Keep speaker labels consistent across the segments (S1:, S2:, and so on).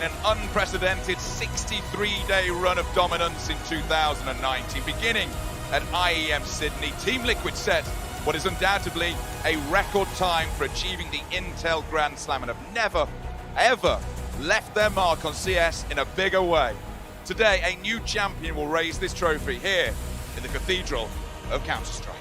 S1: in an unprecedented 63-day run of dominance in 2019. Beginning at IEM Sydney, Team Liquid set what is undoubtedly a record time for achieving the Intel Grand Slam and have never, ever left their mark on CS in a bigger way. Today, a new champion will raise this trophy here in the Cathedral of Counter-Strike.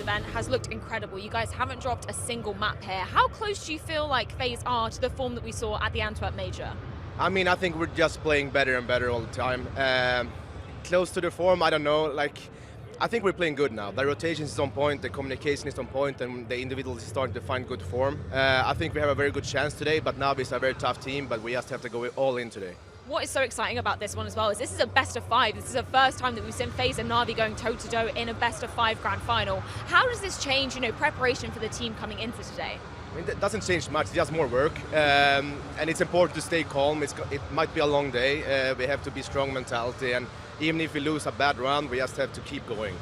S2: event has looked incredible. You guys haven't dropped a single map here. How close do you feel like FaZe are to the form that we saw at the Antwerp Major?
S3: I mean, I think we're just playing better and better all the time. Close to the form, I don't know. Like, I think we're playing good now. The rotation is on point, the communication is on point, and the individuals is starting to find good form. I think we have a very good chance today, but NAVI is a very tough team, but we just have to go all in today.
S2: What is so exciting about this one as well is this is a best of 5. This is the first time that we've seen FaZe and NAVI going toe-to-toe in a best of 5 grand final. How does this change, preparation for the team coming into today?
S3: I mean, it doesn't change much, it's just more work. And it's important to stay calm. It might be a long day. We have to be strong mentality, and even if we lose a bad round, we just have to keep going.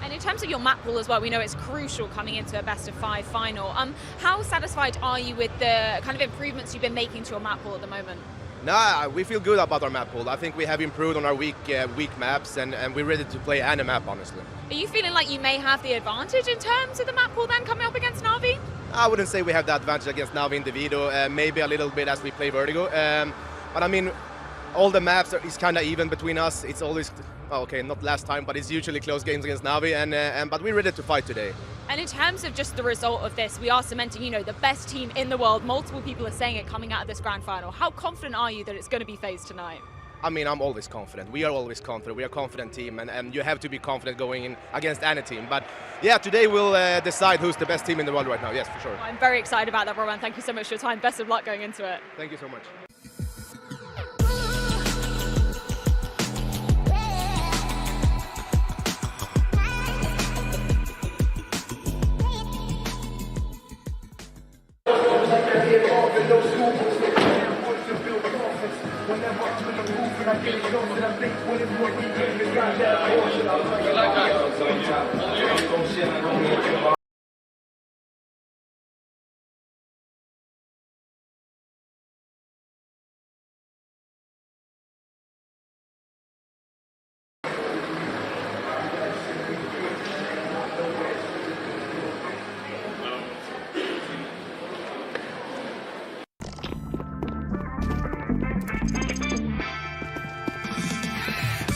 S2: And in terms of your map pool as well, we know it's crucial coming into a best of 5 final. How satisfied are you with the kind of improvements you've been making to your map pool at the moment?
S3: Nah, we feel good about our map pool. I think we have improved on our weak maps, and we're ready to play any map, honestly.
S2: Are you feeling like you may have the advantage in terms of the map pool then coming up against NAVI?
S3: I wouldn't say we have the advantage against NAVI individual, maybe a little bit as we play Vertigo. But I mean, all the maps is kind of even between us. It's always, okay, not last time, but it's usually close games against NAVI, but we're ready to fight today.
S2: And in terms of just the result of this, we are cementing, the best team in the world. Multiple people are saying it coming out of this grand final. How confident are you that it's going to be FaZe tonight?
S3: I mean, I'm always confident. We are always confident. We are a confident team, and you have to be confident going in against any team. But yeah, today we'll decide who's the best team in the world right now. Yes, for sure.
S2: I'm very excited about that, Roman. Thank you so much for your time. Best of luck going into it.
S3: Thank you so much.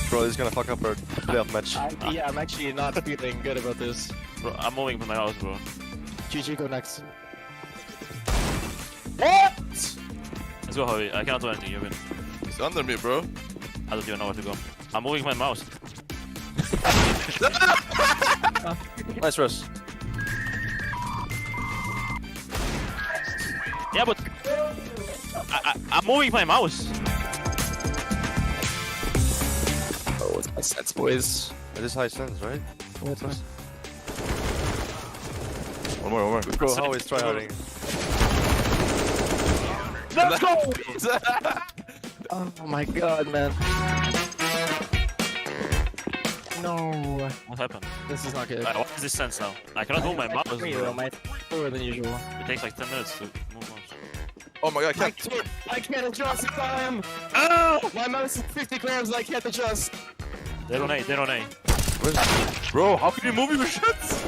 S4: Bro, this is gonna fuck up our playoff match.
S5: Yeah, I'm actually not feeling good about this.
S6: Bro, I'm moving from my house, bro.
S5: GG, go next.
S4: What?
S6: Let's go, Javi. I cannot do anything. You win.
S4: He's under me, bro.
S6: I don't even know where to go. I'm moving my mouse.
S4: Nice rush.
S6: Yeah, but I'm moving my mouse.
S5: Oh, it's my sets, boys.
S4: It is high sense, right?
S5: Oh, it's nice.
S4: One more. Bro, how is tryharding?
S5: Let's go! Oh my god, man. No.
S6: What happened?
S5: This is not good.
S6: What is this sense now? I cannot move my mouse.
S5: My slower than usual.
S6: It takes like 10 minutes to move mouse.
S4: Oh my god, I can't.
S5: I can't adjust in time! Oh! My mouse is 50 grams and I can't adjust!
S6: They don't A.
S4: Bro, how can you move your shits?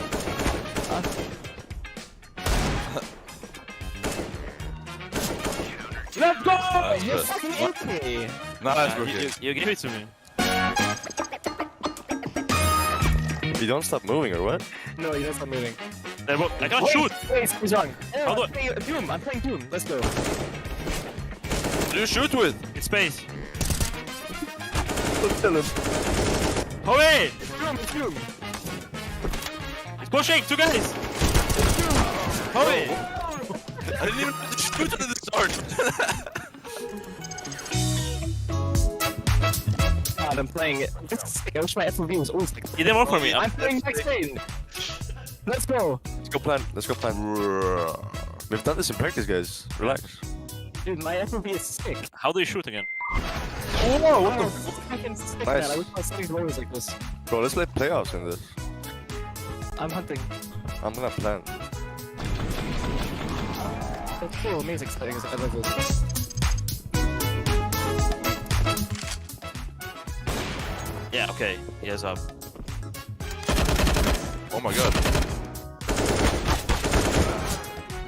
S5: Let's go!
S4: Nice,
S5: You're
S4: bro.
S5: fucking okay!
S4: Nice, bro.
S6: You gave it to me.
S4: You don't stop moving, or what?
S5: No, you don't stop moving.
S6: I cannot shoot!
S5: Wait, he's wrong.
S6: How do I-
S5: I'm playing Doom, I'm playing Doom. Let's go.
S4: What do you shoot with?
S6: It's space.
S4: Don't tell him.
S6: Javi!
S5: It's Doom!
S6: He's pushing! 2 guys! Javi!
S4: I didn't even shoot at the start.
S5: God, I'm playing it. This is sick. I wish my FOV was always like this.
S6: You didn't work for me.
S5: I'm playing next lane. Let's go.
S4: Let's go plan. We've done this in practice, guys. Relax.
S5: Dude, my FOV is sick.
S6: How do you shoot again?
S5: Oh, what the fucking sick,
S4: Nice.
S5: man. I wish my settings were always like this.
S4: Bro, let's play playoffs in this.
S5: I'm hunting.
S4: I'm gonna plan.
S5: That's cool, amazing settings. I love this.
S6: Yeah, okay. He has up.
S4: Oh my god.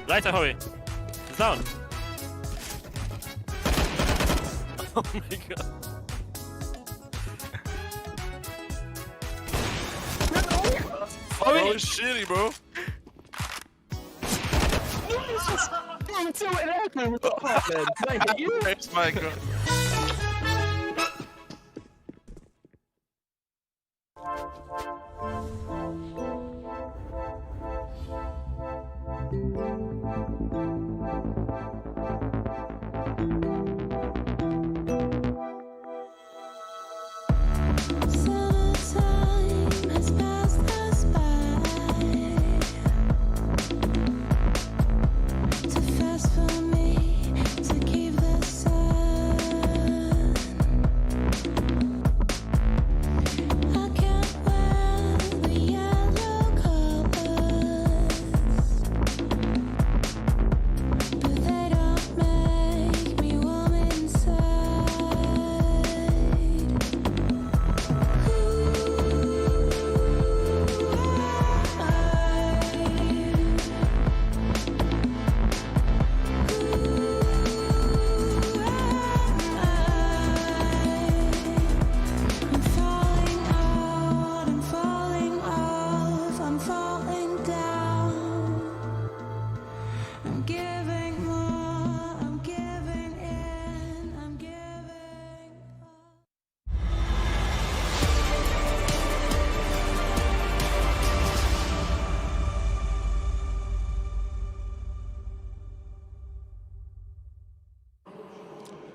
S6: Lighter, Javi. He's down. Oh my god.
S4: Bro, it's shitty, bro.
S5: Thank you.
S4: Thanks, Michael.
S7: Summertime has passed us by. Too fast for me to keep the sun. I can't wear the yellow colors, but they don't make me warm inside. I'm falling out, I'm falling off, I'm falling down. I'm giving more, I'm giving in, I'm giving up.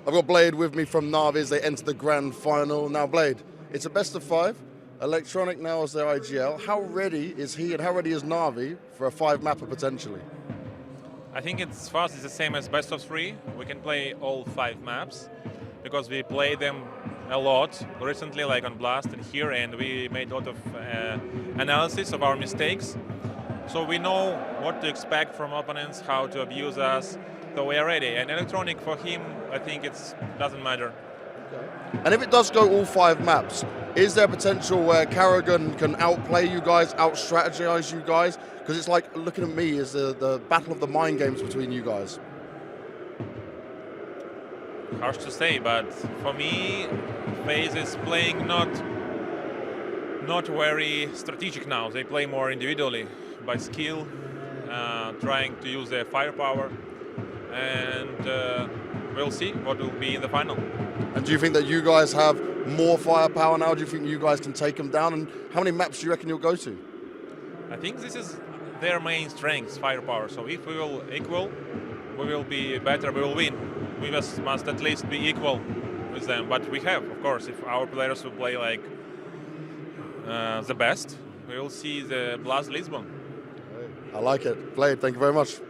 S8: I've got Blade with me from NAVI as they enter the grand final. Now, Blade, it's a best of 5. Electronic now as their IGL. How ready is he and how ready is NAVI for a 5-mapper potentially?
S6: I think it's for us it's the same as best of 3. We can play all 5 maps because we play them a lot recently, like on Blast and here, and we made a lot of analysis of our mistakes. So we know what to expect from opponents, how to abuse us. So we are ready. And Electronic for him, I think it doesn't matter.
S8: And if it does go all 5 maps, is there potential where Karrigan can outplay you guys, out-strategize you guys? Because it's like, looking at me, is the battle of the mind games between you guys.
S6: Harsh to say, but for me, FaZe is playing not very strategic now. They play more individually, by skill, trying to use their firepower, and we'll see what will be in the final.
S8: And do you think that you guys have more firepower now? Do you think you guys can take them down? And how many maps do you reckon you'll go to?
S6: I think this is their main strength, firepower. So if we will equal, we will be better, we will win. We must at least be equal with them. But we have, of course, if our players will play like the best, we will see the Blast Lisbon.
S8: I like it. Blade, thank you very much.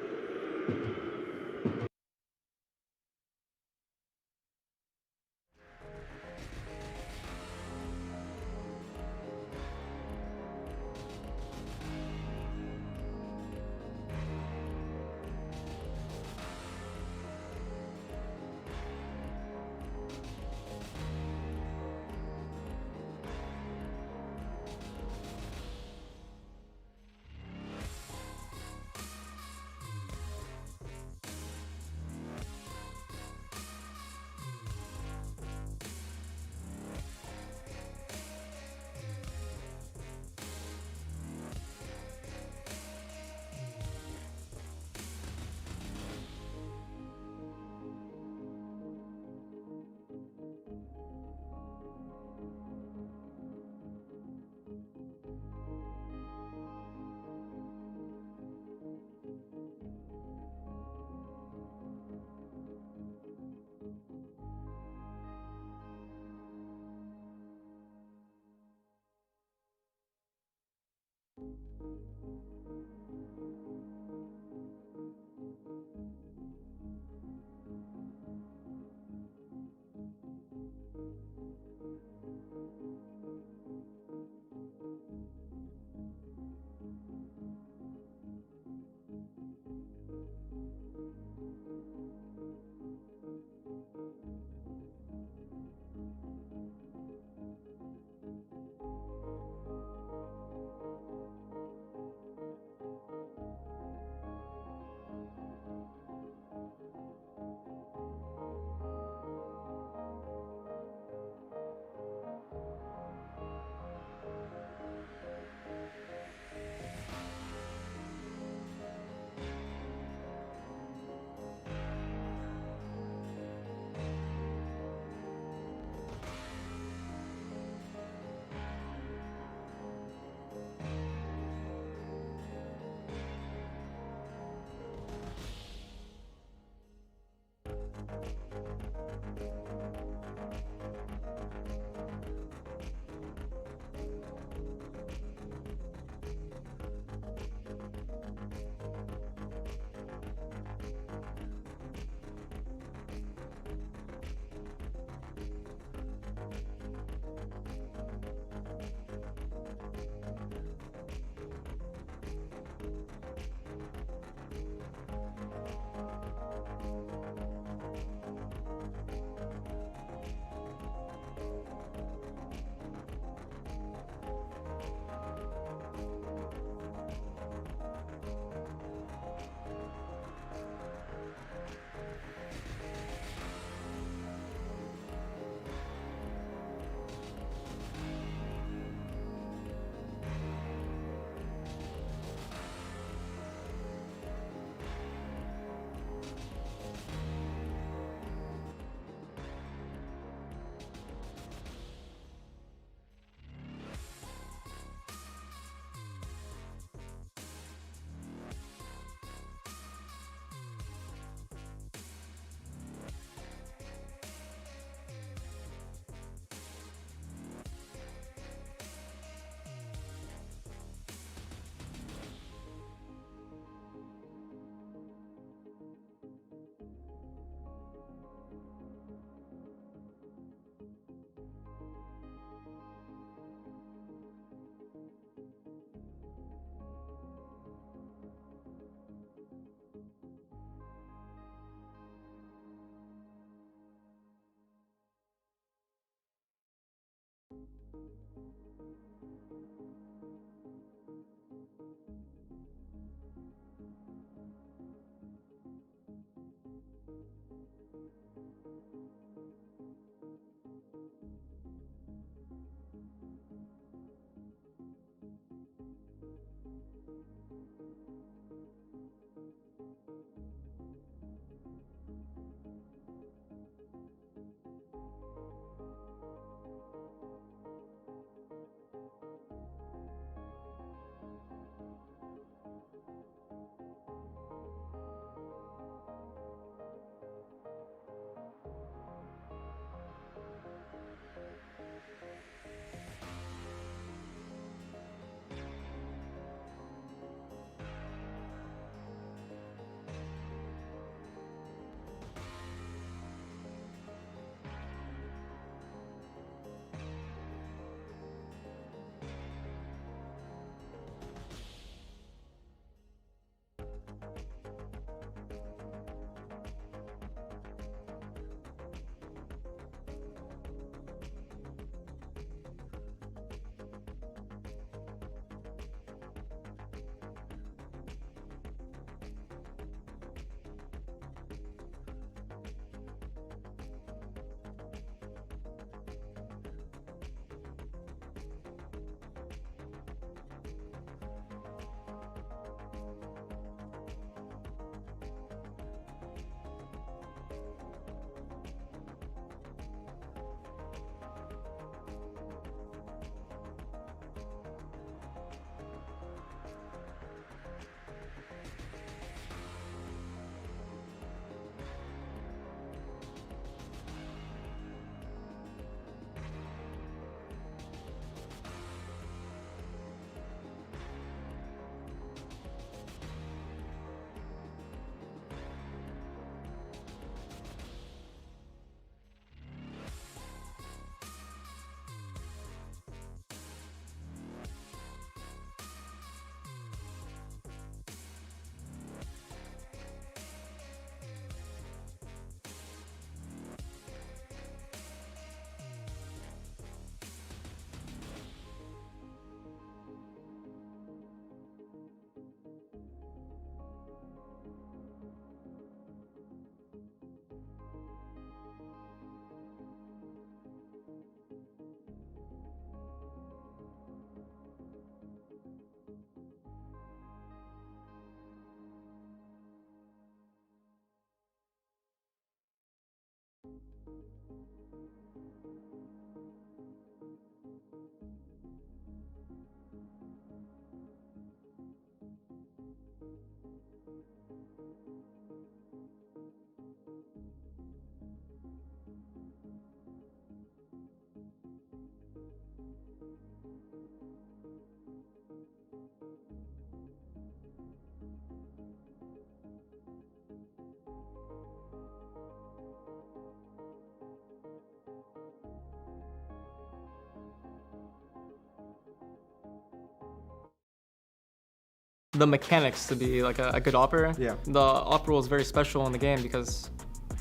S9: the mechanics to be like a good operator.
S10: Yeah.
S9: The opera role is very special in the game because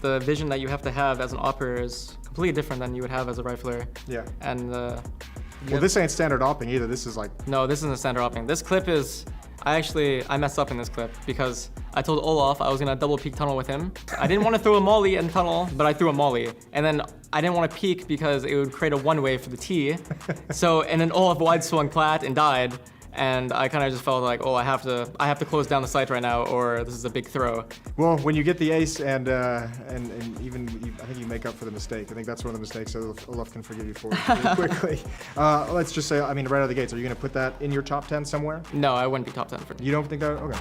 S9: the vision that you have to have as an operator is completely different than you would have as a rifler.
S10: Yeah.
S9: And
S10: Well, this ain't standard opping either. This is like...
S9: No, this isn't standard opping. This clip is... I messed up in this clip because I told Olaf I was gonna double peek tunnel with him. I didn't want to throw a molly in tunnel, but I threw a molly. And then I didn't want to peek because it would create a one-way for the T. And then Olaf wide swung plat and died. And I kind of just felt like, oh, I have to close down the site right now, or this is a big throw.
S10: Well, when you get the ace and even I think you make up for the mistake. I think that's one of the mistakes Olaf can forgive you for really quickly. Let's just say, I mean, right out of the gates, are you going to put that in your top 10 somewhere?
S9: No, I wouldn't be top 10 for.
S10: You don't think that? Okay.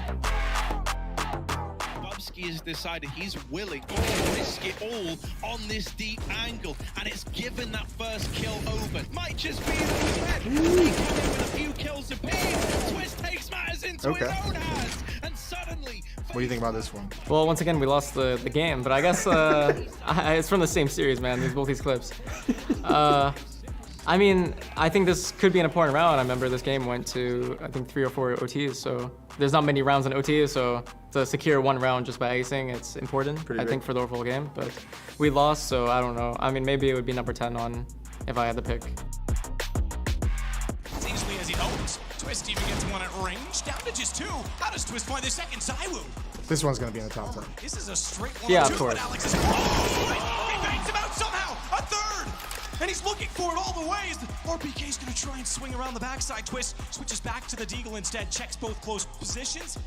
S11: Has decided he's willing to risk it all on this deep angle, and it's given that first kill over. Might just be a threat. They come in with a few kills apiece. Twist takes matters into his own hands, and suddenly.
S10: What do you think about this one?
S9: Well, once again, we lost the game, but I guess it's from the same series, man. Both these clips. I mean, I think this could be an important round. I remember this game went to, I think, 3 or 4 OTs, so there's not many rounds in OTs, so to secure one round just by acing, it's important, I think, for the overall game. But we lost, so I don't know. I mean, maybe it would be number 10 on if I had to pick.
S12: As easily as he hopes, Twist even gets one at range, down to just 2. How does Twist find the second Zywoo?
S10: This one's going to be in the top 10.
S12: This is a straight 1
S9: yeah,
S12: 2,
S9: of course.
S12: but Alex is... Oh, he bangs him out somehow! A third! And he's looking for it all the way. RPK's gonna try and swing around the backside. Twist switches back to the Deagle instead, checks both close positions.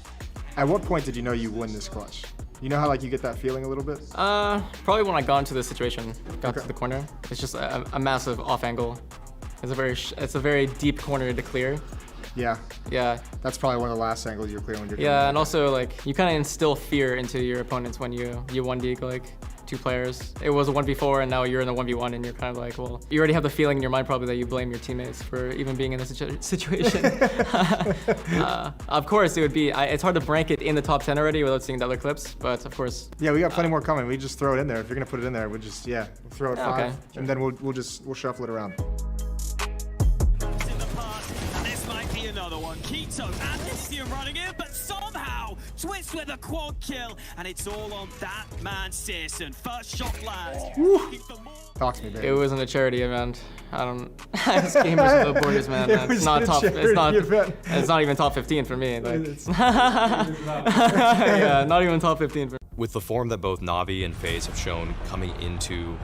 S10: At what point did you know you win this clutch? You know how like you get that feeling a little bit?
S9: Probably when I got into the situation, got to the corner. It's just a massive off angle. It's a very deep corner to clear.
S10: Yeah.
S9: Yeah.
S10: That's probably one of the last angles you're clearing when you're
S9: Yeah, and also like you kind of instill fear into your opponents when you 1D like 2 players. It was a 1v4 and now you're in a 1v1 and you're kind of like, well, you already have the feeling in your mind probably that you blame your teammates for even being in this situation. Of course, it would be, it's hard to rank it in the top 10 already without seeing the other clips, but of course.
S10: Yeah, we got plenty more coming. We just throw it in there. If you're gonna put it in there, we'll just, we'll throw it 5,
S9: okay, sure.
S10: And then we'll shuffle it around.
S13: Another one. Keto and Lithium running in, but somehow Twist with a quad kill, and it's all on that man Searson. First shot lands.
S10: Talk to me, baby.
S9: It wasn't a charity event. I don't. This game is without borders, man. It's not top. It's not even top 15 for me. Like, yeah, not even top 15 for me.
S14: With the form that both NAVI and FaZe have shown coming into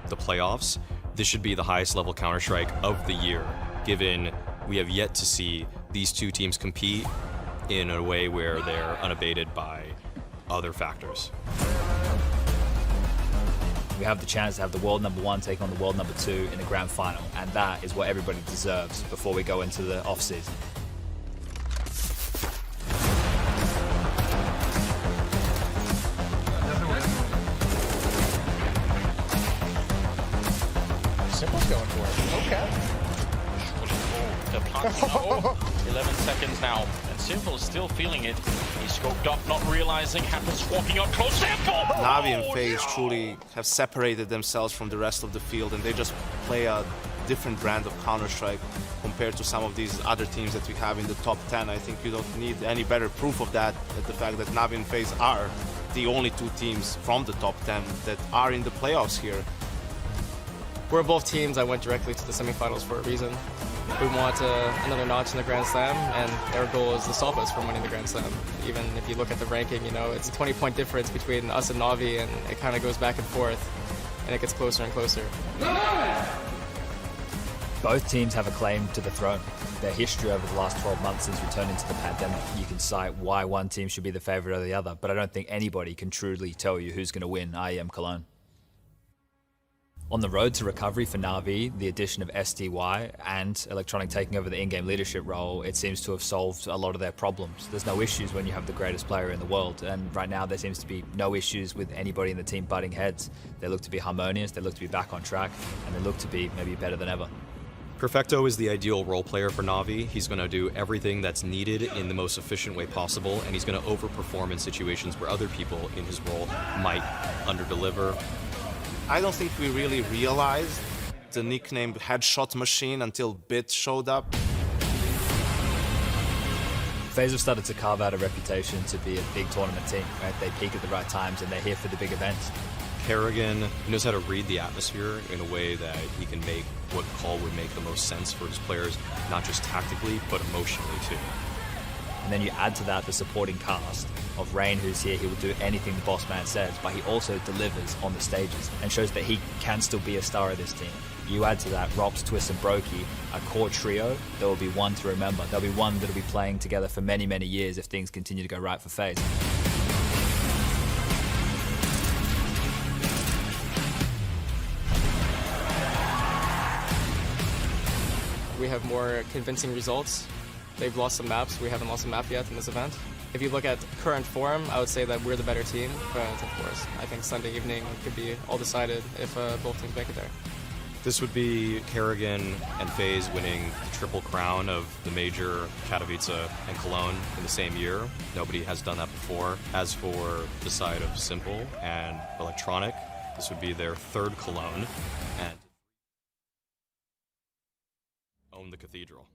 S14: the playoffs, this should be the highest level Counter-Strike of the year, given we have yet to see these 2 teams compete in a way where they're unabated by other factors.
S15: We have the chance to have the world #1 take on the world #2 in the grand final, and that is what everybody deserves before we go into the off-season.
S16: Simple's going for it. Okay. The plant, no. 11 seconds now, and Simple is still feeling it. He's scoped up, not realizing. Happens walking up close. Simple!
S17: NAVI and FaZe truly have separated themselves from the rest of the field, and they just play a different brand of Counter-Strike compared to some of these other teams that we have in the top 10. I think you don't need any better proof of that than the fact that NAVI and FaZe are the only 2 teams from the top 10 that are in the playoffs here.
S9: We're both teams that went directly to the semifinals for a reason. We want another notch in the Grand Slam, and their goal is to stop us from winning the Grand Slam. Even if you look at the ranking, you know, it's a 20-point difference between us and NAVI, and it kind of goes back and forth, and it gets closer and closer.
S15: Both teams have a claim to the throne. Their history over the last 12 months since returning to the pandemic, you can cite why one team should be the favorite over the other, but I don't think anybody can truly tell you who's going to win IEM Cologne. On the road to recovery for NAVI, the addition of SDY and Electronic taking over the in-game leadership role, it seems to have solved a lot of their problems. There's no issues when you have the greatest player in the world, and right now there seems to be no issues with anybody in the team butting heads. They look to be harmonious, they look to be back on track, and they look to be maybe better than ever.
S14: Perfecto is the ideal role player for NAVI. He's going to do everything that's needed in the most efficient way possible, and he's going to overperform in situations where other people in his role might underdeliver.
S17: I don't think we really realized the nickname Headshot Machine until Bit showed up.
S15: FaZe have started to carve out a reputation to be a big tournament team, right? They peak at the right times and they're here for the big events.
S14: Kerrigan knows how to read the atmosphere in a way that he can make what call would make the most sense for his players, not just tactically, but emotionally too.
S15: And then you add to that the supporting cast of Rain, who's here. He will do anything the boss man says, but he also delivers on the stages and shows that he can still be a star of this team. You add to that Rops, Twist, and Brokey, a core trio. There will be one to remember. There'll be one that'll be playing together for many, many years if things continue to go right for FaZe.
S9: We have more convincing results. They've lost some maps. We haven't lost a map yet in this event. If you look at current form, I would say that we're the better team. But of course, I think Sunday evening could be all decided if both teams make it there.
S14: This would be Kerrigan and FaZe winning the triple crown of the major Katowice and Cologne in the same year. Nobody has done that before. As for the side of Simple and Electronic, this would be their third Cologne and own the cathedral.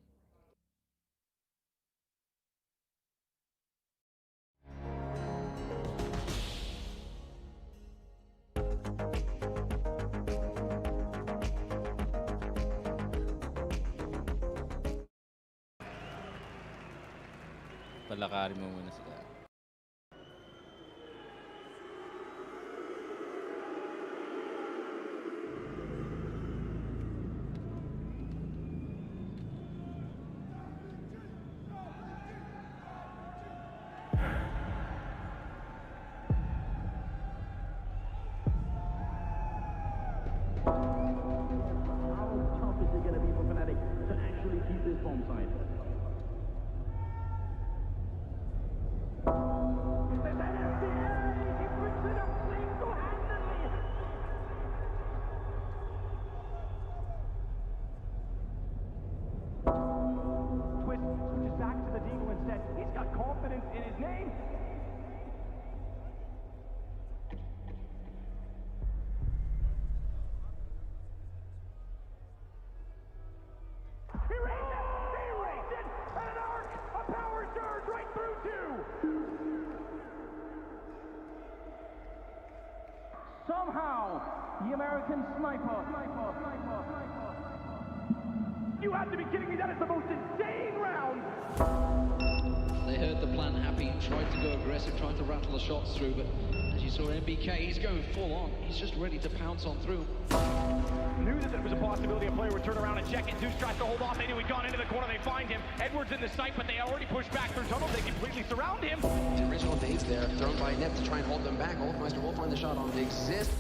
S18: Palakarin mo muna sila.
S12: Somehow, the American sniper. You have to be kidding me, that is the most insane round!
S19: They heard the plan happy, tried to go aggressive, tried to rattle the shots through, but as you saw MBK, he's going full on. He's just ready to pounce on through.
S12: Knew that there was a possibility a player would turn around and check it. Zeus tries to hold off. They knew he'd gone into the corner. They find him. Edwards in the sight, but they already pushed back through tunnels. They completely surround him.
S19: The original nades there, thrown by Nep to try and hold them back. Olfmeister will find the shot on the exist.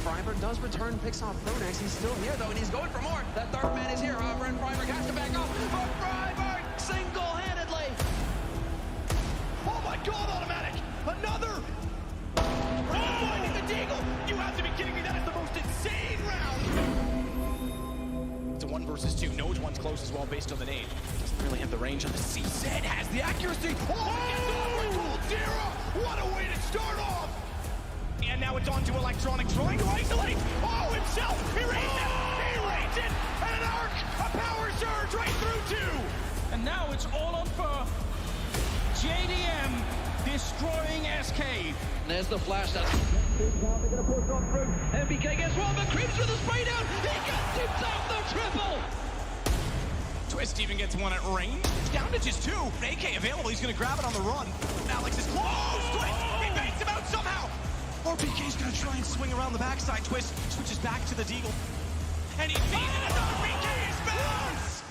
S19: Freiberg does return, picks off Pronax. He's still here, though, and he's going for more. That third man is here, however, and Freiberg has to back off. But Freiberg, single-handedly.
S12: Oh my God, automatic! Another! Finding the Deagle! You have to be kidding me, that is the most insane round! It's a 1 versus 2. Knows one's close as well based on the nade. Doesn't really have the range on the CZ. Has the accuracy. Oh! Gets off with Cool Zero! What a way to start off! And now it's on to Electronic, trying to isolate. Oh, himself! He raised it! He raised it! And an arc! A power surge right through 2!
S13: And now it's all on for JDM destroying SK.
S19: There's the flash. That's they're gonna push on through. MBK gets one, but creeps with the spray down. He gets himself the triple.
S12: Twist even gets one at range. It's down to just 2. AK available. He's gonna grab it on the run. Alex is close. Twist. He baits him out somehow. RPK's gonna try and swing around the backside. Twist switches back to the Deagle. And he sees it as RPK is bounce!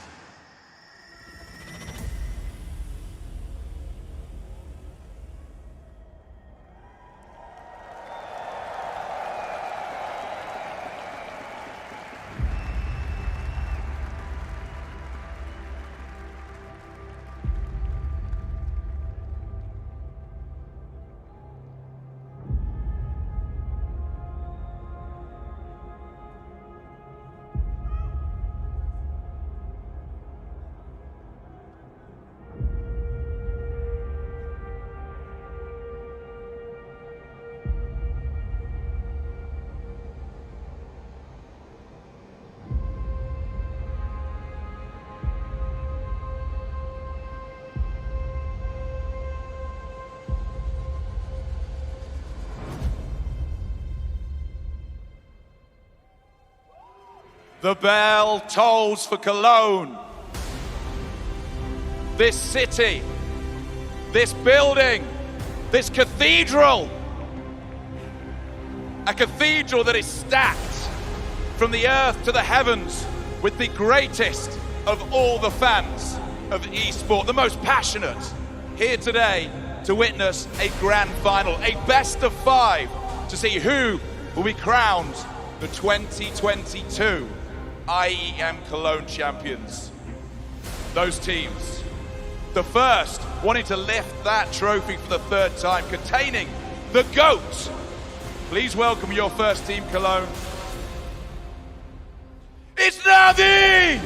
S1: The bell tolls for Cologne. This city, this building, this cathedral. A cathedral that is stacked from the earth to the heavens with the greatest of all the fans of esport, the most passionate, here today to witness a grand final, a best of 5 to see who will be crowned the 2022 IEM Cologne champions. Those teams, the first wanting to lift that trophy for the 3rd time, containing the GOAT. Please welcome your first team, Cologne. It's NAVI!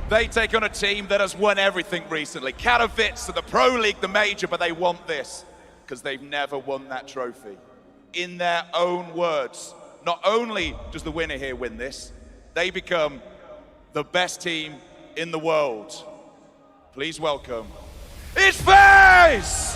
S1: They take on a team that has won everything recently. Katowice, the Pro League, the Major, but they want this because they've never won that trophy. In their own words, not only does the winner here win this, they become the best team in the world. Please welcome, it's FaZe!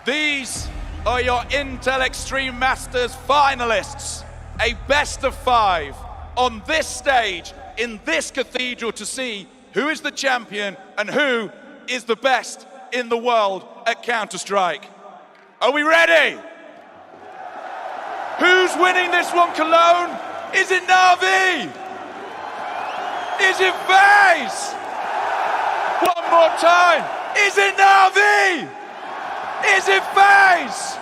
S1: These are your Intel Extreme Masters finalists. A best of 5 on this stage, in this cathedral, to see who is the champion and who is the best in the world at Counter-Strike. Are we ready? Who's winning this one, Cologne? Is it NAVI? Is it FaZe? One more time. Is it NAVI? Is it FaZe?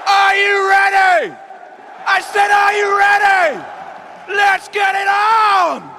S1: Are you ready? I said, are you ready? Let's get it on!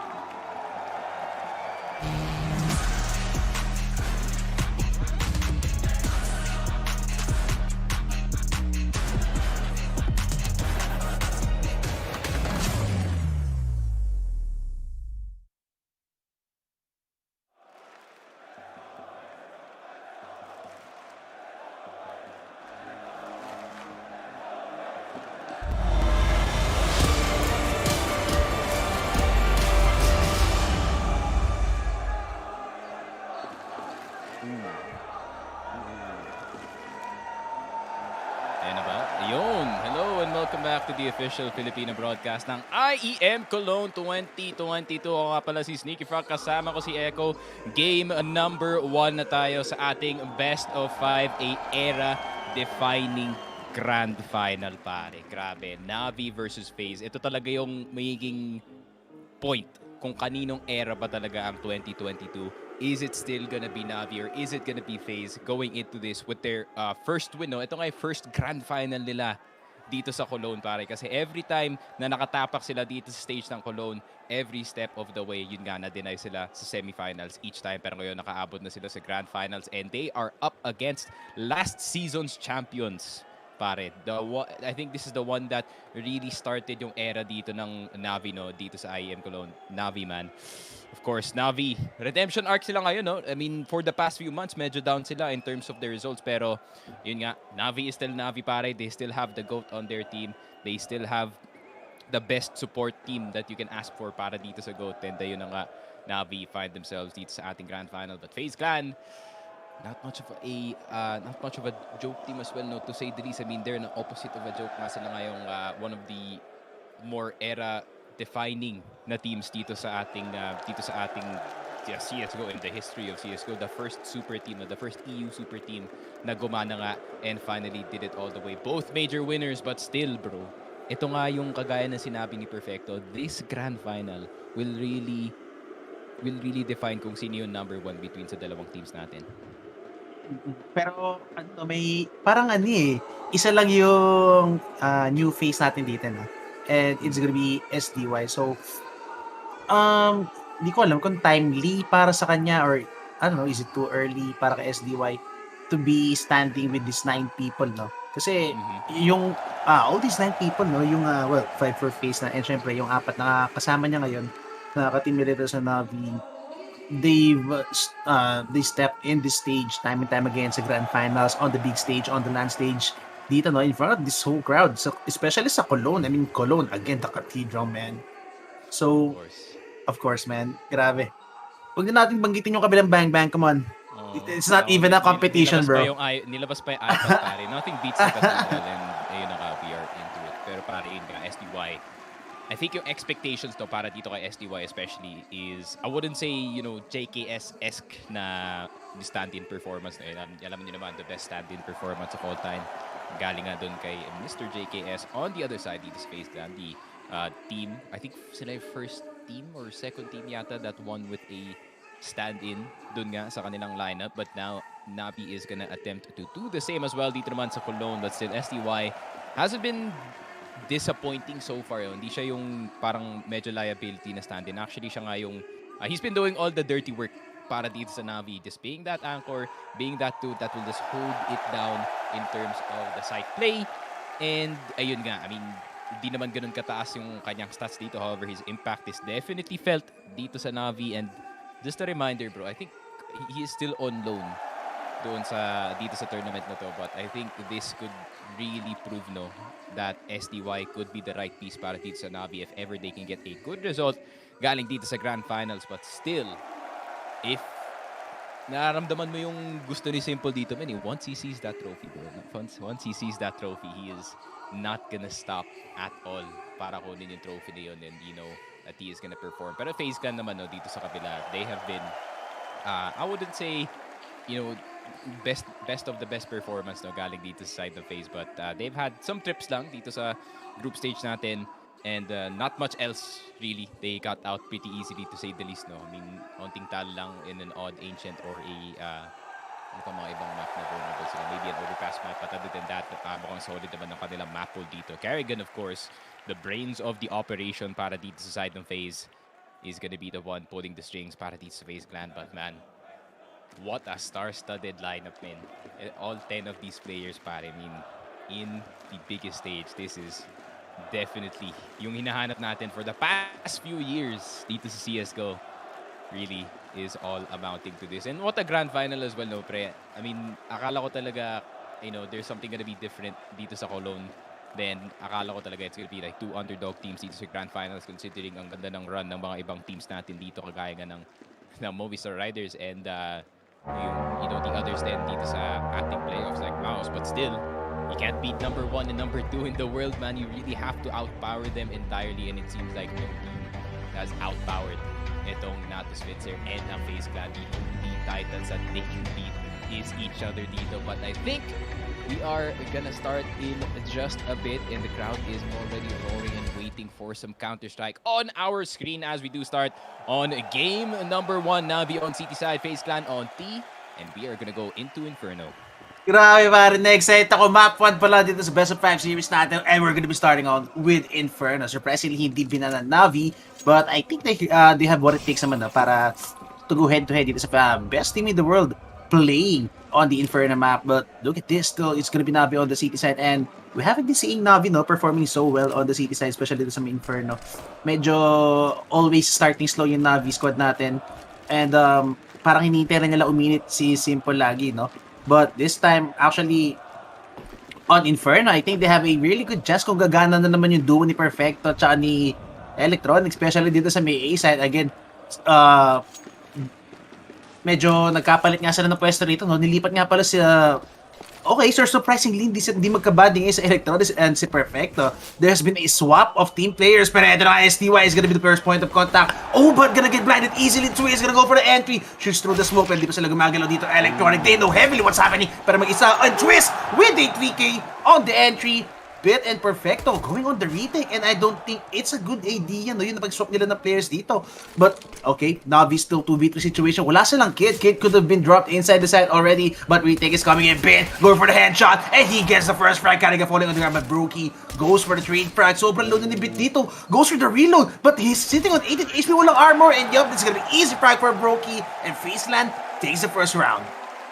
S18: Welcome back to the official Filipino broadcast ng IEM Cologne 2022. Ako nga pala si Sneaky Frog, kasama ko si Echo. Game number 1 na tayo sa ating best of 5, a era-defining grand final, pare. Grabe, NAVI versus FaZe. Ito talaga yung magiging point kung kaninong era ba talaga ang 2022. Is it still gonna be NAVI or is it gonna be FaZe going into this with their first win? No? Ito nga yung first grand final nila dito sa Cologne, pare. Kasi every time na nakatapak sila dito sa stage ng Cologne, every step of the way, yun nga, na-deny sila sa semifinals each time. Pero ngayon, nakaabot na sila sa grand finals and they are up against last season's champions, pare. I think this is the one that really started yung era dito ng NAVI, no? Dito sa IEM Cologne. NAVI, man. Of course, NAVI, redemption arc sila ngayon, no? I mean, for the past few months, medyo down sila in terms of their results. Pero, yun nga, NAVI is still NAVI, pare. They still have the GOAT on their team. They still have the best support team that you can ask for para dito sa GOAT. And yun na nga, NAVI find themselves dito sa ating grand final. But FaZe Clan, not much of a joke team as well, no? To say the least. I mean, they're an opposite of a joke nga sila ngayong one of the more era defining na teams dito sa ating CSGO, in the history of CSGO, the first super team, the first EU super team na gumana nga and finally did it all the way. Both major winners, but still, bro, ito nga yung kagaya na sinabi ni Perfecto, this grand final will really define kung sino yung number 1 between sa dalawang teams natin.
S20: Pero may parang isa lang yung new face natin dito na. And it's gonna be SDY. So di ko alam kung timely para sa kanya, or I don't know, is it too early para kay SDY to be standing with these 9 people, no? Kasi yung all these 9 people, no, yung 5 for FaZe na, and syempre yung 4 na kasama niya ngayon na ka-team dito sa NAVI, they stepped in this stage time and time again sa grand finals, on the big stage, on the land stage dito, no, in front of this whole crowd. So especially sa Cologne. I mean, Cologne again, the cathedral, man. So of course, man, grabe. Huwag na natin banggitin yung kabilang bang bang, come on. It's not even a competition, bro.
S18: Nilabas pa yung iPad, pare. Nothing beats the cathedral, and ayun na we are into it. Pero pare, yun nga, SDY. I think yung expectations to para dito kay SDY especially is, I wouldn't say, JKS-esque na stand-in performance na yun. Alam niyo naman, the best stand-in performance of all time. Galing nga dun kay Mr. JKS. On the other side, dito sa FaZe Clan, the team, I think sila yung first team or second team yata that won with a stand-in dun nga sa kanilang lineup. But now, NAVI is gonna attempt to do the same as well dito naman sa Cologne. But still, SDY hasn't been disappointing so far. Hindi siya yung parang medyo liability na stand-in. Actually, siya nga yung he's been doing all the dirty work para dito sa NAVI. Just being that anchor, being that dude that will just hold it down in terms of the site play. And ayun nga, I mean, hindi naman ganun kataas yung kanyang stats dito. However, his impact is definitely felt dito sa NAVI. And just a reminder, bro, I think he is still on loan doon dito sa tournament na to. But I think this could really prove, no, that SDY could be the right piece para dito sa NAVI if ever they can get a good result galing dito sa Grand Finals. But still, if nararamdaman mo yung gusto ni Simple dito, man, once he sees that trophy, bro, once he sees that trophy, he is not gonna stop at all para kunin yung trophy na yun, and that he is gonna perform. Pero FaZe Clan naman, no, dito sa kabila, they have been, I wouldn't say, best of the best performance, no, galing dito sa side of FaZe, but they've had some trips lang dito sa group stage natin, and not much else really. They got out pretty easily, to say the least, no. I mean, onting talo lang in an odd ancient or mga ibang map na vulnerable sila. Maybe an overpass map, but other than that, mukhang solid naman ng kanilang map pool dito. Kerrigan, of course, the brains of the operation para dito sa side ng FaZe, is gonna be the one pulling the strings para dito sa FaZe Clan. But man, what a star-studded lineup, man. All 10 of these players, pare. I mean, in the biggest stage, this is definitely yung hinahanap natin for the past few years dito sa CSGO. Really is all amounting to this. And what a grand final as well, no, pre. I mean, akala ko talaga, there's something gonna be different dito sa Cologne. Then, akala ko talaga it's gonna be like 2 underdog teams dito sa grand finals, considering ang ganda ng run ng mga ibang teams natin dito, kagaya nga ng Movistar Riders and the others then dito sa ating playoffs like Mouse. But still, you can't beat number 1 and number 2 in the world, man. You really have to outpower them entirely, and it seems like no team has outpowered itong Natus Vincere and ang FaZe Clan. The only titans that they can beat is each other dito. But I think we are gonna start in just a bit, and the crowd is already roaring and waiting for some Counter-Strike on our screen as we do start on game number 1. NAVI on CT side, FaZe Clan on T, and we are gonna go into Inferno.
S20: Grabe, pare, na-excite ako. Map 1 pala dito sa Best of 5 series natin, and we're gonna be starting on with Inferno. Surprisingly, hindi binana NAVI, but I think they have what it takes naman para to go head-to-head dito sa best team in the world playing on the Inferno map. But look at this, still, it's gonna be NAVI on the city side, and we haven't been seeing NAVI, no, performing so well on the city side, especially dito sa Inferno. Medyo always starting slow yung NAVI squad natin, and parang hinihintay na nila uminit si Simple lagi, no? But this time, actually, on Inferno, I think they have a really good chance kung gagana na naman yung duo ni Perfecto at ni Electronic, especially dito sa may A side. Again, medyo nagkapalit nga sila ng pwesto rito, no? Nilipat nga pala si okay, sir, surprisingly, hindi magkabading sa Electronics and si Perfecto. There has been a swap of team players, pero ito na, STY is gonna be the first point of contact. Oh, but gonna get blinded easily. Twist is gonna go for the entry. Shoots through the smoke, pero di pa sila gumagalaw dito. Electronic, they know heavily what's happening, pero mag-isa, and Twist with a 3K on the entry. Bit and Perfecto going on the retake, and I don't think it's a good idea, no, yun na pag-swap nila ng players dito. But, okay, Navi still 2v3 situation. Wala silang Kid. Kid could have been dropped inside the side already, but retake is coming in. Bit, going for the headshot, and he gets the first frag. Kariga falling on the ground, but Brokey goes for the trade frag. Sobrang load ni Bit dito. Goes for the reload, but he's sitting on 18 HP, walang armor, and yup, this is gonna be easy frag for Brokey, and FaZeland takes the first round.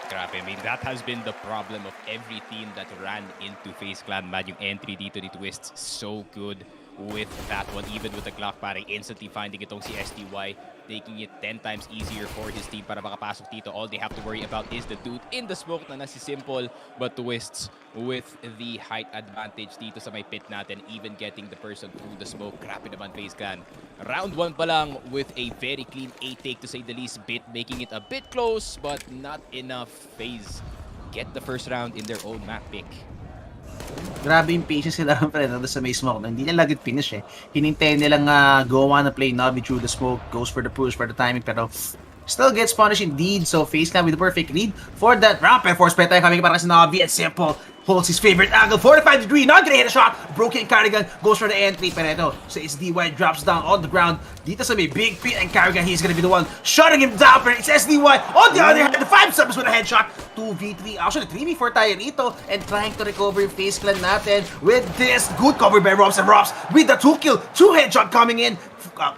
S18: Grabe, I mean, that has been the problem of every team that ran into FaZe Clan. Man, yung entry dito ni Twist, so good with that one. Even with the Glock, parang instantly finding itong si STY, making it 10 times easier for his team para makapasok dito. All they have to worry about is the dude in the smoke na si Simple, but Twists with the height advantage dito sa may pit natin, even getting the person through the smoke. Grabe naman FaZe Clan. Round 1 pa lang with a very clean 8 take to say the least. Bit making it a bit close, but not enough. FaZe get the first round in their own map pick.
S20: Grabe yung patience nila pre, no, sa may smoke. Hindi nila agad finish eh. Hinintay nilang go on na play Navi through the smoke, goes for the push, for the timing, pero still gets punished indeed. So FaZe Clan with the perfect lead for that round. Pero force pet tayo coming para sa Navi, and Simple holds his favorite angle, 45 degree, not gonna hit a shot. Broken Carrigan goes for the entry, pero ito, so SDY drops down on the ground. Dito sa may big pit, and Carrigan, he's gonna be the one shutting him down, pero it's SDY on the other hand, the 5 subs with a headshot. 2v3, actually 3v4 tayo dito, and trying to recover yung FaZe Clan natin with this good cover by Robs, and Robs with the 2 kill, 2 headshot coming in.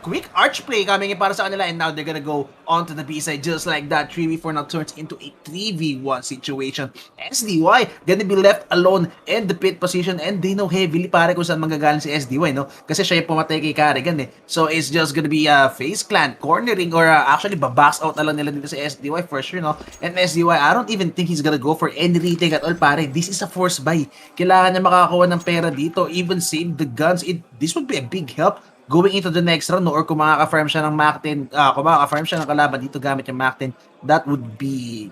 S20: Quick arch play coming in para sa kanila, and now they're gonna go onto the B side just like that. 3v4 now turns into a 3v1 situation. SDY gonna be left alone in the pit position, and they know heavily pare kung saan manggagaling si SDY, no? Kasi siya yung pumatay kay Carrigan eh. So it's just gonna be FaZe Clan cornering, or actually babox out na lang nila dito si SDY for sure, no? And SDY, I don't even think he's gonna go for any retake at all pare. This is a force buy. Kailangan niya makakakuha ng pera dito, even save the guns. This would be a big help going into the next round, no? Or kung makaka-farm siya ng Mac 10, kung makaka-farm siya ng kalaban dito gamit yung Mac 10, that would be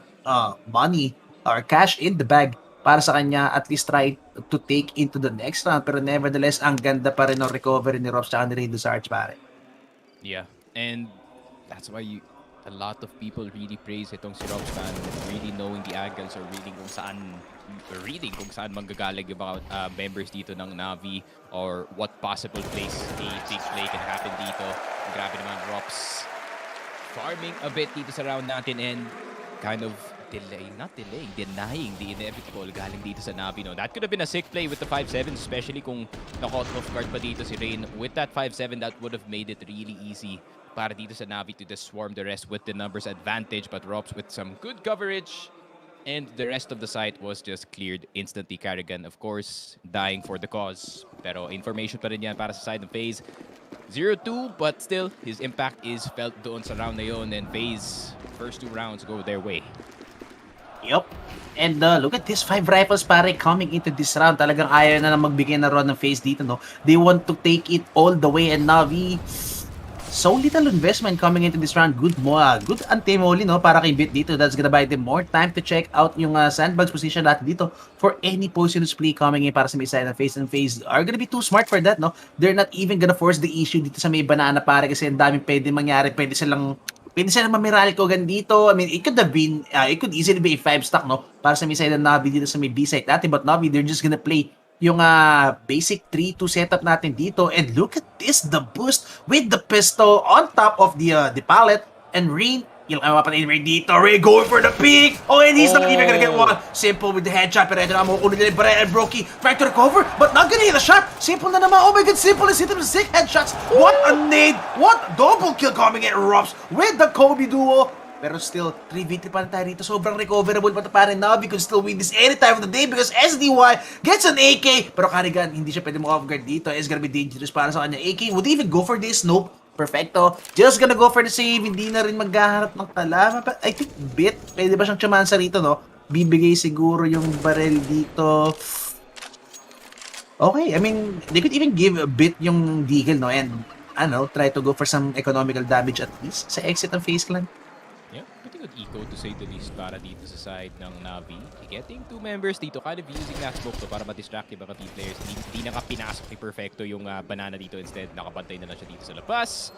S20: money or cash in the bag para sa kanya, at least try to take into the next round. Pero nevertheless, ang ganda pa rin ng recovery ni Robs tsaka ni Ray Dusarch, pare.
S18: Yeah, and that's why a lot of people really praise itong si Robs, man, really knowing the angles, or reading kung saan manggagaling yung mga members dito ng Navi, or what possible place a big play can happen dito. Grabe naman, Robs farming a bit dito sa round natin, and kind of denying the inevitable galing dito sa Navi, no? That could have been a sick play with the 5-7, especially kung na-caught off guard pa dito si Rain. With that 5-7, that would have made it really easy para dito sa Navi to just swarm the rest with the numbers advantage, but Robs with some good coverage, and the rest of the site was just cleared instantly. Carrigan, of course, dying for the cause, pero information pa rin yan para sa side ng FaZe. 0-2, but still, his impact is felt doon sa round na yun, and FaZe, first 2 rounds go their way.
S20: Yup. And look at this, 5 rifles pare coming into this round. Talagang ayaw na magbigay na run ng FaZe dito, no? They want to take it all the way, and Navi, so little investment coming into this round. Good anti-molly, no, para kay Bit dito. That's gonna buy them more time to check out yung sandbags position natin dito for any poisonous play coming in para sa may side ng FaZe. And FaZe are gonna be too smart for that, no? They're not even gonna force the issue dito sa may banana pare, kasi ang daming pwede mangyari. Pwede silang mamiral ko dito. I mean, it could have been, it could easily be a 5 stack, no? Para sa may side ng Navi dito sa may B side natin. But Navi, they're just gonna play yung basic 3-2 setup natin dito. And look at this, the boost with the pistol on top of the pallet. And Rain, yung mapatay Ray dito. Ray going for the peak. Oh, and he's not even gonna get one. Simple with the headshot. Pero ito na makukunin nila yung Barret and Brokey trying to recover, but not gonna hit a shot. Simple na naman. Oh my god, Simple is hitting with 6 headshots. What a nade. What double kill coming in Robs with the Kobe duo. Pero still, 3v3 pa rin tayo dito. Sobrang recoverable pa ito pare. Navi could still win this any time of the day because SDY gets an AK. Pero Carrigan, hindi siya pwede mo off-guard dito. It's gonna be dangerous para sa kanya. AK would even go for this. Nope. Perfecto. Just gonna go for the save. Hindi na rin maghaharap ng kalaban. But I think Bit, pwede ba siyang tsamansa rito, no? Bibigay siguro yung barrel dito. Okay, I mean, they could even give a Bit yung deagle, no? And, try to go for some economical damage at least sa exit ng FaZe Clan.
S18: Yeah, pwede good eco to say the least para dito sa side ng Navi. Getting 2 members dito, kind of using that smoke to para ma-distract yung mga team players. Hindi na pinasok ni Perfecto yung banana dito. Instead, nakapantay na lang siya dito sa labas.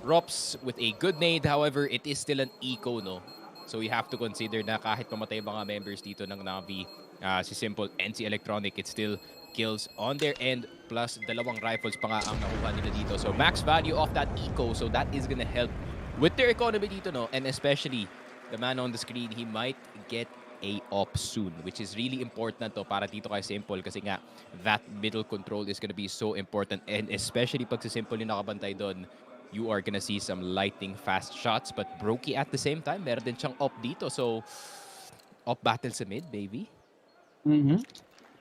S18: Rops with a good nade, however, it is still an eco, no? So we have to consider na kahit mamatay mga members dito ng Navi, si Simple and si Electronic, it still kills on their end, plus 2 rifles pa nga ang nakuha nila dito. So max value of that eco, so that is gonna help with their economy dito, no? And especially, the man on the screen, he might get a op soon, which is really important to para dito kay Simple kasi nga, that middle control is gonna be so important. And especially pag si Simple yung nakabantay doon, you are gonna see some lightning fast shots. But Brokey at the same time, meron din siyang op dito. So, op battle sa mid, maybe?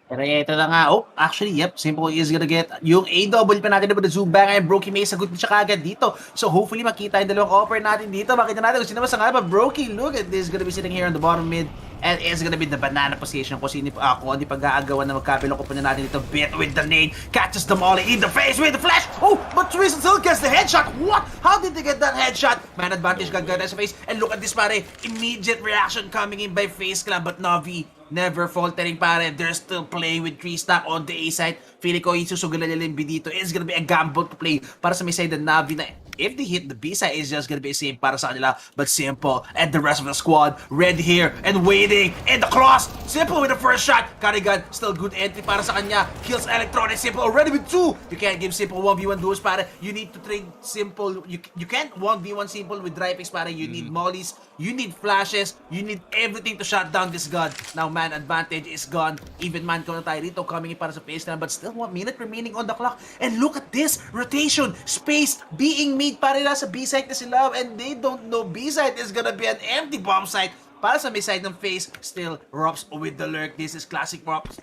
S20: Pero ito na nga. Oh, actually, yep. Simple is gonna get yung AW pa natin na the zoom back and Brokey may sagot siya kagad dito. So hopefully makita yung dalawang offer natin dito. Makita natin kung sino mas ang nga. Brokey, look at this. Gonna be sitting here on the bottom mid. And it's gonna be the banana position kung sino kung hindi pag-aagawan na magkabilong ko pa natin dito. Bit with the nade. Catches the molly in the face with the flash. Oh, but Twist still gets the headshot. What? How did they get that headshot? Man advantage gagawin sa face. And look at this pare. Immediate reaction coming in by FaZe Clan. But Navi never faltering pare. They're still playing with 3 stack on the A side. Feeling ko isusugal na limbi dito. It's gonna be a gamble to play para sa may side ng Navi na if they hit the B side, it's just gonna be safe para sa kanila. But Simple and the rest of the squad ready here and waiting in the cross. Simple with the first shot. Carrigan still good entry para sa kanya. Kills Electronic. Simple already with 2. You can't give Simple 1v1 duels para. You need to trade Simple. You can't 1v1 Simple with dry picks para. You need mollies. You need flashes. You need everything to shut down this gun. Now man advantage is gone. Even man ko na tayo rito coming in para sa FaZe Clan. But still 1 minute remaining on the clock. And look at this rotation. Space being made para nila sa B-site na sila and they don't know B-site is gonna be an empty bomb site para sa may side ng FaZe. Still Rops with the lurk. This is classic Rops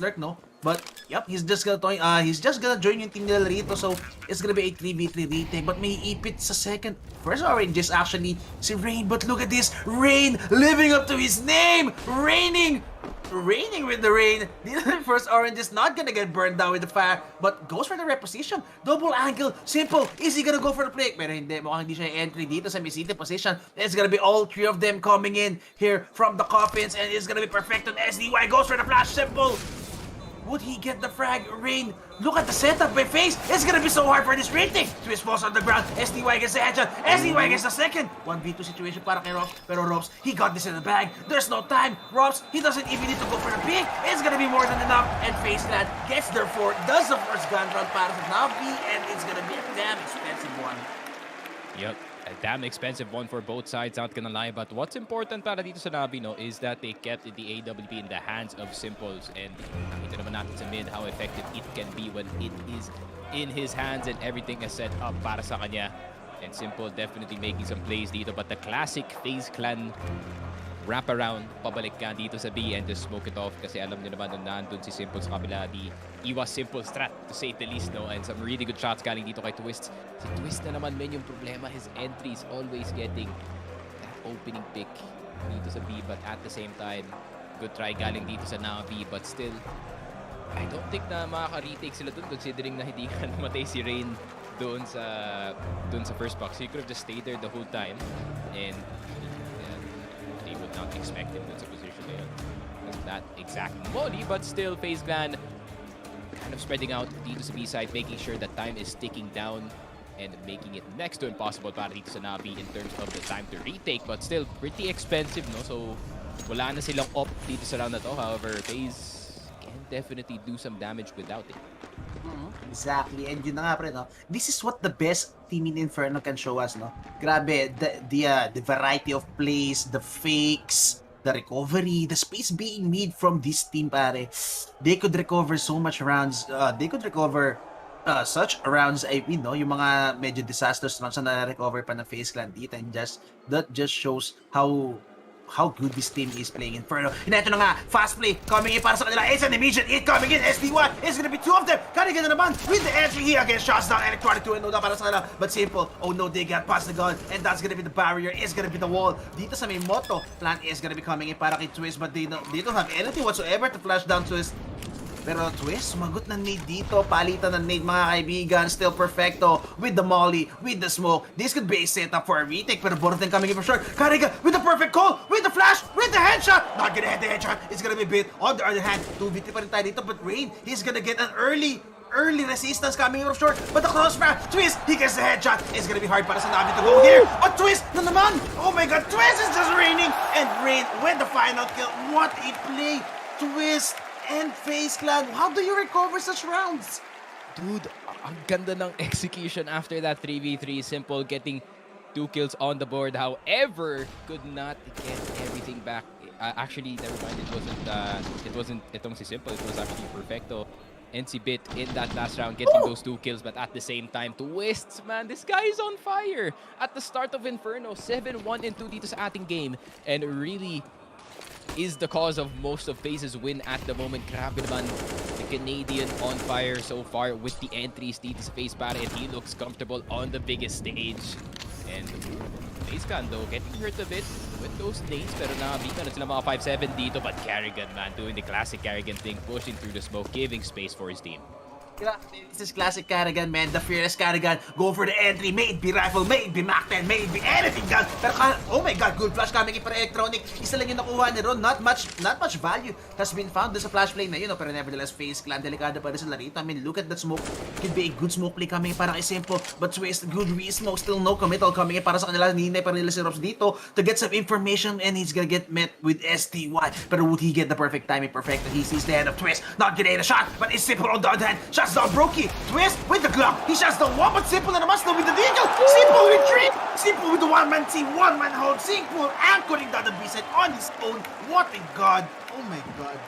S20: lurk, no? But yep, he's just gonna join yung team nila rito. So it's gonna be a 3v3 retake. But may ipit sa second. First orange is actually si Rain. But look at this, Rain living up to his name, raining with the rain. The first orange is not gonna get burned down with the fire, but goes for the reposition. Double angle. Simple. Is he gonna go for the play? Pero hindi. Mukhang hindi siya entry dito sa City position. It's gonna be all 3 of them coming in here from the coffins, and it's gonna be perfect on SDY. Goes for the flash. Simple. Would he get the frag? Rain, look at the setup by FaZe. It's gonna be so hard for this retake. Twist falls on the ground. SDY gets the headshot. SDY gets the second. 1v2 situation para kay Rops. Pero Rops, he got this in the bag. There's no time. Rops, he doesn't even need to go for the pick. It's gonna be more than enough. And FaZe Clan gets their does the first gun round para sa Navi. And it's gonna be a damn expensive one.
S18: Yep. A damn expensive one for both sides, not gonna lie. But what's important para dito sa Navi, no, is that they kept the AWP in the hands of Simples. And ito naman natin sa mid how effective it can be when it is in his hands and everything is set up para sa kanya. And Simple definitely making some plays dito. But the classic FaZe Clan wrap around, pabalik ka dito sa B and just smoke it off kasi alam niyo naman na nandun si Simple sa kabila. Di iwas Simple strat to say the least, no? And some really good shots galing dito kay Twist. Si Twist na naman men yung problema. His entry is always getting that opening pick dito sa B, but at the same time, good try galing dito sa Navi, but still, I don't think na makaka-retake sila dun considering na hindi ka namatay si Rain doon sa first box. He could have just stayed there the whole time and they would not expect him dun sa position na yun. That exact molly, but still FaZe Clan kind of spreading out dito sa B-side, making sure that time is ticking down and making it next to impossible para dito sa Navi in terms of the time to retake, but still pretty expensive, no? So wala na silang op dito sa round na to. However, FaZe can definitely do some damage without it.
S20: Exactly, and yun na nga pre, no? This is what the best team in Inferno can show us, no? Grabe, the variety of plays, the fakes, the recovery, the space being made from this team, pare. They could recover so much rounds. They could recover such rounds, I mean, no, yung mga medyo disastrous rounds na na-recover pa ng FaZe Clan dito, and that just shows how good this team is playing Inferno. And ito na nga, fast play coming in para sa kanila. It's an immediate hit coming in. SDY is gonna be 2 of them. Carrigan na naman with the entry here against shots down. Electronic 2 and no para sa kanila. But Simple, oh no, they got past the gun. And that's gonna be the barrier. It's gonna be the wall. Dito sa may moto, plan is gonna be coming in para kay Twist. But they don't have anything whatsoever to flash down Twist. Pero Twist, sumagot ng nade dito. Palitan ng nade mga kaibigan. Still perfecto with the molly, with the smoke. This could be a setup for a retake. Pero Borten coming in for sure. Karega with the perfect call, with the flash, with the headshot. Not gonna hit the headshot. It's gonna be bit. On the other hand, 2v3 pa rin tayo dito. But Rain, he's gonna get an early resistance coming in from short. But the crossfire, Twist, he gets the headshot. It's gonna be hard para sa Navi to go here. But Twist na naman. Oh my god, Twist is just raining. And Rain with the final kill. What a play. Twist and FaZe Clan. How do you recover such rounds?
S18: Dude, ang ganda ng execution after that 3v3. Simple getting 2 kills on the board. However, could not get everything back. Actually, never mind. It wasn't itong si Simple. It was actually Perfecto and si Bit in that last round getting those 2 kills. But at the same time, Twists, man, this guy is on fire. At the start of Inferno, 7-1 and 2 dito sa ating game. And really is the cause of most of FaZe's win at the moment. Grabe naman, the Canadian on fire so far with the entries dito sa FaZe para, and he looks comfortable on the biggest stage. And FaZe Clan though, getting hurt a bit with those nades, pero nakabita na sila mga 5-7 dito. But Carrigan, man, doing the classic Carrigan thing, pushing through the smoke, giving space for his team.
S20: This is classic Carrigan, man. The fearless Carrigan. Go for the entry. May it be rifle, may it be Mac-10, may it be anything gun. Pero oh my god, good flash coming in para Electronic. Isa lang yung nakuha ni Ron. Not much value has been found sa flash play na yun. Pero nevertheless, FaZe Clan, delikado pa rin sila rito. I mean, look at that smoke. Could be a good smoke play coming para kay Simple. But Twist, good re-smoke. Still no committal coming in para sa kanila. Ninay pa rin nila si Robs dito to get some information, and he's gonna get met with STY. Pero would he get the perfect timing? Perfect. He sees the head of Twist. Not getting a shot, but it's Simple on the other hand. Shots down Brokey. Twist with the Glock. He shots the one, but Simple na naman still with the deagle. Simple retreat. Simple with the one-man team, one-man hold. Simple anchoring down the B-side on his own. What a god. Oh my god.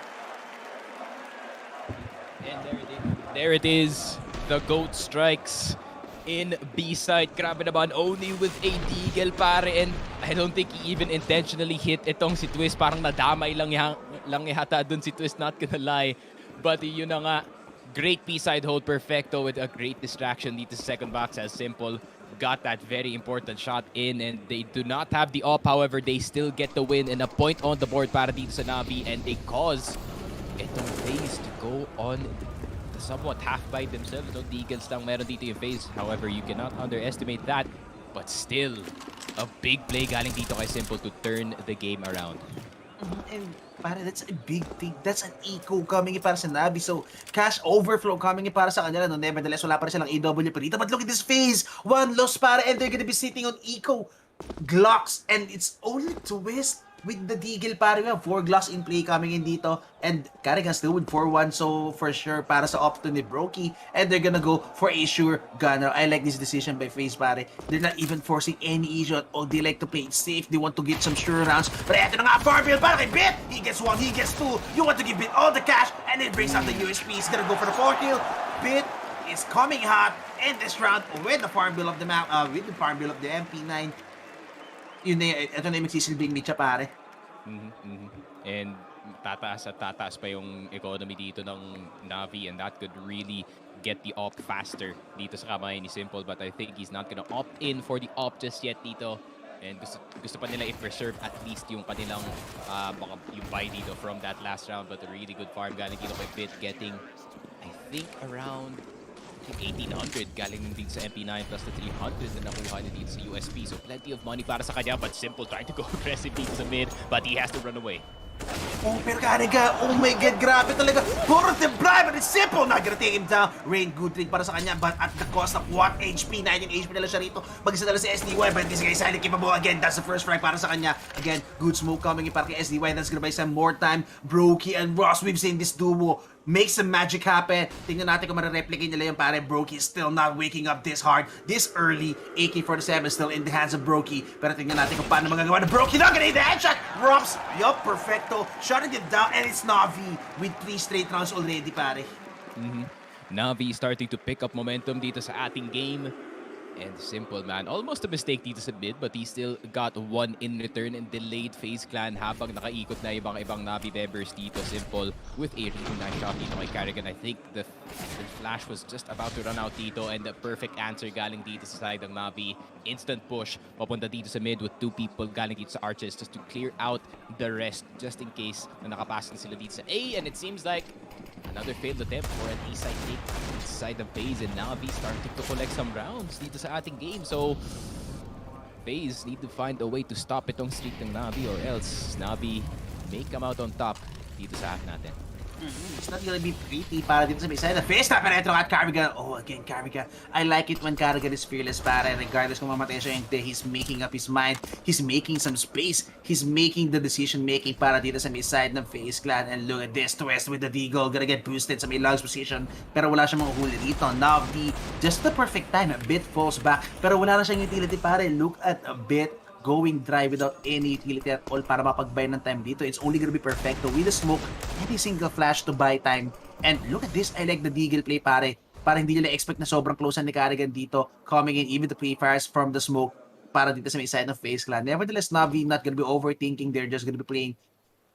S18: And there it is. The GOAT strikes in B-side. Grabe naman, only with a deagle pare, and I don't think he even intentionally hit itong si Twist. Parang nadamay lang yata dun si Twist, not gonna lie. But yun na nga, great B-side hold, Perfecto with a great distraction dito sa second box as Simple got that very important shot in, and they do not have the op. However, they still get the win and a point on the board para dito sa Navi, and they cause itong FaZe to go on the somewhat half by themselves. No deagles lang meron dito yung FaZe. However, you cannot underestimate that, but still a big play galing dito kay Simple to turn the game around.
S20: And para, that's a big thing. That's an eco coming in para sa Navi. So, cash overflow coming in para sa kanila. No, nevertheless, wala pa rin silang AW pa dito. But look at this FaZe. 1 loss para, and they're gonna be sitting on eco Glocks. And it's only Twist with the deagle para. We have 4 Glocks in play coming in dito. And Carrigan still with 4-1. So, for sure, para sa opto ni Brokey. And they're gonna go for a sure gunner. I like this decision by FaZe pare. They're not even forcing any issue at all. They like to play it safe. They want to get some sure rounds. But eto na nga, Farfield para kay Bit. He gets 1, he gets 2. You want to give Bit all the cash. And it brings out the USP. He's gonna go for the 4 kill. Bit is coming hot in this round with the farm bill of the map, with the farm bill of the MP9. Yun na, ito na yung magsisilbing Micha pare.
S18: And tataas pa yung economy dito ng Navi, and that could really get the op faster dito sa kamay ni Simple. But I think he's not gonna opt in for the op just yet dito. And gusto pa nila i-preserve at least yung kanilang yung buy dito from that last round. But a really good farm galing dito kay Bit, getting I think around 1,800 galing din sa MP9 plus the 300 na nakuha niya dito sa USP. So plenty of money para sa kanya, but Simple trying to go aggressive dito sa mid, but he has to run away.
S20: Oh, pero Carrigan, oh my god, grabe talaga. Puro template, but it's Simple. Not gonna take him down. Rain, good trade para sa kanya, but at the cost of what? HP, 19 HP nila siya rito. Mag-isa nila si SDY, but this guy is highly capable again. That's the first strike para sa kanya. Again, good smoke coming in para kay SDY. That's gonna buy some more time. Brokey and Ross, we've seen this duo make some magic happen. Tingnan natin kung marareplicate nila yung pare. Brokey is still not waking up this hard, this early. AK-47 still in the hands of Brokey. Pero tingnan natin kung paano magagawa na Brokey. Not gonna hit the headshot. Rops, yup, perfecto. Shutting it down, and it's Navi with 3 straight rounds already, pare.
S18: Navi starting to pick up momentum dito sa ating game. And Simple, man, almost a mistake dito sa mid, but he still got 1 in return and delayed FaZe Clan habang nakaikot na yung ibang Navi members dito. Simple with a really nice shot dito kay Carrigan. I think the flash was just about to run out dito, and the perfect answer galing dito sa side ng Navi. Instant push papunta dito sa mid with 2 people galing dito sa arches just to clear out the rest just in case na nakapasok sila dito sa A. And it seems like Another failed attempt for an A-side take inside the FaZe, and NAVI starting to collect some rounds dito sa ating game. So, FaZe need to find a way to stop itong streak ng NAVI, or else NAVI may come out on top dito sa hack natin.
S20: It's not gonna be pretty para dito sa may side. Face na Penetro at Carrigan. Oh, again, Carrigan. I like it when Carrigan is fearless, pare. Regardless kung mamatay siya hindi, he's making up his mind. He's making some space. He's making the decision-making para dito sa may side ng FaZe Clan. And look at this twist with the Deagle. Gonna get boosted sa may logs position. Pero wala siyang mahuhuli dito. NAVI, just the perfect time. A bit falls back. Pero wala na siyang utility, pare. Look at a bit going dry without any utility at all para mapagbay ng time dito. It's only gonna be perfecto with a smoke and a single flash to buy time. And look at this, I like the Deagle play, pare. Para hindi nila expect na sobrang close ni Carrigan dito, coming in even the pre-fires from the smoke para dito sa may side ng FaZe Clan. Nevertheless, NAVI not gonna be overthinking. They're just gonna be playing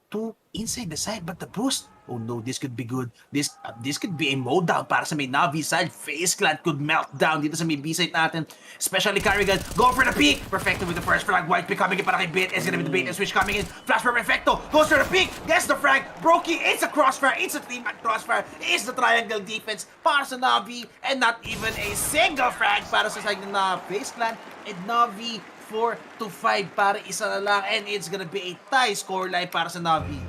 S20: two inside the side, but the boost, oh no, this could be good. This could be a mode down para sa may NAVI side. FaZe Clan could melt down dito sa may B side natin. Especially Carrigan, go for the peak. Perfecto with the first frag. White pick coming in para kay Bit. It's gonna be the bait and switch coming in. Flash for Perfecto, goes for the peak. Gets the frag. Brokey, it's a crossfire. It's a 3-man crossfire. It's the triangle defense para sa NAVI. And not even a single frag para sa side ng FaZe Clan. And NAVI 4-5 para isa na lang, and it's gonna be a tie scoreline para sa NAVI.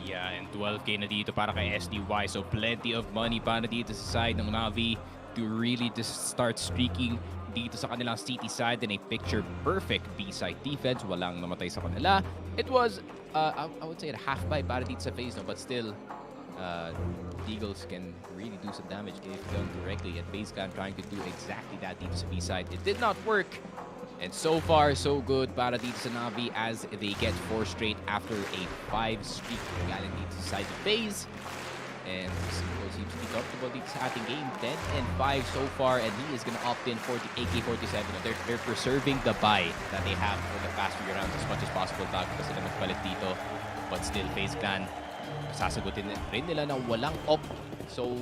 S18: Yeah, and 12k na dito para kay SDY, so plenty of money para dito sa side ng NAVI to really just start streaking dito sa kanilang city side, and a picture perfect B-side defense. Walang namatay sa kanila. It was, I would say, a half buy para dito sa FaZe, no? But still, Deagles can really do some damage if done correctly, and FaZe Clan trying to do exactly that dito sa B-side. It did not work. And so far, so good para dito sa NAVI as they get 4 straight after a 5 streak galing dito sa side of FaZe. And Simple seems to be comfortable dito sa ating game. 10-5 so far, and he is going to opt in for the AK-47. They're preserving the buy that they have for the past few rounds as much as possible bago pa sila magpalit dito. But still, FaZe Clan, sasagutin rin nila na walang op. So,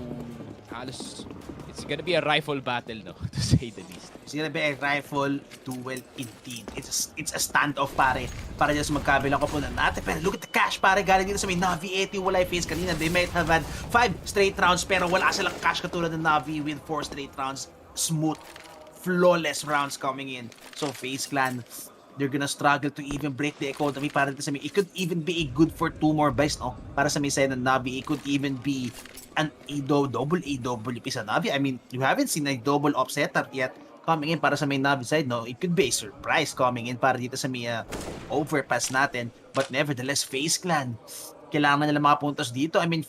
S18: halos, it's gonna be a rifle battle, no? To say the least.
S20: It's gonna be a rifle duel indeed. It's a standoff, pare. Para dyan sa magkabilang koponan natin. Pero look at the cash, pare. Galing dito sa may NAVI 80. Wala yung FaZe kanina. They might have had 5 straight rounds, pero wala silang cash katulad ng NAVI with 4 straight rounds. Smooth, flawless rounds coming in. So FaZe Clan, they're gonna struggle to even break the economy para dito sa may. It could even be a good for 2 more buys, no? Para sa may side ng NAVI, it could even be an double AWP sa NAVI. I mean, you haven't seen a double op setup yet coming in para sa may NAVI side, no? It could be a surprise coming in para dito sa may overpass natin. But nevertheless, FaZe Clan, kailangan nila mga puntos dito. I mean,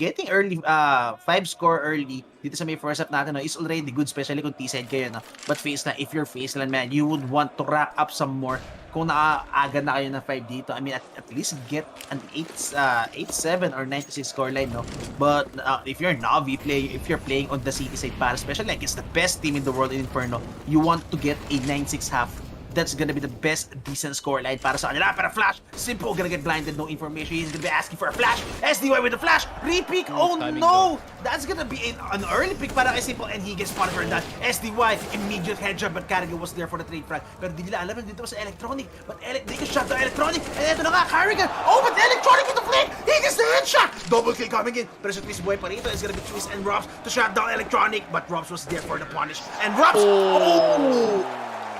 S20: getting early, 5 score early dito sa may first up natin, no, is already good, especially kung T-side kayo, no? But FaZe Clan, if you're FaZe Clan, man, you would want to rack up some more kung naaaga na kayo ng 5 dito. I mean, at least get an 8-7 or 9-6 scoreline, no? But if you're NAVI if you're playing on the city side, para especially like it's the best team in the world in Inferno, you want to get a 9-6 half. That's gonna be the best decent scoreline para sa kanila. Pero flash, Simple gonna get blinded, no information. He's gonna be asking for a flash. SDY with the flash, re-pick. Oh no! That's gonna be an early pick para kay Simple, and he gets spotted for that. SDY, immediate headshot, but Carrigan was there for the trade frag. Pero di nila alam dito sa Electronic. But they can shot the Electronic, and eto na nga, Carrigan. Oh, but Electronic with the flip! He gets the headshot! Double kill coming in. Pero sa Twist Boy pa rito, it's gonna be Twist and Robs to shut down Electronic, but Robs was there for the punish. And Robs,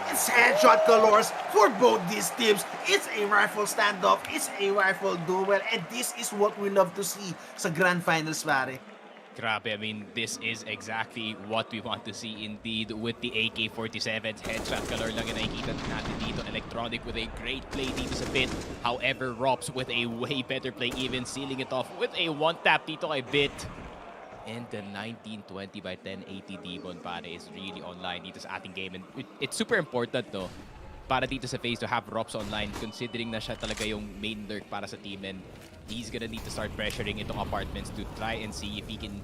S20: it's headshot galores for both these teams. It's a rifle standoff. It's a rifle duel. And this is what we love to see sa Grand Finals, pare.
S18: Grabe, I mean, this is exactly what we want to see indeed with the AK-47's headshot galore lang yung nakikita natin dito. Electronic with a great play dito sa Bit. However, Rops with a way better play, even sealing it off with a one-tap dito kay Bit. And the 19-20 by 1080 Demon, pare, is really online dito sa ating game. And it's super important, no, para dito sa FaZe to have Rops online, considering na siya talaga yung main lurk para sa team. And he's gonna need to start pressuring itong apartments to try and see if he can,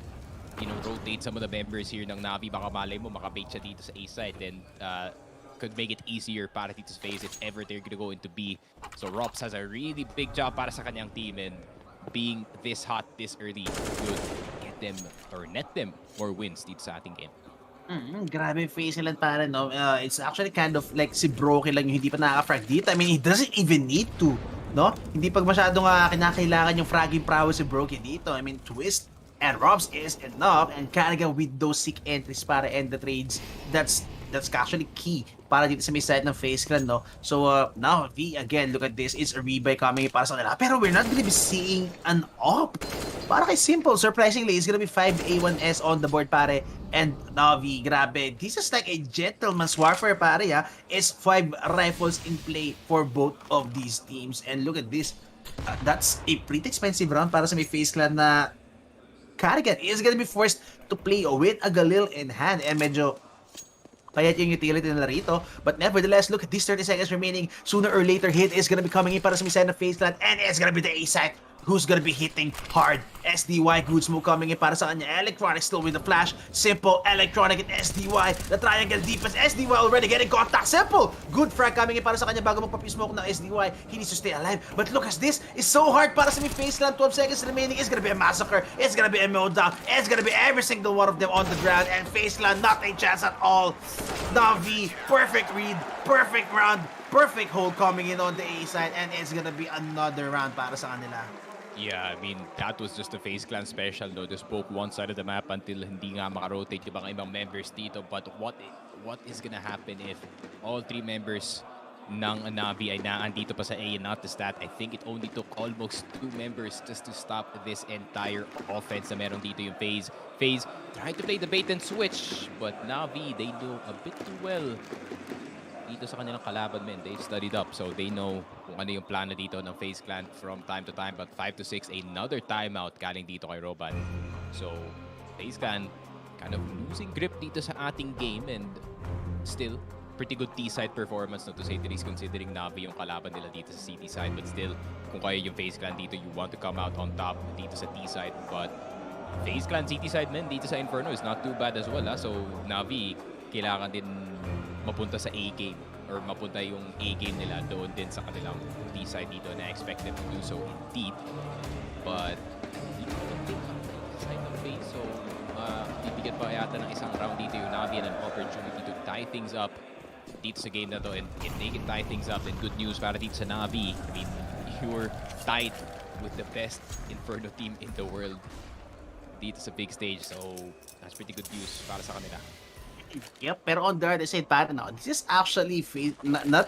S18: you know, rotate some of the members here ng NAVI. Baka malay mo, makabait siya dito sa A side. Then could make it easier para dito sa FaZe if ever they're gonna go into B. So Rops has a really big job para sa kanyang team. And being this hot this early could get them or net them more wins dito sa ating game.
S20: Grabe yung FaZe nila, pare, no? It's actually kind of like si Broky lang yung hindi pa nakaka-frag dito. I mean, he doesn't even need to, no? Hindi pag masyadong kinakailangan yung fragging prowess si Broky dito. I mean, Twist and Robs is enough, and Carrigan with those sick entries para end the trades. That's actually key para dito sa may side ng FaZe Clan, no? So, now, V, again, look at this. It's a rebuy coming para sa kanila. Pero we're not gonna be seeing an op. Para kay Simple, surprisingly, it's gonna be 5 A1S on the board, pare. And Navi, grabe. This is like a gentleman's warfare, pare, ha? It's 5 rifles in play for both of these teams. And look at this. That's a pretty expensive round para sa may FaZe Clan na Carrigan is gonna be forced to play with a Galil in hand. And medyo payat yung utility nila rito. But nevertheless, look at these 30 seconds remaining. Sooner or later, hit is gonna be coming in para sa side ng FaZe Clan. And it's gonna be the A-side who's gonna be hitting hard. SDY, good smoke coming in para sa kanya. Electronic still with the flash. Simple, Electronic and SDY. The triangle defense. SDY already getting contact. Simple, good frag coming in para sa kanya bago magpapismoke ng SDY. He needs to stay alive. But look at this. It's so hard para sa FaZe Clan. 12 seconds remaining. It's gonna be a massacre. It's gonna be a mowdown. It's gonna be every single one of them on the ground. And FaZe Clan, not a chance at all. Navi, perfect read, perfect round, perfect hold coming in on the A side. And it's gonna be another round para sa kanila.
S18: Yeah, I mean, that was just a FaZe Clan special, no? They spoke one side of the map until hindi nga makarotate yung mga ibang members dito. But what is gonna happen if all 3 members ng Navi ay naandito pa sa A and not the stat? I think it only took almost 2 members just to stop this entire offense na meron dito yung FaZe. FaZe tried to play the bait and switch, but Navi, they know a bit too well dito sa kanilang kalaban, men. They've studied up, so they know kung ano yung plano dito ng FaZe Clan from time to time. But 5 to 6, another timeout galing dito kay Roban. So, FaZe Clan kind of losing grip dito sa ating game, and still, pretty good T-side performance, no, to say the least, considering Navi yung kalaban nila dito sa CT side. But still, kung kayo yung FaZe Clan dito, you want to come out on top dito sa T-side. But FaZe Clan CT side, men, dito sa Inferno is not too bad as well, ha? So, Navi, kailangan din mapunta sa A-game or mapunta yung A-game nila doon din sa kanilang T-side dito, na expect them to do so indeed. But dito side ng FaZe, so bibigyan pa yata ng isang round dito yung Navi and an opportunity to tie things up dito sa game na to. And if they can tie things up, then good news para dito sa Navi. I mean, you're tied with the best Inferno team in the world dito sa big stage, so that's pretty good news para sa kanila.
S20: Yep, pero on the other side, para now, this is actually not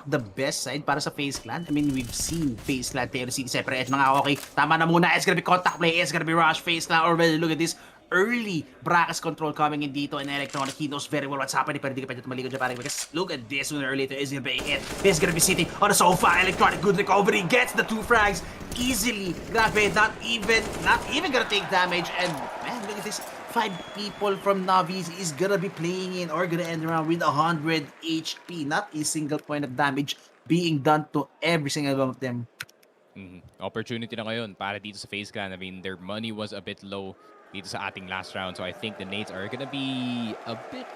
S20: the best side para sa FaZe Clan. I mean, we've seen FaZe Clan tayo separate mga okay. Tama na muna, it's gonna be contact play, it's gonna be rush. FaZe Clan already, look at this early brackets control coming in dito, and Electronic, he knows very well what's happening, pero di ka pwede tumalikod dyan parang because look at this, sooner or later is gonna be a hit. He's gonna be sitting on the sofa. Electronic, good recovery, gets the 2 frags easily. Grabe, not even gonna take damage. And man, look at this. 5 people from Navi is gonna be playing in or gonna end around with 100 HP. Not a single point of damage being done to every single one of them.
S18: Opportunity na ngayon para dito sa FaZe Clan. I mean, their money was a bit low dito sa ating last round. So I think the nades are gonna be a bit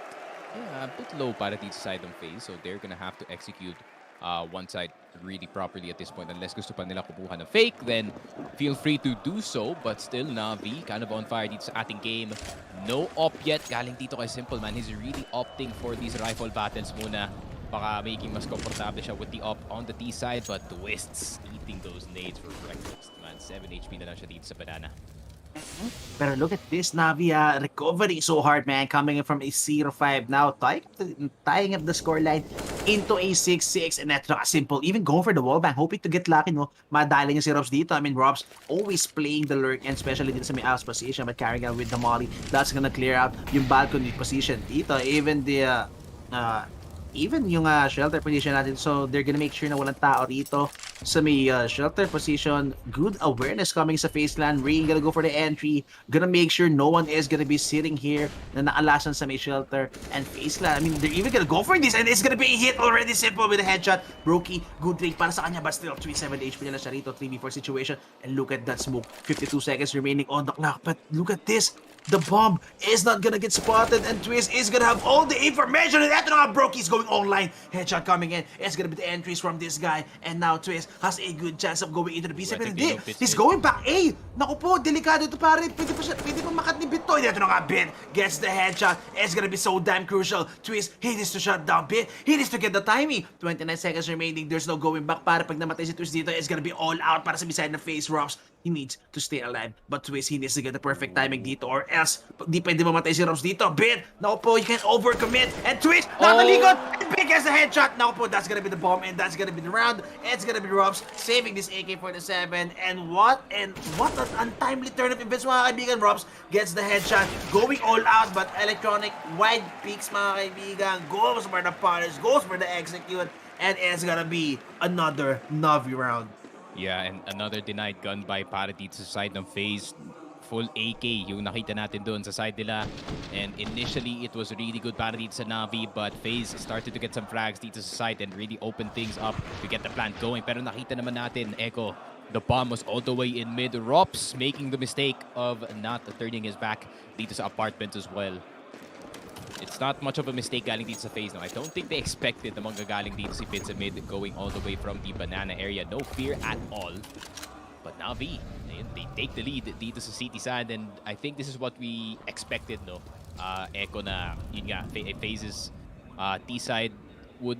S18: low para dito sa side ng FaZe. So they're gonna have to execute one side really properly at this point. Unless gusto pa nila kubuha ng fake, then feel free to do so. But still, Navi kind of on fire dito sa ating game. No op yet galing dito kay Simple, man. He's really opting for these rifle battles muna. Baka making mas komportable siya with the op on the T side. But Twists eating those nades for breakfast, man. 7 HP na lang siya dito sa banana.
S20: Pero look at this, Navi, recovery so hard, man, coming in from a 0-5 now, tying up the scoreline into a 6-6, and that's not simple. Even going for the wallbang, hoping to get lucky, no? Madali niya si Robs dito. I mean, Robs always playing the lurk, and especially dito sa may house position, but carrying out with the molly, that's gonna clear out yung balcony position dito. Even the even yung shelter position natin, so they're gonna make sure na walang tao rito sa may shelter position. Good awareness coming sa FaZe Clan. Rain gonna go for the entry, gonna make sure no one is gonna be sitting here na nakalasan sa may shelter. And FaZe Clan, I mean, they're even gonna go for this, and it's gonna be a hit already. Simple with a headshot. Brokey, good trade para sa kanya, but still 3-7 HP nila siya rito. 3v4 situation, and look at that smoke. 52 seconds remaining on the clock, but look at this. The bomb is not gonna get spotted, and Twist is gonna have all the information. And after now, Brokey's going online. Headshot coming in. It's gonna be the entries from this guy. And now Twist has a good chance of going into the B-side. Pero
S18: Pwede
S20: hindi, he's going back A. Naku po, delikado ito pare. Pwede pa makat ni Bit to. Ito na nga, Bit gets the headshot. It's gonna be so damn crucial. Twist, he needs to shut down Bit. He needs to get the timing. 29 seconds remaining. There's no going back para pag namatay si Twist dito, it's gonna be all out para sa B-side na FaZe Robs. He needs to stay alive. But Twist, he needs to get the perfect timing dito or else di pwede mamatay si Robs dito. Bit, naku po, you can't overcommit. And Twist, nakatalikod. And Bit gets the headshot. Naku po, that's gonna be the bomb and that's gonna be the round. It's gonna be Robs saving this AK-47. And what an untimely turn of events, mga kaibigan. Robs gets the headshot, going all out, but Electronic wide peaks, mga kaibigan. Goes for the punish, goes for the execute, and it's gonna be another NAVI round.
S18: Yeah, and another denied gun by para dito sa side ng FaZe. Full AK yung nakita natin doon sa side nila. And initially, it was really good para dito sa NAVI, but FaZe started to get some frags dito sa side and really open things up to get the plant going. Pero nakita naman natin, Echo, the bomb was all the way in mid. Rops making the mistake of not turning his back dito sa apartments as well. It's not much of a mistake galing dito sa FaZe. No? I don't think they expected na manggagaling dito si Fitz mid going all the way from the banana area. No fear at all. But NAVI, they take the lead dito sa City side, and I think this is what we expected, no? Echo na, yun nga, FaZe's T side would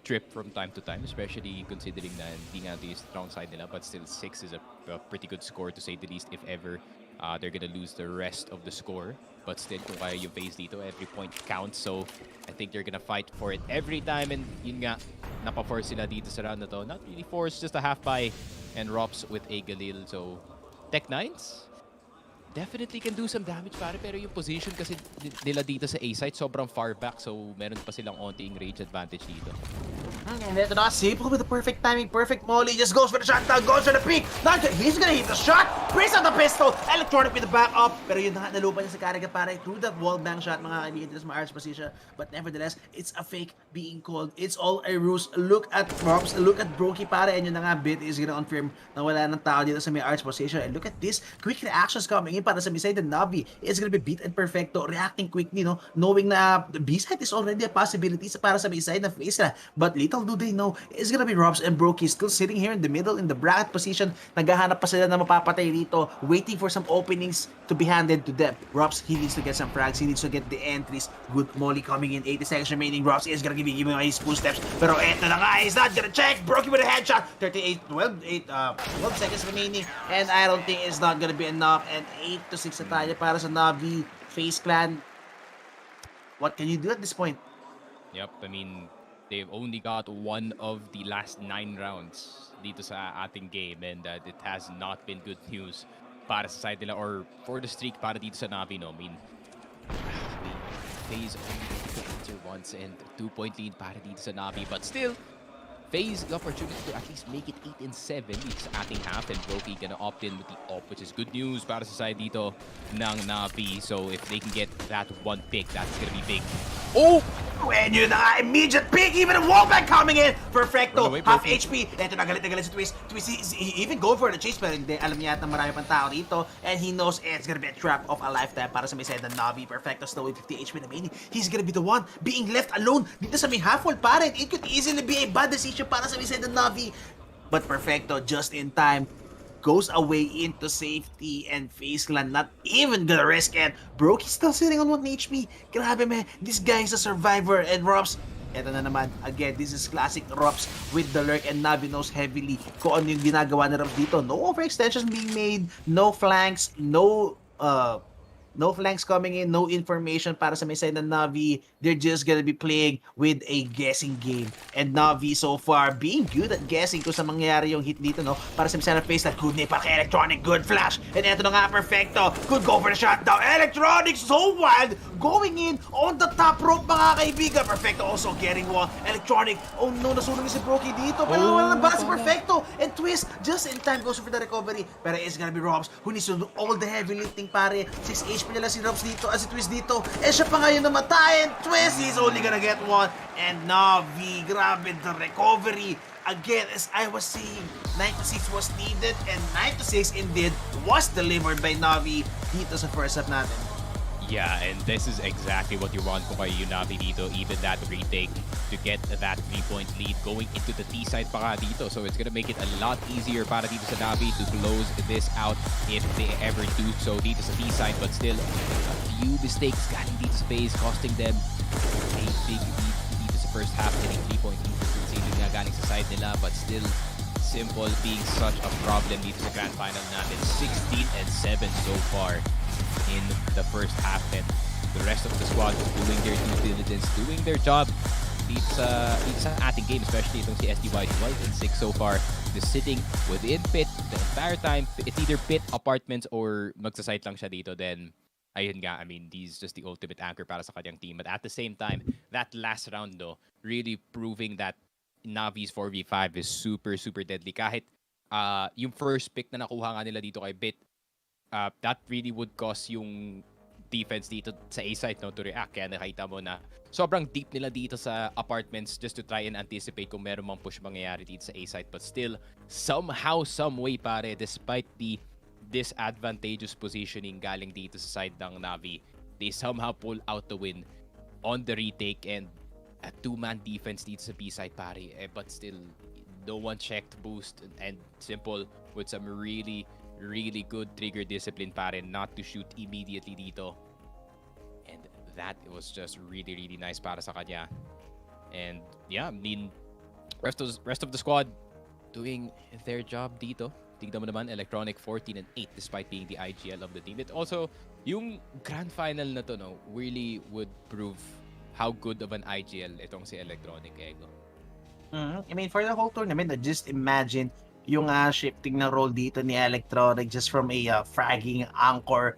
S18: trip from time to time, especially considering na hindi nga the strong side nila, but still 6 is a pretty good score to say the least. If ever they're gonna lose the rest of the score. But still, kung kaya yung FaZe dito, every point counts. So, I think they're gonna fight for it every time. And yun nga, napa-force sila dito sa round na to. Not really force, just a half-buy. And Rops with a Galil. So, Tech9s definitely can do some damage, pare. Pero yung position kasi nila dito sa A-site, sobrang far back. So, meron pa silang onting range advantage dito.
S20: And ito na, Simple with the perfect timing, perfect molly, just goes for the shot down, goes for the peak. He's gonna hit the shot, brings out the pistol, Electronic with the back up. Pero yun na nga, nalupan niya sa Karga pare through that wall bang shot, mga kaibigan dito sa Arch position. But nevertheless, it's a fake being called. It's all a ruse. Look at Props, look at Brokey pare, and yun na nga, Bit is gonna confirm na wala ng tao dito sa may Arch position. And look at this, quick reactions coming in para sa B-side, the NAVI is gonna be Beat and Perfecto, reacting quickly, no? Knowing na the B-side is already a possibility para sa B-side na FaZe na. But little do they know, it's gonna be Robs and Brokey still sitting here in the middle in the bracket position. Naghahanap pa sila na mapapatay dito, waiting for some openings to be handed to them. Robs, he needs to get some frags, he needs to get the entries. Good molly coming in, 80 seconds remaining. Robs is gonna give him his footsteps, pero eto na nga, he's not gonna check. Brokey with a headshot, 12 seconds remaining, and I don't think it's not gonna be enough. And 8-6 na tayo para sa NAVI FaZe clan. What can you do at this point?
S18: Yep, I mean, they've only got one of the last 9 rounds dito sa ating game, and it has not been good news para sa side nila or for the streak para dito sa NAVI, no? I mean, FaZe only enter once and 2-point lead para dito sa NAVI, but still, FaZe the opportunity to at least make it 8-7 dito sa ating half, and Brokey gonna opt in with the op, which is good news para sa side dito ng NAVI. So if they can get that one pick, that's gonna be big.
S20: Oh! And yun na nga, immediate pick, even a wallbang coming in. Perfecto, half HP. Ito na, galit si Twist. Twist, he even go for the chase, pero hindi, alam niya at marami pang tao dito. And he knows it's gonna be a trap of a lifetime para sa may side ng NAVI. Perfecto, still with 50 HP remaining. He's gonna be the one being left alone dito sa may half-wall pare. It could easily be a bad decision para sa may side ng NAVI. But Perfecto, just in time, goes away into safety, and FaZe clan not even gonna risk it. Brokey's still sitting on 1 HP. Grabe man, this guy is a survivor. And Robs, eto na naman, again, this is classic Robs with the lurk, and NAVI knows heavily kung ano yung ginagawa ni Robs dito. No overextensions being made, no flanks, no flanks coming in, no information para sa may side ng NAVI. They're just gonna be playing with a guessing game. And NAVI so far being good at guessing kung sa mangyayari yung hit dito, no? Para sa may side ng FaZe, that good nip, Electronic, good flash. And eto na nga, Perfecto. Could go for the shutdown. Electronic so wild, going in on the top rope, mga kaibigan. Perfecto also getting one. Electronic, oh no, nasunod si Brokey dito. Pero wala na ba si Perfecto? And Twist, just in time, goes for the recovery. Pero it's gonna be Robs who needs to do all the heavy lifting, pare. 6 HP nila si Robs dito, si Twist dito. Eh, siya pa ngayon namatay. And Twist, he's only gonna get one. And NAVI, grabe the recovery. Again, as I was saying, 9-6 was needed, and 9-6 indeed was delivered by NAVI dito sa first half natin.
S18: Yeah, and this is exactly what you want kung kayo yung NAVI dito. Even that retake to get that 3-point lead going into the T side pa nga dito. So it's gonna make it a lot easier para dito sa NAVI to close this out if they ever do so dito sa T side. But still, a few mistakes galing dito sa FaZe costing them a big lead dito sa first half. Getting 3-point lead saving nga galing sa side nila. But still, Simple being such a problem dito sa grand final natin. 16-7 so far in the first half, and the rest of the squad doing their due diligence, doing their job dito sa ating game, especially itong si SDY 12-6 so far, just sitting within pit the entire time. It's either pit, apartments, or magsasite lang siya dito. Then ayun nga, I mean, he's just the ultimate anchor para sa kanyang team. But at the same time, that last round though, really proving that Navi's 4v5 is super, super deadly. Kahit yung first pick na nakuha nga nila dito kay Bit, that really would cause yung defense dito sa A-side to react. Kaya nakita mo na sobrang deep nila dito sa apartments just to try and anticipate kung meron mang push mangyayari dito sa A-side. But still, somehow, some way pare, despite the disadvantageous positioning galing dito sa side ng Navi, they somehow pull out the win on the retake, and a two-man defense dito sa B-side pare. But still, no one checked boost, and Simple with some really good trigger discipline pare, not to shoot immediately dito. And that was just really nice para sa kanya. And yeah, I mean, rest of the squad doing their job dito. Tignan mo naman, Electronic 14-8 despite being the IGL of the team. It also, yung grand final na to, no, really would prove how good of an IGL itong si Electronic, Ego.
S20: I mean, for the whole tournament, just imagine yung shifting na role dito ni Electronic just from a fragging anchor,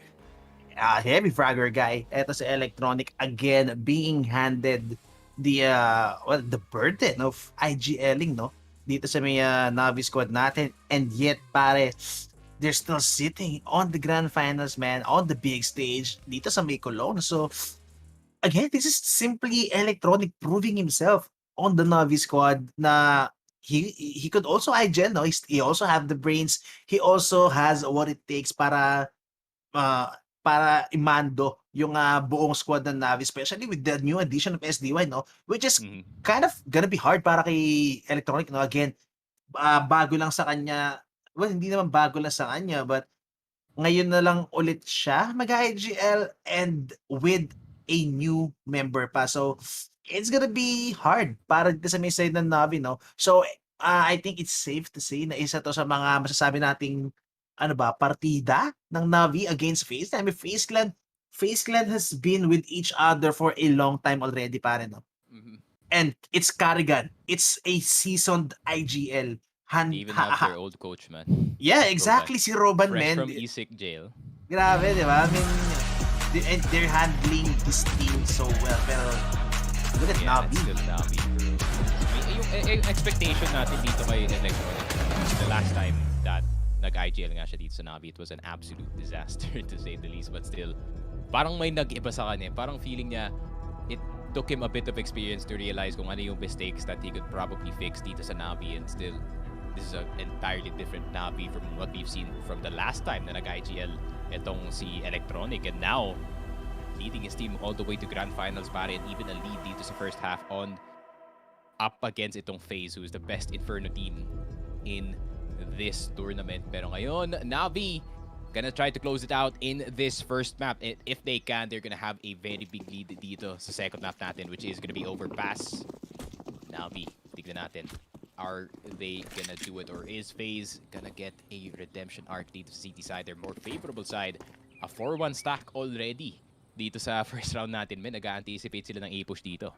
S20: heavy fragger guy. Eto si Electronic again being handed the burden of IGLing, no? Dito sa may Navi squad natin, and yet pare, they're still sitting on the grand finals, man, on the big stage dito sa may Cologne. So again, this is simply Electronic proving himself on the Navi squad na he could also IGL, no? He also have the brains. He also has what it takes para imando yung buong squad ng Navi, especially with the new addition of SDY, no? Which is kind of gonna be hard para kay Electronic, no? Again, bago lang sa kanya. Well, hindi naman bago lang sa kanya, but ngayon na lang ulit siya mag-IGL and with a new member pa. So, it's gonna be hard para dito sa may side ng Navi, no? So, I think it's safe to say na isa to sa mga masasabi nating partida ng Navi against FaZe. I mean, FaZe Clan has been with each other for a long time already, pare, no? And it's Carrigan. It's a seasoned IGL.
S18: They even have their old coach, man.
S20: Yeah, exactly. Si Roban,
S18: fresh
S20: man.
S18: from ESIC jail.
S20: Grabe, di ba? I mean, they're handling this team so well. Pero look at Navi.
S18: Still Navi. Yung expectation natin dito kay Electronic, the last time that nag-IGL nga siya dito sa Navi, it was an absolute disaster to say the least. But still, parang may nag-iba sa kanya. Parang feeling niya, it took him a bit of experience to realize kung ano yung mistakes that he could probably fix dito sa Navi. And still, this is an entirely different Navi from what we've seen from the last time na nag-IGL itong si Electronic. And now, leading his team all the way to grand finals pare, and even a lead dito sa first half on up against itong FaZe, who is the best Inferno team in this tournament. Pero ngayon, Navi gonna try to close it out in this first map. If they can, they're gonna have a very big lead dito sa second map natin, which is gonna be overpass. Navi, tignan natin. Are they gonna do it, or is FaZe gonna get a redemption arc dito sa CT side, their more favorable side? A 4-1 stack already dito sa first round natin, men. Nag-anticipate sila ng i-push dito.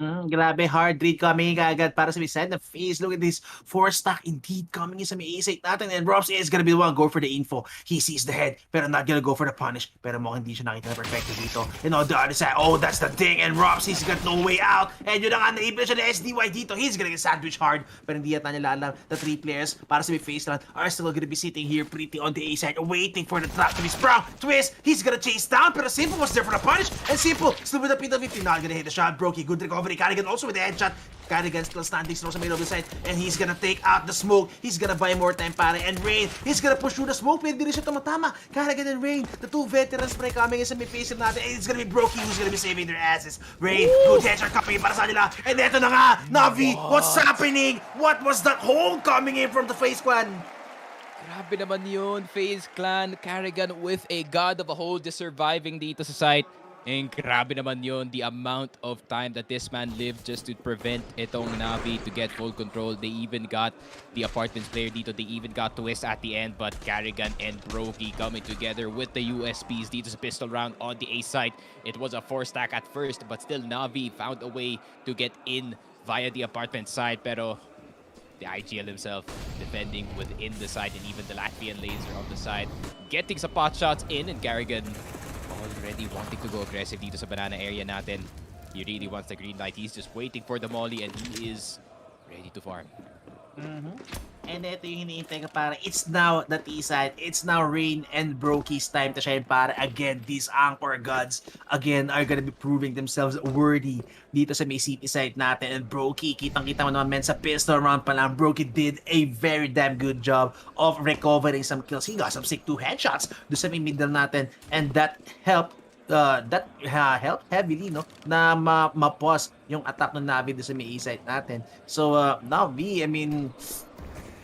S20: Grabe, hard read coming agad para sa may side na FaZe. Look at this 4-stack indeed coming in sa may A-side natin, and Robs is gonna be the one go for the info. He sees the head, pero not gonna go for the punish. Pero mukhang hindi siya nakita na perfecto dito. And on the other side, oh, that's the thing, and Robs, he's got no way out. And yun na nga, naipin siya na SDY dito. He's gonna get sandwich hard, pero hindi yata nila alam. The 3 players para sa may FaZe land are still gonna be sitting here pretty on the A-side, waiting for the trap to be sprung. Twist, he's gonna chase down, pero Simple was there for the punish, and Simple still with the P50, not gonna hit the shot. Brokey, good recovery. Carrigan also with the headshot. Carrigan still standing strong sa middle of the side, and he's gonna take out the smoke. He's gonna buy more time, pare. And Rain, he's gonna push through the smoke. Pwede rin siya tumatama. Carrigan and Rain, the two veterans pre coming in sa mid-face natin. And it's gonna be Brokey who's gonna be saving their asses. Rain, good headshot coming in para sa nila. And eto na nga, Navi, what's happening? What was that hole coming in from the FaZe clan?
S18: Grabe naman yun, FaZe Clan, Carrigan with a God of a Hole just surviving dito sa site. And grabe naman yun, the amount of time that this man lived just to prevent itong Navi to get full control. They even got the apartments player dito, they even got Twist at the end, but Carrigan and Brokey coming together with the USPs dito sa pistol round on the A side. It was a 4-stack at first, but still Navi found a way to get in via the apartment side, pero the IGL himself defending within the side, and even the Latvian laser on the side getting some pot shots in, and Carrigan already wanting to go aggressive dito sa banana area natin. He really wants the green light. He's just waiting for the molly, and he is ready to farm.
S20: And ito yung hinihintay ka, pare. It's now the T side. It's now Rain and Brokey's time to shine, pare. Again, these Anchor gods, again, are gonna be proving themselves worthy dito sa may CT side natin. And Brokey, kitang-kita mo naman, men, sa pistol round pa lang, Brokey did a very damn good job of recovering some kills. He got some sick 2 headshots doon sa may middle natin. And that helped helped heavily, no, na ma-pause yung attack ng Navi doon sa may E-side natin. So, Navi, I mean,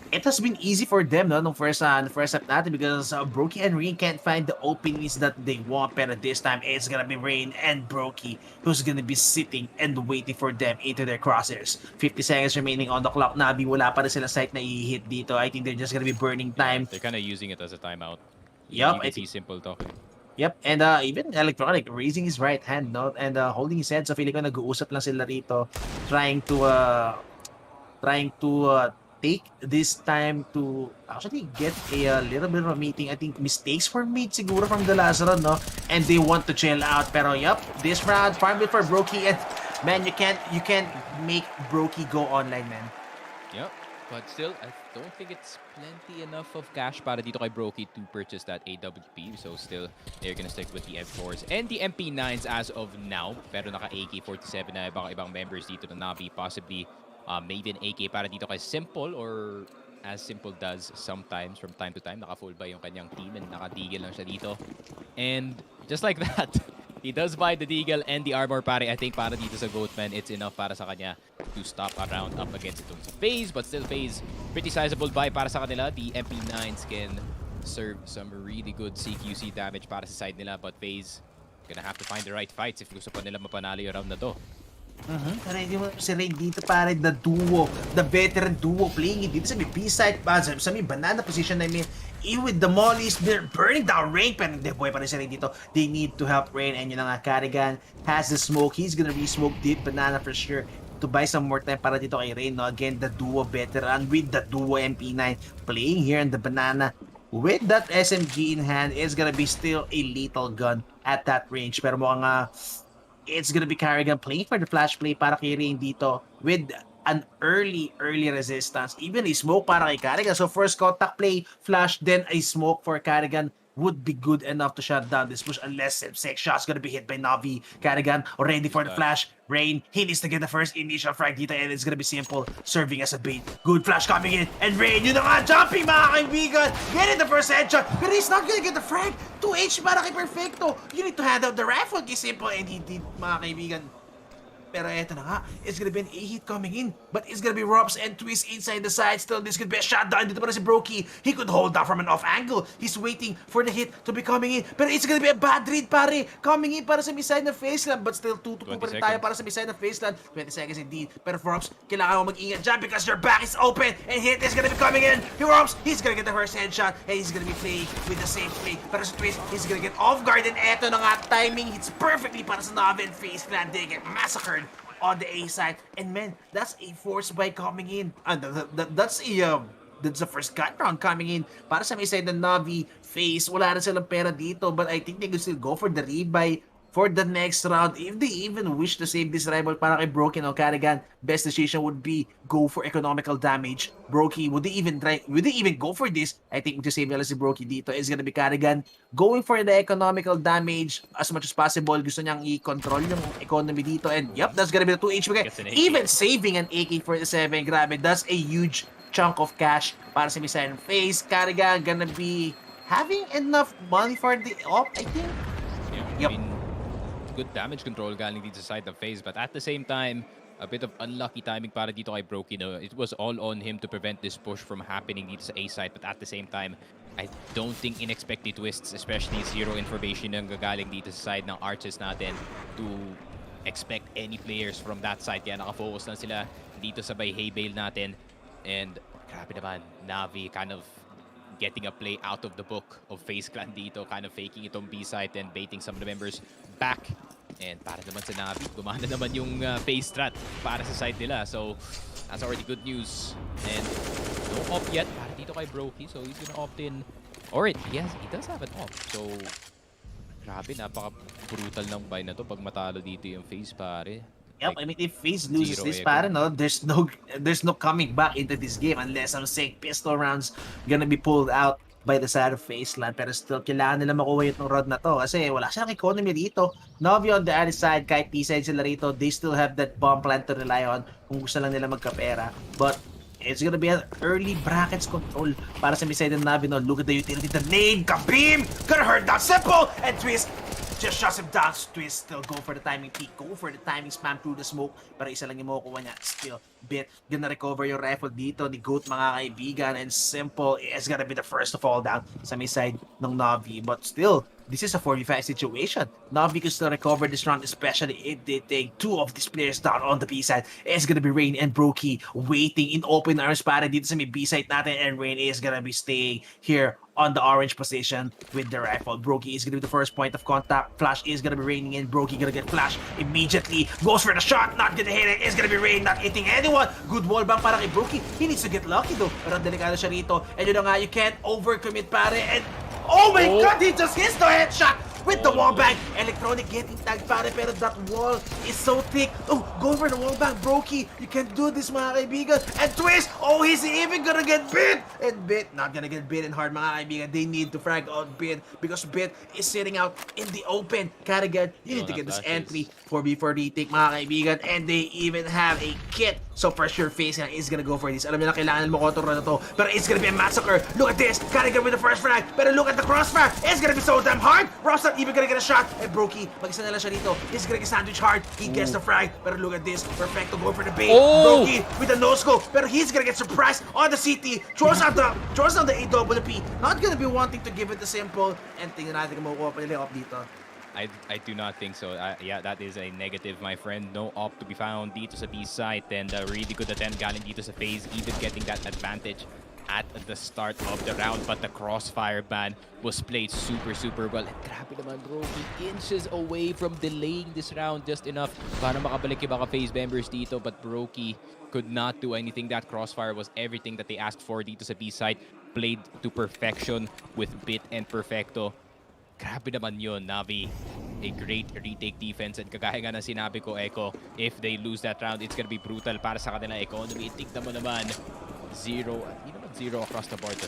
S20: it has been easy for them, no, nung first half natin, because Brokey and Rain can't find the openings that they want. Pero this time, it's gonna be Rain and Brokey who's gonna be sitting and waiting for them into their crosshairs. 50 seconds remaining on the clock. Navi, wala pa rin sila sight na i-hit dito. I think they're just gonna be burning time.
S18: They're kind of using it as a timeout.
S20: Yup,
S18: you can see Simple talking.
S20: Yep, and even Electronic raising his right hand, no, and holding his head. So feeling ko nag-uusap lang sila rito, trying to take this time to actually get a little bit of a meeting. I think mistakes were made siguro from the last round, no, and they want to chill out. Pero yep, this round farm bit for Brokey, and man, you can't make Brokey go online, man.
S18: Yep, but still, I don't think it's plenty enough of cash para dito kay Brokey to purchase that AWP. So still, they're gonna stick with the M4s and the MP9s as of now. Pero naka AK-47 na ibang members dito ng Navi, possibly maybe an AK para dito kay Simple, or as Simple does sometimes from time to time. Naka-full buy yung kanyang team and naka-deagle lang siya dito. And just like that, he does buy the deagle and the armor, pare. I think para dito sa Goatman, it's enough para sa kanya to stop around up against itong sa FaZe. But still, FaZe, pretty sizable buy para sa kanila. The MP9s can serve some really good CQC damage para sa side nila. But FaZe gonna have to find the right fights if gusto pa nila mapanalo yung round na to.
S20: Ready mo si Rain dito, pare, the duo, the veteran duo playing it dito sa may B-side, sa may banana position. I mean, with the mollies, they're burning down Rain, pero hindi buhay pa rin si Rain dito. They need to help Rain, and yun nga, Carrigan has the smoke. He's gonna re-smoke deep banana for sure to buy some more time para dito kay Rain, no? Again, the duo veteran with the duo MP9 playing here in the banana with that SMG in hand. Is gonna be still a lethal gun at that range, pero mukhang it's gonna be Carrigan playing for the flash play para kay Rain dito with an early resistance. Even a smoke para kay Carrigan. So first contact play, flash, then a smoke for Carrigan would be good enough to shut down this push, unless 6 shots gonna be hit by Navi. Carrigan already for the flash. Rain, he needs to get the first initial frag dito, and it's gonna be Simple serving as a bait. Good flash coming in, and Rain, yun na nga, jumping mga kaibigan, getting the first headshot, but he's not gonna get the frag. 2 HP para kay Perfecto. You need to hand out the rifle kay Simple, and he did, mga kaibigan. Pero eto na nga, it's gonna be an A-hit coming in, but it's gonna be Robs and Twist inside the side. Still, this could be a shutdown dito para si Brokey. He could hold down from an off angle. He's waiting for the hit to be coming in, pero it's gonna be a bad read, pare. Coming in para sa mid-side ng FaZeland, but still 2-2 pa rin tayo para sa mid-side ng FaZeland. 20 seconds indeed, pero for Robs, kailangan mo mag-ingat dyan because your back is open, and hit is gonna be coming in. Robs, he's gonna get the first headshot, and he's gonna be playing with the same play. Pero sa Twist, he's gonna get off guard, and eto na nga, timing hits perfectly para sa NAVI and FaZeland. They get massacred on the A side, and man, that's a force buy coming in. That's the first cut round coming in para sa may side ng Navi. FaZe, wala na silang pera dito, but I think they could still go for the rebuy for the next round. If they even wish to save this rival para kay Broken o Carrigan, best decision would be go for economical damage. Brokey, would they even go for this? I think to save nila si Brokey dito is gonna be Carrigan going for the economical damage as much as possible. Gusto niyang i-control yung economy dito, and yep, that's gonna be the 2 HP. Even saving an AK-47, grabe, that's a huge chunk of cash para sa Misa and FaZe. Carrigan gonna be having enough money for the op, I think.
S18: Yeah, I mean, good damage control galing dito sa side of FaZe, but at the same time, a bit of unlucky timing para dito kay Brokey. No? It was all on him to prevent this push from happening dito sa A side, but at the same time, I don't think unexpected twists, especially zero information ang gagaling dito sa side ng Arches natin to expect any players from that side. Kaya nakafocus lang sila dito sa by hay bale natin. And grabe naman, Navi kind of getting a play out of the book of FaZe Clan dito, kind of faking itong B-side and baiting some of the members back. And para naman sa Navi, gumana naman yung FaZe strat para sa side nila. So, that's already good news. And no opt yet para dito kay Brokey. So, he's gonna opt in. Alright, yes, he does have an opt. So, grabe, napaka-brutal ng buy na to pag matalo dito yung FaZe, pare.
S20: Yep, I mean, if FaZe loses this, para no, there's no coming back into this game unless I'm saying pistol rounds gonna be pulled out by the side of FaZe Clan. Pero still, kailangan nila makuha itong round na to kasi wala silang economy dito. Navi on the other side, kahit T-side sila rito, they still have that bomb plant to rely on kung gusto lang nila magkapera. But it's gonna be an early brackets control para sa side ng Navi. No, look at the utility, the nade, Kabim! Gonna hurt that simple! And Twist just shuts him down. Twist still go for the timing peek, go for the timing spam through the smoke. Pero isa lang yung makukuha niya. Still, Bit gonna recover yung rifle dito ni Goat, mga kaibigan. And Simple is gonna be the first to fall down sa may side ng Navi. But still, this is a 4v5 situation. Navi can still recover this round, especially if they take 2 of these players down on the B side. It's gonna be Rain and Brokey waiting in open arms para dito sa may B side natin. And Rain is gonna be staying here on the orange position with the rifle. Brokey is gonna be the first point of contact. Flash is gonna be raining in. Brokey gonna get flash immediately. Goes for the shot, not gonna hit it. It's gonna be Rain, not hitting anyone. Good wall bang para kay Brokey. He needs to get lucky though. Pero delikado siya rito. And yun na nga, you can't overcommit pare. And oh my god, he just hits the headshot with the wall bang. Electronic getting tagged pare, pero that wall is so thick. Oh, go for the wall bang, Brokey. You can do this, mga kaibigan. And Twist, oh, he's even gonna get bit. And Bit, not gonna get bitten hard, mga kaibigan. They need to frag out Bit because Bit is sitting out in the open. Carrigan, you need to get this entry 4v4 retake, mga kaibigan. And they even have a kit. So for sure, FaZe is gonna go for this. Alam nila kailangan mo kontrol na to. Pero it's gonna be a massacre. Look at this. Carrigan with the first frag. Pero look at the crossfire. It's gonna be so damn hard. Rob's not even gonna get a shot. And Brokey, mag-isa na lang siya dito. He's gonna get sandwich hard. He gets the frag. Pero look at this. Perfecto go for the bait. Brokey with the no-scope. Pero he's gonna get surprised on the CT. Throws out the AWP. Not gonna be wanting to give it the Simple. And tingnan natin kung makukuha pa nila off dito.
S18: I do not think so. Yeah, that is a negative, my friend. No op to be found dito sa B side, and a really good attempt galing dito sa FaZe, even getting that advantage at the start of the round. But the crossfire ban was played super well. And grabe naman, bro, inches away from delaying this round just enough para makabalik yung mga FaZe members dito. But Brokey could not do anything. That crossfire was everything that they asked for dito sa B side. Played to perfection with Bit and Perfecto. Grabe naman yun, Navi. A great retake defense. And kagaya nga na sinabi ko, Echo, if they lose that round, it's gonna be brutal para sa kanilang economy. Tignan mo naman, zero across the board,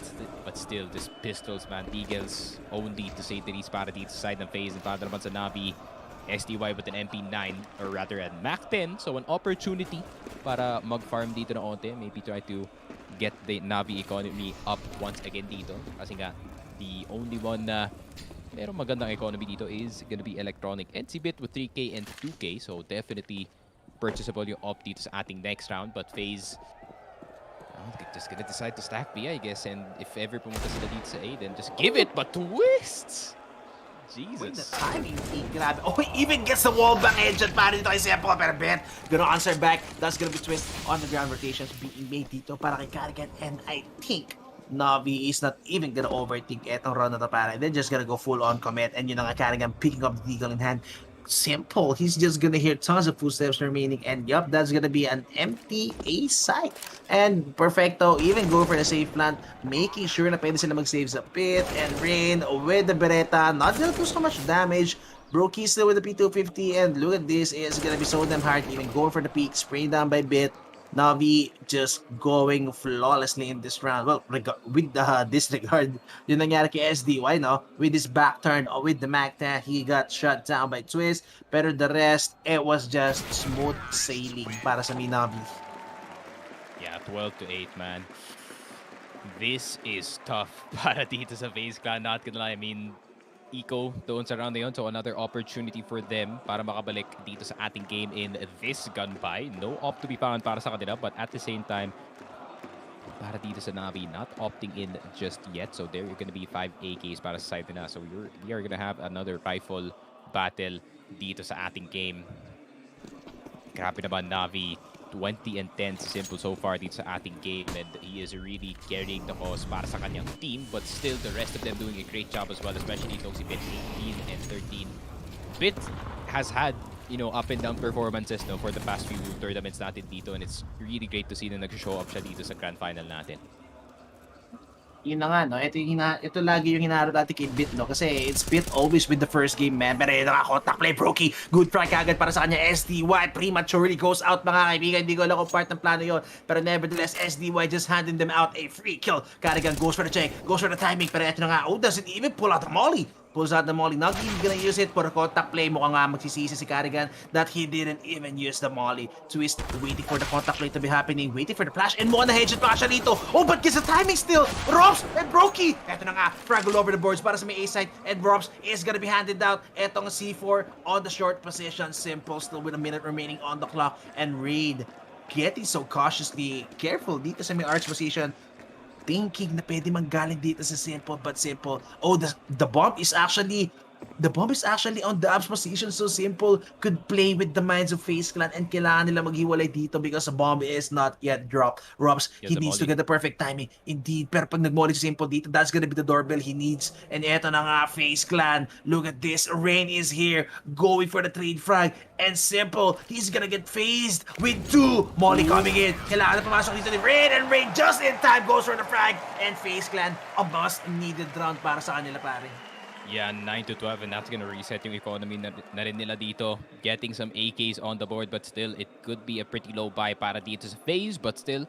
S18: but still, just pistols, man. Deagles only, to say the least, para dito sa side ng FaZe. And para naman sa Navi, SDY with an MP9, or rather an MAC-10. So an opportunity para mag-farm dito na onte. Maybe try to get the Navi economy up once again dito. Kasi nga, the only one na merong magandang economy dito is gonna be Electronic. And si Bit with 3K and 2K, so definitely purchasable yung op dito sa ating next round. But FaZe, just gonna decide to stack B, I guess. And if ever pumunta sila dito sa A, then just give it. But Twists! Jesus.
S20: The timing, grabe. Oh, he even gets the wall back headshot para dito kay Simple. Pero Bit gonna answer back. That's gonna be Twist on the ground rotations being made dito para kay Carrigan. And I think Navi is not even gonna overthink etong round na to para. They're just gonna go full on commit. And yun ang Carrigan picking up the deagle in hand. Simple. He's just gonna hear tons of footsteps remaining. And yup, that's gonna be an empty A site. And Perfecto even go for the safe plant, making sure na pwede sila mag-save sa Pit. And Rain with the Beretta, not gonna do so much damage. Brokey still with the P250, and look at this, it's gonna be so damn hard, even going for the peak, spraying down by Bit. Navi just going flawlessly in this round. Well, with the disregard, yung nangyari kay SDY, no? With his back turn, with the Magta, he got shut down by Twist. Pero the rest, it was just smooth sailing para sa Navi.
S18: Yeah, 12-8, man. This is tough para dito sa FaZe Clan. Not gonna lie, I mean, Eco doon sa round na yun, so another opportunity for them para makabalik dito sa ating game in this gunby. No op to be found para sa kanila, but at the same time, para dito sa Navi, not opting in just yet. So there are gonna be 5 AKs para sa side na. So we are gonna have another rifle battle dito sa ating game. Grabe naman Navi. 20 and 10 si Simple so far dito sa ating game, and he is really carrying the cause para sa kanyang team, but still the rest of them doing a great job as well, especially itong si Bit 18 and 13. Bit has had, you know, up and down performances no, for the past few tournaments natin dito, and it's really great to see na nag-show up siya dito sa grand final natin.
S20: Yun na nga, no? Ito lagi yung hinaharap natin kay Bit, no? Kasi it's Bit always with the first game, man. Pero yun nga, contact play, Brokey. Good frag agad para sa kanya. SDY prematurely goes out, mga kaibigan. Hindi ko alam kung part ng plano yun. Pero nevertheless, SDY just handing them out a free kill. Carrigan goes for the check, goes for the timing. Pero ito na nga, doesn't even pull out the molly. Pulls out the molly. Not even gonna use it for a contact play. Mukhang nga magsisisi si Carrigan that he didn't even use the molly. Twist waiting for the contact play to be happening. Waiting for the flash. And mukhang na-headshot pa siya dito. Oh, but gets the timing still. Robs and Brokey. Eto na nga. Frag all over the boards para sa may A-side. And Robs is gonna be handed out. Etong C4 on the short position. Simple still with a minute remaining on the clock. And Raid getting so cautiously careful dito sa may arch position. Thinking na pwede manggaling dito sa Simple, but Simple, the bomb is actually on the Abs position, so Simple could play with the minds of FaZe Clan, and kailangan nila maghiwalay dito because the bomb is not yet dropped. Robs, he needs to get the perfect timing. Indeed, pero pag nag-molly si Simple dito, that's gonna be the doorbell he needs. And eto na nga, FaZe Clan, look at this, Rain is here, going for the trade frag, and Simple, he's gonna get phased with 2. Molly coming in, kailangan na pumasok dito ni Rain, and Rain just in time goes for the frag, and FaZe Clan, a must-needed round para sa kanila, pare.
S18: Yeah, 9-12, and that's gonna reset yung economy na rin nila dito. Getting some AKs on the board, but still, it could be a pretty low buy para dito sa FaZe, but still,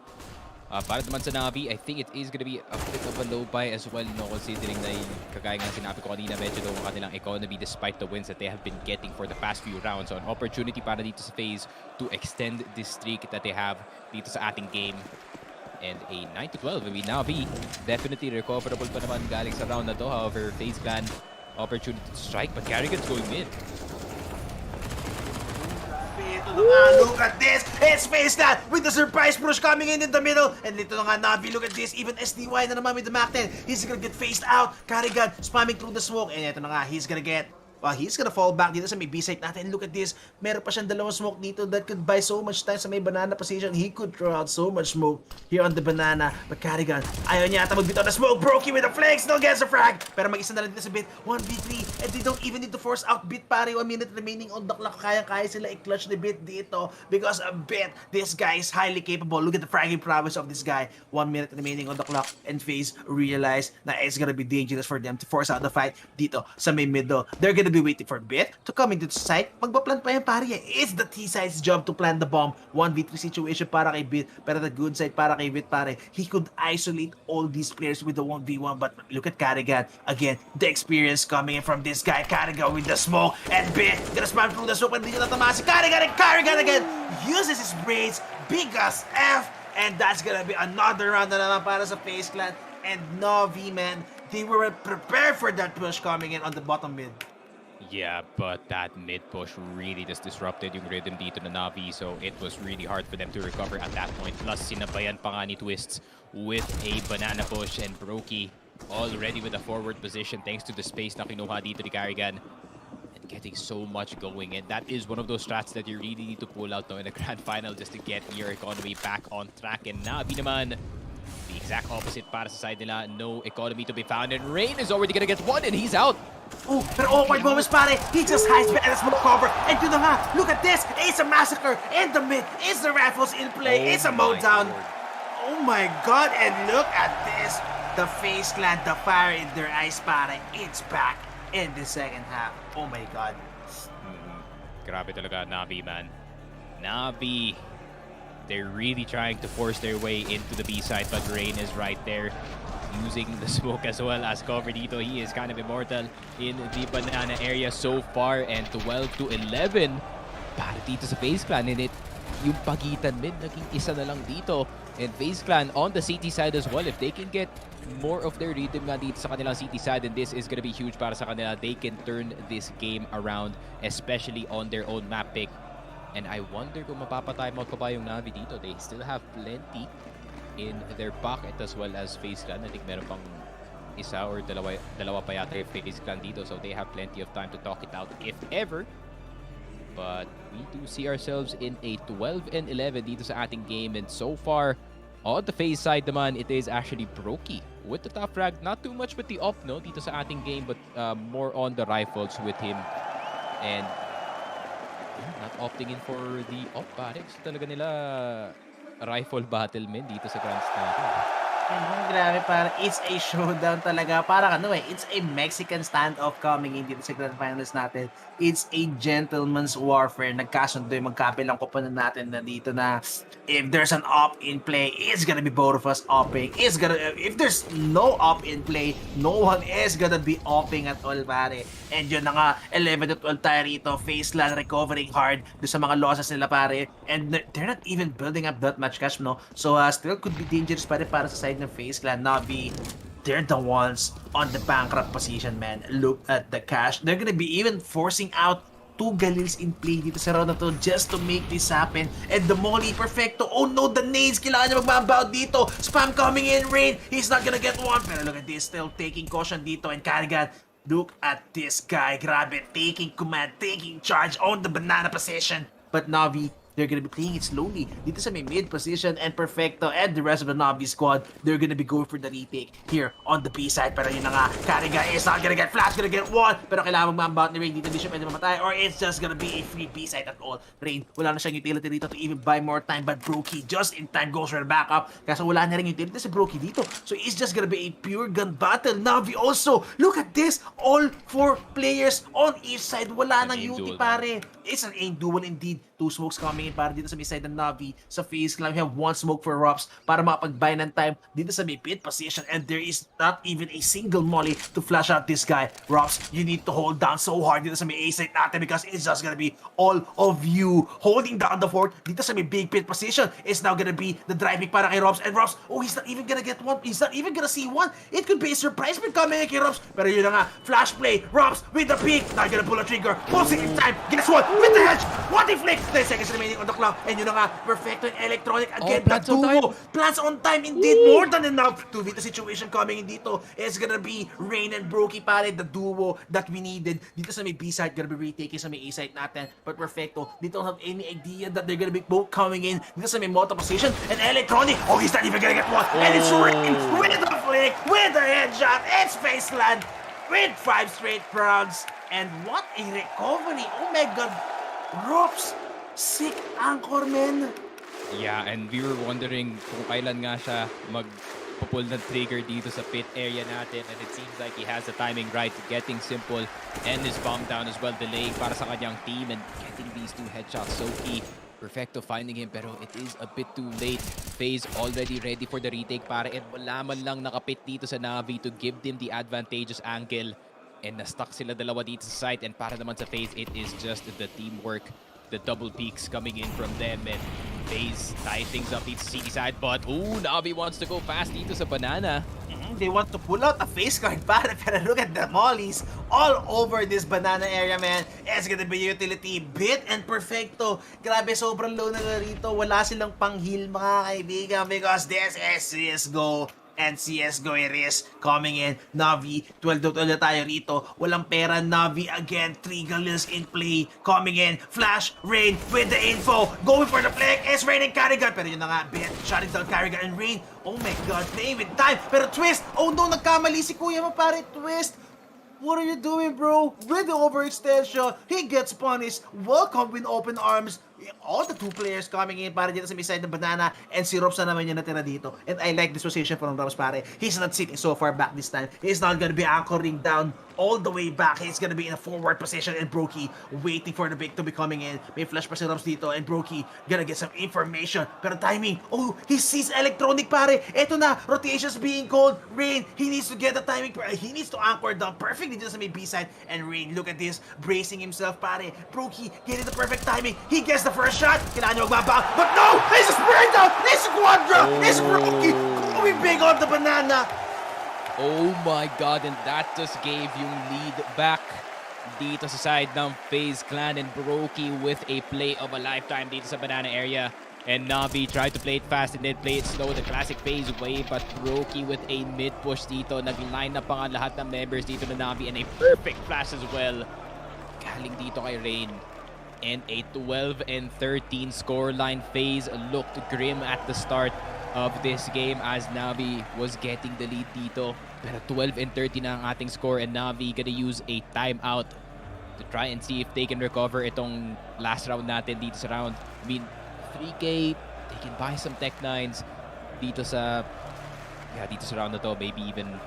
S18: para naman sa Navi, I think it is gonna be a bit of a low buy as well, no, considering na kagaya nga sinabi ko kanina, medyo low ang kanilang economy despite the wins that they have been getting for the past few rounds. So an opportunity para dito sa FaZe to extend this streak that they have dito sa ating game. And a 9-12, I mean, Navi definitely recoverable pa naman galing sa round na to. However, FaZe Clan opportunity to strike, but Carrigan's going mid.
S20: Look at this! It's FaZe Clan with the surprise push coming in the middle. And dito na nga Navi, look at this. Even SDY na naman with the Mac 10. He's gonna get phased out. Carrigan spamming through the smoke. And ito na nga, he's gonna fall back dito sa may B-site natin. Look at this. Meron pa siyang dalawang smoke dito that could buy so much time sa may banana position. He could throw out so much smoke here on the banana. But Carrigan, ayaw niya ata magbitaw na smoke. Brokey with the flank, still gets a frag. Pero mag-isa na lang dito sa Bit. 1v3. And they don't even need to force out Bit, pare. 1 minute remaining on the clock. Kaya sila i-clutch ni Bit dito. Because a Bit, this guy is highly capable. Look at the fragging prowess of this guy. 1 minute remaining on the clock. And FaZe realize na it's gonna be dangerous for them to force out the fight dito sa may middle. They're gonna be waiting for Bit to come into the site. Magpa-plant pa yan, pare. It's the T-side's job to plant the bomb. 1v3 situation para kay Bit. Pero the good side para kay Bit, pare. He could isolate all these players with the 1v1. But look at Carrigan. Again, the experience coming in from this guy. Carrigan with the smoke. And Bit gonna spam through the smoke. Pero hindi nyo natama si Carrigan. And Carrigan again uses his braids. Big as F. And that's gonna be another round na naman para sa FaZe Clan. And Navi, man, they were prepared for that push coming in on the bottom mid.
S18: Yeah, but that mid push really just disrupted yung rhythm dito na Navi, so it was really hard for them to recover at that point. Plus, sinabayan pa nga ni Twists with a banana push, and Brokey already with a forward position thanks to the space na kinuha dito ni Carrigan. And getting so much going, and that is one of those strats that you really need to pull out in the grand final just to get your economy back on track. And Navi naman, the exact opposite para sa side nila. No economy to be found, and Rain is already gonna get one, and he's out.
S20: Oh, pero awkward moments, pare. He just hides behind the smoke cover. And yun na nga, look at this. It's a massacre in the mid. It's the rifles in play. It's a mode down. Oh my god, and look at this. The FaZe Clan, the fire in their eyes, pare. It's back in the second half. Oh my god.
S18: Grabe talaga, Navi, man. Navi, they're really trying to force their way into the B side, but Rain is right there using the smoke as well as cover dito. He is kind of immortal in the banana area so far, and 12 to 11 para dito sa FaZe Clan. And yung pagitan mid, naging isa na lang dito. And FaZe Clan on the CT side as well. If they can get more of their rhythm nga dito sa kanilang CT side, and this is gonna be huge para sa kanila. They can turn this game around, especially on their own map pick. And I wonder kung mapapa-timeout pa ba yung Navi dito. They still have plenty in their pocket as well as FaZe Clan. I think meron pang isa or dalawa pa yata yung FaZe Clan dito. So they have plenty of time to talk it out if ever. But we do see ourselves in a 12-11 dito sa ating game. And so far, on the FaZe side naman, it is actually Brokey with the top frag. Not too much with the op, no, dito sa ating game, but more on the rifles with him. And not opting in for the op, pare. Gusto talaga nila rifle battle, men, dito sa Grand Star.
S20: Grabe, para it's a showdown talaga. Parang ano it's a Mexican standoff coming in dito sa Grand Finals natin. It's a gentleman's warfare. Nagkasundo yung magkabilang koponan natin na dito na if there's an op in play, it's gonna be both of us opping. If there's no op in play, no one is gonna be opping at all, pare. And yun na nga, 11 to 12 tayo rito. FaZe Clan recovering hard do sa mga losses nila, pare. And they're not even building up that much cash, no? So still could be dangerous para sa side ng FaZe Clan. Navi, they're the ones on the bankrupt position, man. Look at the cash. They're gonna be even forcing out 2 Galils in play dito sa round na to just to make this happen. And the Molly, perfecto. Oh no, the nades. Kailangan niya magbabaw dito. Spam coming in, Rain. He's not gonna get one. Pero look at this, still taking caution dito. And Carrigan, look at this guy. Grabe, taking command, taking charge on the banana position. But Navi, they're gonna be playing it slowly dito sa may mid position, and Perfecto and the rest of the Navi squad, they're gonna be going for the retake here on the B side. Pero yun na nga, Kariga is not gonna get flash, gonna get one, pero kailangan mag-mount ni Rain dito, hindi siya pwede mamatay, or it's just gonna be a free B side at all. Rain, wala na siyang utility dito to even buy more time, but Brokey just in time goes for the backup, kasi wala na rin utility sa Brokey dito, so it's just gonna be a pure gun battle. Navi also, look at this, all 4 players on each side, wala nang UT, pare. It's an aim duel indeed. 2 smokes coming in para dito sa may side ng Navi. Sa FaZe Clan, we have 1 smoke for Rops para makapag-buy ng time dito sa may pit position, and there is not even a single molly to flash out this guy. Rops, you need to hold down so hard dito sa may A side natin, because it's just gonna be all of you holding down the fort dito sa may big pit position. It's now gonna be the driving para kay Rops, and Rops, oh, he's not even gonna get one. He's not even gonna see one. It could be a surprise pick coming in kay Rops, pero yun na nga, flash play. Rops with the peek, not gonna pull a trigger. Pulls it in time. Guess what? With the hedge. What if flick? 10 seconds remaining on the clock, and yun na nga, Perfecto and Electronic again. The duo. Plants on time indeed. More than enough to beat the situation coming in dito. It's gonna be Rain and Brokey, pare, the duo that we needed. Dito sa may B side, gonna be retaking sa may A side natin. But Perfecto, they don't have any idea that they're gonna be both coming in dito sa may moto position. And Electronic, oh, he's not even gonna get one. And it's Rain with the flick, with the headshot. It's FaZe Clan with 5 straight rounds. And what a recovery. Oh my god. Rops, sick anchor, man.
S18: Yeah, and we were wondering kung kailan nga siya magpupull ng trigger dito sa pit area natin, and it seems like he has the timing right, getting simple and his bomb down as well, delaying para sa kanyang team, and getting these 2 headshots so key. Perfecto finding him, pero it is a bit too late. FaZe already ready for the retake, para and wala man lang nakapit dito sa Navi to give them the advantageous angle. And na-stuck sila dalawa dito sa site, and para naman sa FaZe, it is just the teamwork, the double peaks coming in from them, and FaZe tie things up dito sa CT side, but Navi wants to go fast dito sa banana.
S20: They want to pull out a face card, pare, pero look at the mollies all over this banana area, man. It's gonna be utility, Bit and Perfecto. Grabe, sobrang low na rito. Wala silang pang-heal, mga kaibigan, because this is CSGO. And CSGO it is coming in. Navi, 12-12 na tayo rito. Walang pera, Navi again. 3 Galils in play. Coming in. Flash, Rain with the info. Going for the flick. It's Rain and Carrigan. Pero yun na nga, Bit shutting down Carrigan and Rain. Oh my god, playing with time. Pero Twist, oh no, nagkamali si kuya mo, pare. Twist, what are you doing, bro? With the overextension, he gets punished. Welcome with open arms. all the 2 players coming in para dito sa may side ng Banana, and si Robs na naman yung natira dito. And I like this position from Robs, pare. He's not sitting so far back this time. He's not gonna be anchoring down all the way back. He's gonna be in a forward position, and Brokey waiting for the pick to be coming in. May flash pa si Robs dito, and Brokey gonna get some information. Pero timing, oh, he sees electronic, pare. Eto na, rotations being called. Rain, he needs to get the timing. He needs to anchor down perfectly just sa may B side. And Rain, look at this, bracing himself, pare. Brokey getting the perfect timing. He gets the first shot. Kailangan niya magbaback. But no, he's a spray down. He's a quadra. It's Brokey going big on the Banana.
S18: Oh my God, and that just gave yung lead back dito sa side ng FaZe Clan, and Brokey with a play of a lifetime dito sa Banana area. And Navi tried to play it fast and then play it slow, the classic FaZe way, but Brokey with a mid push dito. Nag-line up pa nga lahat ng members dito na Navi, and a perfect flash as well. Galing dito kay Rain. And a 12-13 scoreline. FaZe looked grim at the start of this game as Navi was getting the lead dito. Pero 12-30 na ang ating score, and Navi gonna use a timeout to try and see if they can recover itong last round natin dito sa round. I mean, 3K, they can buy some Tech 9s dito sa round na to. Maybe even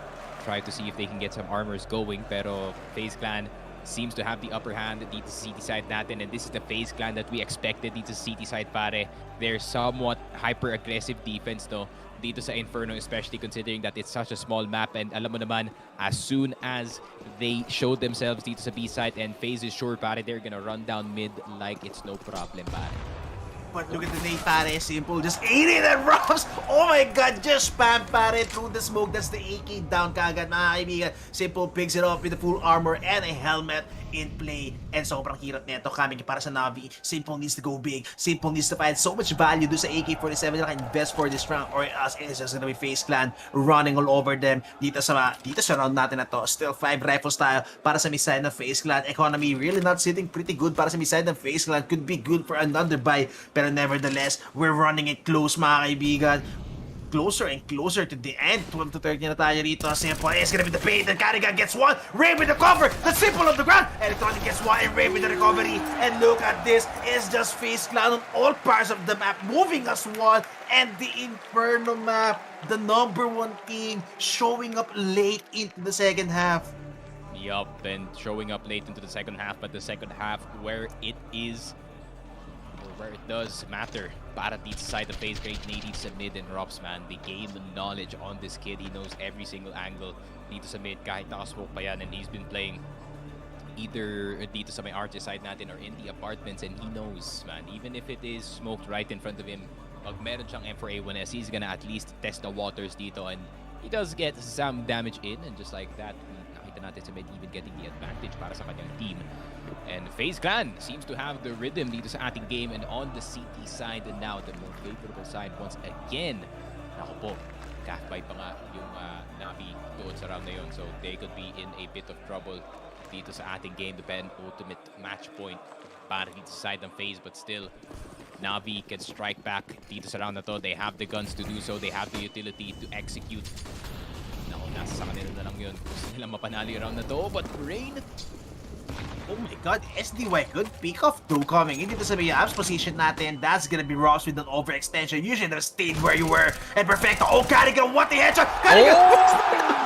S18: try to see if they can get some armors going. Pero FaZe Clan seems to have the upper hand dito sa city side natin, and this is the FaZe Clan that we expected dito sa city side, pare. They're somewhat hyper-aggressive defense no dito sa Inferno, especially considering that it's such a small map, and alam mo naman, as soon as they showed themselves dito sa B side and FaZe is sure, pare, they're gonna run down mid like it's no problem, pare.
S20: But look at the nade, pare. Simple. Just 80 that Robs. Oh my God. Just spam, pare, through the smoke. That's the AK down kagad, mga kaibigan. Simple picks it up with the full armor and a helmet in play. And sobrang hirap nito coming para sa Navi. Simple needs to go big. Simple needs to find so much value do sa AK-47 na invest for this round, or else it's just gonna be FaZe Clan running all over them dito sa round natin na to. Still 5 rifles tayo para sa side ng FaZe Clan. Economy really not sitting pretty good para sa side ng FaZe Clan. Could be good for another buy, pero nevertheless, we're running it close, mga kaibigan. Closer and closer to the end. 12-13 na tayo rito. Simple is gonna be the bait, and Carrigan gets one. Ray with the cover. That's Simple on the ground. Electronic gets one, and Ray with the recovery. And look at this. It's just FaZe Clan on all parts of the map, moving as one. And the Inferno map, the #1 team, showing up late into the second half.
S18: Yup, and showing up late into the second half, but the second half where it is, where it does matter. Para dito sa side of FaZe, great nadies sa mid and Robs, man. They gain the knowledge on this kid. He knows every single angle dito sa mid, kahit nakasmoke pa yan, and he's been playing either dito sa may RJ side natin or in the apartments, and he knows, man, even if it is smoked right in front of him, pag meron siyang M4A1S, he's gonna at least test the waters dito, and he does get some damage in, and just like that, nakita natin sa mid even getting the advantage para sa kanyang team. And FaZe Clan seems to have the rhythm dito sa ating game, and on the CT side, and now the more favorable side once again. Naku po, kakbay pa nga yung Navi doon sa round na yun, so they could be in a bit of trouble dito sa ating game. The ultimate match point para dito sa side ng FaZe, but still, Navi can strike back dito sa round na to. They have the guns to do so, they have the utility to execute. Naku, nasa sa kanila na lang yun. Gusto nilang mapanalo yung round na to, but Rain,
S20: oh my God, SDY, good pick off though coming into the abs position natin. That's gonna be Ross with an overextension. You should have stayed where you were. And Perfecto, oh, Carrigan, what the headshot! Carrigan,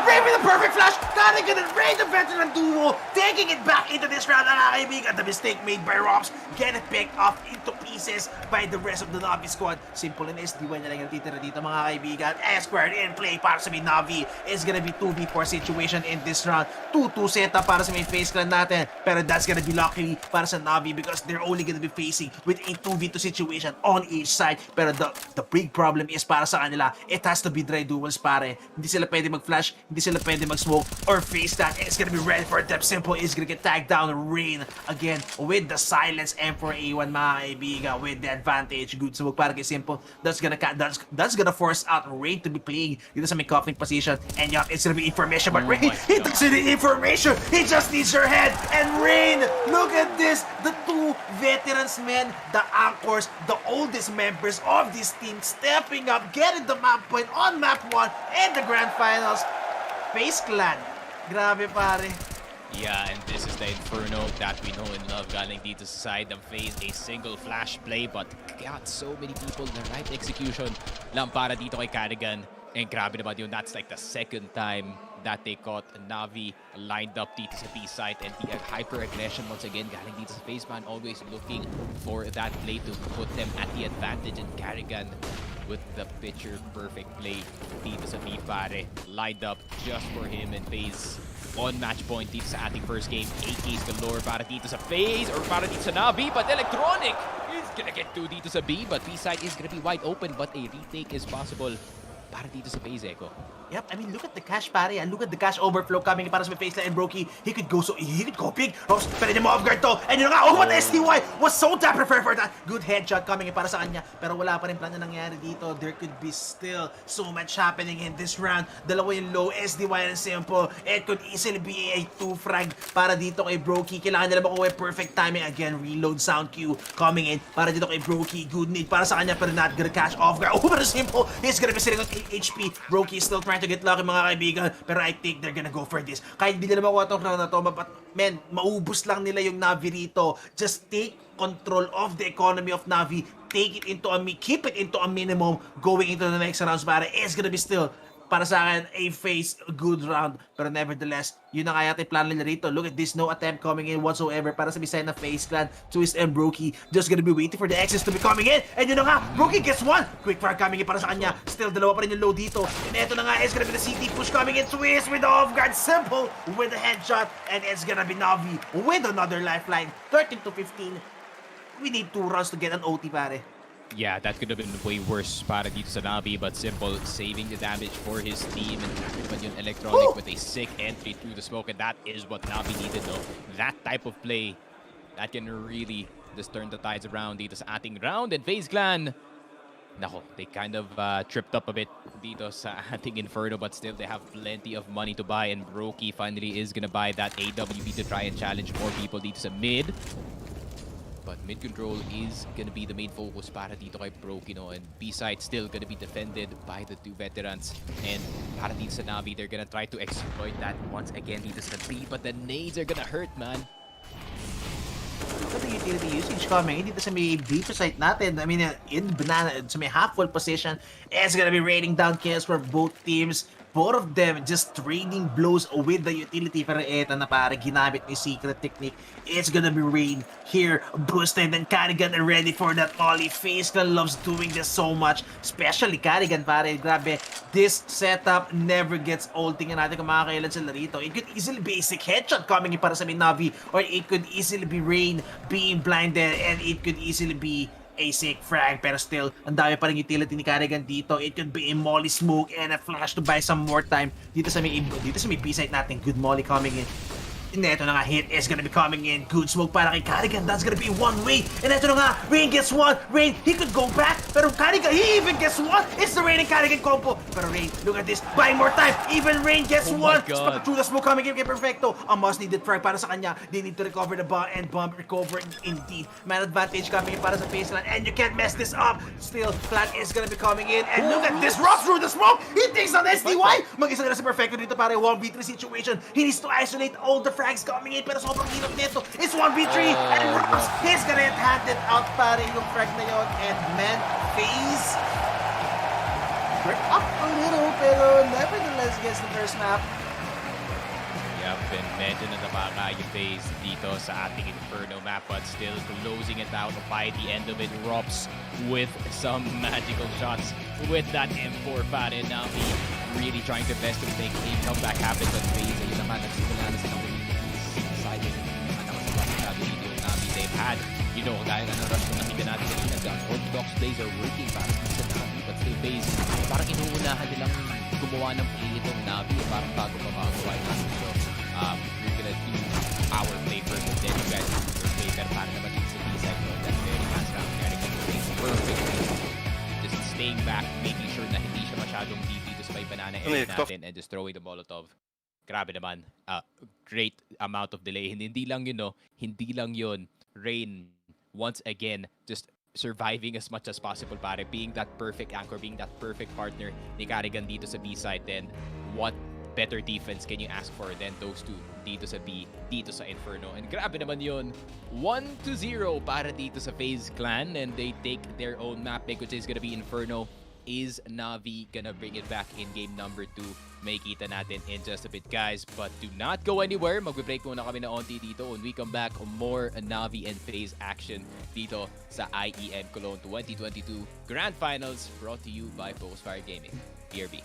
S20: Ray with a perfect flash! Carrigan and Ray, the veteran duo, taking it back into this round. And the mistake made by Ross, get it picked off into pieces by the rest of the Navi squad. Simple and SDY na lang yung titira dito, mga kaibigan. S-squared in play para sa Navi. It's gonna be 2v4 situation in this round. 2-2 setup para sa FaZe Clan natin. Pero that's gonna be luckily para sa Navi because they're only gonna be facing with a 2v2 situation on each side. Pero the big problem is para sa kanila, it has to be dry duels, pare. Hindi sila pwede mag-flash, hindi sila pwede mag-smoke or face that. It's gonna be ready for them. Simple is gonna get tagged down. Rain again with the silence M4A1, mga kaibigan, with the advantage. Good smoke para kay Simple. That's gonna force out Rain to be playing dito sa may cuffing position. And yup, it's gonna be information, but Rain, he doesn't need information. He just needs your head. And Rain, look at this. The two veterans, men, the anchors, the oldest members of this team stepping up, getting the map point on map 1 and the grand finals. FaZe Clan. Grabe, pare.
S18: Yeah, and this is the Inferno that we know and love galing dito sa side ng FaZe. A single flash play but got so many people. The right execution lang para dito kay Carrigan. And grabe naman yun. That's like the second time that they caught NAVI lined up dito sa B side. And the hyper-aggression once again galing dito sa FaZe man. Always looking for that play to put them at the advantage. And Carrigan with the picture-perfect play dito sa B pare. Lined up just for him and FaZe on match point dito sa ating first game. AKs galore para dito sa FaZe or para dito sa NAVI, but Electronic is gonna get two dito sa B, but B side is gonna be wide open, but a retake is possible para dito sa FaZe, Echo.
S20: Yep, I mean, look at the cash, pare. And look at the cash overflow coming para sa FaZe and Brokey. He could go big. Rose, pwede mo off guard to. And yun nga, what STY was so prefer for that. Good headshot coming para sa kanya. Pero wala pa rin plan na nangyari dito. There could be still so much happening in this round. Dalawa yung low, SDY and simple. It could easily be a 2-frag para dito kay Brokey. Kailangan nila makuha perfect timing. Again, reload sound cue coming in para dito kay Brokey. Good need para sa kanya, pero not gonna catch off guard. Pero simple, he's gonna be sitting on 8 HP. Brokey is still trying to get lucky, mga kaibigan, pero I think they're gonna go for this. Kahit hindi nila makuha itong round na to, but men, maubos lang nila yung NAVI rito. Just take control of the economy of NAVI. Take it into keep it into a minimum going into the next rounds, para it's gonna be still, para sa akin, a FaZe good round. Pero nevertheless, yun na kaya yung plan nila rito. Look at this, no attempt coming in whatsoever para sa bisay na FaZe clan. Twist and Brokey just gonna be waiting for the X's to be coming in. And yun na nga, Brokey gets one. Quick fire coming in para sa kanya. Still, dalawa pa rin yung low dito. And eto na nga, it's gonna be the CT push coming in. Twist with the off guard, simple with the headshot. And it's gonna be NAVI with another lifeline. 13 to 15. We need 2 rounds to get an OT, pare.
S18: Yeah, that could have been way worse para dito sa NAVI, but simple saving the damage for his team. And naman yung Electronic with a sick entry through the smoke, and that is what NAVI needed, no? That type of play that can really just turn the tides around dito sa ating round. And FaZe Clan, nako, they kind of tripped up a bit dito sa ating Inferno, but still they have plenty of money to buy. And Brokey finally is gonna buy that AWP to try and challenge more people dito sa mid. But mid control is gonna be the main focus para dito kay Brokey, no? And B side still gonna be defended by the 2 veterans. And para dito sa NAVI, they're gonna try to exploit that once again dito sa B, but the nades are gonna hurt, man.
S20: Look at the utility usage coming dito sa may B site natin. I mean, in banana, sa may half-full position, it's gonna be raining down kills for both teams. Both of them just trading blows with the utility. Pero eto na pare, ginamit ni secret technique. It's gonna be rain here. Boosted and Carrigan are ready for that molly. FaZe Clan loves doing this so much. Especially Carrigan, pare. Grabe. This setup never gets old. Tingnan natin kung makakailan sila rito. It could easily be a sick headshot coming in para sa NAVI. Or it could easily be rain being blinded. And it could easily be a sick frag, pero still, ang dami pa rin utility ni Carrigan dito. It could be a molly smoke and a flash to buy some more time dito sa may B-site natin. Good molly coming in. And eto na nga, hit is gonna be coming in. Good smoke para kay Carrigan. That's gonna be one way. And eto na nga, Rain gets one. Rain, he could go back. Pero Carrigan, he even gets one. It's the Rain and Carrigan combo. Pero Rain, look at this. Buying more time. Even Rain gets one. Through the smoke coming in kay Perfecto. A must-needed frag para sa kanya. They need to recover the bomb, and bomb recover indeed. Man advantage coming in para sa FaZe Clan. And you can't mess this up. Still, Flat is gonna be coming in. And look at this. Rock through the smoke. He takes on SDY. Mag-isa na si Perfecto dito para 1v3 situation. He needs to isolate all the frags coming in, pero sobrang hirap nito. It's 1v3, and Ross, he's gonna hand it out pare yung frag na yun. And man, FaZe break up a little, pero nevertheless gets the first map.
S18: Yep, and medyo natabaka yung FaZe dito sa ating Inferno map, but still closing it out by the end of it. Rops with some magical shots with that M4 pare. NAVI really trying their best to make a comeback happen, but FaZe, ayun naman, nagsimula na silang excited. They've had, you know, gaya na rush na nakita natin kanina, the orthodox plays are working para sa NAVI, but still FaZe, parang inuunahan nilang gumawa ng play itong NAVI, parang bago pa makagawa yung natin. So, we're gonna do our play first, and then you guys do your play, pero para naman dito sa B-side, no, that very last round, Carrigan plays perfectly. Just staying back, making sure na hindi siya masyadong deep dito sa may banana area natin, and just throwing the Molotov. Grabe naman. Great amount of delay. Hindi lang yun, no? Hindi lang yun. Rain, once again, just surviving as much as possible, pare. Being that perfect anchor, being that perfect partner ni Carrigan dito sa B-side. Then, what better defense can you ask for than those two dito sa B, dito sa Inferno. And grabe naman yun. 1-0 para dito sa FaZe clan, and they take their own map pick, which is gonna be Inferno. Is NAVI gonna bring it back in game number 2? May kita natin in just a bit, guys. But do not go anywhere. Magbe-break muna kami na onti dito. When we come back, more NAVI and FaZe action dito sa IEM Cologne 2022 Grand Finals, brought to you by Focusfire Gaming. BRB.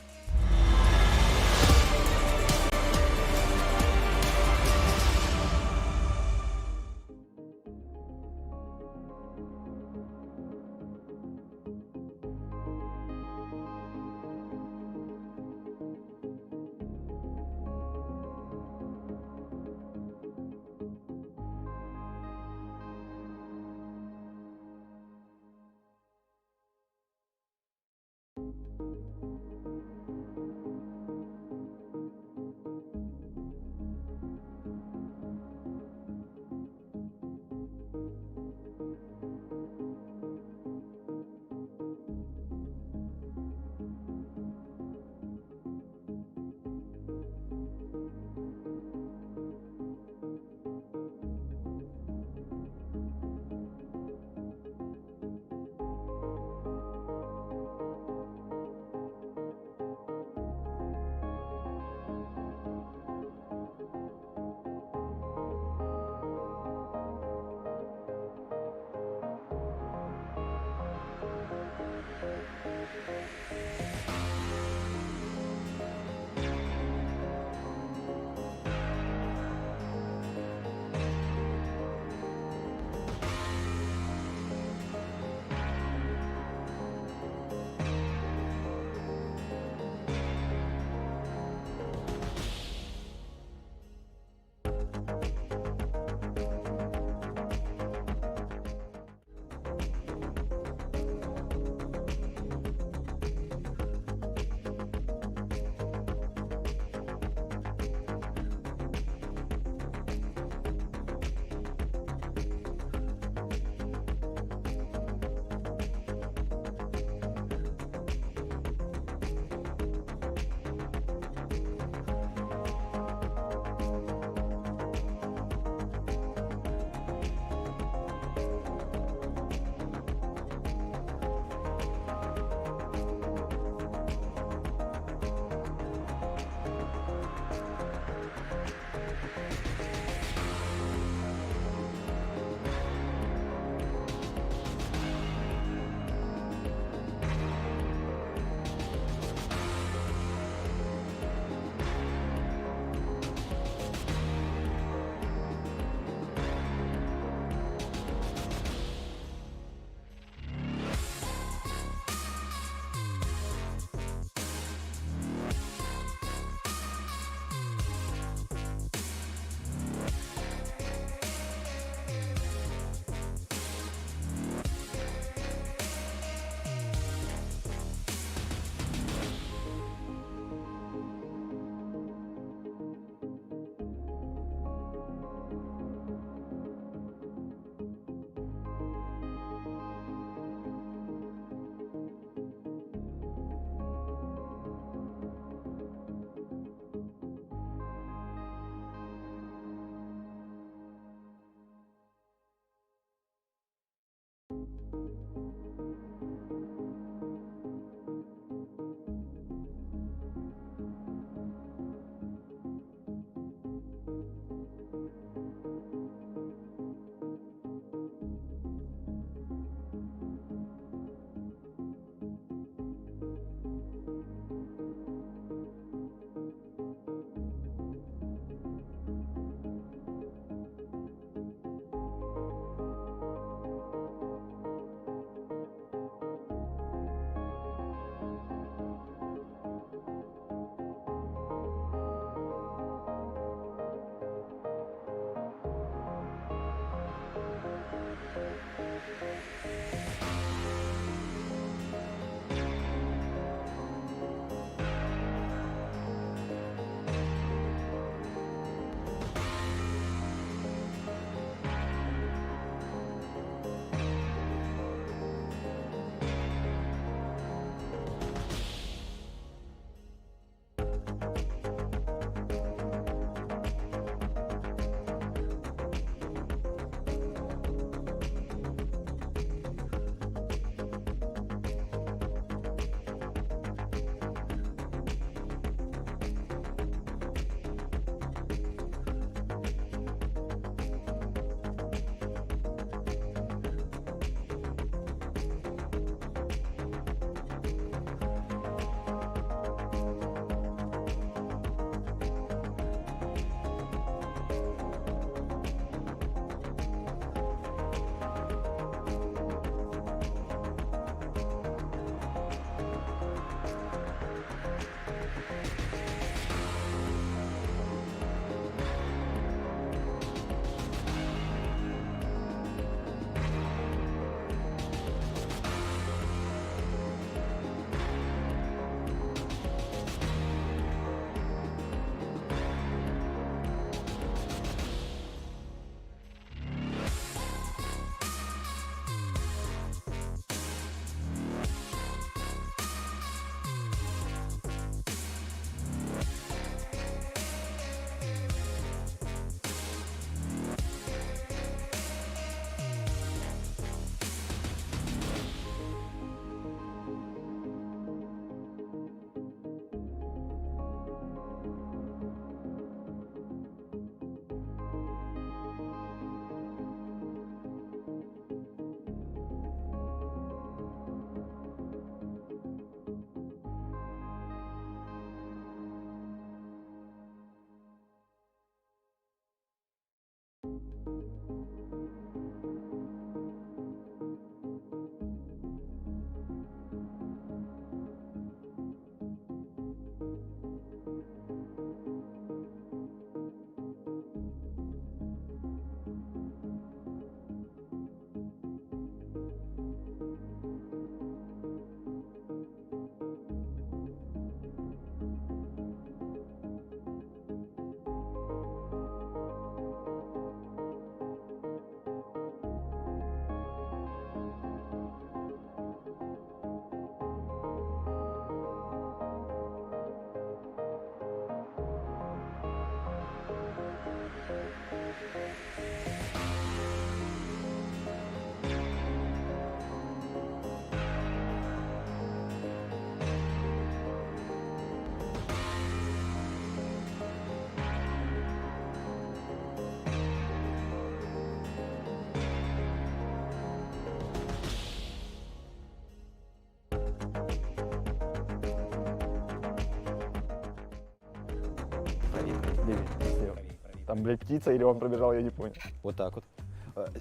S5: Там, блядь, птица или он пробежал, я не понял.
S21: Вот так вот.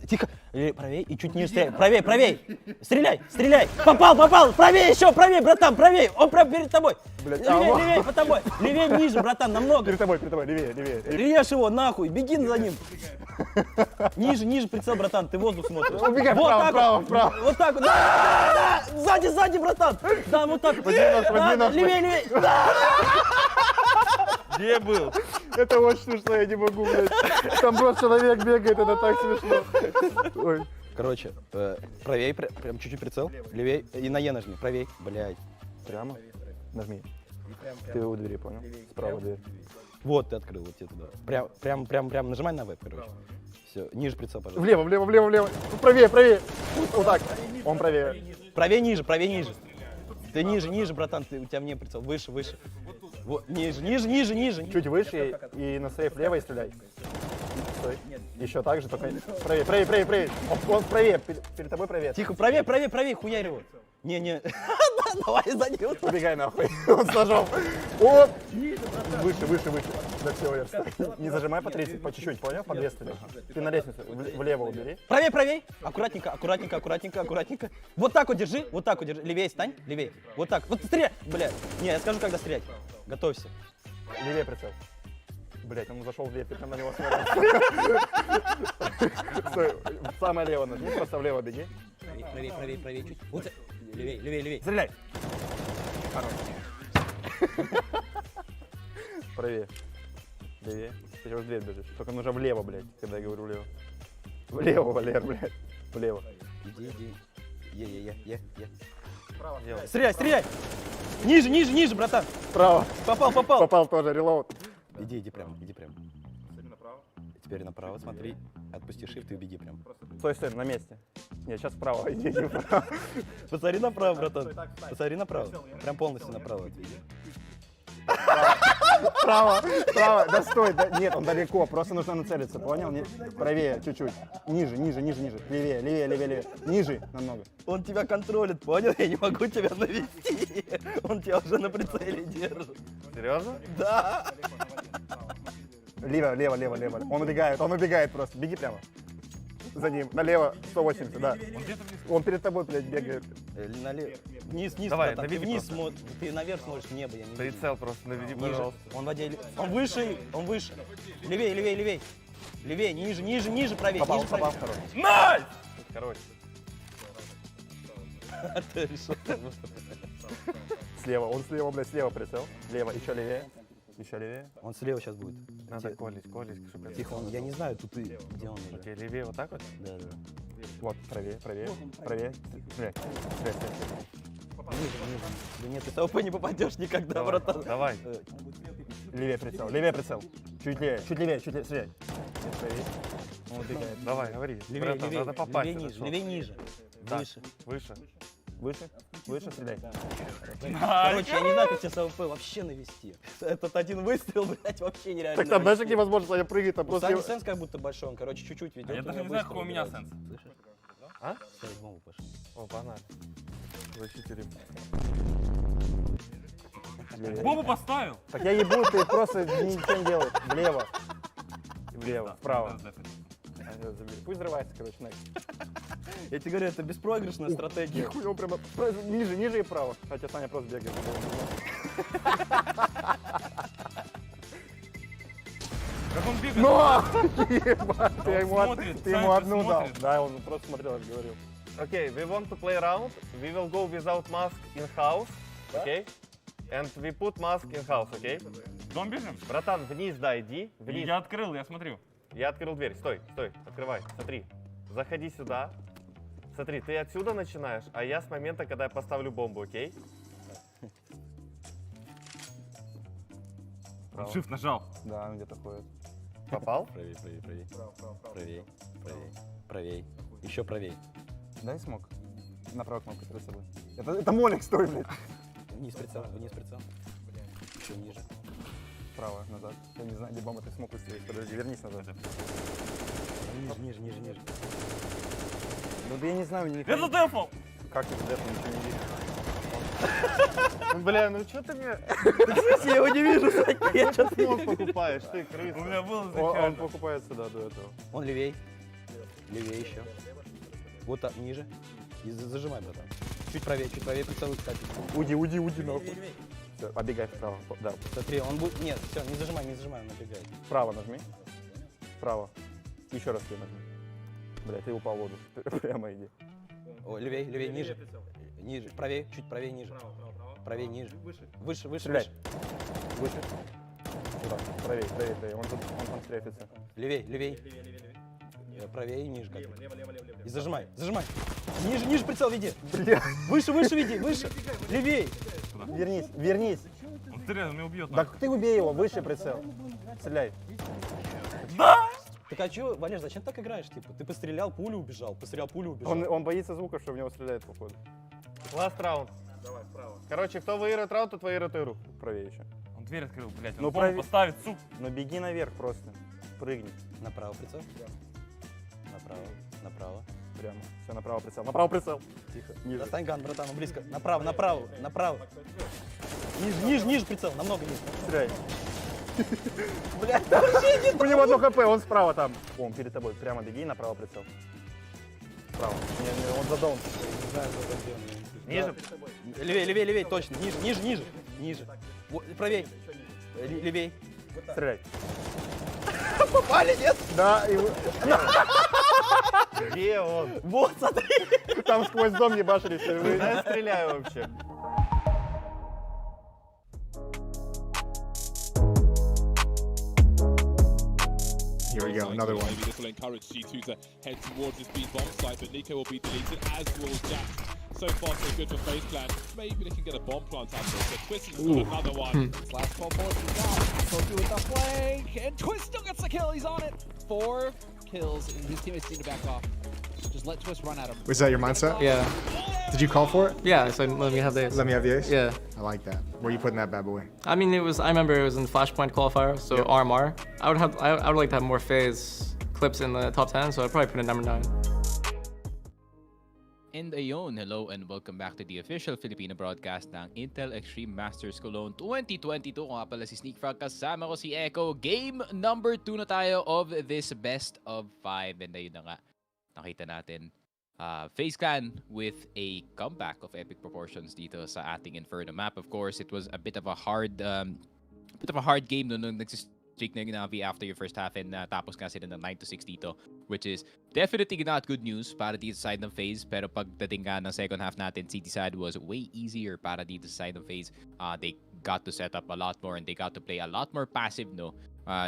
S21: Тихо, правее и чуть ниже стреляй. Правее. Стреляй. Попал. Правее еще, братан, правее. Он прям перед тобой. Левее, по тобой. Левее, ниже, братан, намного.
S5: Перед тобой, левее.
S21: Режь его, нахуй, беги за ним. Ниже прицел, братан, ты воздух смотришь.
S5: Убегай,
S21: вот
S5: вправо.
S21: Вот так вот. Да. Сзади, братан. Да, вот так. Левее.
S5: Где был? Это очень смешно, я не могу, блядь. Там просто человек бегает, это так смешно. Ой.
S21: Короче, правее, прям чуть-чуть прицел. Левее и на Е нажми. Правее, блядь.
S5: Прямо? Нажми. Ты у двери, понял? Справа дверь.
S21: Вот ты открыл, вот тебе туда. Прям нажимай на веб, короче. Все, ниже прицел, пожалуйста.
S5: Влево. Правее. Вот так. Он правее.
S21: Правее ниже. Ты ниже, братан, у тебя вне прицел. Выше. Вот, ниже.
S5: Чуть выше и на сейф лево и стреляй. Стой. Еще так же, только правее. Он правее, перед тобой правее.
S21: Тихо, правее, хуярь его. Не. Давай за него.
S5: Убегай нахуй. Он с ножом. Оп! Выше. Да все, я встаю. Не зажимай по 30, по чуть-чуть, понял? По 2 стреляй. Ты на лестницу влево убери.
S21: Правее. Аккуратненько. Вот так вот держи. Левее стань, левее. Вот так. Вот стреляй. Блядь. Не, я скажу, когда стрелять. Готовься.
S5: Левее прицел. Блять, он зашел в дверь, ты прям на него смотришь. Стой, самое лево нажми, просто влево беги.
S21: Правее чуть. Вот, левее.
S5: Стреляй! Хорош. Правее. Левее. Ты сейчас в дверь бежишь. Только нужно влево, блядь, когда я говорю влево. Влево, Валер, блядь. Влево.
S21: Иди. Е.
S5: Право.
S21: Стреляй! Ниже, братан.
S5: Право.
S21: Попал.
S5: Попал тоже, релоуд.
S21: Иди прям. Теперь направо, смотри. Отпусти shift и убеги прям.
S5: Стой, на месте. Нет, сейчас вправо, иди вправо.
S21: Посмотри направо, братан. Посмотри направо. Прям полностью направо.
S5: Право. Да стой, нет, он далеко, просто нужно нацелиться, понял? Нет, правее чуть-чуть. Ниже. Левее. Ниже намного.
S21: Он тебя контролит, понял? Я не могу тебя навести. Он тебя уже на прицеле держит.
S5: Серьезно?
S21: Да.
S5: Лево. Он убегает просто. Беги прямо. За ним. Налево 180, да. Он перед тобой, блядь, бегает.
S21: Налево. Вниз,
S5: Давай,
S21: братан, ты вниз смотришь. Ты наверх смотришь в небо, я не вижу.
S5: Прицел просто наведи, пожалуйста.
S21: Он выше. Левее. Левее, ниже, правее.
S5: Попал, хорош.
S21: Найс!
S5: Короче.
S21: Ты решил.
S5: Слева, он слева, блядь, слева прицел. Лево, еще левее.
S21: Он слева сейчас будет.
S5: Надо колись, чтобы...
S21: Тихо, я не знаю, тут ты, где он уже.
S5: Окей, левее вот так вот?
S21: Да.
S5: Вот, правее. Стреляй.
S21: Ниже. Да нет, ты с АВП не попадешь никогда, братан.
S5: Давай. Левее прицел. Чуть левее, стреляй. Он убегает. Давай, говори. Братан, надо попасть.
S21: Левее, ниже.
S5: Выше стреляй.
S21: Короче, я не знаю, как тебя с АВП вообще навести. Этот один выстрел, блядь, вообще нереально.
S5: Так там знаешь, какие возможности, я прыгаю, там просто...
S21: Сами сенс как будто большой, он, короче, чуть-чуть ведет.
S6: Я даже не знаю, какой у меня сенс.
S5: А?
S21: Ставить бомбу пошел.
S5: О, погнали. Защитили.
S6: Бомбу поставил!
S5: Так я ебу, ты просто ничего не делаешь. Влево, вправо. Пусть взрывается, короче, next.
S21: Я тебе говорю, это беспроигрышная стратегия.
S5: Нихуя, он прямо ниже и право. Хотя Саня просто бегает.
S6: Как он бегает?
S5: Но! Ебать, ты ему одну дал. Да, он просто смотрел, я же говорил. Okay, we want to play around. We will go without mask in house, okay? And we put mask in house, okay?
S6: Дом бежим?
S5: Братан, вниз, да, иди. Вниз.
S6: Я открыл, я смотрю.
S5: Я открыл дверь. Стой, открывай. Смотри. Заходи сюда. Смотри, ты отсюда начинаешь, а я с момента, когда я поставлю бомбу, окей?
S6: Он shift нажал.
S5: Да, он где-то ходит. Попал?
S21: Правее. Еще правее.
S5: Дай смог. На правую кнопку перед собой. Это молик, стой, блядь.
S21: Вниз прицел. Еще ниже.
S5: Право, назад. Я не знаю, где бомба, ты смог выставить. Подожди, вернись назад.
S21: Ниже.
S5: Ну да я не знаю, мне не...
S6: Я задефал!
S5: Как ты задефал, ничего не видишь? Бля, ну что ты мне...
S21: Я его не вижу, я что-то
S5: Ты покупаешь, ты крыса.
S21: У меня был
S5: Он покупает сюда до этого.
S21: Он левей. Левее еще. Вот так, ниже. И зажимай, братан. Чуть правее прицелуй, кстати.
S5: Уди, нахуй. Все, оббегай вправо. Да.
S21: Смотри, он будет... Нет, все, не зажимай, он набегает.
S5: Вправо нажми. Вправо. Еще раз ты нажми. Бля, ты упал в воду. Прямо иди.
S21: О, левее, ниже. Ниже, правее, чуть правее, ниже. Правее, ниже. Выше.
S5: Стреляй. Выше. Сюда. Правее. Он там стрейфится.
S21: Левей. Правее и ниже. И зажимай. Ниже прицел веди. Выше веди, выше. Левей.
S5: Вернись.
S6: Он стреляет, он меня убьет.
S5: Да ты убей его, выше прицел. Стреляй.
S21: Да! Так а чё, Валер, зачем так играешь? Типа, ты пострелял, пулю убежал.
S5: Он боится звука, что в него стреляет, походу. Last раунд. Давай, справа. Короче, кто выиграет раунд, то твои ротируй. Правее еще.
S6: Он дверь открыл, блядь,
S5: Ну,
S6: бомбу поставит, сук.
S5: Ну беги наверх просто. Прыгни.
S21: Направо прицел. Направо.
S5: Прямо. Все, направо прицел.
S21: Тихо.
S5: Ниже.
S21: Достань ган, братан, он близко. Направо. Ниже прицел, намного ниже.
S5: Стреляй.
S21: Блядь, там вообще нет.
S5: У него 1 хп, он справа там. Он перед тобой. Прямо беги, направо прицел. Справа. Не, он за даун.
S21: Не знаю, где он.
S5: Ниже?
S21: Левее, точно. Ниже. Правее. Левей.
S5: Стреляй.
S21: Попали, нет?
S5: Да, и... Где он?
S21: Вот, смотри.
S5: Там сквозь дом ебашились. Я стреляю вообще.
S10: Here we go, another one.
S2: Maybe this will encourage G2 to head towards this B bomb site, but Nico will be deleted, as will Jax. So far, so good for FaZe Clan. Maybe they can get a bomb plant out of it, but Twist has got another one.
S12: Last 12 bullets is down. Koku with the flank, and Twist still gets the kill. He's on it. 4 kills, and his teammates need to back off. Just let Twist run at him.
S10: Was that your mindset?
S9: Yeah.
S10: Did you call for it?
S9: Yeah, I said let me have the ace.
S10: Let me have the ace?
S9: Yeah.
S10: I like that. Where are you putting that bad boy?
S9: I mean, I remember it was in the Flashpoint qualifier, so
S10: Yep.
S9: RMR. I would like to have more FaZe clips in the top 10, so I'd probably put it number 9.
S18: And ayun, hello and welcome back to the official Filipino broadcast ng Intel Extreme Masters Cologne 2022. Kung nga pala si Sneakfrog, kasama ko si Echo. Game number 2 na tayo of this best of 5. And ayun na nga, nakita natin FaZe Clan with a comeback of epic proportions dito sa ating Inferno map. Of course, it was a bit of a hard game nung nagsistreak na yung NAVI after your first half, and tapos nga sila ng 9-6 dito, which is definitely not good news para dito sa side ng FaZe. Pero pagdating nga ng second half natin, City side was way easier para dito sa side ng FaZe. They got to set up a lot more and they got to play a lot more passive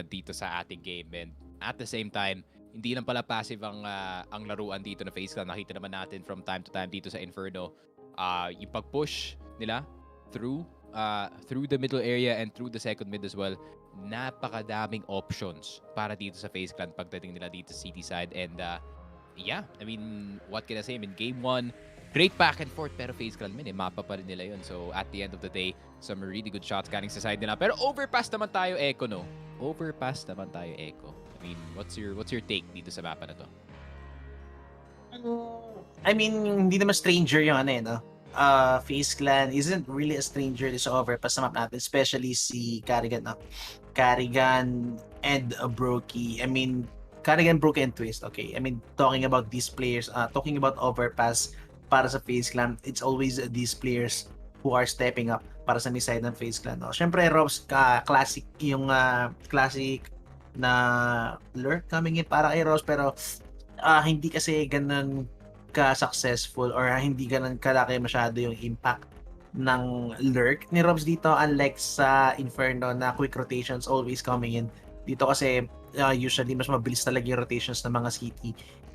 S18: dito sa ating game. And at the same time, hindi lang pala passive ang laruan dito na FaZe Clan. Nakita naman natin from time to time dito sa Inferno. Yung pag-push nila through the middle area and through the second mid as well. Napakadaming options para dito sa FaZe Clan pagdating nila dito sa City side. And yeah, I mean, what can I say? I mean, game 1, great back and forth, pero FaZe Clan mapa pa rin nila yun. So at the end of the day, some really good shots galing sa side nila. Pero overpass naman tayo, Echo, no? Overpass naman tayo, Echo. I mean, what's your take dito sa mapa na to?
S20: I mean, hindi naman stranger yung no? FaZe Clan isn't really a stranger sa overpass na map natin, especially si Carrigan and Brokey. I mean, Carrigan, Brokey, and Twist, okay? I mean, talking about these players, talking about overpass para sa FaZe Clan, it's always these players who are stepping up para sa side ng FaZe Clan. No? Siyempre, Robs, classic yung classic na lurk coming in para kay Robs, pero hindi kasi ganun ka-successful or hindi ganun kalaki masyado yung impact ng lurk ni Robs dito, unlike sa Inferno na quick rotations always coming in. Dito kasi usually mas mabilis talaga yung rotations ng mga CT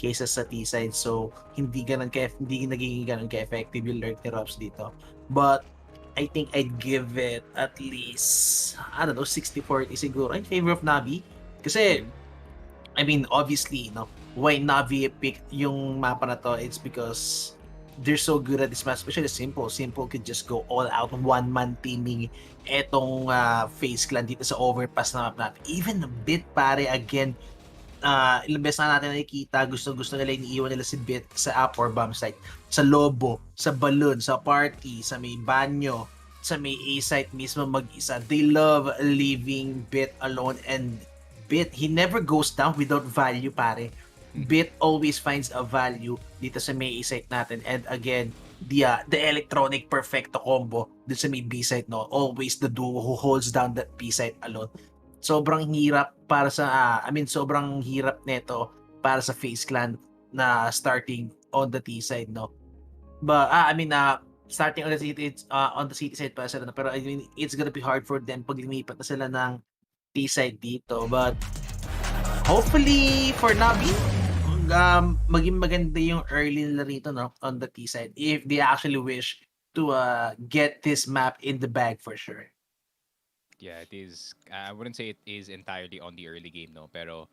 S20: kaysa sa T-side, so hindi nagiging ganun ka-effective yung lurk ni Robs dito. But I think I'd give it at least, I don't know, 60-40 siguro in favor of NAVI. Kasi, I mean, obviously, why NAVI picked yung mapa na to, it's because they're so good at this map, especially Simple. Simple could just go all out, one-man teaming etong FaZe Clan dito sa overpass na map natin. Even a bit, pare, again, ilang beses na natin nakikita, gusto nila iniiwan nila si Bit sa up or bomb site. Sa lobo, sa balloon, sa party, sa may banyo, sa may A site mismo mag-isa. They love leaving Bit alone, and Bit, he never goes down without value, pare. Bit always finds a value dito sa may A site natin. And again, the electronic perfecto combo dito sa may B site, no? Always the duo who holds down that B site alone. Sobrang hirap para sa sobrang hirap nito para sa FaZe Clan na starting on the T side, no. But starting on the city side pa sila, pero I mean it's gonna be hard for them pag lumipat na sila ng T side dito. But hopefully for Navi, maging maganda yung early nila rito, no, on the T side if they actually wish to get this map in the bag for sure.
S18: Yeah, it is. I wouldn't say it is entirely on the early game, no. Pero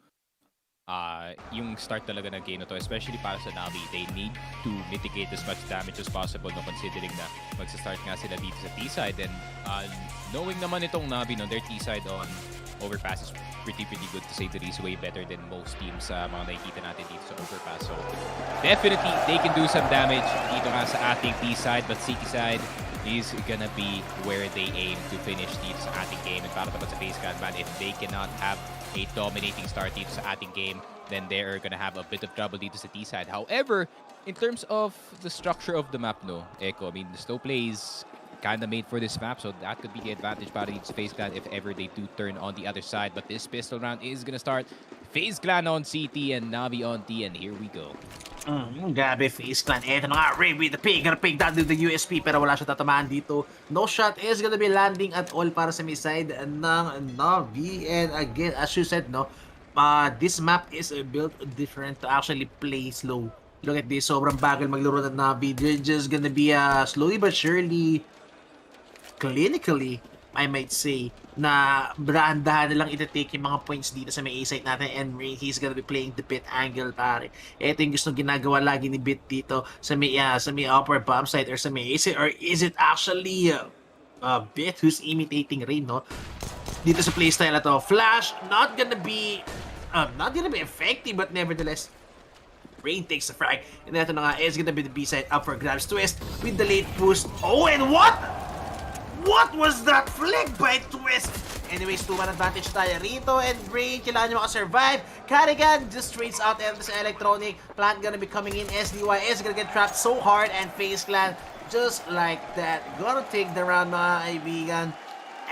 S18: yung start talaga ng game na to, especially para sa Navi, they need to mitigate as much damage as possible, no, considering na magsa-start nga sila dito sa T-side. And knowing naman itong Navi, no, their T-side on overpass is pretty good, to say the least. Way better than most teams mga nakikita natin dito sa overpass. So definitely they can do some damage dito nga sa ating T-side, but City side is gonna be where they aim to finish dito sa ating game. And para naman sa FaZe Clan, man, if they cannot have a dominating start dito sa ating game, then they're gonna have a bit of trouble dito sa T-side. However, in terms of the structure of the map, no, Echo, I mean, the slow plays kind of made for this map, so that could be the advantage para dito sa FaZe Clan if ever they do turn on the other side. But this pistol round is gonna start. FaZe Clan on CT and Navi on T, and here we go.
S20: Grabe, FaZe Clan. Eto na nga, Ray with the pig. Gonna pick down the USP, pero wala siya tatamaan dito. No shot is gonna be landing at all para sa may side ng Navi. And again, as you said, no, this map is built different to actually play slow. Look at this, sobrang bagal maglaro ng Navi. They're just gonna be slowly but surely, clinically, I might say, na brandahan na lang ita-take yung mga points dito sa may A-site natin, and he's gonna be playing the Bit angle, pare. Ito yung gusto ginagawa lagi ni Bit dito sa may upper bomb site or sa may A-site, or is it actually Bit who's imitating Rain, no? Dito sa playstyle na to, Flash, not gonna be effective, but nevertheless, Rain takes the frag. And ito na nga, is gonna be the B-side up for grabs. Twist with the late boost. Oh, and what? What was that flick by Twist? Anyways, 2-1 advantage tayo rito, and Rain, kailangan nyo makasurvive. Carrigan just trades out and this electronic. Plant gonna be coming in. SDY is gonna get trapped so hard, and FaZe Clan, just like that, gonna take the round, mga kaibigan.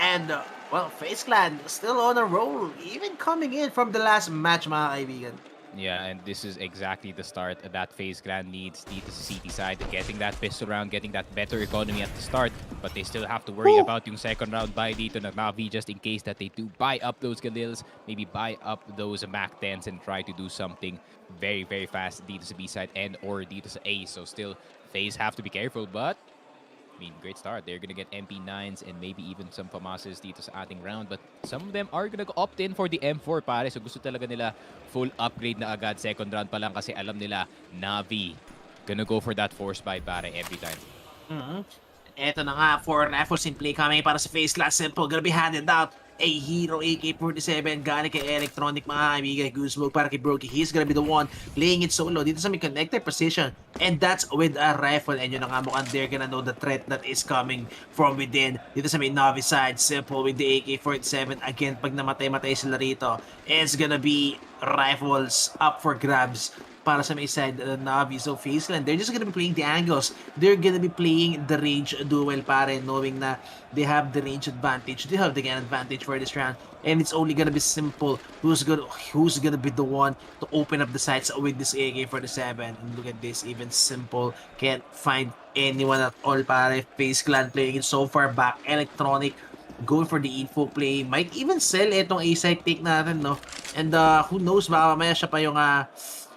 S20: And, well, FaZe Clan still on a roll, even coming in from the last match, mga kaibigan.
S18: Yeah, and this is exactly the start that FaZe Clan needs dito sa CT side. Getting that pistol round, getting that better economy at the start, but they still have to worry about yung second round buy dito ng Navi, just in case that they do buy up those Galils, maybe buy up those Mac 10s and try to do something very fast dito sa B side and or dito sa A. So still, FaZe have to be careful, but I mean, great start. They're gonna get MP9s and maybe even some FAMASes dito sa ating round. But some of them are gonna opt in for the M4, pare. So gusto talaga nila full upgrade na agad second round pa lang kasi alam nila Navi gonna go for that force buy, pare, every time.
S20: Eto na nga, 4 rifles in play coming para sa FaZe Clan. Simple, gonna be handed out. A hero AK-47 galing kay Electronic, mga kaibigan. Goosebog para kay Brokey. He's gonna be the one playing it solo dito sa may connected position, and that's with a rifle. And yun na nga, mukhang they're gonna know the threat that is coming from within dito sa may Navi side. Simple with the AK-47. Again, pag namatay-matay sila rito, it's gonna be rifles up for grabs para sa may side ng Navi. So FaZe Clan, they're just gonna be playing the angles. They're gonna be playing the range duel, pare, knowing na they have the range advantage. They have the gun advantage for this round, and it's only gonna be simple who's gonna be the one to open up the sights with this AK-47. And look at this, even Simple can't find anyone at all, pare. FaZe Clan playing it so far back. Electronic going for the info play, might even sell itong A-side take natin, no? And who knows, baka mamaya siya pa yung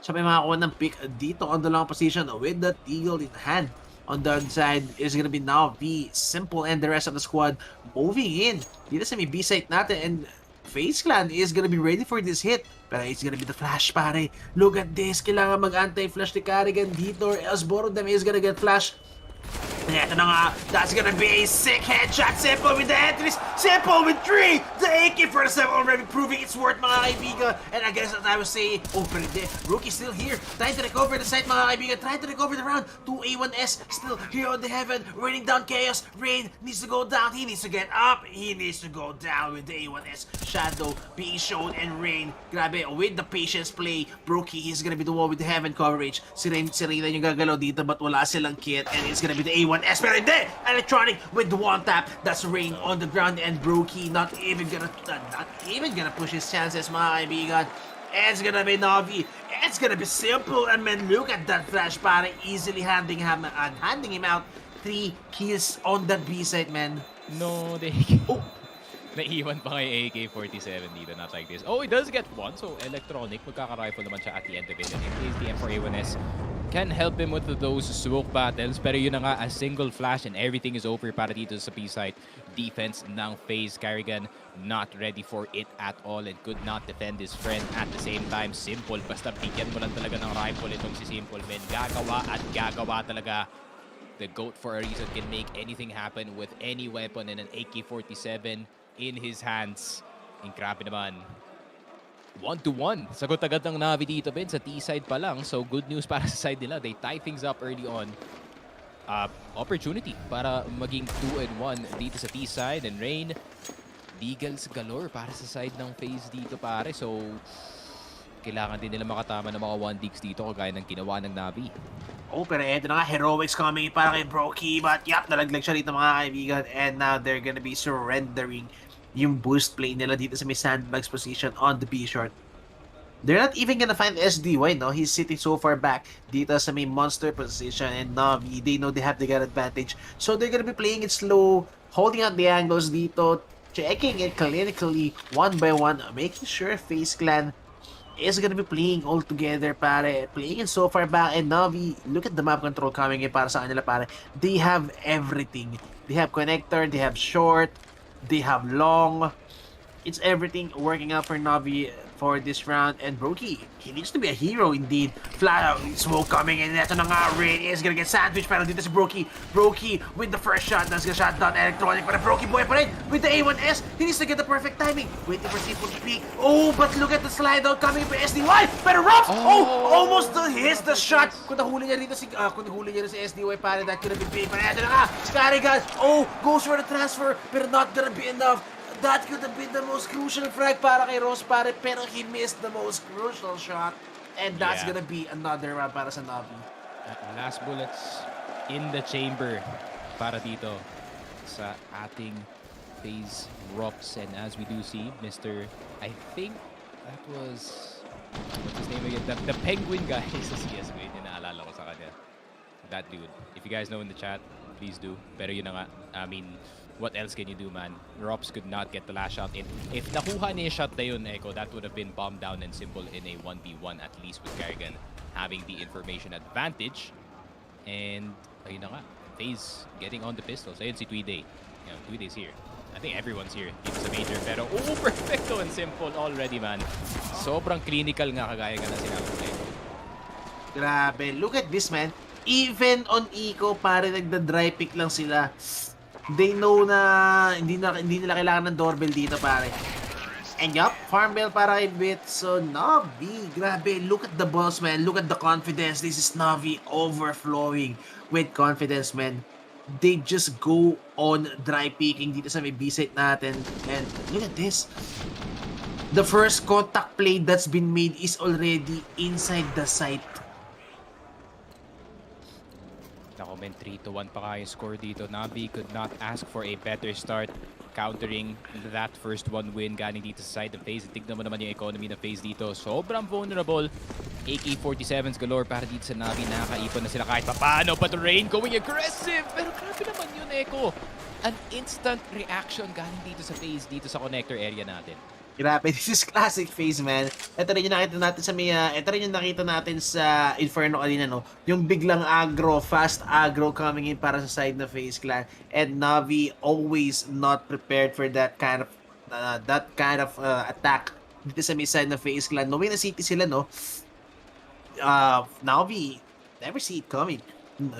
S20: makakuha ng pick dito on the long position with the Eagle in hand. On the other side is gonna be now the Simple and the rest of the squad moving in dito sa may B-site natin, and FaZe Clan is gonna be ready for this hit. Pero it's gonna be the flash, pare. Look at this, kailangan mag-anti-flash ni Carrigan dito, or else both of them is gonna get flash. And eto na nga, that's gonna be a sick headshot. Simple with the entries, Simple with 3. The AK-47 already proving its worth, mga kaibigan. And I guess as I was saying, pero hindi. Rookie still here, trying to recover the site, mga kaibigan. Trying to recover the round. 2A1S still here on the heaven, raining down chaos. Rain needs to go down. He needs to get up. He needs to go down with the A1S. Shadow being shown, and Rain, grabe, with the patience play. Brokey, he's gonna be the one with the heaven coverage. Si Rain yung gagalaw dito, but wala silang kit, and it's gonna be the A1S. Pero hindi! Electronic with the one tap. That's Rain on the ground, and Brokey not even gonna push his chances, mga kaibigan. It's gonna be Navi. It's gonna be simple, and man, look at that flash, para easily handing him out 3 kills on that B side, man.
S18: No, they... Naiwan pa kay AK-47 dito, not like this. Oh, he does get one, so Electronic, magkaka-rifle naman siya at the end of it. And in case the M4A1S can help him with those smoke battles, pero yun na nga, a single flash and everything is over para dito sa B-side. Defense ng FaZe. Carrigan not ready for it at all and could not defend his friend at the same time. Simple, basta bigyan mo lang talaga ng rifle itong si Simple, men. Gagawa at gagawa talaga. The GOAT for a reason can make anything happen with any weapon, and an AK-47 in his hands. Grabe naman. 1-1. Sagot agad ng Navi dito, Ben, sa T-side pa lang. So, good news para sa side nila. They tie things up early on. Opportunity para maging 2-1 dito sa T-side. And Rain, Deagles galore para sa side ng FaZe dito, pare. So, kailangan din nila makatama ng mga 1-digs dito kagaya ng ginawa ng Navi.
S20: Oh, pero eto na nga, heroics coming para kay Brokey. But yap, nalaglag siya dito, mga kaibigan. And now they're gonna be surrendering yung boost play nila dito sa may sandbags position on the B short. They're not even gonna find SDY, no? He's sitting so far back dito sa may monster position, and Navi, they know they have the gut advantage. So they're gonna be playing it slow, holding out the angles dito, checking it clinically, one by one, making sure FaZe Clan is gonna be playing all together, pare. Playing it so far back, and Navi, look at the map control coming in para sa kanila, pare. They have everything. They have connector, they have short, they have long. It's everything working out for Navi for this round. And Brokey, he needs to be a hero indeed. Flat out smoke coming in. Ito na nga, Rain is gonna get sandwiched, pero dito si Brokey. Brokey with the first shot. That's gonna shot down Electronic, but Brokey boy pa rin with the A1S. He needs to get the perfect timing. Waiting for Simple to peek. Oh, but look at the slide out coming by SDY. Pero Rops, almost hits the shot. Kung nahuli niya rin si SDY, pare, that could have been big. Pero ito na nga, Scarigan, goes for the transfer, pero not gonna be enough. That could have been the most crucial frag para kay Ross, pare, pero he missed the most crucial shot. And that's gonna be another round para sa Navi.
S18: Last bullets in the chamber para dito sa ating FaZe Rops. And as we do see, Mr. I think that was, what's his name again? The Penguin guy sa CSGO. Yun naalala ko sa kanya. That dude. If you guys know in the chat, please do. Pero yun na nga, I mean, what else can you do, man? Rops could not get the last shot in. If nakuha niya yung shot na yun, Echo, that would have been bombed down and Simple in a 1v1, at least with Carrigan having the information advantage. And, ayun na nga, FaZe getting on the pistols. Ayun si Tweeday. You know, Tweeday's here. I think everyone's here dito sa major. Pero, perfecto and Simple already, man. Sobrang clinical nga kagaya ka na sinabi ko, Echo.
S20: Grabe, look at this, man. Even on Eco, pare, nagda-dry pick lang sila. They know na hindi nila kailangan ng doorbell dito, pare. And yup, farm bell para kay Bit. So, Navi, grabe. Look at the balls, man. Look at the confidence. This is Navi overflowing with confidence, man. They just go on dry picking dito sa may B-site natin. And look at this. The first contact play that's been made is already inside the site.
S18: Nakomen 3-1 pa kaya score dito. Navi could not ask for a better start, countering that first one win galing dito sa side ng FaZe. Tignan mo naman yung economy ng FaZe dito. Sobrang vulnerable. AK-47s galore para dito sa Navi. Nakakaipon na sila kahit paano. But Rain going aggressive. Pero grabe naman yun, Echo. An instant reaction galing dito sa FaZe dito sa connector area natin.
S20: Grabe, this is classic FaZe, man. Ito rin yung nakita natin sa ito rin yung nakita natin sa Inferno kanina, no? Yung biglang aggro, fast aggro coming in para sa side na FaZe Clan. And Navi always not prepared for that kind of attack dito sa may side na FaZe Clan. Knowing na city sila, no? Navi never see it coming.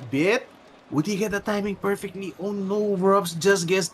S20: Bit Would he get the timing perfectly? Oh no, Robs just get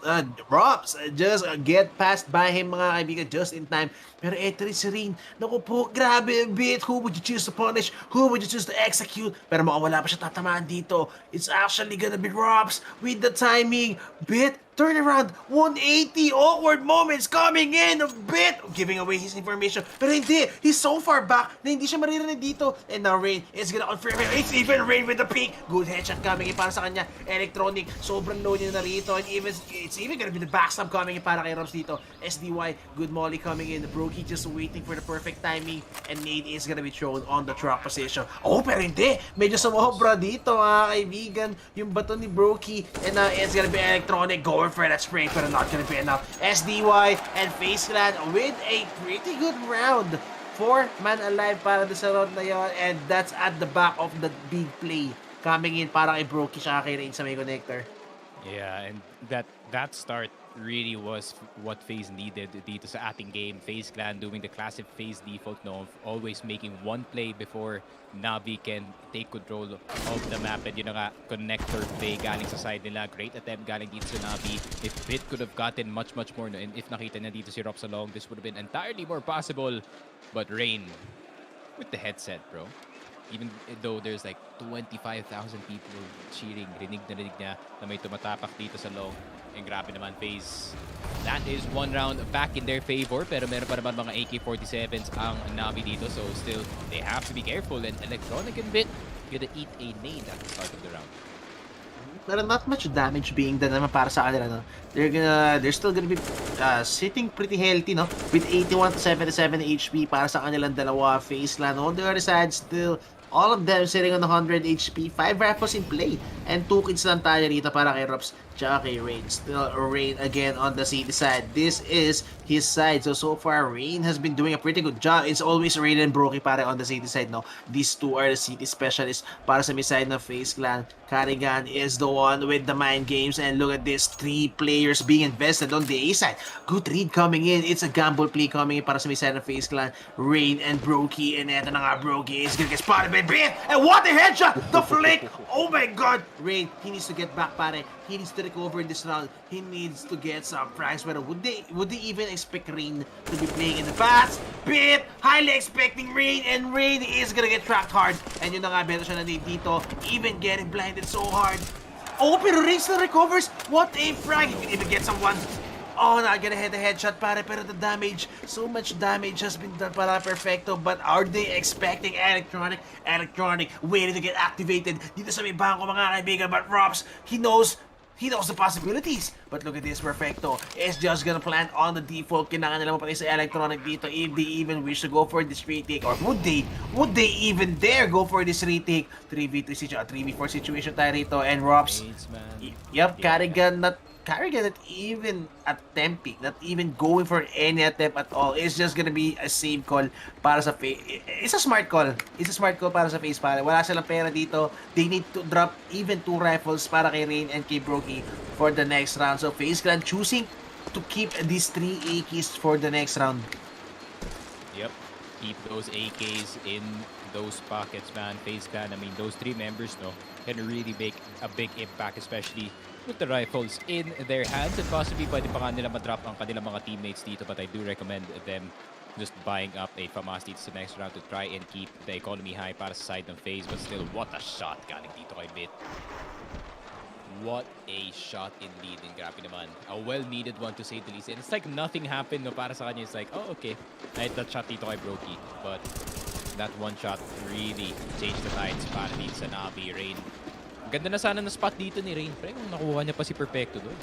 S20: passed by him, mga kaibigan, just in time. Pero eto rin si Rain. Naku po, grabe a bit. Who would you choose to punish? Who would you choose to execute? Pero mukhang wala pa siya tatamaan dito. It's actually gonna be Robs with the timing. Bit, turn around, 180, awkward moments coming in. A bit, giving away his information. Pero hindi, he's so far back na hindi siya maririnig dito. And now Rain is gonna confirm it. It's even Rain with the peak. Good headshot coming in para sa kanya. Electronic, sobrang low niya na rito. And it's even gonna be the backstab coming in para kay Robs dito. SDY, good molly coming in. Brokey just waiting for the perfect timing. And Nate is gonna be thrown on the truck position. Oh, pero hindi. Medyo sumobra dito, mga kaibigan. Yung baton ni Brokey. And now it's gonna be Electronic going for that spray, pero not gonna be enough. SDY and FaZe Clan with a pretty good round. 4-man alive para sa round na yun. And that's at the back of the big play coming in para kay Brokey siya kay Rain sa may connector.
S18: Yeah, and that start really was what FaZe needed dito sa ating game. FaZe Clan doing the classic FaZe default of always making one play before NAVI can take control of the map. And yun nga, connector play galing sa side nila. Great attempt galing dito sa NAVI. If Bit could have gotten much more, no, and if nakita na dito si Rops along, this would have been entirely more possible. But Rain with the headset, bro. Even though there's like 25,000 people cheering, rinig na niya na may tumatapak dito sa long. And grabe naman, FaZe. That is one round back in their favor. Pero meron pa naman mga AK-47s ang NAVI dito. So still, they have to be careful. And Electronic and Bit gonna eat a nade at the start of the round.
S20: Pero not much damage being done naman para sa kanila, no? They're still gonna be sitting pretty healthy, no? With 81 to 77 HP para sa kanilang dalawa. FaZe Clan on the other side, still all of them sitting on 100 HP, 5 rifles in play, and 2 kills lang tayo dito para kay Rops tsaka kay Rain. Still Rain again on the city side. This is his side. So far, Rain has been doing a pretty good job. It's always Rain and Brokey para on the city side, no? These two are the city specialists para sa side ng FaZe Clan. Carrigan is the one with the mind games, and look at this, 3 players being invested on the A side. Good read coming in. It's a gamble play coming in para sa side ng FaZe Clan. Rain and Brokey, and eto na nga, Brokey is gonna get spotted by Bit, and what a headshot! The flick! Oh my god! Rain, he needs to get back, pare. He needs to recover this round. He needs to get some frags. But would they even expect Rain to be playing in the past? Bit highly expecting Rain, and Rain is gonna get tracked hard. And yun na nga, beto siya na dito, even getting blinded so hard. Oh, pero Rain still recovers. What a frag! He can even get someone. Oh, not gonna hit the headshot, pare, pero the damage, so much damage has been done para Perfecto. But are they expecting Electronic waiting to get activated dito sa may bangko, mga kaibigan? But Robs, he knows the possibilities. But look at this, Perfecto is just gonna plant on the default. Kailangan nila mapatay sa Electronic dito if they even wish to go for this retake. Or would they even dare go for this retake? 3v3 situation, 3v4 situation tayo rito. And Robs, yep, Carrigan not even attempting, not even going for any attempt at all. It's just gonna be a safe call para sa FaZe. It's a smart call. It's a smart call para sa FaZe, pare. Wala silang pera dito. They need to drop even 2 rifles para kay Rain and kay Brokey for the next round. So FaZe Clan choosing to keep these 3 AKs for the next round.
S18: Yep, keep those AKs in those pockets, man. FaZe Clan, I mean, those 3 members, no, can really make a big impact, especially with the rifles in their hands, and possibly pwede pa nga nila madrop ang kanilang mga teammates dito. But I do recommend them just buying up a FAMAS dito sa next round to try and keep the economy high para sa side ng FaZe. But still, what a shot galing dito kay Bit. What a shot indeed, and grabe naman. A well-needed one to say the least. And it's like nothing happened, no, para sa kanya. It's like, oh, okay, I hit that shot dito kay Brokey. But that one shot really changed the tides para dito sa NAVI. Rain, ganda na sana na spot dito ni Rain. Pre, kung nakuha niya pa si Perfecto doon.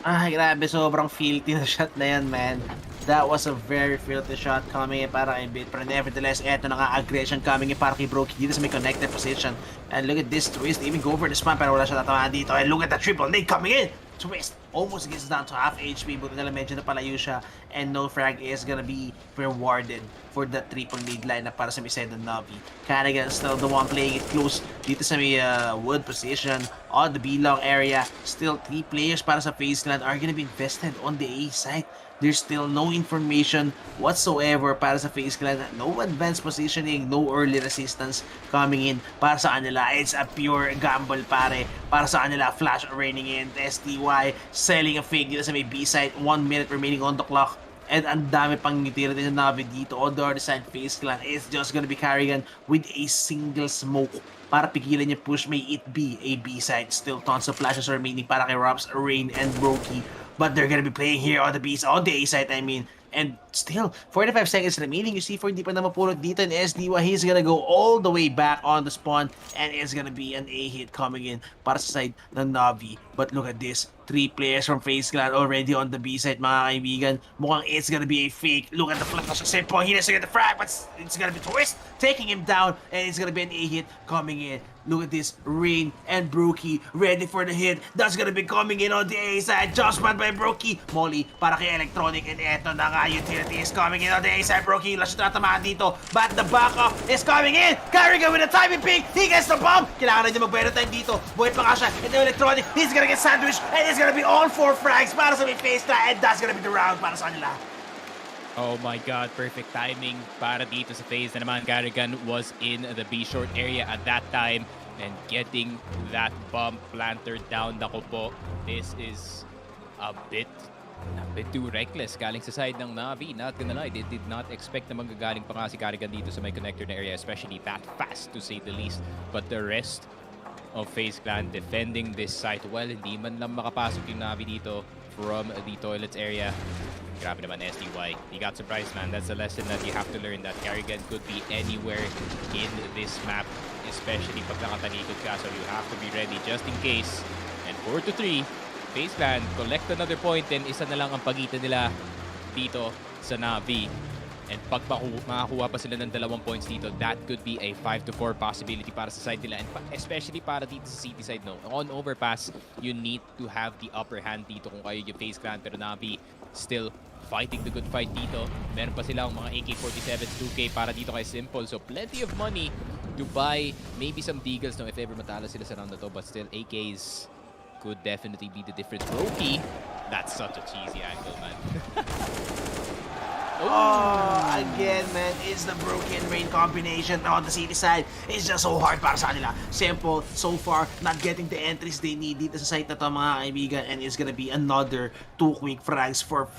S20: Ay, grabe. Sobrang filthy na shot na yan, man. That was a very filthy shot coming in para kay Bit. Pero nevertheless, eto na nga, aggression coming in para kay Brokey dito sa may connected position. And look at this twist. Even go for the spam, pero wala siya tatamaan dito. And look at the triple nade coming in. Twist. almost gets down to half HP, but nila medyo napalayo siya, and no frag is gonna be rewarded for the triple lead lineup para sa may side ng Navi. Carrigan still the one playing it close dito sa may wood position on the B-long area. Still 3 players para sa FaZe Clan are gonna be invested on the A side. There's still no information whatsoever para sa FaZe Clan. No advanced positioning, no early resistance coming in para sa kanila. It's a pure gamble pare. Para sa kanila, flash raining in. STY selling a fake dito sa may B side. 1 minute remaining on the clock. And ang dami pang utility ng Navi dito. On the other side, FaZe Clan is just gonna be carrying with a single smoke para pigilan niya push. May it be a B side. Still tons of flashes remaining para kay Robs, Rain, and Brokey. But they're gonna be playing here on the B side, on the A side, I mean. And still, 45 seconds remaining. You see, for hindi pa na mapulot dito in SDY. He's gonna go all the way back on the spawn. And it's gonna be an A hit coming in para sa side ng Navi. But look at this. 3 players from FaZe Clan already on the B side, mga kaibigan. Mukhang it's gonna be a fake. Look at the flash of Simple. He doesn't get the frag, but it's gonna be Twist taking him down. And it's gonna be an A hit coming in. Look at this. Rain and Brokey ready for the hit. That's gonna be coming in on the A side. Just banned by Brokey. Molly para kay Electronic. And eto na nga, utility is coming in on the A side. Brokey, lash na tatamaan dito. But the backup is coming in. Carrigan with a timing pick. He gets the bomb. Kailangan na niya mag-better time dito. Buhay pa nga siya. And the Electronic, he's gonna get sandwiched. And it's gonna be all 4 frags para sa may FaZe Clan. And that's gonna be the round para sa kanila.
S18: Oh my god, perfect timing para dito sa FaZe na naman. Carrigan was in the B short area at that time and getting that bomb planter down. Naku po, this is a bit too reckless galing sa side ng Navi. Not gonna lie, they did not expect na manggagaling pa nga si Carrigan dito sa may connector na area, especially that fast to say the least. But the rest of FaZe Clan defending this site well, hindi man lang makapasok yung Navi dito from the toilets area. Grabe naman SDY. He got surprised, man. That's a lesson that you have to learn, that Carrigan could be anywhere in this map, especially pag nakatalikod ka. So you have to be ready just in case. And 4-3, FaZe Clan collect another point, and isa na lang ang pagitan nila dito sa Navi. And pag makakuha pa sila ng 2 points dito, that could be a 5-4 possibility para sa side nila. And especially para dito sa city side, no? On overpass, you need to have the upper hand dito kung kayo yung FaZe Clan. Pero Navi still fighting the good fight dito. Meron pa silang mga AK-47 2K para dito kay Simple. So plenty of money to buy maybe some deagles, no, if ever matalo sila sa round na to. But still, AKs could definitely be the difference. Brokey, that's such a cheesy angle, man.
S20: Oh, again, man, it's the broken rain combination on the city side. It's just so hard para sa kanila. Simple, so far, not getting the entries they need dito sa site na to, mga kaibigan. And it's gonna be another 2 quick frags for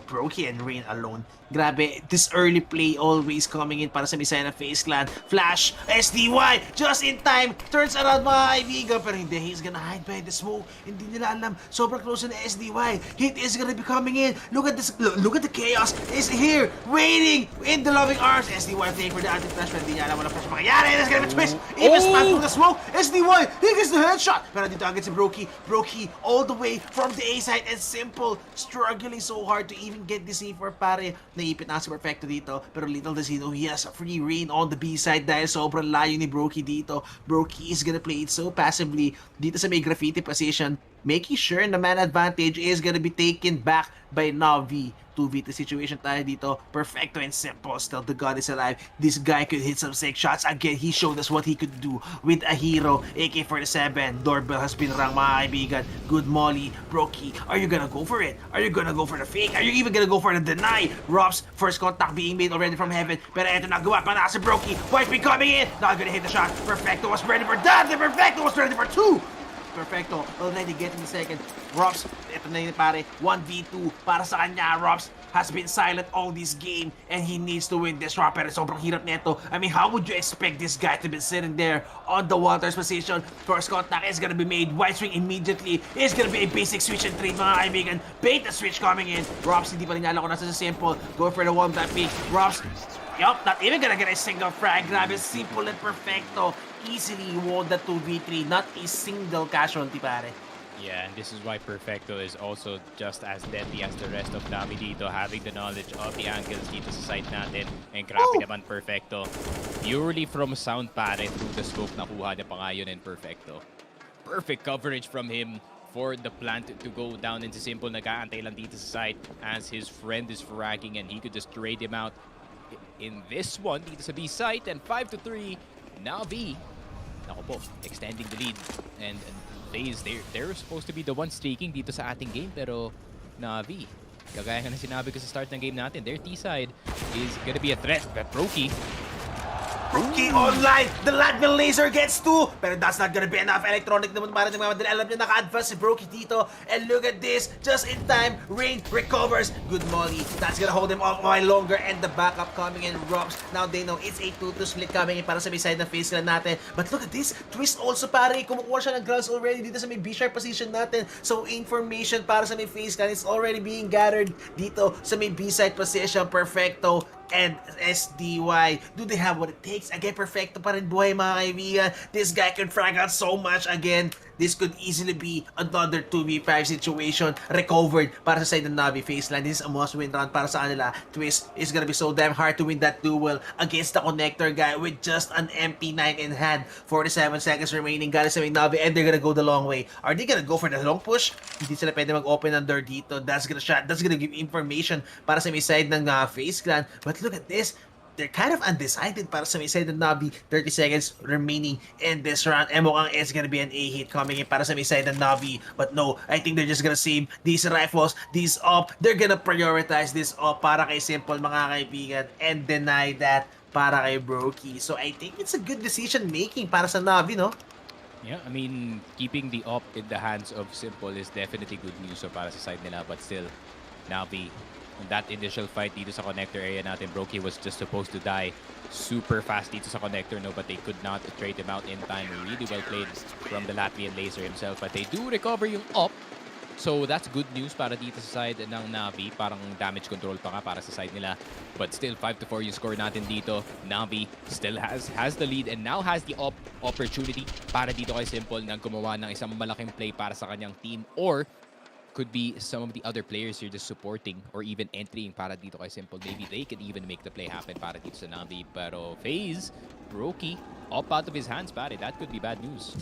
S20: Brokey and Rain alone. Grabe, this early play always coming in para sa misaya ng FaZe Clan. Flash, SDY, just in time, turns around, mga kaibigan. Pero hindi, he's gonna hide behind the smoke. Hindi nila alam, sobrang close na SDY. Hit is gonna be coming in. Look at this, look at the chaos. Is here, waiting in the loving arms. SDY playing for the anti-flash, pero hindi niya alam wala pa siya mangyayari. There's gonna be a twist. Even spam through the smoke. SDY, he gets the headshot. Pero dito agad si Brokey. Brokey all the way from the A side, and Simple struggling so hard to even get the C4, pare. Naipit na si Perfecto dito, pero little does he know he has a free reign on the B side dahil sobrang layo ni Brokey dito. Brokey is gonna play it so passively dito sa may graffiti position, making sure na man advantage is gonna be taken back by Navi. 2v2 situation tayo dito. Perfecto and Simple, still the god is alive. This guy could hit some sick shots. Again, he showed us what he could do with a hero. AK-47, doorbell has been rung, mga kaibigan. Good molly. Brokey, are you gonna go for it? Are you gonna go for the fake? Are you even gonna go for the deny? Robs, first contact being made already from heaven. Pero eto na, gawa pa na si Brokey. White be coming in. Not gonna hit the shot. Perfecto was ready for that. The Perfecto was ready for 2. Perfecto already getting the second. Robs, ito na yun, pare, 1v2 para sa kanya. Robs has been silent all this game and he needs to win this round, pero sobrang hirap nito. I mean, how would you expect this guy to be sitting there on the Walters position? First contact is gonna be made. White swing immediately. It's gonna be a basic switch and trade, mga kaibigan. Bait the switch coming in. Robs, hindi pa rin alam kung nasa sa Simple. Go for the one-tap pick. Robs, yup, not even gonna get a single frag. Grabe, Simple and Perfecto easily won the 2v3. Not a single casualty, pare.
S18: Yeah, and this is why Perfecto is also just as deadly as the rest of Navi dito, having the knowledge of the angles dito sa site natin. And grabe naman Perfecto. Purely from sound, pare, through the scope, nakuha niya pa nga yun and Perfecto. Perfect coverage from him. for the plant to go down into Simple. Nag-aantay lang dito sa side as his friend is fragging and he could just trade him out in this one dito sa B site. And 5-3, NAVI. Ako po, extending the lead. And FaZe, they're supposed to be the ones streaking dito sa ating game, pero NAVI, kagaya nga na sinabi ko sa start ng game natin, their T side is gonna be a threat. But Brokey
S20: online! The Latvian laser gets 2! Pero that's not gonna be enough. Electronic naman para nagmamadali. Alam niyo, naka-advance si Brokey dito. And look at this. Just in time, Rain recovers. Good molly. That's gonna hold him off while longer. And the backup coming in rocks. Now they know it's a 2-2 split coming in para sa may side ng FaZe Clan natin. But look at this. Twist also pare. Kumukuha siya ng grounds already dito sa may B-sharp position natin. So information para sa may FaZe Clan is already being gathered dito sa may B-side position. Perfecto. And SDY, do they have what it takes? Again, perfecto pa rin buhay mga kaibigan. This guy can frag out so much. Again, this could easily be another 2v5 situation recovered para sa side ng NAVI FaZe Clan. This is a must-win round para sa kanila. Twist is gonna be so damn hard to win that duel against the connector guy with just an MP9 in hand. 47 seconds remaining. Galing sa may NAVI and they're gonna go the long way. Are they gonna go for the long push? Hindi sila pwede mag-open ng door dito. That's gonna give information para sa may side ng FaZe Clan. But look at this. They're kind of undecided para sa may side ng NAVI. 30 seconds remaining in this round. And mukhang it's gonna be an A-hit coming in para sa may side ng NAVI. But no, I think they're just gonna save these rifles, these up. They're gonna prioritize this up para kay Simple mga kaibigan and deny that para kay Brokey. So I think it's a good decision making para sa NAVI, no?
S18: Yeah, I mean, keeping the op in the hands of Simple is definitely good news so para sa side nila. But still, NAVI, that initial fight dito sa connector area natin, Brokey was just supposed to die super fast dito sa connector, no, but they could not trade him out in time. Really well played from the Latvian laser himself, but they do recover yung op. So that's good news para dito sa side ng NAVI. Parang damage control pa nga para sa side nila. But still, 5-4 yung score natin dito. NAVI still has the lead and now has the opportunity para dito kay Simple na gumawa ng isang malaking play para sa kanyang team, or could be some of the other players you're just supporting or even entering para dito kay Simple. Maybe they could even make the play happen para dito sa NAVI. Pero FaZe, Brokey, up out of his hands, pare. That could be bad news.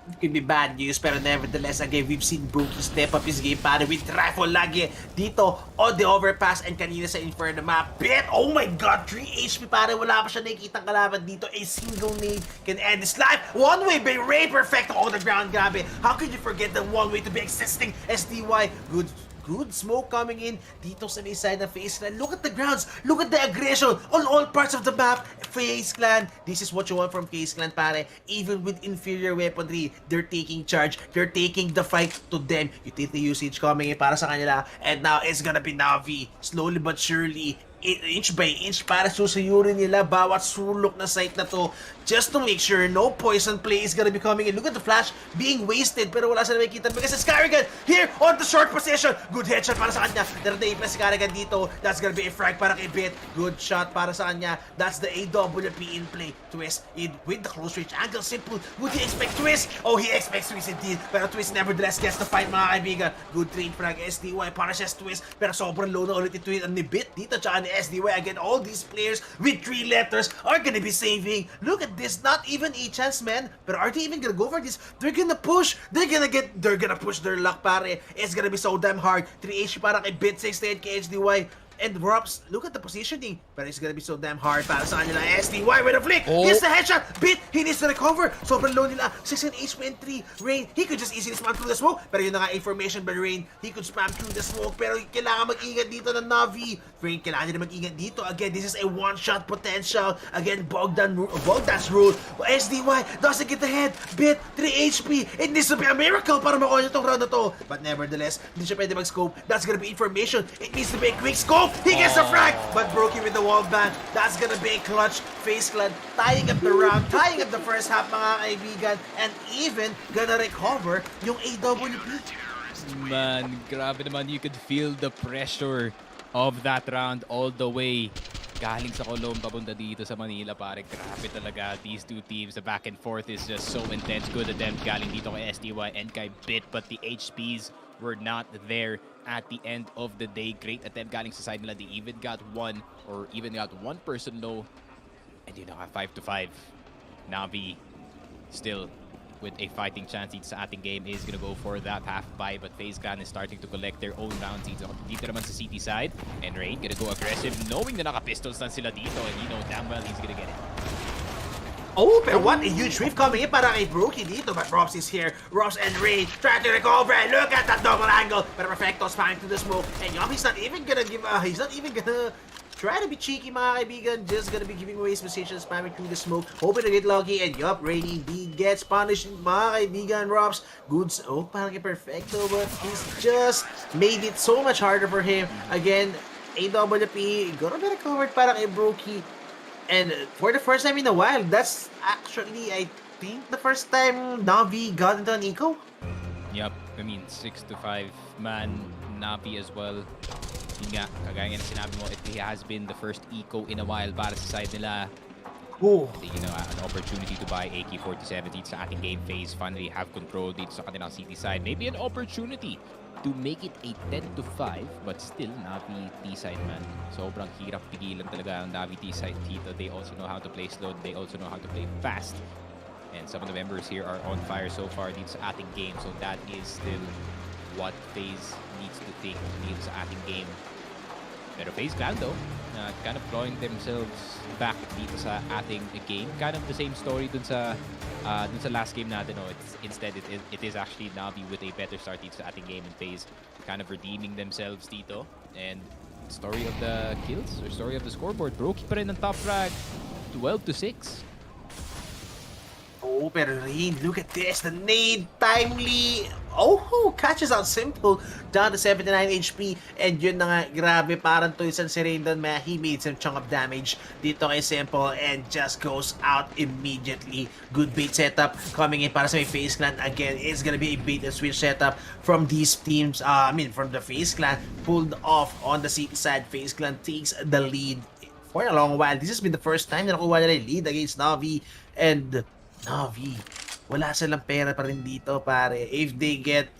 S20: It could be bad news, pero nevertheless, again, we've seen Brokey step up his game para with rifle lagi dito on the overpass and kanina sa Inferno map. Bit! Oh my god! 3 HP pare, wala pa siya nakikitang kalaban dito. A single nade can end his life. One way by Ray, perfect on the ground, grabe. How could you forget the one way to be existing? SDY, good smoke coming in dito sa may side ng FaZe Clan. Look at the grounds. Look at the aggression on all parts of the map. FaZe Clan, this is what you want from FaZe Clan, pare. Even with inferior weaponry, they're taking charge. They're taking the fight to them. Utility usage coming in para sa kanila. And now it's gonna be NAVI. Slowly but surely, inch by inch para susuyurin nila bawat sulok na site na to just to make sure no poison play is gonna be coming in. Look at the flash being wasted pero wala sila makikita because it's Carrigan here on the short position. Good headshot para sa kanya. Narday pa si Carrigan dito. That's gonna be a frag para kay Bit. Good shot para sa kanya. That's the AWP in play. Twist in with the close range angle. Simple. Would he expect Twist? Oh, he expects Twist indeed. Pero Twist nevertheless gets the fight mga kaibigan. Good trade frag SDY para siya Twist. Pero sobrang low na ulit ito ni Bit dito tsaka ni SDY. Again, all these players with 3 letters are gonna be saving. Look at this, not even a chance, man. But are they even gonna go for this? They're gonna push. They're gonna push their luck, pare. It's gonna be so damn hard. 3 HP para kay Bit, 68 kay SDY. And Rops, look at the positioning. But it's gonna be so damn hard para sa kanila. SDY with a flick. Here's the headshot. Bit, he needs to recover. Sobrang low nila. 16 HP and 3. Rain, he could just easily spam through the smoke. Pero yun na nga information by Rain. He could spam through the smoke. Pero kailangan mag-ingat dito ng NAVI. Rain, kailangan nila mag-ingat dito. Again, this is a one-shot potential. Again, Bogdan's rule. SDY doesn't get the head. Bit, 3 HP. It needs to be a miracle para makuha niya itong round na to. But nevertheless, hindi siya pwede mag-scope. That's gonna be information. It needs to be a quick scope. He gets the frag, but Brokey with the wall bang. That's gonna be a clutch. FaZe Clan tying up the round, tying up the first half mga kaibigan, and even gonna recover yung AWP.
S18: Man, grabe naman. You could feel the pressure of that round all the way. Galing sa Cologne, papunta dito sa Manila, pare. Grabe talaga. These two teams, the back and forth is just so intense. Good attempt galing dito kay SDY and kay Bit, but the HPs were not there at the end of the day. Great attempt galing sa side nila. They even got one person low. And you know, 5-5. NAVI still with a fighting chance dito sa ating game is gonna go for that half buy, but FaZe Clan is starting to collect their own rounds dito naman sa CT side, and Rain gonna go aggressive knowing na naka-pistols lang sila dito, and you know damn well he's gonna get it.
S20: Oh, pero what a huge wave coming in para kay Brookie dito. But Robs is here. Robs and Ray trying to recover. Look at that double angle. But Perfecto's flying through the smoke. And Yum, he's not even gonna try to be cheeky, mga kaibigan. Just gonna be giving away his position, spamming through the smoke. Hoping to get lucky. And yup, Rainy indeed gets punished, mga kaibigan. Robs, good. Oh, parang kay Perfecto. But he's just made it so much harder for him. Again, AWP gonna be recovered para kay Brookie. And for the first time in a while, that's actually, I think, the first time Navi got into an eco.
S18: Yup, I mean, 6 to 5 man Navi as well. Yun nga, kagaya na sinabi mo, it has been the first eco in a while para sa side nila.
S20: Oh.
S18: You know, an opportunity to buy AK-47 dito sa ating game. FaZe finally have control dito sa kanilang CT side. Maybe an opportunity to make it a 10 to 5, but still Navi T-side, man. Sobrang hirap pigilan talaga ang Navi T-side dito. They also know how to play slow, they also know how to play fast. And some of the members here are on fire so far dito sa ating game. So that is still what FaZe needs to think dito sa ating game. Pero FaZe Clan though, kind of clawing themselves back dito sa ating game. Kind of the same story dun sa last game natin. No? Instead, it is actually Navi with a better start dito sa ating game, and FaZe kind of redeeming themselves dito. And story of the kills, or story of the scoreboard, Brookie pa rin ang top frag, 12 to 6.
S20: Oh, pero Rain, look at this. The nade timely. Oh, catches out simple. Down to 79 HP. And yun na nga, grabe. Parang tulisan si Rain doon. He made some chunk of damage dito kay Simple and just goes out immediately. Good bait setup coming in para sa may FaZe Clan. Again, it's gonna be a bait and switch setup from these teams. From the FaZe Clan. Pulled off on the CT side. FaZe Clan takes the lead for a long while. This has been the first time na nakuha nila yung lead against Navi. And Navi, wala silang pera pa rin dito, pare. If they get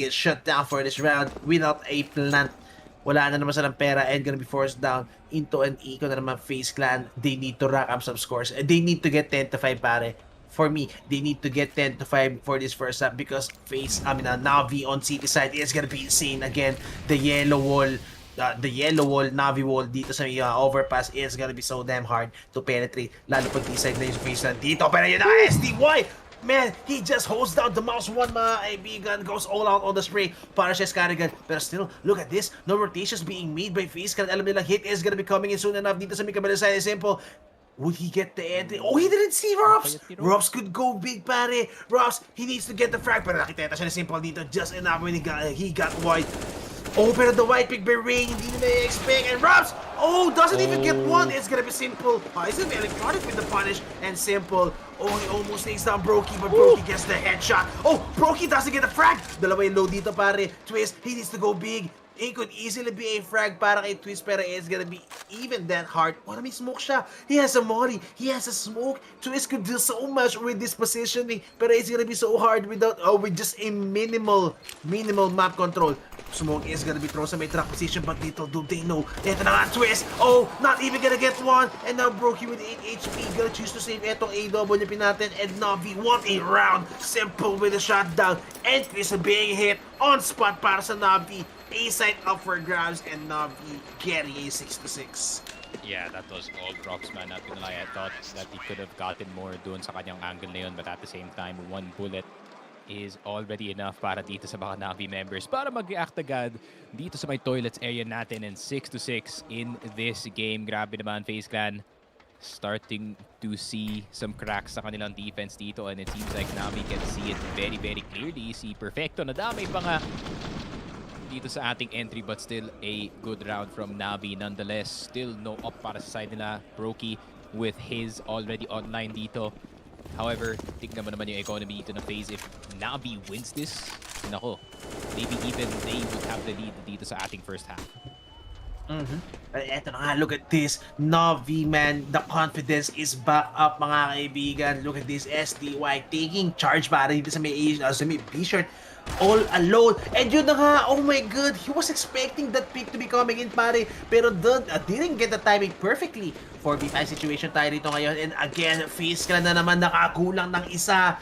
S20: shut down for this round without a plant, wala na naman silang pera and gonna be forced down into an eco na naman FaZe Clan. They need to rack up some scores. They need to get 10 to 5, pare. For me, they need to get 10 to 5 for this first half because Navi on CT side is gonna be insane. Again, the yellow wall Navi wall dito sa overpass is gonna be so damn hard to penetrate. Lalo pag T-side na yung FaZe Clan dito. Pero yun na, SDY! Man, he just holds down the mouse one, mga kaibigan. Goes all out on the spray para siya Scarigan. Pero still, look at this. No rotations being made by FaZe Clan. Alam nilang hit is gonna be coming in soon enough dito sa Mikabela side. Simple. Would he get the entry? Oh, he didn't see Robs! Robs could go big, pare. Robs, he needs to get the frag. Pero nakita siya na Simple dito. Just enough when he got wide. Oh, pero the white pick by Rain, hindi na expect. And Robs, doesn't even get one. It's gonna be Simple. It's gonna be electronic with the punish. And Simple, he almost takes down Brokey, but Brokey gets the headshot. Oh, Brokey doesn't get the frag. Dalawa yung low dito, pare. Twist, he needs to go big. It could easily be a frag para kay Twist, pero it's gonna be even that hard. What may smoke siya? He has a molly. He has a smoke. Twist could do so much with this positioning, pero it's gonna be so hard with just a minimal map control. Smoke is gonna be thrown sa may track position, but little do they know. Ito na nga, Twist. Not even gonna get one. And now Brokey with 8 HP. Gonna choose to save etong AWP natin. And Navi, what a round. Simple with a shutdown. And Twist being hit on spot para sa Navi. A-side up for grabs and Navi getting a 6 to 6.
S18: Yeah, that was all drops, man. Not gonna lie, I thought that he could have gotten more doon sa kanyang angle na yun, but at the same time, one bullet is already enough para dito sa mga Navi members para mag-react agad dito sa may toilets area natin, and 6 to 6 in this game. Grabe naman, FaZe Clan starting to see some cracks sa kanilang defense dito, and it seems like Navi can see it very, very clearly. Si Perfecto na damay pa nga dito sa ating entry, but still a good round from Navi nonetheless. Still no up para sa side nila. Brokey with his already online dito. However, tignan mo naman yung economy dito ng FaZe. If Navi wins this, nako, maybe even they would have the lead dito sa ating first half.
S20: Eto na nga, look at this. Navi, man, the confidence is back up, mga kaibigan. Look at this, SDY taking charge para dito sa may B-shirt. All alone. And yun na nga, oh my god, he was expecting that pick to be coming in, pare. Pero didn't get the timing perfectly. 4v5 situation tayo dito ngayon. And again, FaZe Clan na naman nakakulang ng isa.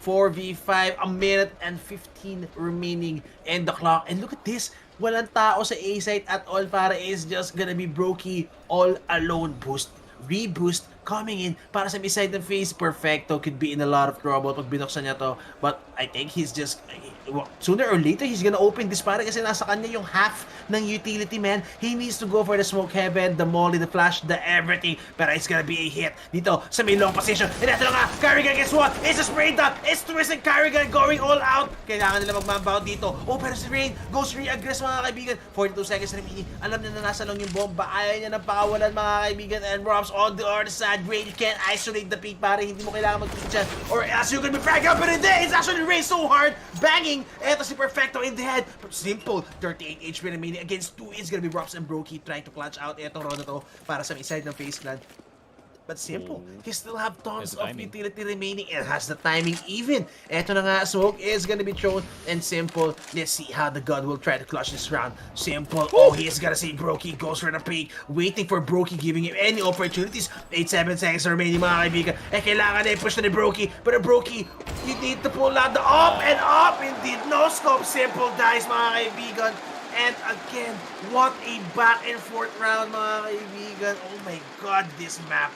S20: 4v5, a minute and 15 remaining in the clock. And look at this, walang tao sa A site at all, para is just gonna be Brokey all alone. Boost, reboost coming in para sa side ng FaZe. Perfecto could be in a lot of trouble pag binuksan niya to, but I think he's just sooner or later he's gonna open this, para kasi nasa kanya yung half ng utility, man. He needs to go for the smoke heaven, the molly, the flash, the everything, pero it's gonna be a hit dito sa may long position. And ito na nga, Carrigan gets one. It's a spray down. It's twisting Carrigan going all out. Kailangan nila magmambound dito. Oh, pero si Rain goes re-aggress, mga kaibigan. 42 seconds remaining. Alam niya na nasa lang yung bomba. Ayaw niya ng pakawalan, mga kaibigan. And Robs on the other side. Rain, you can't isolate the peak, pare. Hindi mo kailangan mag-peak dyan, or else you're gonna be fragged up. But in there, it's actually Rain so hard. Banging. Eto si Perfecto in the head. Simple. 38 HP remaining against 2. It's gonna be Robs and Brokey trying to clutch out etong round na to para sa may side ng FaZe Clan. But Simple, he still have tons of utility remaining and has the timing even. Eto na nga, smoke is gonna be thrown, and Simple, let's see how the God will try to clutch this round. Simple, oh, he's gonna see Brokey, goes for the peak, waiting for Brokey, giving him any opportunities. 8-7 seconds remaining, mga kaibigan. Kailangan na i-push na ni Brokey, but Brokey, you need to pull out the up and up. Indeed, no scope. Simple dies, mga kaibigan. And again, what a back and forth round, mga kaibigan. Oh my God, this map.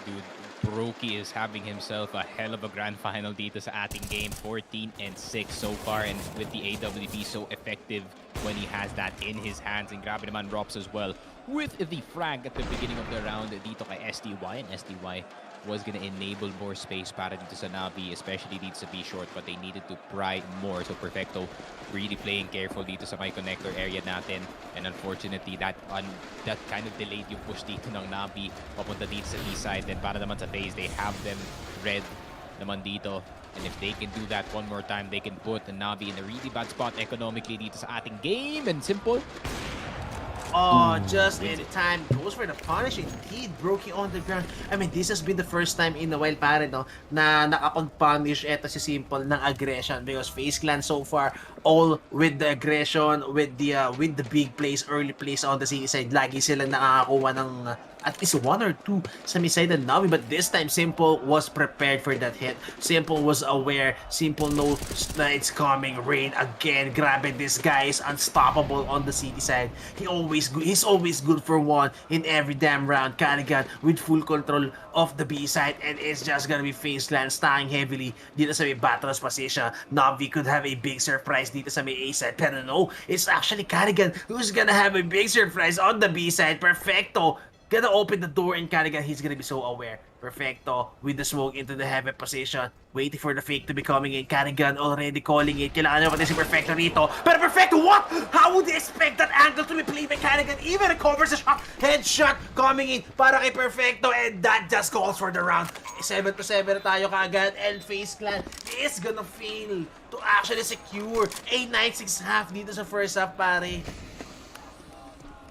S18: Dude, Brokey is having himself a hell of a grand final dito sa ating game. 14-6 so far, and with the AWP so effective when he has that in his hands. And grabe naman Rops as well with the frag at the beginning of the round dito kay SDY, and SDY was gonna enable more space para dito sa Navi, especially dito sa B short, but they needed to pry more. So Perfecto really playing careful dito sa my connector area natin, and unfortunately that kind of delayed yung push dito ng Navi papunta dito sa B side. Then para naman sa FaZe, they have them red naman dito, and if they can do that one more time, they can put the Navi in a really bad spot economically dito sa ating game. And Simple,
S20: oh, just in time. Goes for the punish. Indeed, Brokey on the ground. I mean, this has been the first time in a while, pare, no, na nakapag-punish eto si Simple ng aggression, because FaZe Clan so far all with the aggression, with the big plays, early plays on the CE side. Lagi silang nakakakuha ng at least 1 or 2 sa side ng Navi, but this time Simple was prepared for that hit. Simple was aware. Simple knows that it's coming. Rain again. Grabe, this guy is unstoppable on the city side. He's always good for one in every damn round. Carrigan with full control of the B side, and it's just gonna be FaZe Clan staying heavily dito sa may Battles position. Navi could have a big surprise dito sa may A side, pero no, it's actually Carrigan who's gonna have a big surprise on the B side. Perfecto gonna open the door, and Carrigan, he's gonna be so aware. Perfecto with the smoke into the heaven position, waiting for the fake to be coming in. Carrigan already calling it. Kailangan nyo pati si Perfecto rito. Pero Perfecto, what? How would you expect that angle to be played by Carrigan? Even recovers the shot. Headshot coming in para kay Perfecto, and that just calls for the round. 7-7 na tayo kaagad, and FaZe Clan is gonna fail to actually secure a 9-6 half dito sa first half, pare.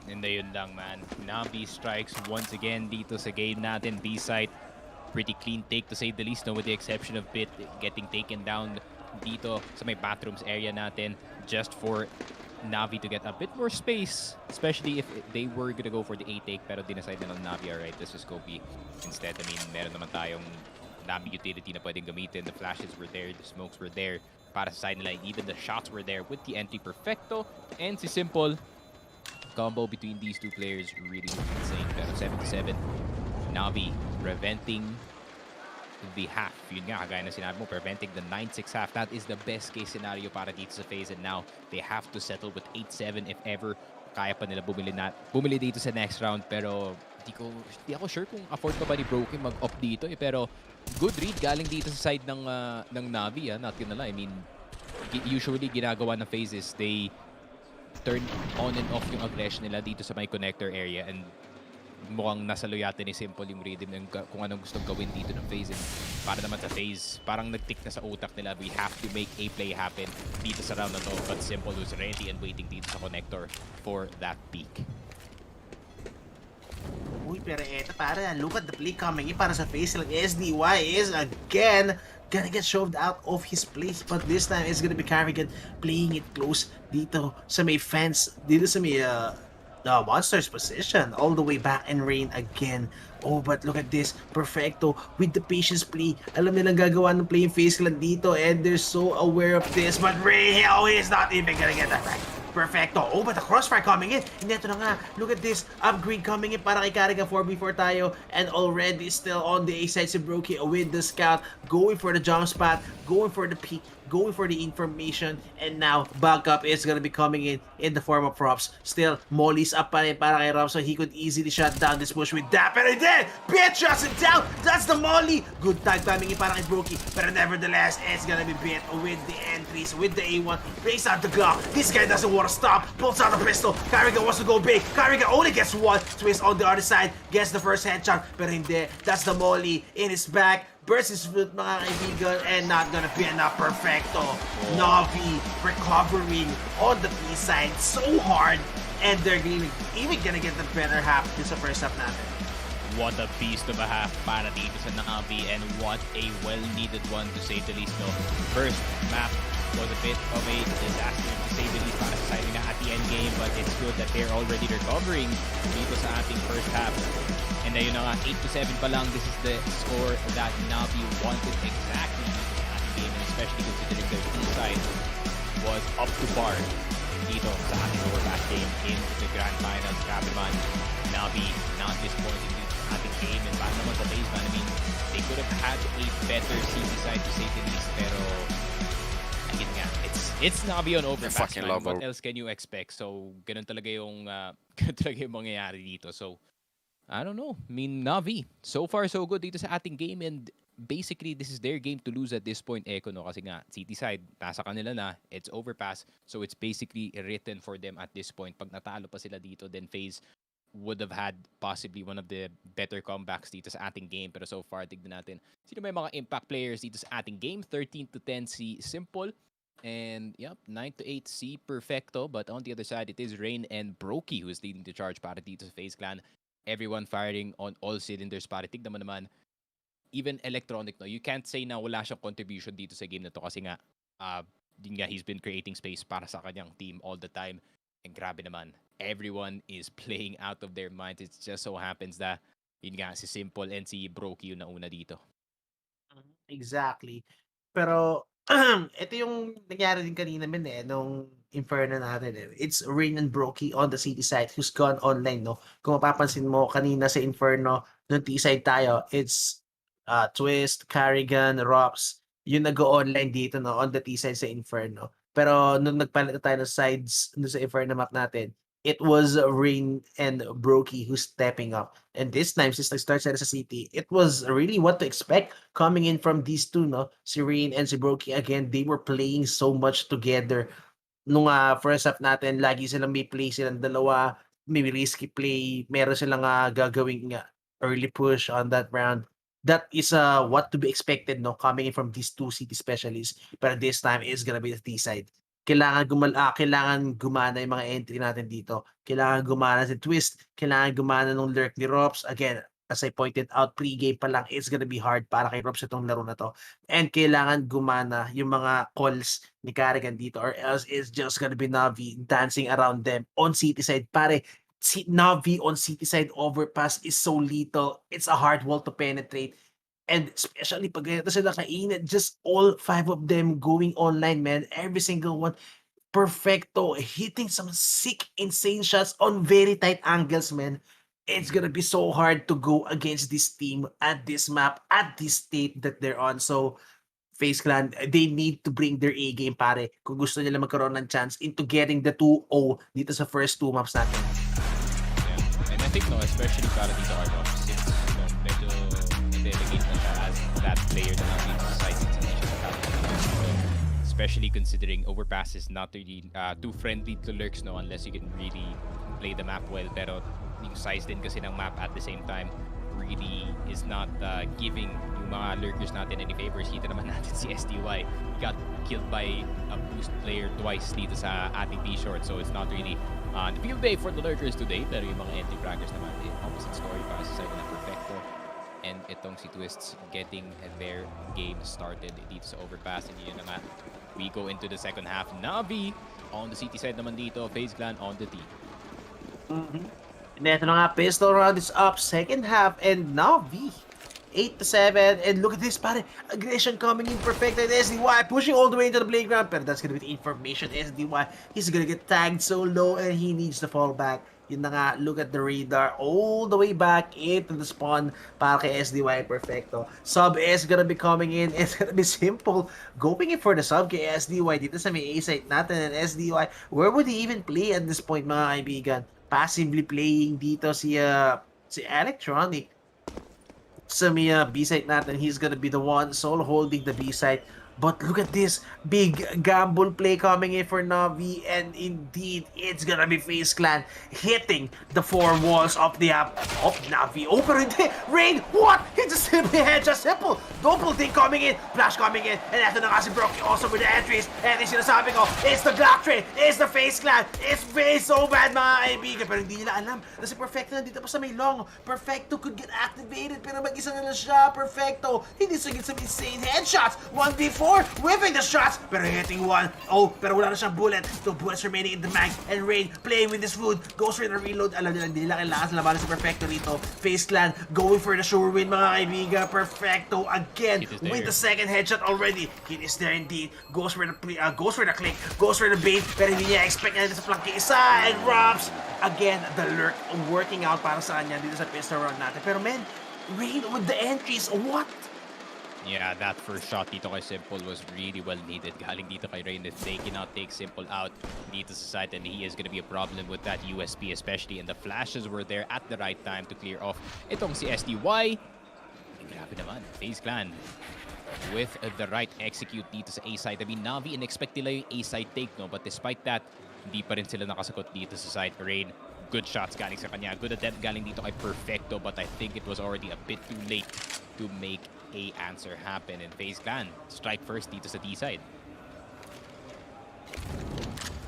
S18: and ayun lang, man. Navi strikes once again dito sa game natin. B-side, pretty clean take to say the least, no, with the exception of Bit getting taken down dito sa may bathrooms area natin, just for Navi to get a bit more space, especially if they were gonna go for the A take, pero dinaside na ng Navi, alright, let's just go B instead. I mean, meron naman tayong Navi utility na pwedeng gamitin. The flashes were there, the smokes were there para sa side nila, even the shots were there with the entry. Perfecto and si Simple. Combo between these two players really insane. Pero 7-7, Navi preventing the half. Yun nga, kagaya na sinabi mo, preventing the 9-6 half. That is the best case scenario para dito sa FaZe, and now they have to settle with 8-7 if ever kaya pa nila bumili dito sa next round. Pero di ako sure kung afford pa ba ni Brokey mag-off dito eh. Pero good read galing dito sa side ng Navi, not gonna lie. I mean, usually ginagawa ng FaZe is they turn on and off yung aggression nila dito sa my connector area, and mukhang nasa loyate ni Simple yung rhythm ng kung anong gustong gawin dito ng FaZe. And para naman sa FaZe, parang nag-tick na sa utak nila, we have to make a play happen dito sa round na to. But Simple was ready and waiting dito sa connector for that peak.
S20: Uy, pero eto, para look at the play coming in para sa FaZe lang. SDY is again gonna get shoved out of his place, but this time it's gonna be Carrigan playing it close dito sa may fence, dito sa may Monster's position all the way back and Rain again. Oh, but look at this. Perfecto with the patience play. Alam nilang gagawa ng play yung FaZe Clan dito and they're so aware of this. But Rain, oh, he's not even gonna get that right. Perfecto. Oh, but the crossfire coming in. And ito na nga. Look at this. Upgrade coming in para kay Karika 4v4 tayo. And already still on the A side si Brokey with the scout. Going for the jump spot. Going for the peek. Going for the information. And now, backup is gonna be coming in the form of props. Still, Molly's up pa rin para kay Rob so he could easily shut down this push with that. Pero then, Bit shuts him down. That's the Molly. Good time timing para kay Brokey. Pero nevertheless, it's gonna be Bit with the entries, with the A1. Breaks out the Glock. This guy doesn't want to stop. Pulls out a pistol. Karika wants to go big. Karika only gets one. Twist on the other side. Gets the first headshot. Pero hindi. That's the Molly in his back. Bursts his foot, mga kaibigan, and not gonna be enough. Perfecto. Navi recovering on the B side so hard, and they're even gonna get the better half this first half natin.
S18: What a beast of a half para dito sa Navi, and what a well-needed one to say the least. No, first map was a bit of a disaster to say the least para sa side na at the end game, but it's good that they're already recovering dito sa ating first half. And ayun na nga, 8-7 pa lang, this is the score that Navi wanted exactly dito sa ating game, and especially considering their team side was up to par dito sa ating overpass game into the Grand Finals. Grabe man, Navi not disappointing dito sa ating game, and paano naman sa FaZe, man, I mean, they could have had a better CT side to say the least, pero again nga, it's Navi on overpass, man. What else can you expect? So, ganun talaga yung mangyayari dito. So, I don't know. I mean, Navi, so far so good dito sa ating game, and basically this is their game to lose at this point, Echo, no? Kasi nga, City side, nasa kanila na, it's overpass, so it's basically written for them at this point. Pag natalo pa sila dito, then FaZe would have had possibly one of the better comebacks dito sa ating game. Pero so far, tignan natin. Sino may mga impact players dito sa ating game? 13-10 si Simple. And yep, 9-8 si Perfecto. But on the other side, it is Rain and Brokey who is leading the charge para dito sa FaZe Clan. Everyone firing on all cylinders para tignan mo naman. Even Electronic, no, you can't say na wala siyang contribution dito sa game na to kasi nga, he's been creating space para sa kanyang team all the time. And grabe naman, everyone is playing out of their minds. It just so happens that yun nga, si Simple and si Brokey yung nauna dito.
S20: Exactly. Pero ito yung nangyari din kanina nung Inferno natin. It's Rain and Brokey on the city side who's gone online, no? Kung mapapansin mo, kanina sa Inferno, nung T-side tayo, it's Twist, Carrigan, Rops, yung nag-online dito, no? On the T-side sa Inferno. Pero nung nagpalit na tayo ng sides sa Inferno map natin, it was Rain and Brokey who's stepping up. And this time, since nag-start sila sa City, it was really what to expect coming in from these two, no? Si Rain and si Brokey, again, they were playing so much together. Nung first half natin, lagi silang may play silang dalawa, may risky play, meron silang gagawing early push on that round. That is what to be expected, no, coming in from these two city specialists. But this time, it's gonna be the T side. Kailangan gumana yung mga entry natin dito. Kailangan gumana si Twist. Kailangan gumana nung lurk ni Rops. Again, as I pointed out, pre-game pa lang, it's gonna be hard para kay Rops itong laro na to. And kailangan gumana yung mga calls ni Carrigan dito, or else it's just gonna be Navi dancing around them on city side. Pare, Navi on city side overpass is so lethal. It's a hard wall to penetrate. And especially pag ganito sila kainit, just all 5 of them going online, man. Every single one. Perfecto. Hitting some sick, insane shots on very tight angles, man. It's gonna be so hard to go against this team at this map, at this state that they're on. So, FaZe Clan, they need to bring their A game, pare. Kung gusto nila magkaroon ng chance into getting the 2-0 dito sa first 2 maps natin.
S18: Yeah. And I think, no, especially para dito Arnold, since medyo delegate na siya as that player na natin sa side since hindi siya sa especially considering overpass is not really too friendly to lurks, no, unless you can really play the map well. Pero yung size din kasi ng map at the same time really is not giving yung mga lurkers natin any favors. Kita naman natin si STY. He got killed by a boost player twice dito sa ating B-short. So it's not really the field day for the lurkers today. Pero yung mga anti-fraggers naman, opposite story para sa side na Perfecto. And itong si Twists getting their game started dito sa overpass. And yun na nga, we go into the second half. Navi on the CT side naman dito. FaZe Clan on the T.
S20: And ito na nga, pistol round is up, second half, and NAVI 8-7, and look at this, pare, aggression coming in perfect, and SDY pushing all the way into the playground, but that's gonna be the information. SDY, he's gonna get tagged so low, and he needs to fall back. Yun na nga, look at the radar, all the way back into the spawn para kay SDY Perfecto. Sub is gonna be coming in, it's gonna be simple, going in for the sub kay SDY dito sa may A-site natin, and SDY, where would he even play at this point, mga kaibigan? Passively playing dito si Electronic. Sa may B-site natin, he's gonna be the one solo holding the B-site. But look at this big gamble play coming in for Navi, and indeed, it's gonna be FaZe Clan hitting the four walls of the of Navi. Oh, pero hindi! Rain! What? He just simply headshot, simple! Double thing coming in, flash coming in, and after na nga si Brocky also with the entries, and yung sinasabi ko, it's the Glock train, it's the FaZe Clan, it's FaZe so bad mga kaibigan, pero hindi nila alam na si Perfecto nandito pa sa may long. Perfecto could get activated, pero mag-isa na lang siya. Perfecto, hindi sugit sa insane headshots, 1v4, whipping the shots, pero hitting one. Oh, pero wala na siyang bullet. 2 bullets remaining in the mag, and Rain playing with this food, goes for the reload. Alam nila, hindi nila kailangan sa labanan si Perfecto rito. FaZe Clan going for the sure win mga kaibigan. Perfecto again with the second headshot already. It is there indeed. Goes for the click, goes for the bait, pero hindi niya expect na sa flank isa, and Robs again the lurk working out para sa kanya dito sa pistol round natin. Pero man, Rain with the entries, what?
S18: Yeah, that first shot dito kay Simple was really well needed. Galing dito kay Rain, they cannot take Simple out dito sa side, and he is gonna be a problem with that USP, especially, and the flashes were there at the right time to clear off itong si SDY. Grabe naman, FaZe Clan with the right execute dito sa A-side. I mean, Navi in-expect nila yung A-side take, no? But despite that, hindi pa rin sila nakasagot dito sa side. Rain, good shots galing sa kanya. Good attempt galing dito kay Perfecto, but I think it was already a bit too late to make a answer happen. And FaZe Clan strike first dito sa D-side.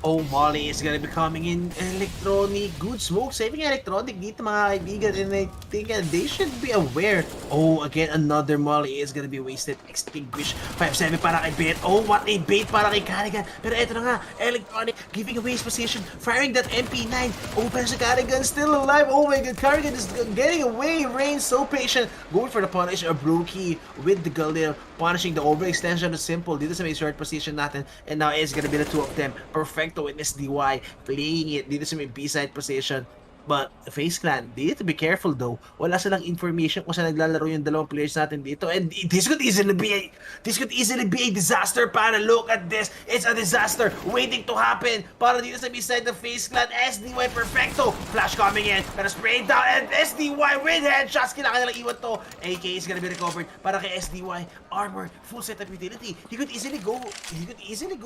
S20: Oh, Molly is gonna be coming in. Electronic, good smoke, saving Electronic dito mga kaibigan, and I think they should be aware. Oh, again, another Molly is gonna be wasted. Extinguish, 5-7 para kay Bait. Oh, what a bait para kay Carrigan. Pero eto na nga, Electronic giving away his position, firing that MP9. Oh, pero si Carrigan still alive. Oh my god, Carrigan is getting away. Rain so patient, going for the punish. A Brookie with the Galil, punishing the overextension of Simple dito sa may short position natin, and now it's gonna be the two of them. Perfect with SDY playing it dito sa may B-side position. But FaZe Clan, they need to be careful though. Wala silang information kung saan naglalaro yung dalawang players natin dito, and this could easily be a disaster. Para look at this, it's a disaster waiting to happen para dito sa B-side ng FaZe Clan. SDY Perfecto, flash coming in, pero sprayed down, and SDY with headshots. Kailangan nilang iwan to. AK is gonna be recovered para kay SDY. Armor, full set of utility. He could easily go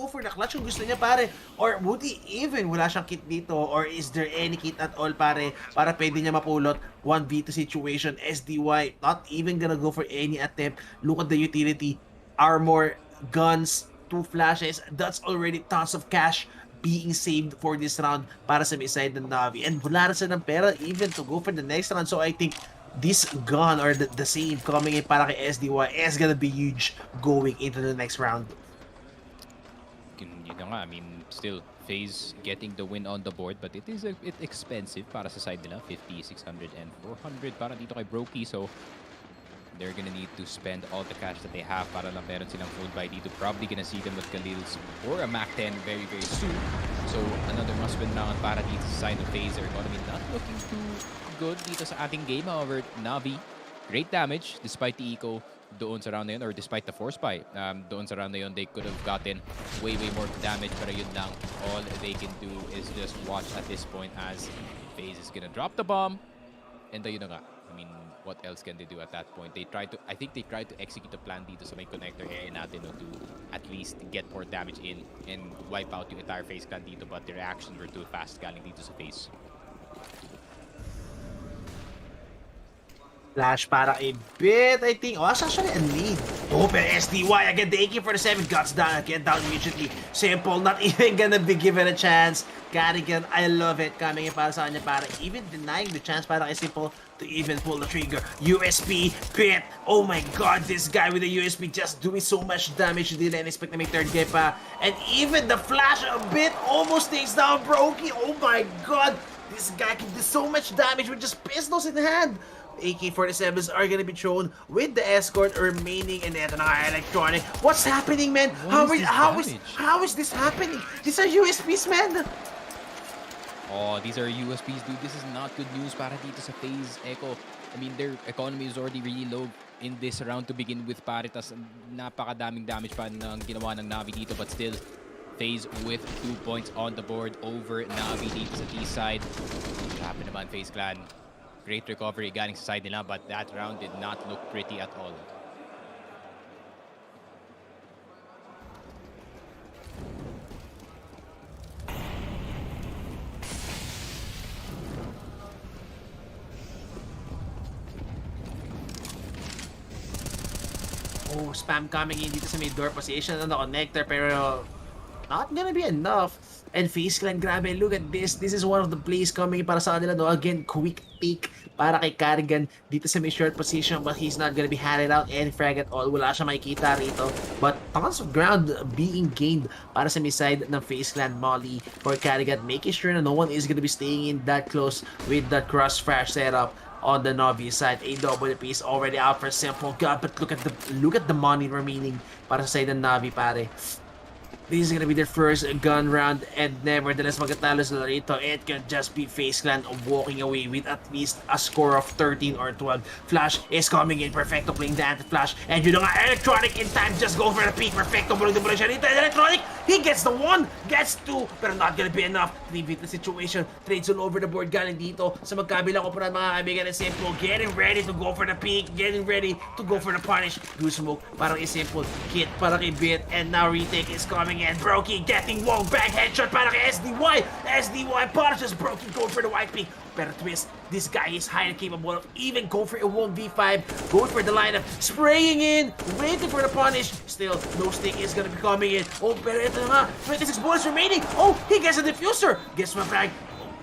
S20: for the clutch kung gusto niya, pare. Or would he even wala siyang kit dito, or is there any kit at all para pwede niya mapulot 1v2 situation? SDY not even gonna go for any attempt. Look at the utility, armor, guns, 2 flashes. That's already tons of cash being saved for this round para sa may side ng Navi, and wala rin silang pera even to go for the next round. So I think this gun or the save coming in para kay SDY is gonna be huge going into the next round.
S18: You know nga, I mean, still FaZe getting the win on the board, but it is a bit expensive para sa side nila. 50, 600, and 400 para dito kay Brokey. So they're gonna need to spend all the cash that they have para lang meron silang full buy dito. Probably gonna see them with Khalil's or a Mac 10 very, very soon. So another must-win round para dito sa side of FaZe. They're gonna be not looking too good dito sa ating game. However, Navi, great damage despite the eco doon sa round na yun, or despite the force buy doon sa round na yun. They could have gotten way more damage, pero yun lang, all they can do is just watch at this point as FaZe is gonna drop the bomb, and yun na nga, I mean, what else can they do at that point? I think they tried to execute the plan dito sa may connector area natin, no, to at least get more damage in and wipe out yung entire FaZe Clan dito, but their reactions were too fast galing dito sa FaZe.
S20: Flash para a bit, I think. Oh, that's actually a lead. Oh, pero SDY again, the AK-47 guts down again, down immediately. Simple, not even gonna be given a chance. Carrigan, I love it. Coming in para sa kanya, para even denying the chance para kay Simple to even pull the trigger. USP, Pit. Oh my god, this guy with the USP just doing so much damage. Didn't expect to make third game pa. And even the flash a bit almost takes down Brokey. Oh my god. This guy can do so much damage with just pistols in hand. AK-47s are gonna be thrown with the escort remaining, and eto na nga electronic. What's happening, man? How is this happening? These are USPs, man.
S18: Oh, these are USPs, dude. This is not good news para dito sa FaZe Echo. I mean, their economy is already really low in this round to begin with, pare. Tas napakadaming damage pa ng ginawa ng NAVI dito, but still, FaZe with 2 points on the board over NAVI dito sa T-side. Grabe naman, FaZe Clan. Great recovery galing sa side nila, but that round did not look pretty at all.
S20: Oh, spam coming in dito sa mid door position on the connector, pero not gonna be enough. And FaZe Clan, grabe, look at this. This is one of the plays coming para sa kanila, no? Again, quick pick para kay Carrigan dito sa may short position, but he's not gonna be handed out any frag at all. Wala siya makikita rito. But tons of ground being gained para sa may side ng FaZe Clan Molly for Carrigan, making sure na no one is gonna be staying in that close with that crossfire setup. On the Navi side, AWP is already out for Simple God, but look at the money remaining para sa side ng Navi, pare. This is gonna be their first gun round, and nevertheless, magkatalo sila rito. It can just be FaZe Clan walking away with at least a score of 13 or 12. Flash is coming in, Perfecto playing the anti-flash, and yun nga, Electronic in time, just go for the peak. Perfecto bulong siya rito, and Electronic, he gets the 1, gets 2, pero not gonna be enough. 3v the situation, trades all over the board galing dito sa magkabilang operan, mga kaibigan ng Simple, getting ready to go for the peak, getting ready to go for the punish. Do smoke, parang is Simple, hit para kay Bit, and now retake is coming. And Brokey getting wall back headshot para kay SDY. SDY punishes Brokey, going for the white pick. Pero twist, this guy is highly capable of even going for a 1v5, going for the lineup, spraying in, waiting for the punish. Still, no stick is gonna be coming in. Oh, pero ito na nga, 26 bullets remaining. Oh, he gets a diffuser. Gets my frag.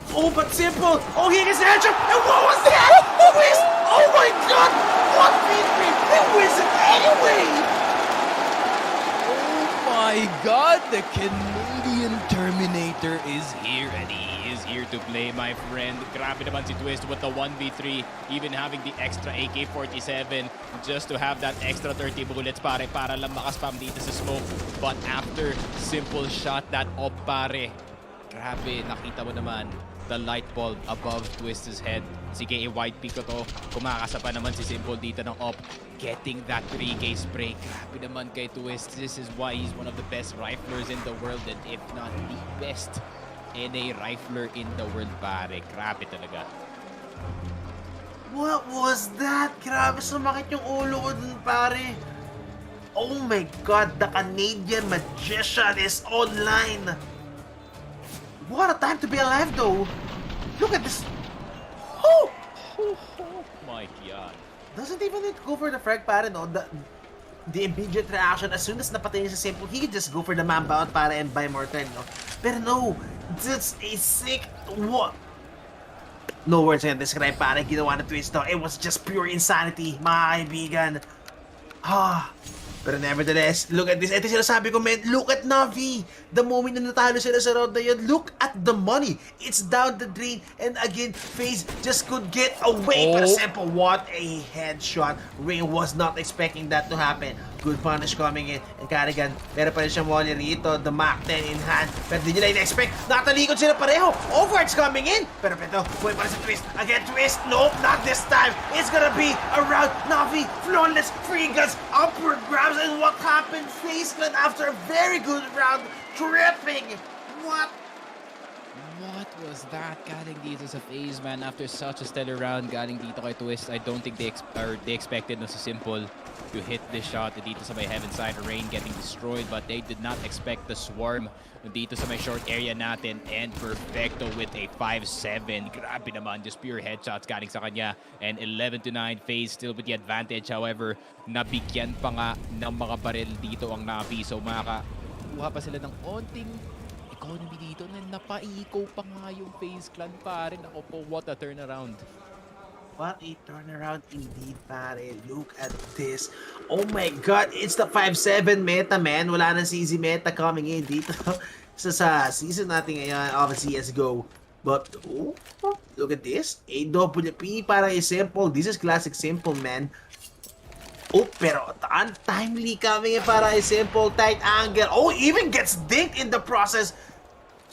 S20: Oh, but Simple. Oh, he gets a headshot. And what was that? Twist. Oh my god. What beat me? It was it anyway.
S18: My God, the Canadian Terminator is here, and he is here to play, my friend. Grabe naman si Twist with the 1v3, even having the extra AK-47 just to have that extra 30 bullets, pare, para lang makaspam dito sa smoke. But after Simple shot that up, pare, grabe, nakita mo naman the light bulb above Twist's head. Sige, white pick ko to. Kumakasa pa naman si Simple dito ng op. Getting that 3K spray. Grabe naman kay Twist. This is why he's one of the best riflers in the world, and if not the best NA rifler in the world, pare. Grabe talaga.
S20: What was that? Grabe, sumakit yung ulo ko dun, pare. Oh my god, the Canadian Magician is online. What a time to be alive, though. Look at this. Oh!
S18: Oh my god.
S20: Doesn't even need to go for the frag, pare, no? The immediate reaction, as soon as napatay niya sa Simple, he could just go for the mamba out, pare, and buy more time, no? Pero no, that's a sick... What? No words can describe, pare, ginawa na Twist, no? It was just pure insanity, mga kaibigan. Pero nevertheless, look at this. Ito sinasabi ko, man. Look at NAVI. The moment na natalo sila sa round na yun, look at the money. It's down the drain. And again, FaZe just could get away. Pero Simple, what a headshot. Ray was not expecting that to happen. Good punish coming in. And Carrigan, meron pa rin siyang molly rito. The Mach 10 in hand. Pero di nila in-expect. Natalikod sila pareho. Overarch coming in. Pero ito, buhay pa rin sa Twist. Again, Twist. Nope, not this time. It's gonna be around NAVI. Flawless free guns. Upward grabs. And what happened? FaZe Clan after a very good round. Tripping. What?
S18: What was that? Galing dito sa FaZe, man. After such a stellar round, galing dito kay Twist. I don't think they expected na sa Simple to hit this shot dito sa may heaven side. Rain getting destroyed, but they did not expect the swarm dito sa may short area natin. And Perfecto with a 5-7. Grabe naman, just pure headshots galing sa kanya. And 11-9, FaZe still with the advantage. However, nabigyan pa nga ng mga baril dito ang NAVI. So makakuha pa sila ng onting economy dito na napaiko pa nga yung FaZe Clan, pare. Ako po, what a turnaround.
S20: What a turnaround indeed, pare. Look at this. Oh my god, it's the 5-7 meta, man. Wala nang CZ meta coming in dito sa season natin ngayon of CSGO. But, oh, look at this. AWP para kay Simple. This is classic Simple, man. Oh, pero untimely coming para kay Simple. Tight angle. Oh, even gets dinked in the process.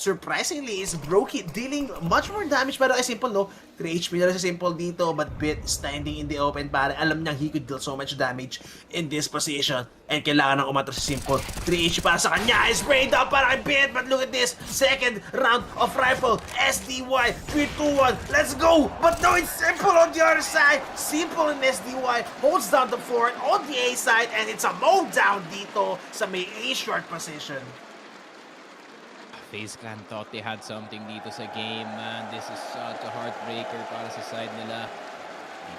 S20: Surprisingly, is Brokey dealing much more damage para kay Simple, no? 3 HP na rin sa Simple dito, but Bit standing in the open para alam niyang he could deal so much damage in this position. And kailangan ng umatras si Simple. 3 HP para sa kanya, is sprayed up para kay Bit, but look at this, second round of rifle, SDY, 3-2-1, let's go! But no, it's Simple on the other side. Simple and SDY holds down the fort on the A side, and it's a mow down dito sa may A short position.
S18: FaZe Clan thought they had something dito sa game, man. This is such a heartbreaker para sa side nila.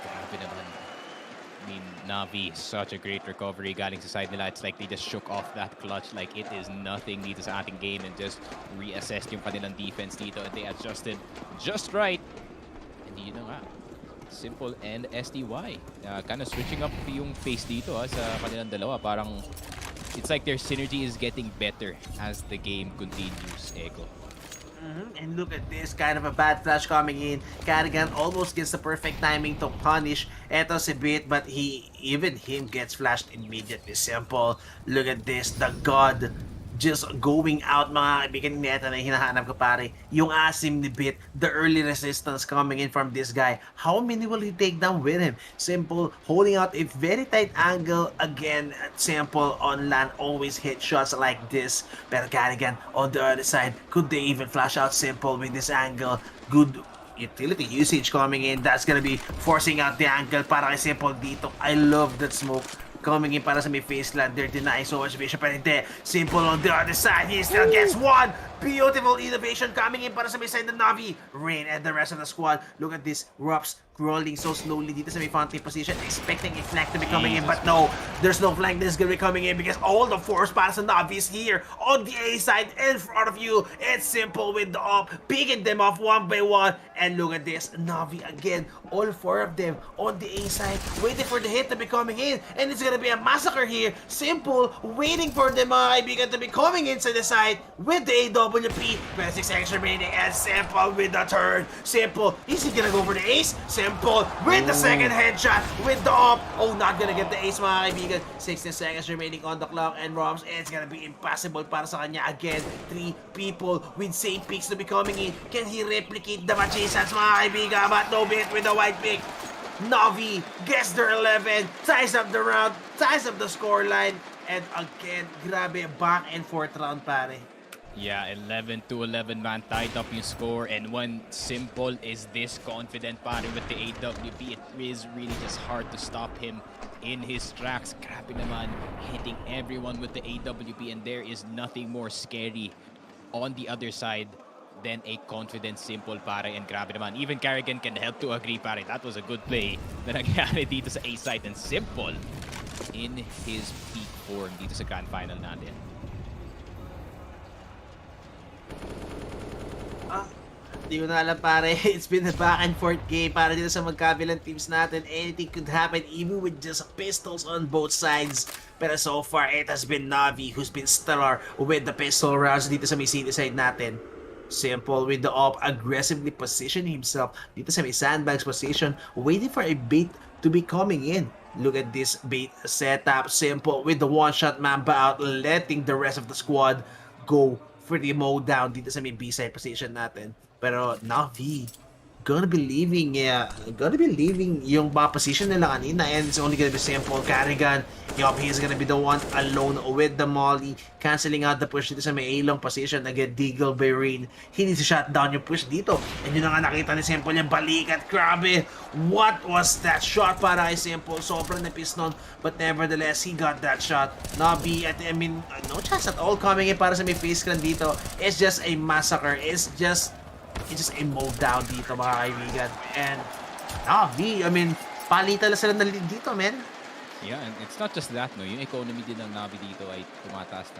S18: Grabe naman. I mean, NAVI, such a great recovery galing sa side nila. It's like they just shook off that clutch like it is nothing dito sa ating game and just reassessed yung kanilang defense dito and they adjusted just right. And yun na nga. Simple and SDY. Kind of switching up yung face dito sa kanilang dalawa. Parang it's like their synergy is getting better as the game continues, Echo.
S20: And look at this, kind of a bad flash coming in. Carrigan almost gets the perfect timing to punish eto si Bit, but even him gets flashed immediately. Simple. Look at this, the God just going out, mga kaibigan ni Neta na hinahanap ko pare. Yung asim ni Bit, the early resistance coming in from this guy. How many will he take down with him? Simple, holding out a very tight angle. Again, Simple on land, always hit shots like this. Pero Carrigan on the other side, could they even flash out Simple with this angle? Good utility usage coming in. That's gonna be forcing out the angle para kay Simple dito. I love that smoke coming in para sa may FaZe Clan. They're denying so much vision, pero hindi. Simple on the other side. He still gets one. Beautiful innovation coming in para sa may side ng NAVI. Rain and the rest of the squad. Look at this. Rups crawling so slowly dito sa may fountain position, expecting a flank to be coming in, but no, there's no flank that is gonna be coming in because all the force para sa NAVI is here on the A side in front of you. It's Simple with the up, picking them off one by one, and look at this, NAVI again, all 4 of them on the A side, waiting for the hit to be coming in, and it's gonna be a massacre here. Simple waiting for them, mga kaibigan, to be coming inside the side with the AWP, 6 seconds remaining, and Simple with the turn. Simple, is he gonna go for the ace? Simple with the second headshot with the up. Oh, not gonna get the ace, mga kaibigan. 16 seconds remaining on the clock, and Roms, it's gonna be impossible para sa kanya again. 3 people with same picks to be coming in. Can he replicate the Machisans, mga kaibigan? But no Bit with the white pick. NAVI gets their 11, ties up the round, ties up the scoreline, and again, grabe, back and forth round, pare.
S18: Yeah, 11-11 man, tied up yung score, and when Simple is this confident pare with the AWP, it is really just hard to stop him in his tracks. Grabe naman, hitting everyone with the AWP, and there is nothing more scary on the other side than a confident Simple pare, and grabe naman. Even Carrigan can help to agree pare, that was a good play na nangyari dito sa A side, and Simple in his peak form dito sa grand final natin.
S20: Hindi ko na alam pare, it's been a back and forth game para dito sa magkabilang teams natin. Anything could happen even with just pistols on both sides. Pero so far, it has been NAVI who's been stellar with the pistol rounds dito sa may city side natin. Simple with the op, aggressively positioning himself dito sa may sandbags position, waiting for a bait to be coming in. Look at this bait setup. Simple with the one-shot mamba out, letting the rest of the squad go for the mow down dito sa may B-side position natin. Pero NAVI gonna be leaving yung mga position nila kanina, and it's only gonna be Simple. Carrigan, yup, he's gonna be the one alone with the molly, canceling out the push dito sa may A-long position. Again, Deagle by Rain, he needs to shut down yung push dito, and yun na nga nakita ni Simple yung balikat. Grabe, what was that shot para kay Simple? Sobrang na piston, but nevertheless, he got that shot. NAVI, I mean, no chance at all coming in para sa may FaZe Clan dito. It's just a massacre, it's just a mow down dito, mga kaibigan. And NAVI, I mean, palitan na sila na lead dito, man.
S18: Yeah, and it's not just that, no. Yung economy din ng NAVI dito ay tumataas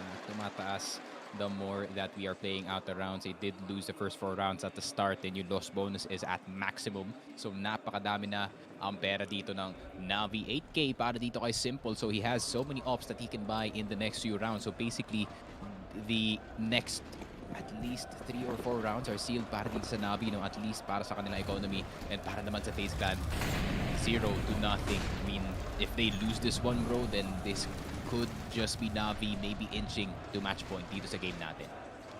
S18: the more that we are playing out the rounds. They did lose the first 4 rounds at the start, and yung loss bonus is at maximum. So napakadami na ang pera dito ng NAVI. 8K para dito kay Simple. So he has so many ops that he can buy in the next few rounds. So basically, the next at least 3 or 4 rounds are sealed para dito sa Navi, no? At least para sa kanilang economy and para naman sa FaZe Clan. 0-0. I mean, if they lose this one, bro, then this could just be Navi maybe inching to match point dito sa game natin.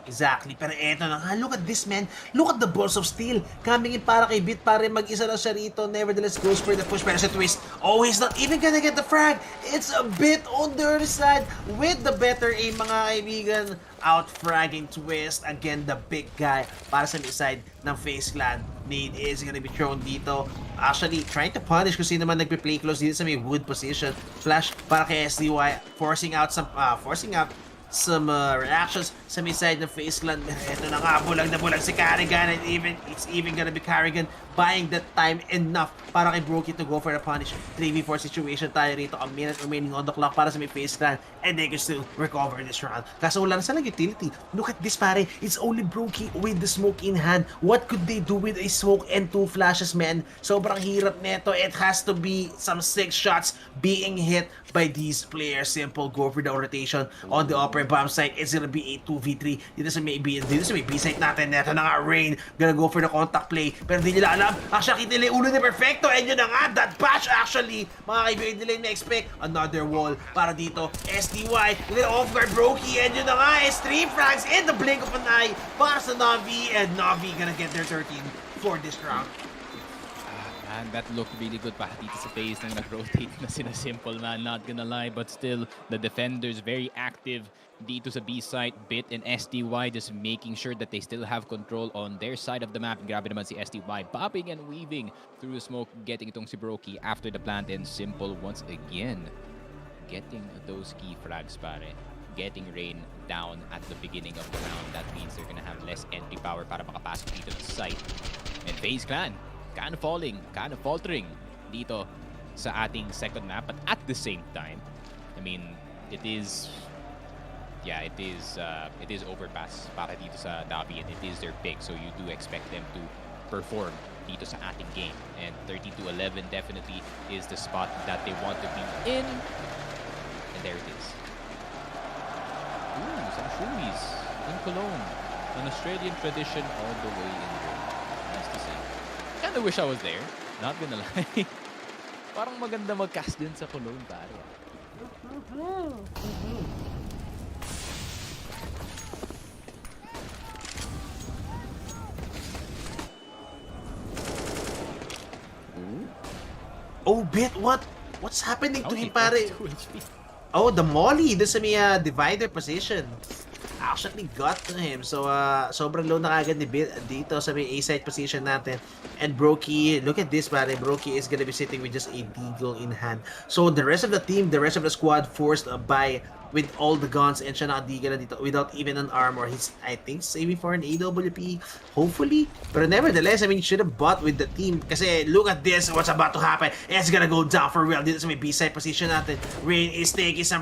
S20: Exactly, pero eto na nga, look at this, man. Look at the balls of steel coming in para kay Bit, pare mag-isa lang siya rito. Nevertheless, goes for the push, pero sa twist, oh, he's not even gonna get the frag. It's a Bit on the other side with the better aim, mga kaibigan. Out-fragging twist. Again, the big guy para sa side ng FaZe Clan. Nade is gonna be thrown dito. Actually, trying to punish kung sino naman nagpe-play close dito sa may wood position. Flash para kay SDY, forcing out some reactions sa mid side ng FaZe Clan. Ito na nga, bulag na bulag si Carrigan, and it's even gonna be Carrigan buying that time enough para kay Brokey to go for the punish. 3v4 situation tayo rito, a minute remaining on the clock para sa may FaZe Clan, and they can still recover this round. Kaso wala na silang utility. Look at this, pare. It's only Brokey with the smoke in hand. What could they do with a smoke and 2 flashes, man? Sobrang hirap neto. It has to be some 6 shots being hit by these players. Simple, go for the rotation on the upper bomb site. It's gonna be a 2v3 dito sa may B site natin. Neto na nga, Rain gonna go for the contact play, pero di nila alam. Actually, kita nila ulo ni Perfecto, and yun na nga, that bash actually, mga kaibigan, nila yung na-expect. Another wall para dito. SDY, nila off-guard Brokey, and yun na nga, is 3 frags in the blink of an eye para sa Navi, and Navi gonna get their 13 for this round.
S18: And that looked really good para dito sa FaZe nang nag-rotate na sila Simple, man. Not gonna lie, but still, the defenders very active dito sa B site. Bit and SDY just making sure that they still have control on their side of the map. Grabe naman si SDY, bobbing and weaving through the smoke, getting itong si Brokey after the plant, and Simple once again getting those key frags, pare. Getting Rain down at the beginning of the round. That means they're gonna have less entry power para makapasok dito sa site. And FaZe Clan kind of faltering dito sa ating second map, but at the same time, I mean, it is overpass para dito sa Navi, and it is their pick, so you do expect them to perform dito sa ating game, and 13-11 definitely is the spot that they want to be in, and there it is. Ooh, some shoeys in Cologne, an Australian tradition all the way in there. Nice to see. Kinda wish I was there, not gonna lie. Parang maganda mag-cast din sa Cologne, pare.
S20: Oh, Bit, what's happening to him, pare? Oh, the molly doon sa may divider position actually got to him. So, sobrang low na kagad ni Bit dito sa may A-side position natin. And Brokey, look at this, pare. Brokey is gonna be sitting with just a deagle in hand. So, the rest of the team, the rest of the squad forced by with all the guns, and siya nakadigil na dito without even an armor. He's, I think, saving for an AWP, hopefully. But nevertheless, I mean, he should have bought with the team. Kasi look at this, what's about to happen. It's gonna go down for real. Dito sa may B-side position natin. Rain is taking some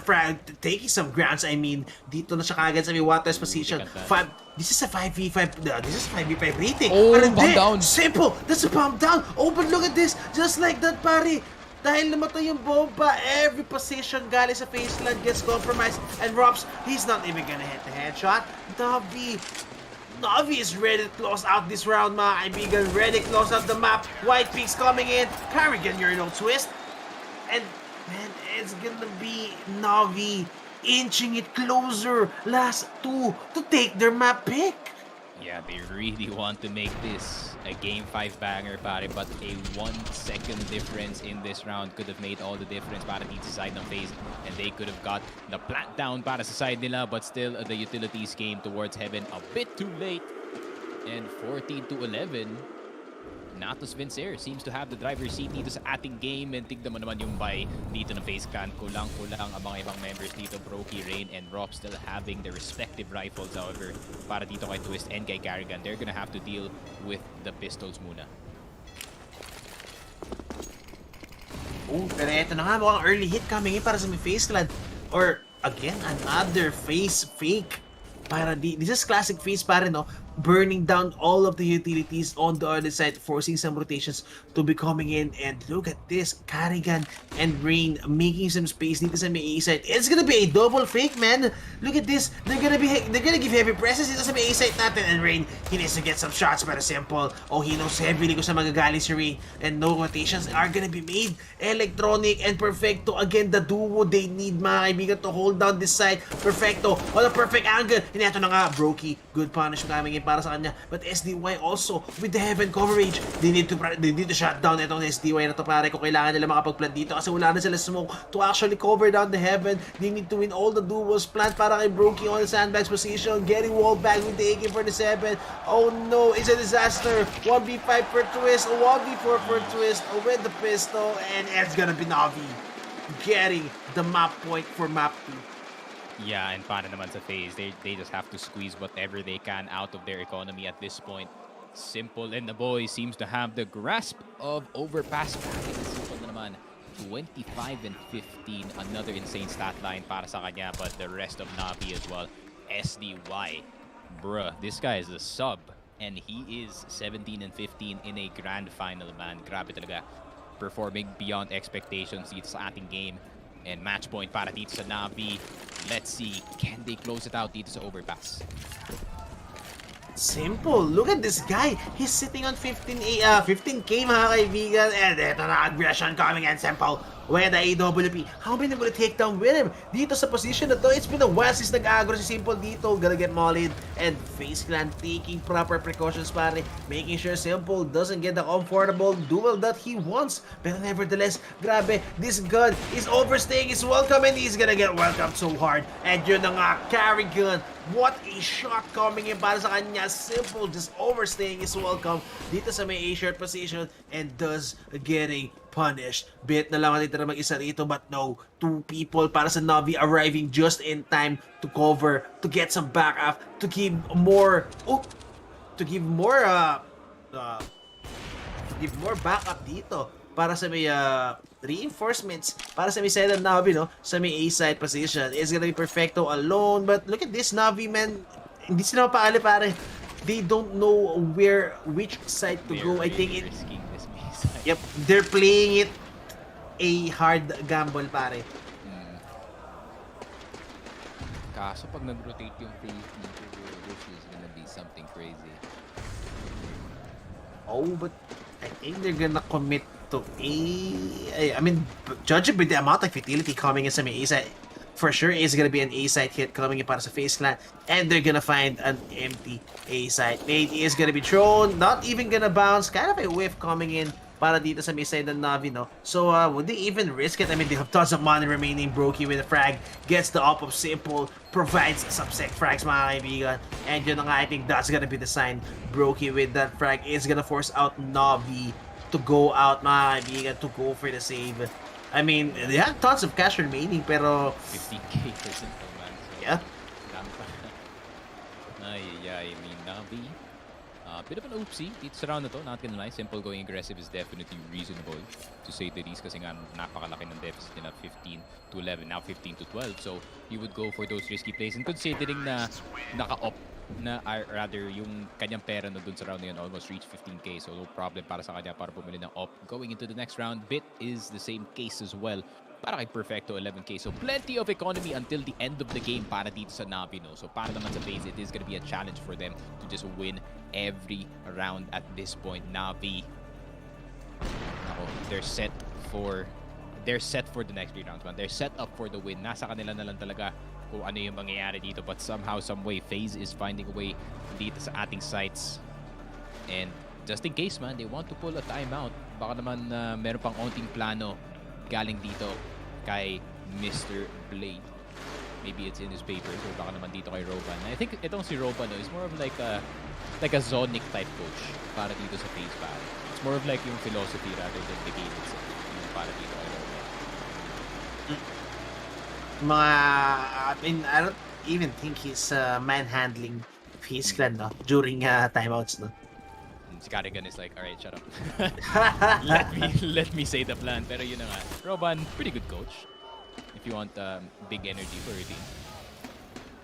S20: grounds. I mean, dito na siya kagad sa may Waters position. This is a 5v5. This is 5v5 rating.
S18: Oh, bomb down.
S20: Simple. That's a bomb down. Oh, but look at this. Just like that, pare. Dahil namatay yung bomba, every position galing sa FaZe Clan gets compromised. And Robs, he's not even gonna hit the headshot. Navi is ready to close out this round, mga kaibigan. Ready to close out the map. White Peaks coming in. Carrigan, your no twist. And, man, it's gonna be Navi inching it closer. Last 2 to take their map pick.
S18: Yeah, they really want to make this a Game 5 banger, pare, but a 1-second difference in this round could have made all the difference para dito sa side ng FaZe, and they could have got the plant down para sa side nila, but still the utilities came towards heaven a bit too late. And 14-11, Natus Vincere seems to have the driver's seat dito sa ating game, and tignan mo naman yung buy dito ng FaZe Clan. Kulang-kulang ang mga ibang members dito, Brokey, Rain, and Rob still having their respective rifles. However, para dito kay Twist and kay Carrigan, they're gonna have to deal with the pistols muna.
S20: Oh, pero eto na nga, mukhang early hit coming in para sa may FaZe Clan. Or, again, another FaZe fake. Para this is classic FaZe, pare, no? burning down all of the utilities on the other side, forcing some rotations to be coming in. And look at this, Carrigan and Rain making some space dito sa may A side. It's gonna be a double fake, man. Look at this, they're gonna give heavy presses dito sa may A side natin. And Rain, he needs to get some shots, pero simple. Oh, he knows heavily kung sa magagaling si Rain. And no rotations are gonna be made. Electronic and Perfecto, again, the duo they need, mga kaibigan, to hold down this side. Perfecto on a perfect angle. And ito na nga, Brokey, good punish coming in para sa kanya. But SDY also with the heaven coverage. They need to shut down itong SDY na to, pare, kung kailangan nila makapag-plant dito kasi wala na sila smoke to actually cover down the heaven. They need to win all the duels. Plant para kay Brokey on the sandbags position, getting walled back with the AK-47. Oh no, it's a disaster. 1v5 for Twist, 1v4 for Twist with the pistol, and it's gonna be Navi getting the map point for map 2.
S18: Yeah, and para naman sa FaZe, they just have to squeeze whatever they can out of their economy at this point. Simple, and the boy seems to have the grasp of overpass package. Simple na naman, 25 and 15, another insane stat line para sa kanya, but the rest of Navi as well. SDY, bruh, this guy is a sub, and he is 17 and 15 in a grand final, man. Grabe talaga, performing beyond expectations dito sa ating game. And match point para dito sa Navi. Let's see, can they close it out dito sa overpass?
S20: Simple. Look at this guy. He's sitting on 15k, mga kaibigan. And eto na, aggression coming in. Simple with the AWP. How many will it take down with him? Dito sa position na to, it's been a while since nag-aggro si Simple dito. Gonna get mollied. And FaZe Clan taking proper precautions, pare. Making sure Simple doesn't get the comfortable duel that he wants. But nevertheless, grabe, this gun is overstaying his welcome, and he's gonna get welcomed so hard. And yun na nga, Carrigan. What a shot coming in para sa kanya. Simple just overstaying his welcome dito sa may A-shirt position, and does getting punished. Bit na lang natin na mag-isa rito, but no, 2 people para sa Navi arriving just in time to cover, to get some backup, to give more backup dito para sa may reinforcements para sa may side ng Navi, no? Sa may A side position. It's gonna be Perfecto alone, but look at this Navi, man. Hindi sila mapakali, pare. They don't know which side to go. I think it. Yep, they're playing it a hard gamble, pare.
S18: Kaso pag nag-rotate yung FaZe dito, this is gonna be something crazy.
S20: Oh, but I think they're gonna commit to A. I mean, judging by the amount of utility coming in sa may A side, for sure it's gonna be an A side hit coming in para sa FaZe Clan, and they're gonna find an empty A side. Nade is gonna be thrown, not even gonna bounce, kind of a whiff coming in para dito sa may side ng Navi, no? So, would they even risk it? I mean, they have tons of money remaining. Brokey with a frag, gets the up of Simple, provides some sec frags, mga kaibigan. And yun na nga, I think that's gonna be the sign. Brokey with that frag is gonna force out Navi to go out, mga kaibigan, to go for the save. I mean, they have tons of cash remaining, pero
S18: 50k for Simple, man. So,
S20: yeah.
S18: I mean, Navi. Bit of an oopsie dito sa round na to, not gonna lie. Simple going aggressive is definitely reasonable, to say the least, kasi nga napakalaki ng deficit nila, 15 to 11, now 15 to 12. So you would go for those risky plays, and considering na naka-op na, rather yung kanyang pera na dun sa round na yun almost reached 15k, so no problem para sa kanya para bumili ng op. Going into the next round, Bit is the same case as well. Para kay Perfecto, 11k. So plenty of economy until the end of the game para dito sa Navi, no? So para naman sa FaZe, it is gonna be a challenge for them to just win every round at this point. Navi, they're set for the next 3 rounds, man. They're set up for the win. Nasa kanila na lang talaga kung ano yung mangyayari dito, but somehow, some way, FaZe is finding a way dito sa ating sites. And just in case, man, they want to pull a timeout, baka naman meron pang onting plano galing dito kay Mr. Blade. Maybe it's in his papers, or baka naman dito kay Roban. I think itong si Roban, no, is more of like a Zonic type coach para dito sa FaZe, pare. It's more of like yung philosophy rather than the game itself. Yung para dito kay Roban.
S20: I mean, I don't even think he's manhandling FaZe Clan, no, during timeouts, no.
S18: Carrigan is like, alright, shut up. let me say the plan. Pero yun na nga. Roban, pretty good coach. If you want big energy for your team.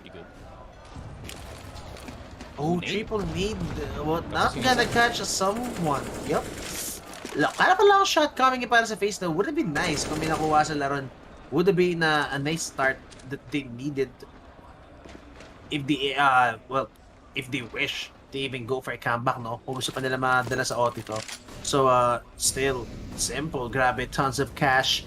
S18: Pretty good.
S20: Oh, triple nade. What? Not gonna catch someone. Yep. Kala ko lang shot coming in para sa FaZe na would have been nice kung may nakuha sa laron. Would have been a nice start that they needed if they, well, if they wish to even go for a comeback, no? Kung gusto pa nila madala sa OT to. So, still, simple. Grabe, tons of cash.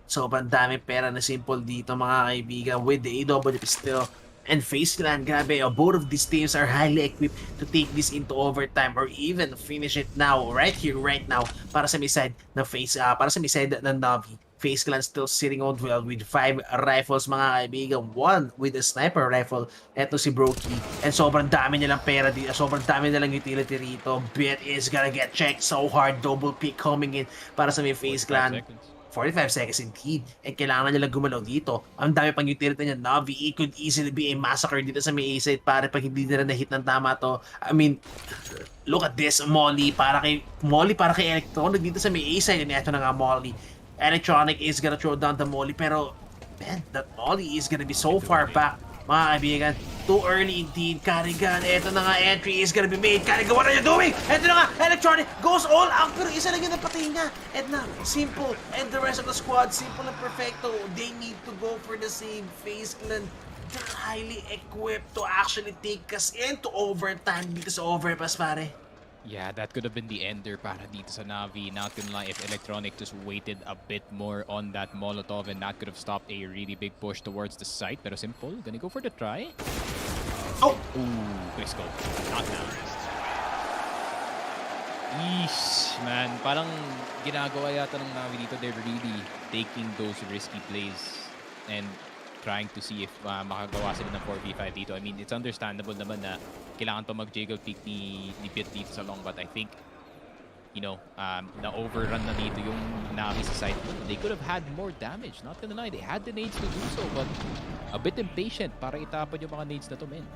S20: Sobrang dami pera na simple dito, mga kaibigan, with the AWP still. And FaZe Clan, grabe, both of these teams are highly equipped to take this into overtime or even finish it now, right here, right now, para sa may side na FaZe, para sa may side ng Navi. FaZe Clan still sitting on well with 5 rifles, mga kaibigan, 1 with a sniper rifle. Eto si Brokey. And sobrang dami nilang pera dito, sobrang dami nilang utility rito. Bet is gonna get checked so hard, double pick coming in para sa may FaZe Clan. 45 seconds indeed. And kailangan nila gumalaw dito. Ang dami pang utility niya, Navi. It could easily be a massacre dito sa may A-side pare pag hindi nila na-hit ng tama to. I mean, look at this, Molly para kay Electronic dito sa may A-side. And ito na nga Molly. Electronic is gonna throw down the Molly, pero man, that Molly is gonna be so far back. Mga kaibigan, too early indeed. Carrigan, eto na nga, entry is gonna be made. Carrigan, what are you doing? Eto na nga, Electronic goes all out, pero isa lang yun ang patay niya. And na, simple, and the rest of the squad, simple and perfecto. They need to go for the same. FaZe Clan, they're highly equipped to actually take us into overtime dito sa overpass, pare.
S18: Yeah, that could have been the ender para dito sa Navi. Not gonna lie, if Electronic just waited a bit more on that Molotov, and that could have stopped a really big push towards the site. Pero simple, gonna go for the try.
S20: Oh!
S18: Ooh, Crisco. Not now. Eesh, man. Parang ginagawa yata ng Navi dito. They're really taking those risky plays and trying to see if makagawa sila ng 4v5 dito. I mean, it's understandable naman na kailangan pa mag-jiggle peek ni Bit dito sa long, but I think, you know, na-overrun na dito yung Navi sa side. They could have had more damage. Not gonna lie, they had the nades to do so, but a bit impatient para itapon yung mga nades na to, men.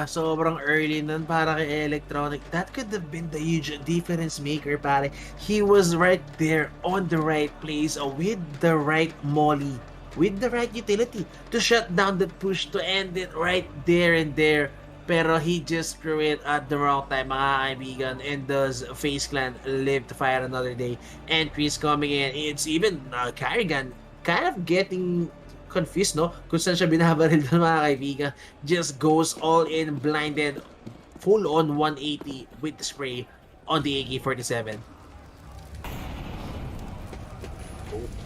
S20: Sobrang early nun para kay Electronic. That could have been the huge difference maker, pare. He was right there on the right place with the right molly, with the right utility to shut down that push, to end it right there and there. Pero he just threw it at the wrong time, mga kaibigan. And does FaZe Clan live to fire another day? Entries coming in. It's even Carrigan kind of getting confused, no? Kung saan siya binabaril ng mga kaibigan. Just goes all in, blinded, full on 180 with the spray on the AK-47.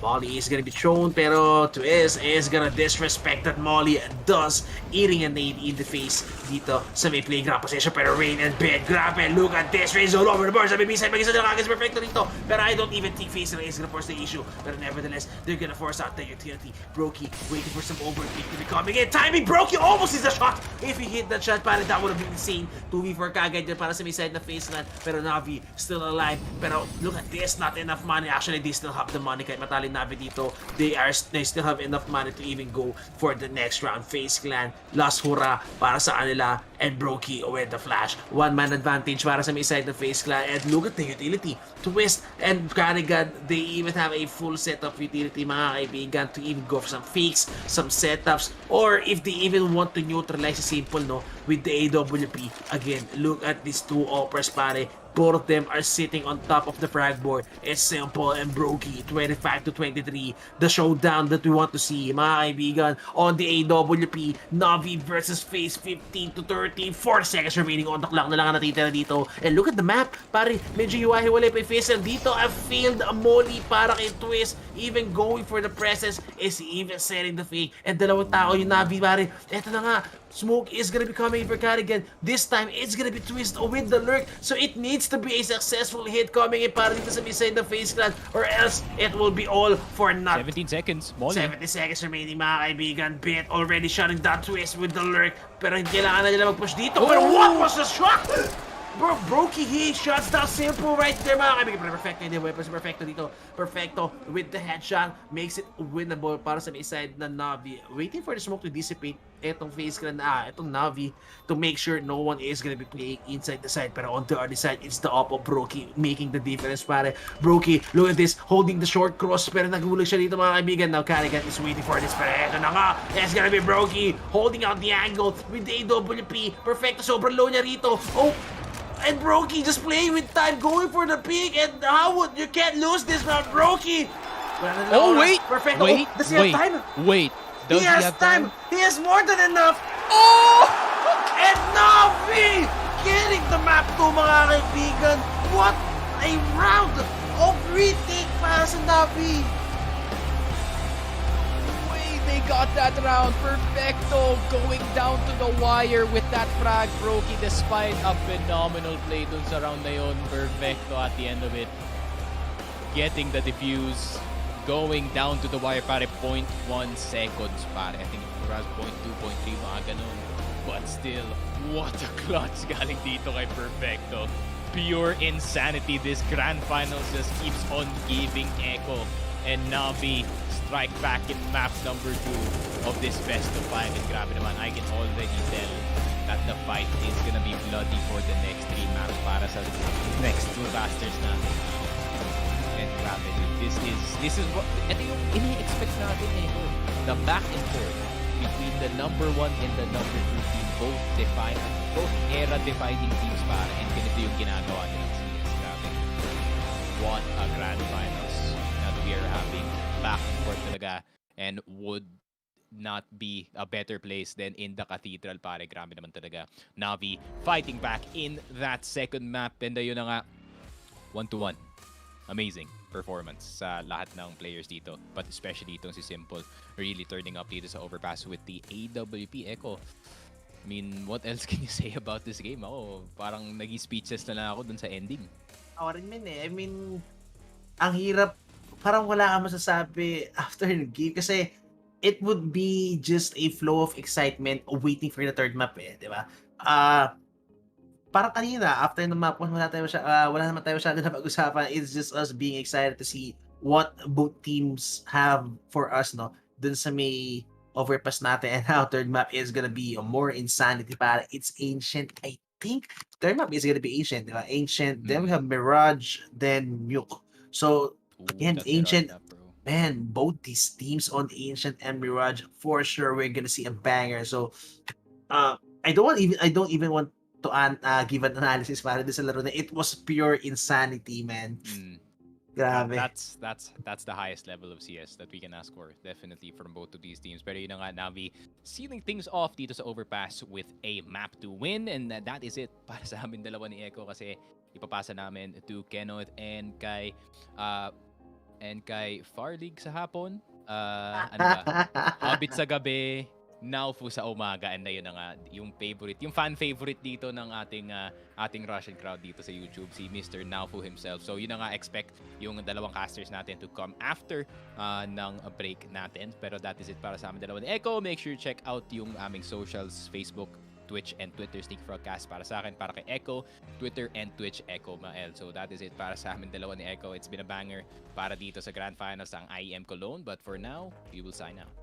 S20: Molly is gonna be thrown, pero Twist is gonna disrespect that Molly, does eating a nade in the face dito sa may playground position. Pero Rain and Bed, grabe, look at this, Rain's all over the board. Sabi B-side, mag-isa na kagad perfecto dito. Pero I don't even think FaZe is gonna force the issue. Pero nevertheless, they're gonna force out the utility. Brokey waiting for some overpeak to be coming in. Timing, Brokey almost is a shot. If he hit that shot, para that would have been insane. 2v4 kagad dyan para sa may side na FaZe Clan. Pero Navi still alive. Pero look at this, not enough money. Actually, they still have the money kahit matali Navi dito. They still have enough money to even go for the next round. FaZe Clan, last hurrah para sa kanila, and Brokey with the flash. One-man advantage para sa may side ng FaZe Clan. And look at the utility. Twist and Carrigan, they even have a full set of utility, mga kaibigan, to even go for some fakes, some setups, or if they even want to neutralize the simple, no, with the AWP. Again, look at these two offers, pare. Both of them are sitting on top of the frag board. It's simple and Brokey, 25-23. The showdown that we want to see, mga kaibigan, on the AWP. Navi versus FaZe, 15-13. 4 seconds remaining on the clock na lang ang natitira dito. And look at the map, pare. Medyo hiwa-hiwalay pa yung FaZe. And dito, a failed molly para kay Twist. Even going for the presence, is even setting the fake. And dalawang tao yung Navi, pare. Eto na nga, smoke is gonna be coming for Carrigan. This time, it's gonna be Twist with the lurk. So it needs to be a successful hit coming in para dito sa side ng FaZe Clan, or else it will be all for nothing.
S18: 17 seconds. Molly.
S20: 70 seconds remaining, mga kaibigan. Bit already shutting down Twist with the lurk. Pero hindi kailangan na nila mag-push dito. Pero what was the shot? Bro, Brokey, he shuts down simple right there, mga kaibigan. Perfecto, hindi weapons. Perfecto dito. Perfecto with the headshot. Makes it winnable para sa may side na Navi. Waiting for the smoke to dissipate. etong FaZe Clan, etong Navi, to make sure no one is gonna be playing inside the side. Pero on the other side, it's the Oppo Brokey making the difference, pare. Brokey, look at this, holding the short cross, pero nagulag siya dito, mga kaibigan. Now Carrigan is waiting for this, pero eto na nga, it's gonna be Brokey, holding out the angle with the AWP. Perfecto, sobrang low niya rito. Oh, and Brokey just playing with time, going for the pick, and you can't lose this round, Brokey.
S18: Oh, wait!
S20: Perfecto.
S18: Wait,
S20: Does he have time?
S18: Wait. Does
S20: He has
S18: have
S20: time. He has more than enough. Oh! And Navi getting the map to, mga kaibigan. What a round of retake para sa Navi.
S18: They got that round. Perfecto going down to the wire with that frag. Brokey, despite a phenomenal play dun sa round na yun, Perfecto at the end of it getting the defuse, going down to the wire, pare. 0.1 seconds, pare. I think it was 0.2, 0.3, mga ganun. But still, what a clutch galing dito kay Perfecto. Pure insanity. This grand finals just keeps on giving Echo. And Navi strike back in map number 2 of this best of 5. And grabe naman, I can already tell that the fight is gonna be bloody for the next 3 maps para sa next 2 casters na. And grabe, this is what, ito yung ini-expect natin eh. The back and forth between the number 1 and the number 2 team, both era-defining teams para, and ganito yung ginagawa nila sa CS. Grabe. What a grand finals that we are having. Back and forth talaga, and would not be a better place than in the Cathedral, pare. Grabe naman talaga. Navi fighting back in that second map, and yun na nga, 1-1. Amazing performance sa lahat ng players dito, but especially itong si Simple really turning up dito sa overpass with the AWP. Echo, I mean, what else can you say about this game? Ako, parang naging speechless na lang ako dun sa ending.
S20: Ako rin man eh. I mean, ang hirap, parang wala kang masasabi after the game kasi it would be just a flow of excitement waiting for the third map eh, di ba? Parang kanina, after the map, wala naman tayo masyado na pag-usapan. It's just us being excited to see what both teams have for us, no? Dun sa may overpass natin, and how third map is gonna be more insanity para. It's Ancient, I think. Third map is gonna be Ancient, di ba? Ancient, then we have Mirage, then Nuke. So, again, Ancient, man, both these teams on Ancient and Mirage, for sure we're gonna see a banger. So, I don't even want to give an analysis para din sa laro na. It was pure insanity, man. Grabe.
S18: That's the highest level of CS that we can ask for, definitely, from both of these teams. Pero yun na nga, Navi sealing things off dito sa overpass with a map to win, and that is it para sa amin dalawa ni Echo, kasi ipapasa namin to Kenneth and kay Farlig sa hapon. Ano ba? Hobbit sa gabi, Naufu sa umaga, and yun na nga, yung fan favorite dito ng ating Russian crowd dito sa YouTube, si Mr. Naufu himself. So yun na nga, expect yung dalawang casters natin to come after ng break natin. Pero that is it para sa amin dalawa ni Echo. Make sure check out yung aming socials, Facebook, Twitch, and Twitter Sneak Broadcast para sa akin, para kay Echo, Twitter and Twitch Echo Mael. So that is it para sa amin dalawa ni Echo. It's been a banger para dito sa Grand Finals ng IEM Cologne, but for now, we will sign out.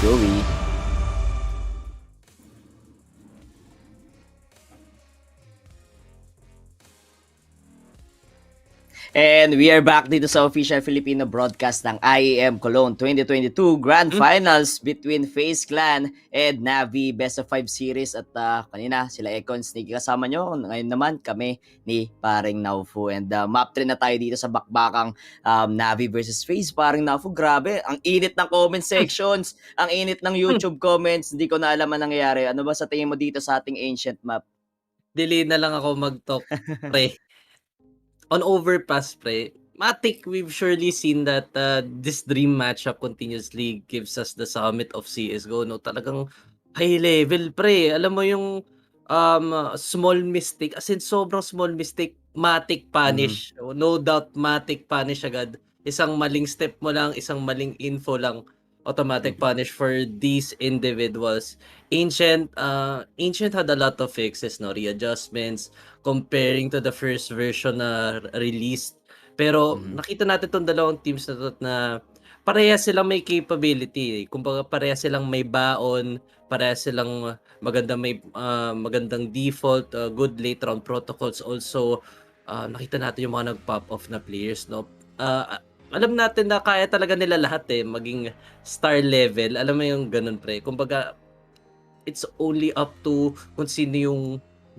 S20: Joey. And we are back dito sa official Filipino broadcast ng IEM Cologne 2022 Grand Finals between FaZe Clan and NAVI Best of 5 Series. At kanina sila Econ Sneaky kasama nyo. Ngayon naman kami ni paring Naufu. And map 3 na tayo dito sa bakbakang NAVI versus FaZe. Paring Naufu, grabe. Ang init ng comment sections. Ang init ng YouTube comments. Hindi ko na alam ang nangyayari. Ano ba sa tingin mo dito sa ating ancient map?
S3: Delay na lang ako mag-talk, pre. On Overpass, pre, Matic, we've surely seen that this dream matchup continuously gives us the summit of CSGO, no? Talagang high level, pre. Alam mo yung small mistake, as in sobrang small mistake, Matic punish. No doubt, Matic punish agad. Isang maling step mo lang, isang maling info lang, automatic punish for these individuals. Ancient had a lot of fixes, no, readjustments comparing to the first version na released. Pero nakita natin tong dalawang teams na to na parehas silang may capability. Kumbaga parehas silang may baon, parehas silang magandang default, good late round protocols. Also, nakita natin yung mga nag-pop off na players, no. Alam natin na kaya talaga nila lahat maging star level. Alam mo yung ganun, pre. Kumbaga, it's only up to kung sino yung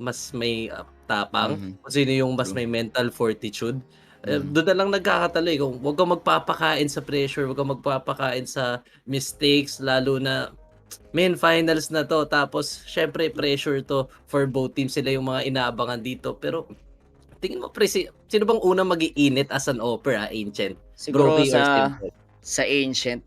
S3: mas may tapang, kung sino yung mas may mental fortitude. Doon na lang nagkakatalo kung huwag kang magpapakain sa pressure, huwag kang magpapakain sa mistakes, lalo na main finals na to. Tapos, syempre, pressure to for both teams. Sila yung mga inaabangan dito. Pero, tingin mo, pre, sino bang unang mag-iinit as an offer, Ancient?
S20: Siguro
S3: Brokey or Simple?
S20: sa Ancient,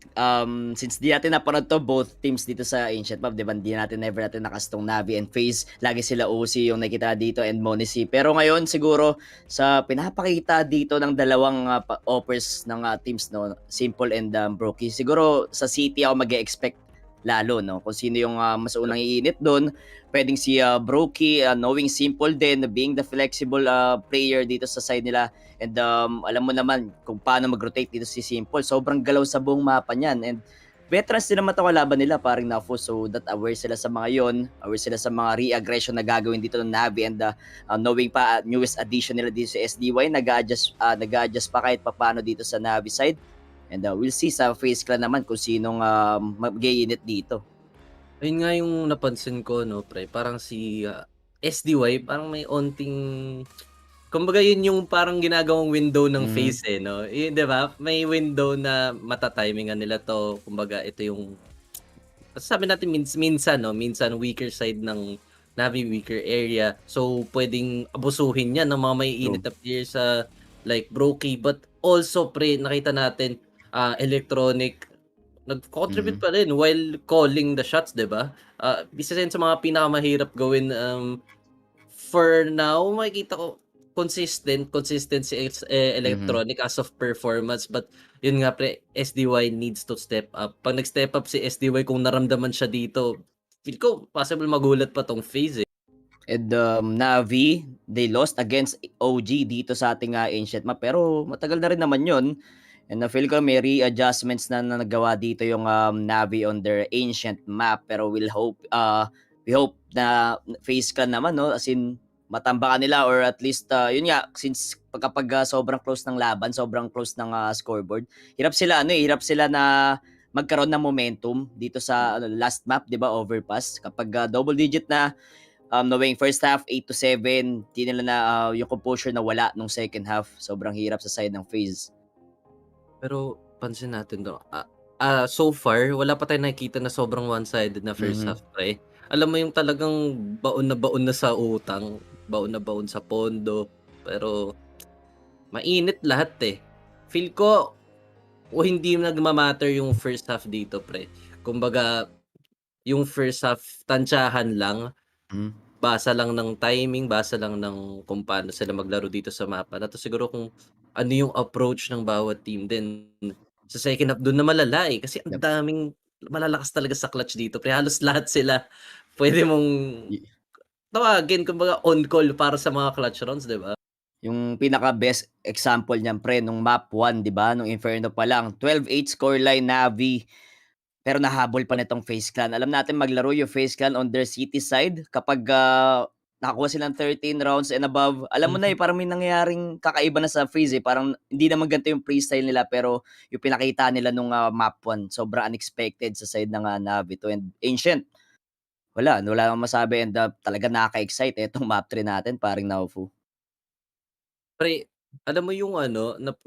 S20: since di natin napanood to, both teams dito sa Ancient Map, diba, never natin nakastong NAVI and FaZe, lagi sila OC yung nakita dito and Monisi. Pero ngayon, siguro, sa pinapakita dito ng dalawang offers ng teams, no, Simple and Brokey, siguro sa City ako mag-expect lalo, no, kung sino yung mas unang iinit doon. Pwedeng si Brokey, knowing Simple din, being the flexible player dito sa side nila. And alam mo naman kung paano mag-rotate dito si Simple. Sobrang galaw sa buong mapa niyan. And veterans din naman ito kalaban nila, paring Nafu. So that aware sila sa mga yon, aware sila sa mga re-aggression na gagawin dito ng NAVI. And knowing pa newest addition nila dito sa SDY, nag-adjust pa kahit paano dito sa NAVI side.
S21: And we'll see sa FaZe Clan naman kung sinong mag-init dito.
S3: Ayun nga yung napansin ko, no, pre. Parang si SDY, parang may onting... Kumbaga yun yung parang ginagawang window ng FaZe, no? Yun, di ba? May window na matatimingan nila to. Kumbaga, ito yung... Sabi natin minsan, no? Minsan weaker side ng NAVI, weaker area. So, pwedeng abusuhin yan ng mga may init na players sa like Brokey. But also, pre, nakita natin Electronic nag-contribute pa rin while calling the shots, 'di ba? Isa din sa mga pinakamahirap gawin for now, makikita ko consistent si Electronic as of performance, but yun nga pre, SDY needs to step up. Pag nag-step up si SDY, kung naramdaman siya dito, feel ko possible magulat pa tong FaZe.
S21: And Navi, they lost against OG dito sa ating ancient map, pero matagal na rin naman yun. And feel ko may readjustments na nagawa dito yung Navi on their ancient map, pero we hope na FaZe Clan naman, no, as in matambakan nila, or at least yun nga, since kapag sobrang close ng laban, sobrang close ng scoreboard, hirap sila na magkaroon ng momentum dito sa last map, 'di ba, overpass. Kapag double digit na, knowing first half 8-7, di nila na yung composure na wala nung second half. Sobrang hirap sa side ng FaZe.
S3: Pero pansin natin do, so far wala pa tayong nakikita na sobrang one-sided na first half, pre. Alam mo yung talagang baon na sa utang, baon na baon sa pondo, pero mainit lahat eh. Feel ko hindi nagma-matter yung first half dito, pre. Kumbaga yung first half tantsahan lang. Basa lang ng timing, basa lang ng kung paano sila maglaro dito sa mapa na to. Siguro kung ano yung approach ng bawat team din. Sa second half, doon na malala eh. Kasi ang daming malalakas talaga sa clutch dito. Pre, halos lahat sila pwede mong tawagin, kumbaga on call para sa mga clutch rounds, di ba?
S21: Yung pinaka-best example niyan, pre, nung map 1, di ba? Nung Inferno pa lang. 12-8 scoreline, Navi. Pero nahabol pa nitong FaZe Clan. Alam natin maglaro yung FaZe Clan on their city side kapag nakakuha silang 13 rounds and above. Alam mo na parang may nangyayaring kakaiba na sa FaZe. Parang hindi naman ganito yung freestyle nila, pero yung pinakita nila nung map 1, sobrang unexpected sa side ng Navi to. And Ancient, wala akong masabi, and talaga nakaka-excite itong map 3 natin, paring Naufu.
S3: Pre, alam mo yung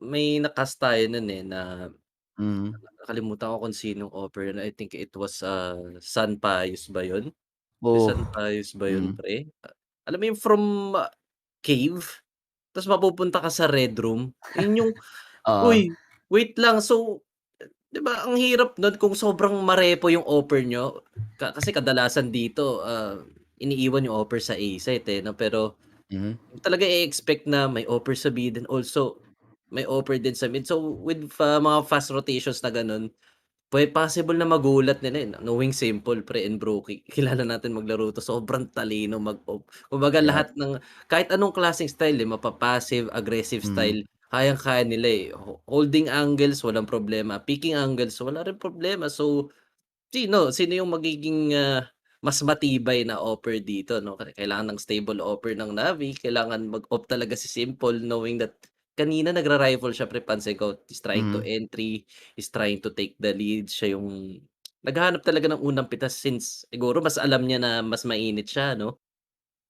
S3: may na-cast tayo nun eh, na nakalimutan ko kung sinong offer. I think it was San Pius ba yun? San Pius ba yun, pre? Alam mo yung from cave, tapos mapupunta ka sa red room. Yun yung, uy, wait lang. So, di ba, ang hirap nun kung sobrang marepo yung offer nyo. Kasi kadalasan dito, iniiwan yung offer sa A site eh. No? Pero, talaga i-expect na may offer sa B, then also may offer din sa mid. So with mga fast rotations na ganun, possible na magulat nila eh. Knowing simple, pre and Brokey, kilala natin maglaro to, sobrang talino mag-off. Kumbaga lahat ng kahit anong klaseng style mapa-passive, aggressive style, kayang-kaya nila eh. Holding angles, walang problema. Picking angles, wala rin problema. So sino yung magiging mas matibay na offer dito, no? Kailangan ng stable offer ng Navi, kailangan mag-opt talaga si Simple, knowing that kanina nagra-rifle siya, pre, pansin ko, is trying to entry, is trying to take the lead, siya yung naghahanap talaga ng unang pitas, since siguro mas alam niya na mas mainit siya, no?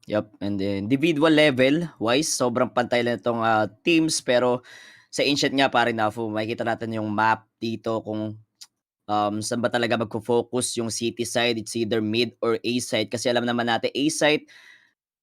S21: Yup, and individual level wise, sobrang pantay lang itong teams, pero sa Ancient nga, pare Nafu, makikita natin yung map dito kung saan ba talaga magfo-focus yung city side. It's either mid or A side, kasi alam naman natin A side,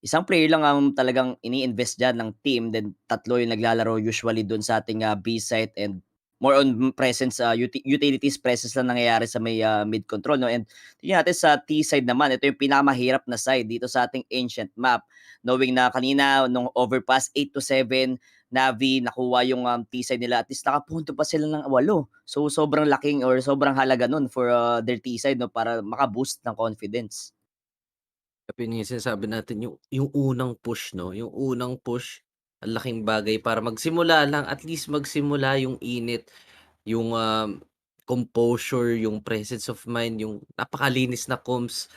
S21: isang player lang ang talagang ini-invest dyan ng team, then tatlo yung naglalaro usually dun sa ating B side, and more on presence, utilities presence lang nangyayari sa may mid control, no? And tingnan natin sa T side naman, ito yung pinakamahirap na side dito sa ating Ancient map, knowing na kanina nung overpass 8-7 Navi, nakuha yung T side nila, at least nakapunto pa sila ng 8. So sobrang laking or sobrang halaga nun for their T side, no, para maka-boost ng confidence.
S3: Yung sinasabi natin, yung unang push, no? Yung unang push, ang laking bagay para magsimula lang, at least magsimula yung init, yung composure, yung presence of mind, yung napakalinis na comms.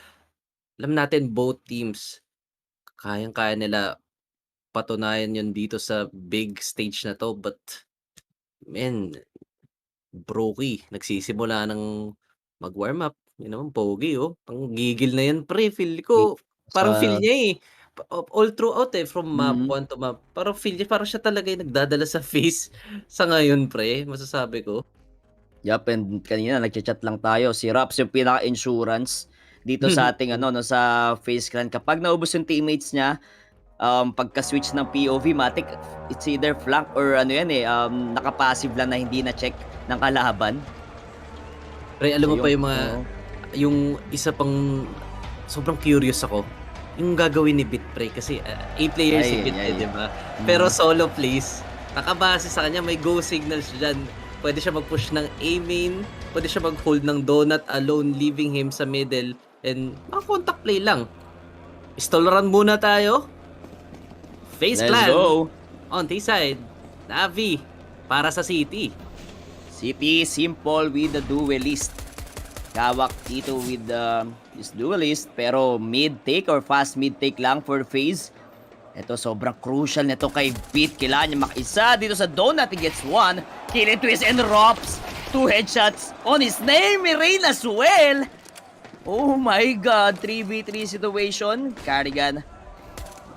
S3: Alam natin both teams, kayang-kaya nila patunayan yun dito sa big stage na to, but man, Brokey, nagsisimula ng mag-warm up. Yun naman pogi, oh. Ang gigil na yan pre, feel ko parang feel
S21: Sa
S3: niya, eh, all throughout, eh, from map
S21: mm.
S3: 1 to map parang feel niya parang siya talaga yung nagdadala sa FaZe sa ngayon pre, masasabi ko.
S21: Yup, and kanina nagcha-chat lang tayo. Si Raps yung pinaka-insurance dito sa ating ano, no, sa FaZe Clan. Kapag naubos yung teammates niya, pagka-switch ng POV, matik, it's either flank or ano yan eh, naka-passive lang na hindi na-check ng kalaban.
S3: Pre, alam
S21: So
S3: mo pa
S21: yung
S3: yung mga
S21: oo.
S3: yung isa pang sobrang curious ako, yung gagawin ni Bit pre kasi 8 players si
S21: Ay,
S3: Bit,
S21: ay.
S3: eh, 'di ba? Pero solo plays, nakabase sa kanya may go signals diyan. Pwede siya mag-push ng A main, pwede siya mag-hold ng donut alone, leaving him sa middle, and mga contact play lang. Stall run muna tayo. FaZe
S21: Let's
S3: Clan
S21: go.
S3: on T-side. Navi para sa City.
S21: City, simple with the duelist. Kawak dito with this duelist, pero mid take or fast mid take lang for FaZe. Ito sobrang crucial nito kay Beat. Kailangan niya makisa dito sa donut. He gets one. Kill it, twist and drops. 2 headshots on his name. May rain as well. Oh my god. 3v3 situation. Carrigan.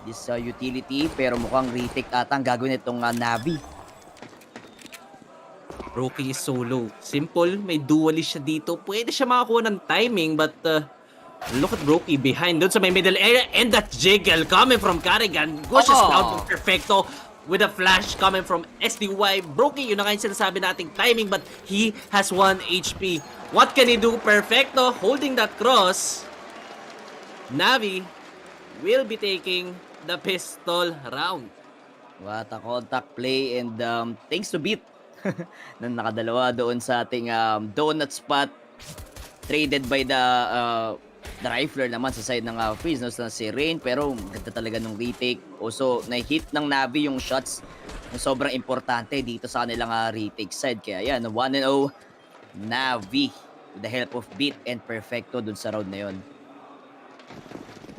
S21: This utility. Pero mukhang retake ata ang gagawin itong Navi.
S3: Rookie is solo. Simple, may duelist siya dito. Pwede siya makakuha ng timing, but look at Rookie behind doon sa may middle area, and that jiggle coming from Carrigan. Pushes down to Perfecto with a flash coming from SDY. Rookie, yun na nga yung sinasabi nating timing, but he has 1 HP. What can he do? Perfecto holding that cross. Navi will be taking the pistol round.
S21: What a contact play, and thanks to Beat na nakadalawa doon sa ating donut spot, traded by the rifler naman sa side ng FaZe, no, sa si Rain, pero ganda talaga nung retake. Also na-hit ng Navi yung shots na sobrang importante dito sa kanilang retake side, kaya yan, 1-0 Navi with the help of Beat and Perfecto dun sa round na yon.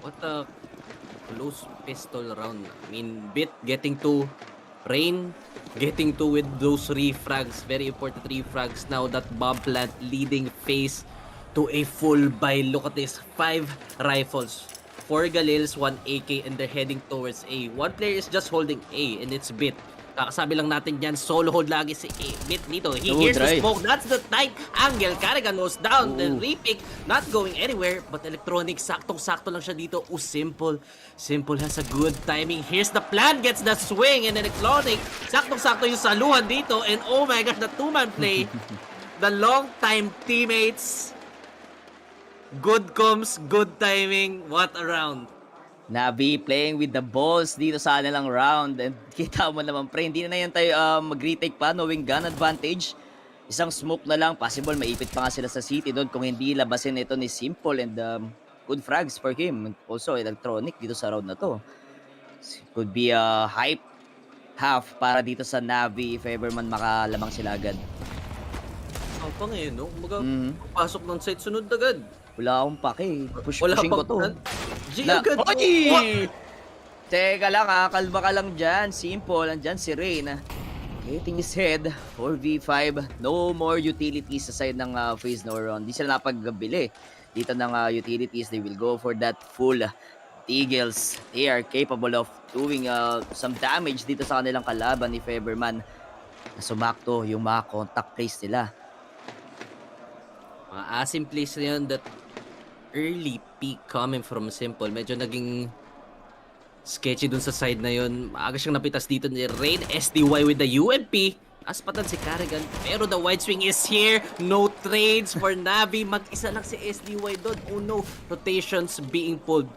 S3: What a close pistol round. I mean, Bit getting to Rain, getting to with those 3 frags. Very important 3 frags now. That bomb plant leading FaZe to a full buy. Look at this. 5 rifles. 4 Galils, 1 AK, and they're heading towards A. 1 player is just holding A, and it's Bit. Kakasabi lang natin yan, solo hold lagi si Bit dito. He hears the smoke. That's the tight angle. Carrigan goes down. The repick, not going anywhere. But Electronic, saktong-sakto lang siya dito. Oh, Simple. Simple has a good timing. Here's the plan. Gets the swing. And Electronic, saktong-sakto yung saluhan dito. And oh my gosh, the 2-man play. The long-time teammates. Good comms, good timing. What a round.
S21: Navi playing with the balls dito sa kanilang round, and kita mo naman pre, hindi na yan tayo mag-retake pa, knowing gun advantage. Isang smoke na lang, possible maipit pa nga sila sa City doon kung hindi labasin ito ni Simple, and good frags for him. Also Electronic dito sa round na to. Could be a hype half para dito sa Navi if ever man makalamang sila agad.
S3: Ang pa ngayon, no? Pasok ng site, sunod agad.
S21: Wala akong pake.
S3: Wala
S21: Pushing ko to.
S3: Agad.
S21: Oy! Teka lang kalma ka lang dyan. Simple, andyan si Rain. Hitting his head. 4v5. No more utilities sa side ng FaZe no round. Di sila napagbili dito ng utilities. They will go for that full Eagles. They are capable of doing some damage dito sa kanilang kalaban ni Feberman. Na sumakto yung mga contact plays nila.
S3: Mga asim plays na yun, that early peak coming from Simple. Medyo naging sketchy dun sa side na yun. Maaga siyang napitas dito ni Rain. SDY with the UMP. Aspatan si Carrigan. Pero the wide swing is here. No trades for Navi. Mag-isa lang si SDY doon. Oh no. Rotations being pulled.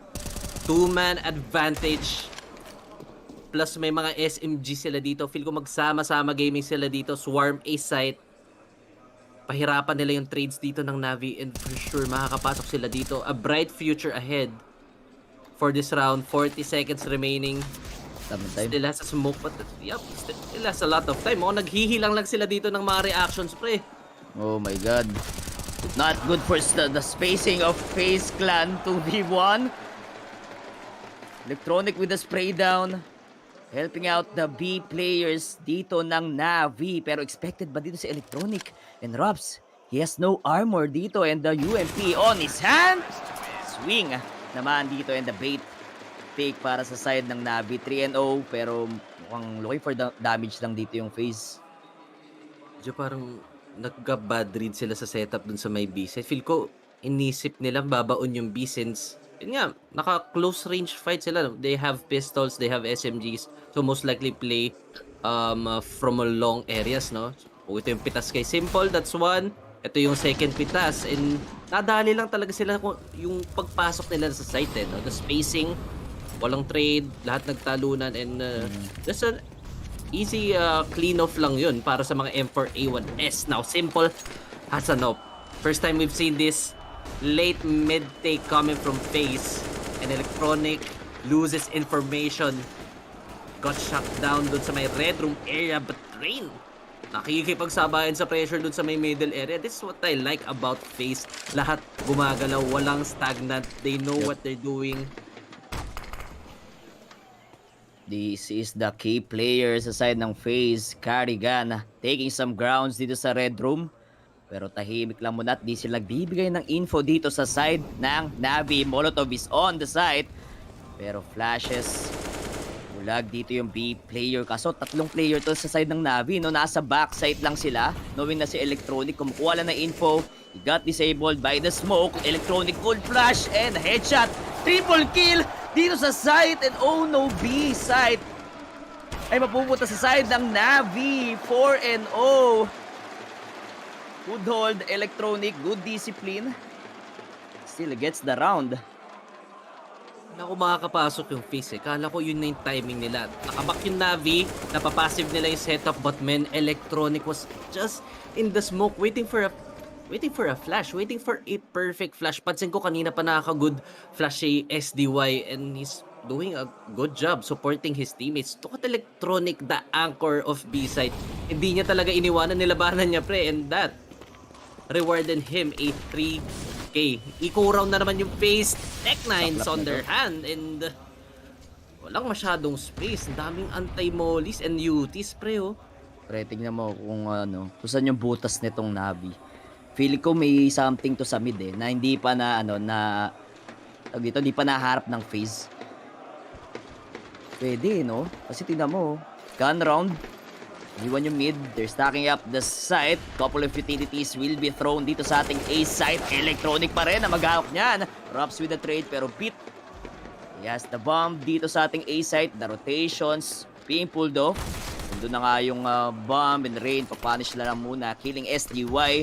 S3: 2-man advantage. Plus may mga SMG sila dito. Feel ko magsama-sama gaming sila dito. Swarm A site. Pahirapan nila yung trades dito ng Navi, and for sure makakapasok sila dito. A bright future ahead for this round. 40 seconds remaining. Still has a smoke, but yep, still has a lot of time. Naghihilang lang sila dito ng mga reactions, pre.
S21: Oh my god. Not good for the spacing of FaZe Clan 2v1. Electronic with the spray down.
S4: helping out the B players dito ng NAVI. Pero expected ba dito si Electronic? And Robs, he has no armor dito and the UMP on his hand. Swing naman dito and the bait take para sa side ng NAVI. 3-0 pero mukhang looking for damage lang dito yung FaZe.
S3: Medyo parang nagka-bad read sila sa setup dun sa may B side. Feel ko, inisip nilang babaon yung B since, yun nga, naka-close range fight sila. They have pistols, they have SMGs. So most likely play from a long areas, no? So, ito yung pitas kay Simple, that's one. Ito yung second pitas. And nadali lang talaga sila yung pagpasok nila sa site, eh, no? The spacing, walang trade, lahat nagtalunan, and just an easy clean off lang yun para sa mga M4A1S. Now, Simple has an op. First time we've seen this late mid take coming from FaZe, and Electronic loses information. Got shut down dun sa may red room area, but Rain nakikipagsabayan sa pressure dun sa may middle area. This is what I like about FaZe. Lahat gumagalaw, walang stagnant. They know what they're doing.
S4: This is the key player sa side ng FaZe, Carrigan, taking some grounds dito sa red room. Pero tahimik lang muna at di sila nagbibigay ng info dito sa side ng NAVI. Molotov is on the site. Pero flashes, bulag dito yung B player. Kaso tatlong player to sa side ng NAVI. No? Nasa backside lang sila. Knowing na si Electronic, kumukuha lang na info. He got disabled by the smoke. Electronic cold flash and headshot. Triple kill dito sa site. And oh no, B site ay mapupunta sa side ng NAVI. 4-0. Good hold, Electronic, good discipline. Still gets the round.
S3: Naku, makakapasok yung FaZe, eh. Kala ko yun na yung timing nila. Nakabak yung NAVI, napapassive nila yung setup, but man, Electronic was just in the smoke, waiting for a flash, waiting for a perfect flash. Pansin ko kanina pa nakaka-good flash si SDY, and he's doing a good job supporting his teammates. Look at Electronic, the anchor of B-side. Hindi niya talaga iniwanan, nilabanan niya, pre, and that rewarded him a 3K. Eco round na naman yung FaZe. Tech9s on their hand, and walang masyadong space. Ang daming anti-mollies and UTs, pre, oh.
S4: Pre, tingnan mo kung kung saan yung butas nitong NAVI. Feel ko may something to sa mid, eh, na hindi pa na hindi pa naharap ng FaZe. Pwede, no? Kasi tingnan mo, gun round. Iwan yung mid. They're stacking up the site. Couple of utilities will be thrown dito sa ating A site. Electronic pa rin na maghahok niyan. Robs with the trade pero beat. He has the bomb dito sa ating A site. The rotations being pulled off. Doon na nga yung bomb and rain. Papunish na lang muna. Killing SDY.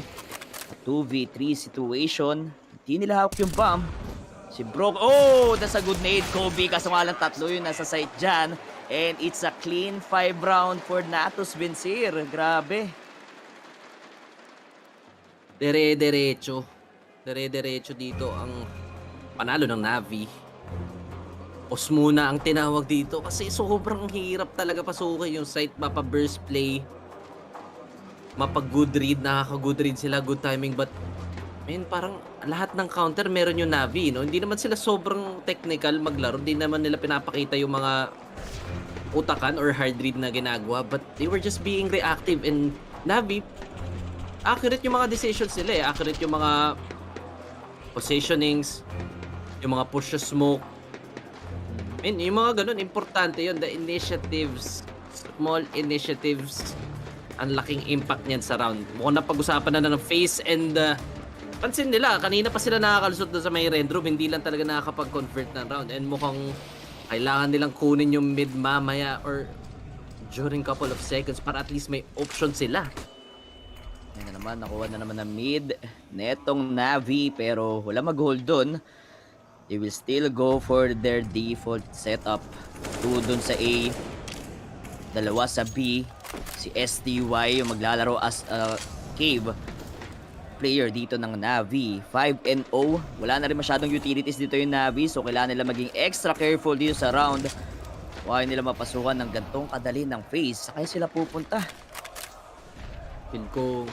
S4: 2v3 situation. Hindi nila hawak yung bomb. Si Broke. Oh! That's a good nade, Kobe. Kaso nga lang tatlo yun nasa site dyan. And it's a clean 5 round for Natus Vincere. Grabe.
S3: Dire-diretso dito ang panalo ng NAVI. Os muna ang tinawag dito kasi sobrang hirap talaga pasukin yung site. Mapa-burst play, mapa-good read, nakaka-good read sila, good timing, but parang lahat ng counter meron yung NAVI, no? Hindi naman sila sobrang technical maglaro, hindi naman nila pinapakita yung mga utakan or hard read na ginagawa, but they were just being reactive. And NAVI, accurate yung mga decisions nila, eh. Accurate yung mga positionings, yung mga push to smoke. Yung mga ganun, importante yun. The initiatives, small initiatives, ang laking impact niyan sa round. Mukhang napag-usapan na ng FaZe, and pansin nila, kanina pa sila nakakalusot na sa may red room, hindi lang talaga nakakapag-convert ng round. And mukhang kailangan nilang kunin yung mid mamaya or during couple of seconds para at least may option sila.
S4: Yan na naman, nakuha na naman ng mid netong NAVI pero wala mag-hold dun. They will still go for their default setup. 2 dun sa A, 2 sa B. Si SDY yung maglalaro as cave player dito ng NAVI. 5-0. Wala na rin masyadong utilities dito yung NAVI, so kailangan nila maging extra careful dito sa round. Huwag nila mapasukan ng gantong kadali ng FaZe. Sakay sila pupunta.
S3: Feel ko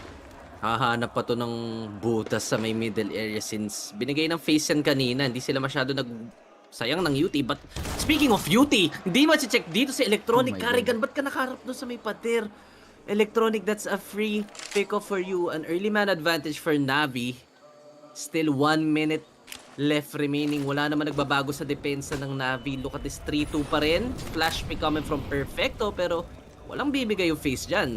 S3: hahanap pa to ng butas sa may middle area since binigay ng FaZe yan kanina. Hindi sila masyado sayang ng UT. But speaking of UT, hindi ma-check dito si Electronic. Carrigan, ba't ka nakaharap doon sa may pader? Electronic, that's a free pick-off for you. An early man advantage for Navi. Still 1 minute left remaining. Wala naman nagbabago sa depensa ng Navi. Look at this, 3-2 pa rin. Flash pick coming from Perfecto, pero walang bibigay yung FaZe dyan.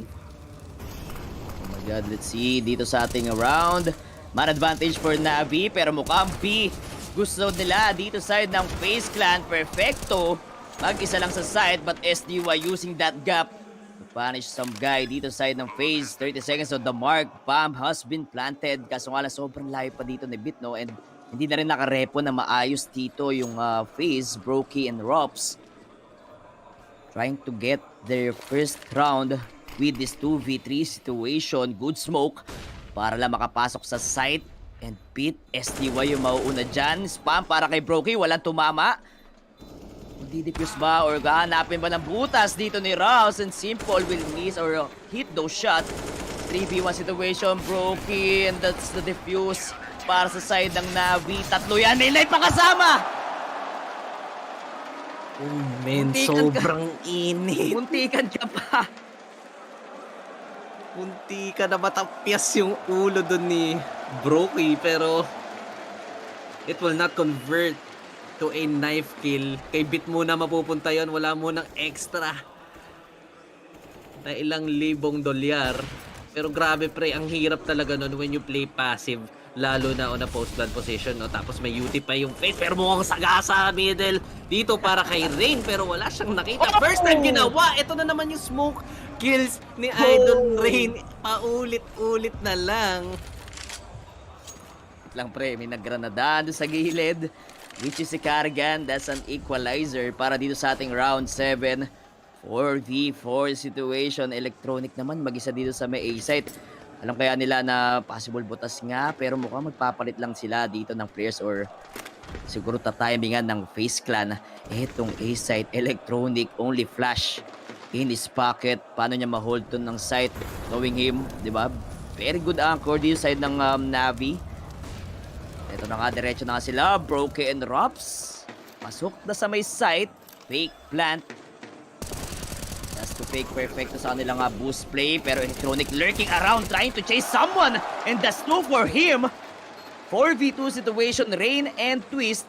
S4: Oh my god, let's see dito sa ating round. Man advantage for Navi, pero mukhang B. Gusto nila dito side ng FaZe Clan. Perfecto. Mag-isa lang sa side, but SDY using that gap to punish some guy dito side ng FaZe. 30 seconds on the mark. Bomb has been planted. Kaso nga lang sobrang layo pa dito ni Bitno, and hindi na rin nakarepo na maayos dito yung FaZe, Brokey, and Rops. Trying to get their first round with this 2v3 situation. Good smoke para lang makapasok sa site and beat SDY yung mauuna dyan. Spam para kay Brokey, walang tumama. Didipuse ba or hahanapin ba ng butas dito ni Rouse, and Simple will miss or hit those shot. 3v1 situation, Brokey, and that's the defuse para sa side ng Navi. Tatlo yan, may life pa kasama!
S3: Oh man, sobrang init.
S4: Muntikan ka pa.
S3: Munti ka na matapyas yung ulo dun ni Brokey, pero it will not convert to a knife kill. Kay Bit muna mapupunta yun, wala munang extra na ilang libong dolyar. Pero grabe pre, ang hirap talaga nun when you play passive, lalo na on a post-plant position, no? Tapos may UT pa yung FaZe, pero mukhang sagasa middle dito para kay Rain, pero wala siyang nakita. First time ginawa, ito na naman yung smoke kills ni Idol Rain. Paulit-ulit na lang.
S4: Lang pre, may nagranadaan doon sa gilid, which is si Carrigan. That's an equalizer para dito sa ating round 7. 4v4 situation. Electronic naman mag-isa dito sa may A-site. Alam kaya nila na possible butas nga, pero mukhang magpapalit lang sila dito ng players, or siguro tatimingan ng FaZe Clan. Itong A-site, Electronic, only flash in his pocket. Paano niya ma-hold to ng site, knowing him, di ba? Very good anchor dito side ng Navi. Ito na nga, diretso na nga sila. Brokey and Rops. Pasok na sa may site. Fake plant. That's to fake Perfecto sa kanilang boost play. Pero Electronic lurking around, trying to chase someone. And that's 2 for him. 4v2 situation, Rain and Twist.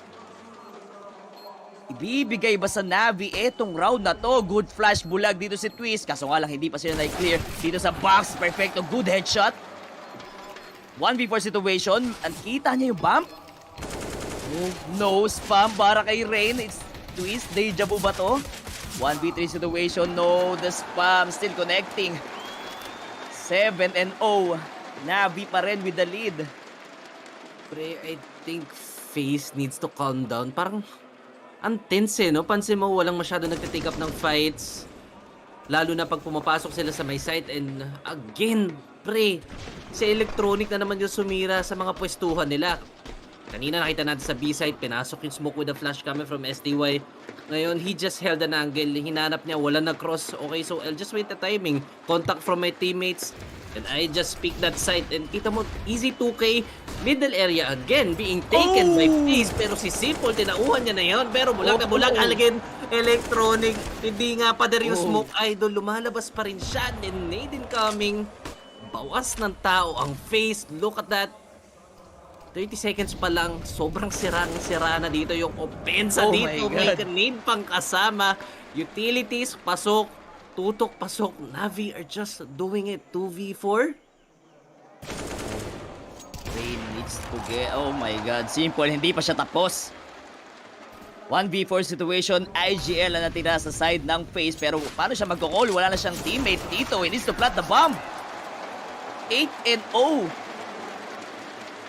S4: Ibibigay ba sa Navi etong round na to? Good flash bulag dito si Twist. Kaso nga lang, hindi pa sila na-clear dito sa box. Perfecto, good headshot. 1v4 situation. Ang kita niya yung bump. No spam para kay Rain. It's Twist. Deja vu ba to? 1v3 situation. No, the spam still connecting. 7-0. Navi pa rin with the lead.
S3: Pre, I think FaZe needs to calm down. Parang ang tense no? Pansin mo, walang masyado nagtitake up ng fights. Lalo na pag pumapasok sila sa may site. And again, pre, si Electronic na naman yung sumira sa mga pwestuhan nila. Kanina nakita natin sa B-side, pinasok yung smoke with a flash coming from SDY. Ngayon, he just held an angle. Hinanap niya, wala na-cross. Okay, so I'll just wait the timing. Contact from my teammates. And I just pick that side. And kita mo, easy 2K. Middle area again, being taken by FaZe. Pero si Simple, tinauhan niya na yun. Pero bulag na bulag, again, Electronic. Hindi nga pa yung smoke idol. Lumalabas pa rin siya. And nade incoming. Bawas ng tao ang FaZe. Look at that. 30 seconds pa lang, sobrang sira na dito yung opensa dito. May nade pang kasama. Utilities, pasok. Tutok, pasok. Navi are just doing it. 2v4.
S4: Rain needs to get... Oh my god, Simple, hindi pa siya tapos. 1v4 situation, IGL na natira sa side ng FaZe. Pero paano siya mag-call? Wala na siyang teammate dito. He needs to plant the bomb. 8-0.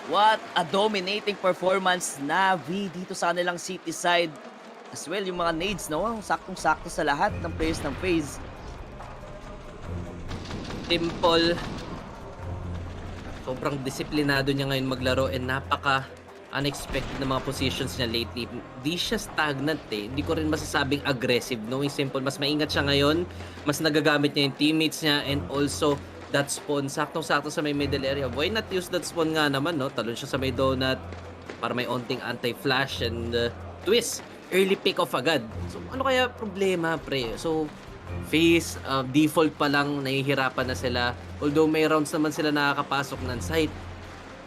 S4: What a dominating performance, Navi, dito sa kanilang city side. As well, yung mga nades, no? Saktong-sakto sa lahat ng players ng FaZe.
S3: Simple. Sobrang disiplinado niya ngayon maglaro, and napaka unexpected na mga positions niya lately. Di siya stagnant eh. Hindi ko rin masasabing aggressive, no? Yung Simple, mas maingat siya ngayon. Mas nagagamit niya yung teammates niya, and also that spawn, saktong-sakto sa may middle area. Why not use that spawn nga naman, no? Talon siya sa may donut para may onting anti-flash, and twist. Early pick-off agad. So, ano kaya problema, pre? So, FaZe, default pa lang, nahihirapan na sila. Although may rounds naman sila nakakapasok ng site.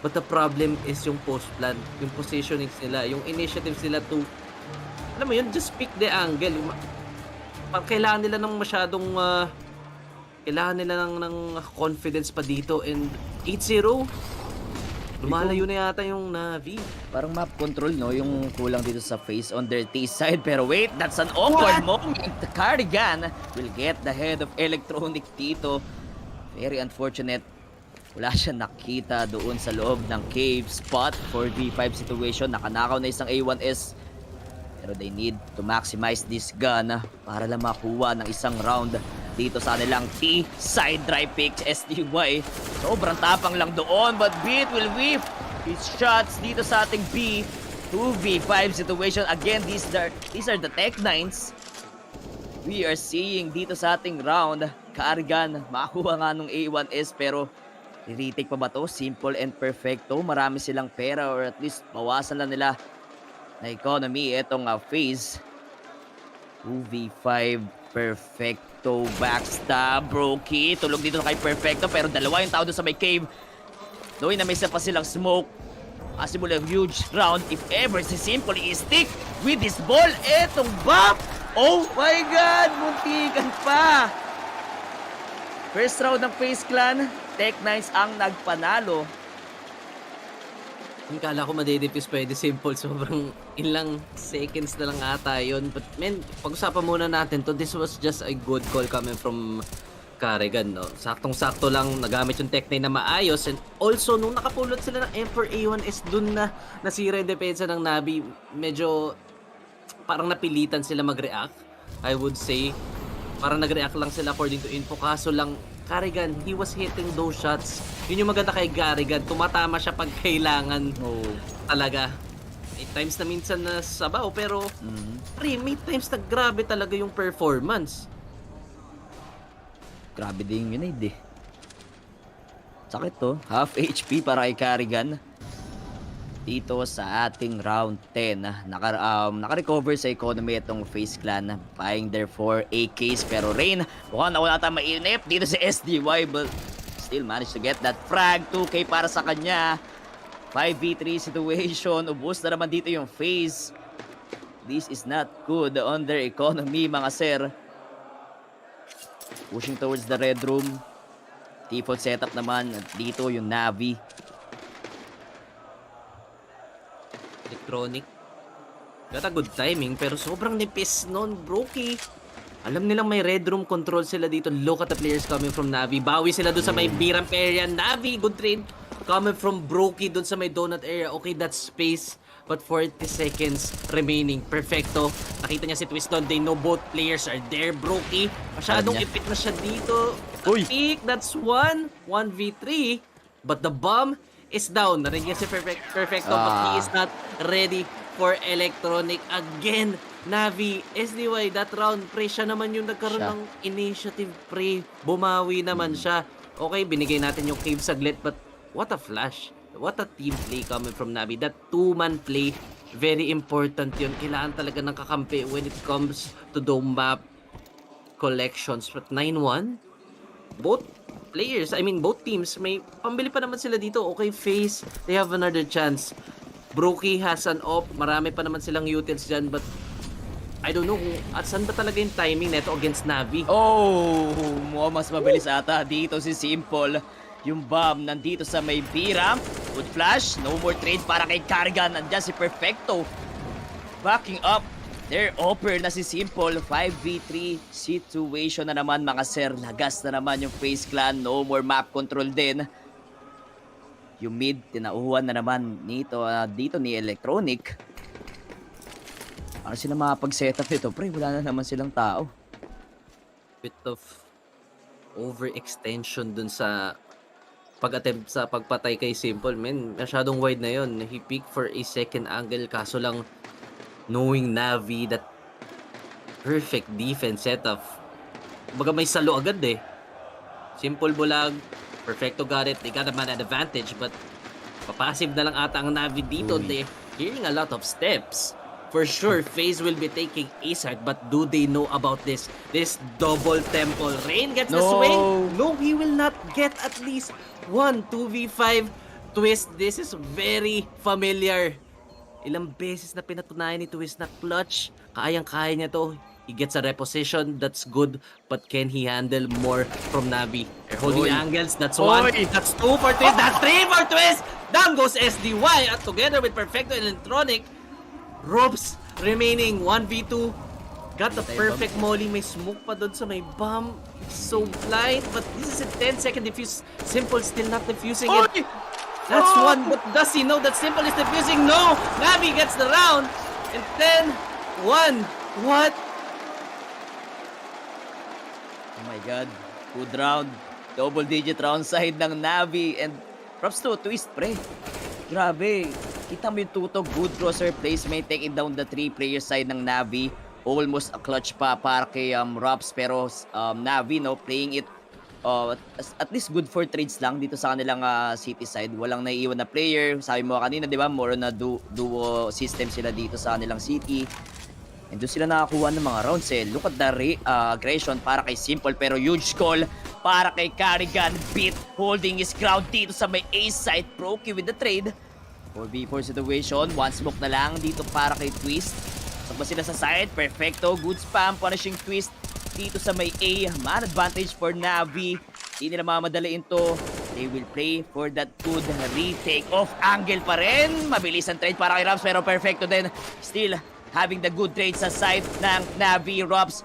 S3: But the problem is yung post plan, yung positionings nila, yung initiatives nila to, alam mo yun, just pick the angle. Kailangan nila ng masyadong, kailangan nila ng confidence pa dito. And 8-0, lumalayo na yata yung NAVI.
S4: Parang map control, no? Yung kulang dito sa FaZe on their T side. Pero wait, that's an awkward moment. The Cardigan will get the head of Electronic dito. Very unfortunate. Wala siya nakita doon sa loob ng cave spot for V5 situation. Nakanakaw na isang A1S. Pero they need to maximize this gun para lang makuha ng isang round dito sa kanilang T side drive pick SDY. Sobrang tapang lang doon, but Beat will whip his shots dito sa ating B. 2v5 situation. Again, these are the Tech 9s we are seeing dito sa ating round. Cargan, makuha nga nung A1S, pero retake pa ba to? Simple and perfecto. Marami silang pera, or at least bawasan lang nila na economy. Etong FaZe 2v5 perfecto. Backstab, Brokey. Tulog dito kay perfecto, pero dalawa yung tao doon sa may cave. Knowing na may isa pa silang smoke. Possible a huge round if ever si Simple i-stick with this ball. Etong bop! Oh my God! Muntikan pa! First round ng FaZe Clan, Tech 9s ang nagpanalo.
S3: Yung kala ko madidipis pwede Simple. Sobrang ilang seconds na lang ata yun. But men, pag-usapan muna natin to. This was just a good call coming from Carrigan, no? Saktong-sakto lang nagamit yung Tech 9 na maayos. And also, nung nakapulot sila ng Emperor A1S, dun na nasira yung depensa ng NAVI. Medyo parang napilitan sila mag-react, I would say. Parang nag-react lang sila according to info. Kaso lang, Carrigan, he was hitting those shots. Yun yung maganda kay Carrigan. Tumatama siya pag kailangan. Talaga. May times na minsan na sabaw, pero may times na grabe talaga yung performance.
S4: Grabe din yun eh. Sakit to. Half HP para kay Carrigan. Dito sa ating round 10. Naka-recover sa economy itong FaZe Clan. Buying their 4 AKs. Pero Rain, mukhang nawala ata mainip dito sa SDY. But still managed to get that frag. 2K para sa kanya. 5v3 situation. Ubus na naman dito yung FaZe. This is not good on their economy, mga sir. Pushing towards the red room. Default setup naman. At dito yung NAVI.
S3: Electronic. Got a good timing, pero sobrang nipis nun, Brokey. Alam nilang may red room control sila dito. Look at the players coming from NAVI. Bawi sila dun sa may B-ramp area. NAVI, good trade. Coming from Brokey dun sa may donut area. Okay, that's space. But 40 seconds remaining. Perfecto. Nakita niya si Twiston. They know both players are there, Brokey. Masyadong ipit na siya dito. Peak, that's 1v3. But the bomb is down. Narinig niya si Perfecto, but he is not ready for Electronic again. NAVI, SDY, that round, pre, siya naman yung nagkaroon ng initiative, pre. Bumawi naman siya. Okay, binigay natin yung cave saglit, but what a flash. What a team play coming from NAVI. That two-man play, very important yun. Kailangan talaga ng kakampi when it comes to the map collections. But 9-1, both players, I mean both teams, may pambili pa naman sila dito. Okay, FaZe, they have another chance. Brokey has an off, marami pa naman silang utils dyan, but I don't know kung at saan ba talaga yung timing neto against NAVI.
S4: Mas mabilis ata dito si Simple. Yung bomb nandito sa may B-ramp. Good flash, no more trade para kay Cargan. Nandiyan si Perfecto backing up their offer na si Simple. 5v3 situation na naman, mga sir. Lagas na naman yung FaZe Clan. No more map control din. Yung mid, tinauhan na naman dito ni Electronic. Ano sila makapag-setup nito? Pre, wala na naman silang tao.
S3: Bit of overextension dun sa pag-attempt sa pagpatay kay Simple. Men, masyadong wide na yon. He peeked for a second angle, kaso lang knowing NAVI, that perfect defense setup. Baga may salo agad eh. Simple bulag, Perfecto got it. They got a man advantage, but papassive na lang ata ang NAVI dito. They're hearing a lot of steps. For sure, FaZe will be taking A side, but do they know about this double temple? Rain gets the swing. No, he will not get at least one 2v5 twist. This is very familiar. Ilang beses na pinatunayan ni Twist na clutch. Kayang-kaya niya to. He gets a reposition, that's good, but can he handle more from Navi? They're holding angles, that's one, that's two for Twist, that's three for Twist! Down goes SDY, at together with Perfecto and Electronic, Ropes remaining 1v2. Got the perfect molly, may smoke pa doon sa may bomb. So blind, but this is a 10-second defuse. Simple still not defusing it. That's one, but does he know that Simple is defusing? No! Navi gets the round, and then 1. What?
S4: Oh my god. Good round. Double digit round side ng Navi. And props to Twist, pre. Grabe. Kita mo yung tutog. Good crosser placement. Taking down the 3 player side ng Navi. Almost a clutch pa para kay Rops. Pero Navi, no, playing it at least good for trades lang dito sa kanilang city side. Walang naiiwan na player. Sabi mo kanina, di ba? More na duo system sila dito sa kanilang city. And doon sila nakakuha ng mga rounds eh. Look at the aggression para kay Simple, pero huge call para kay Carrigan. Beat holding his ground dito sa may A side. Proki with the trade. 4v4 situation. One smoke na lang dito para kay Twist. Sakba sila sa side. Perfecto. Good spam. Punishing Twist dito sa may A. Man advantage for Navi. Hindi nila mamadaliin to. They will play for that good retake of angle pa rin. Mabilis ang trade para kay Rams, pero Perfecto din. Still having the good trade sa side ng Navi. Robs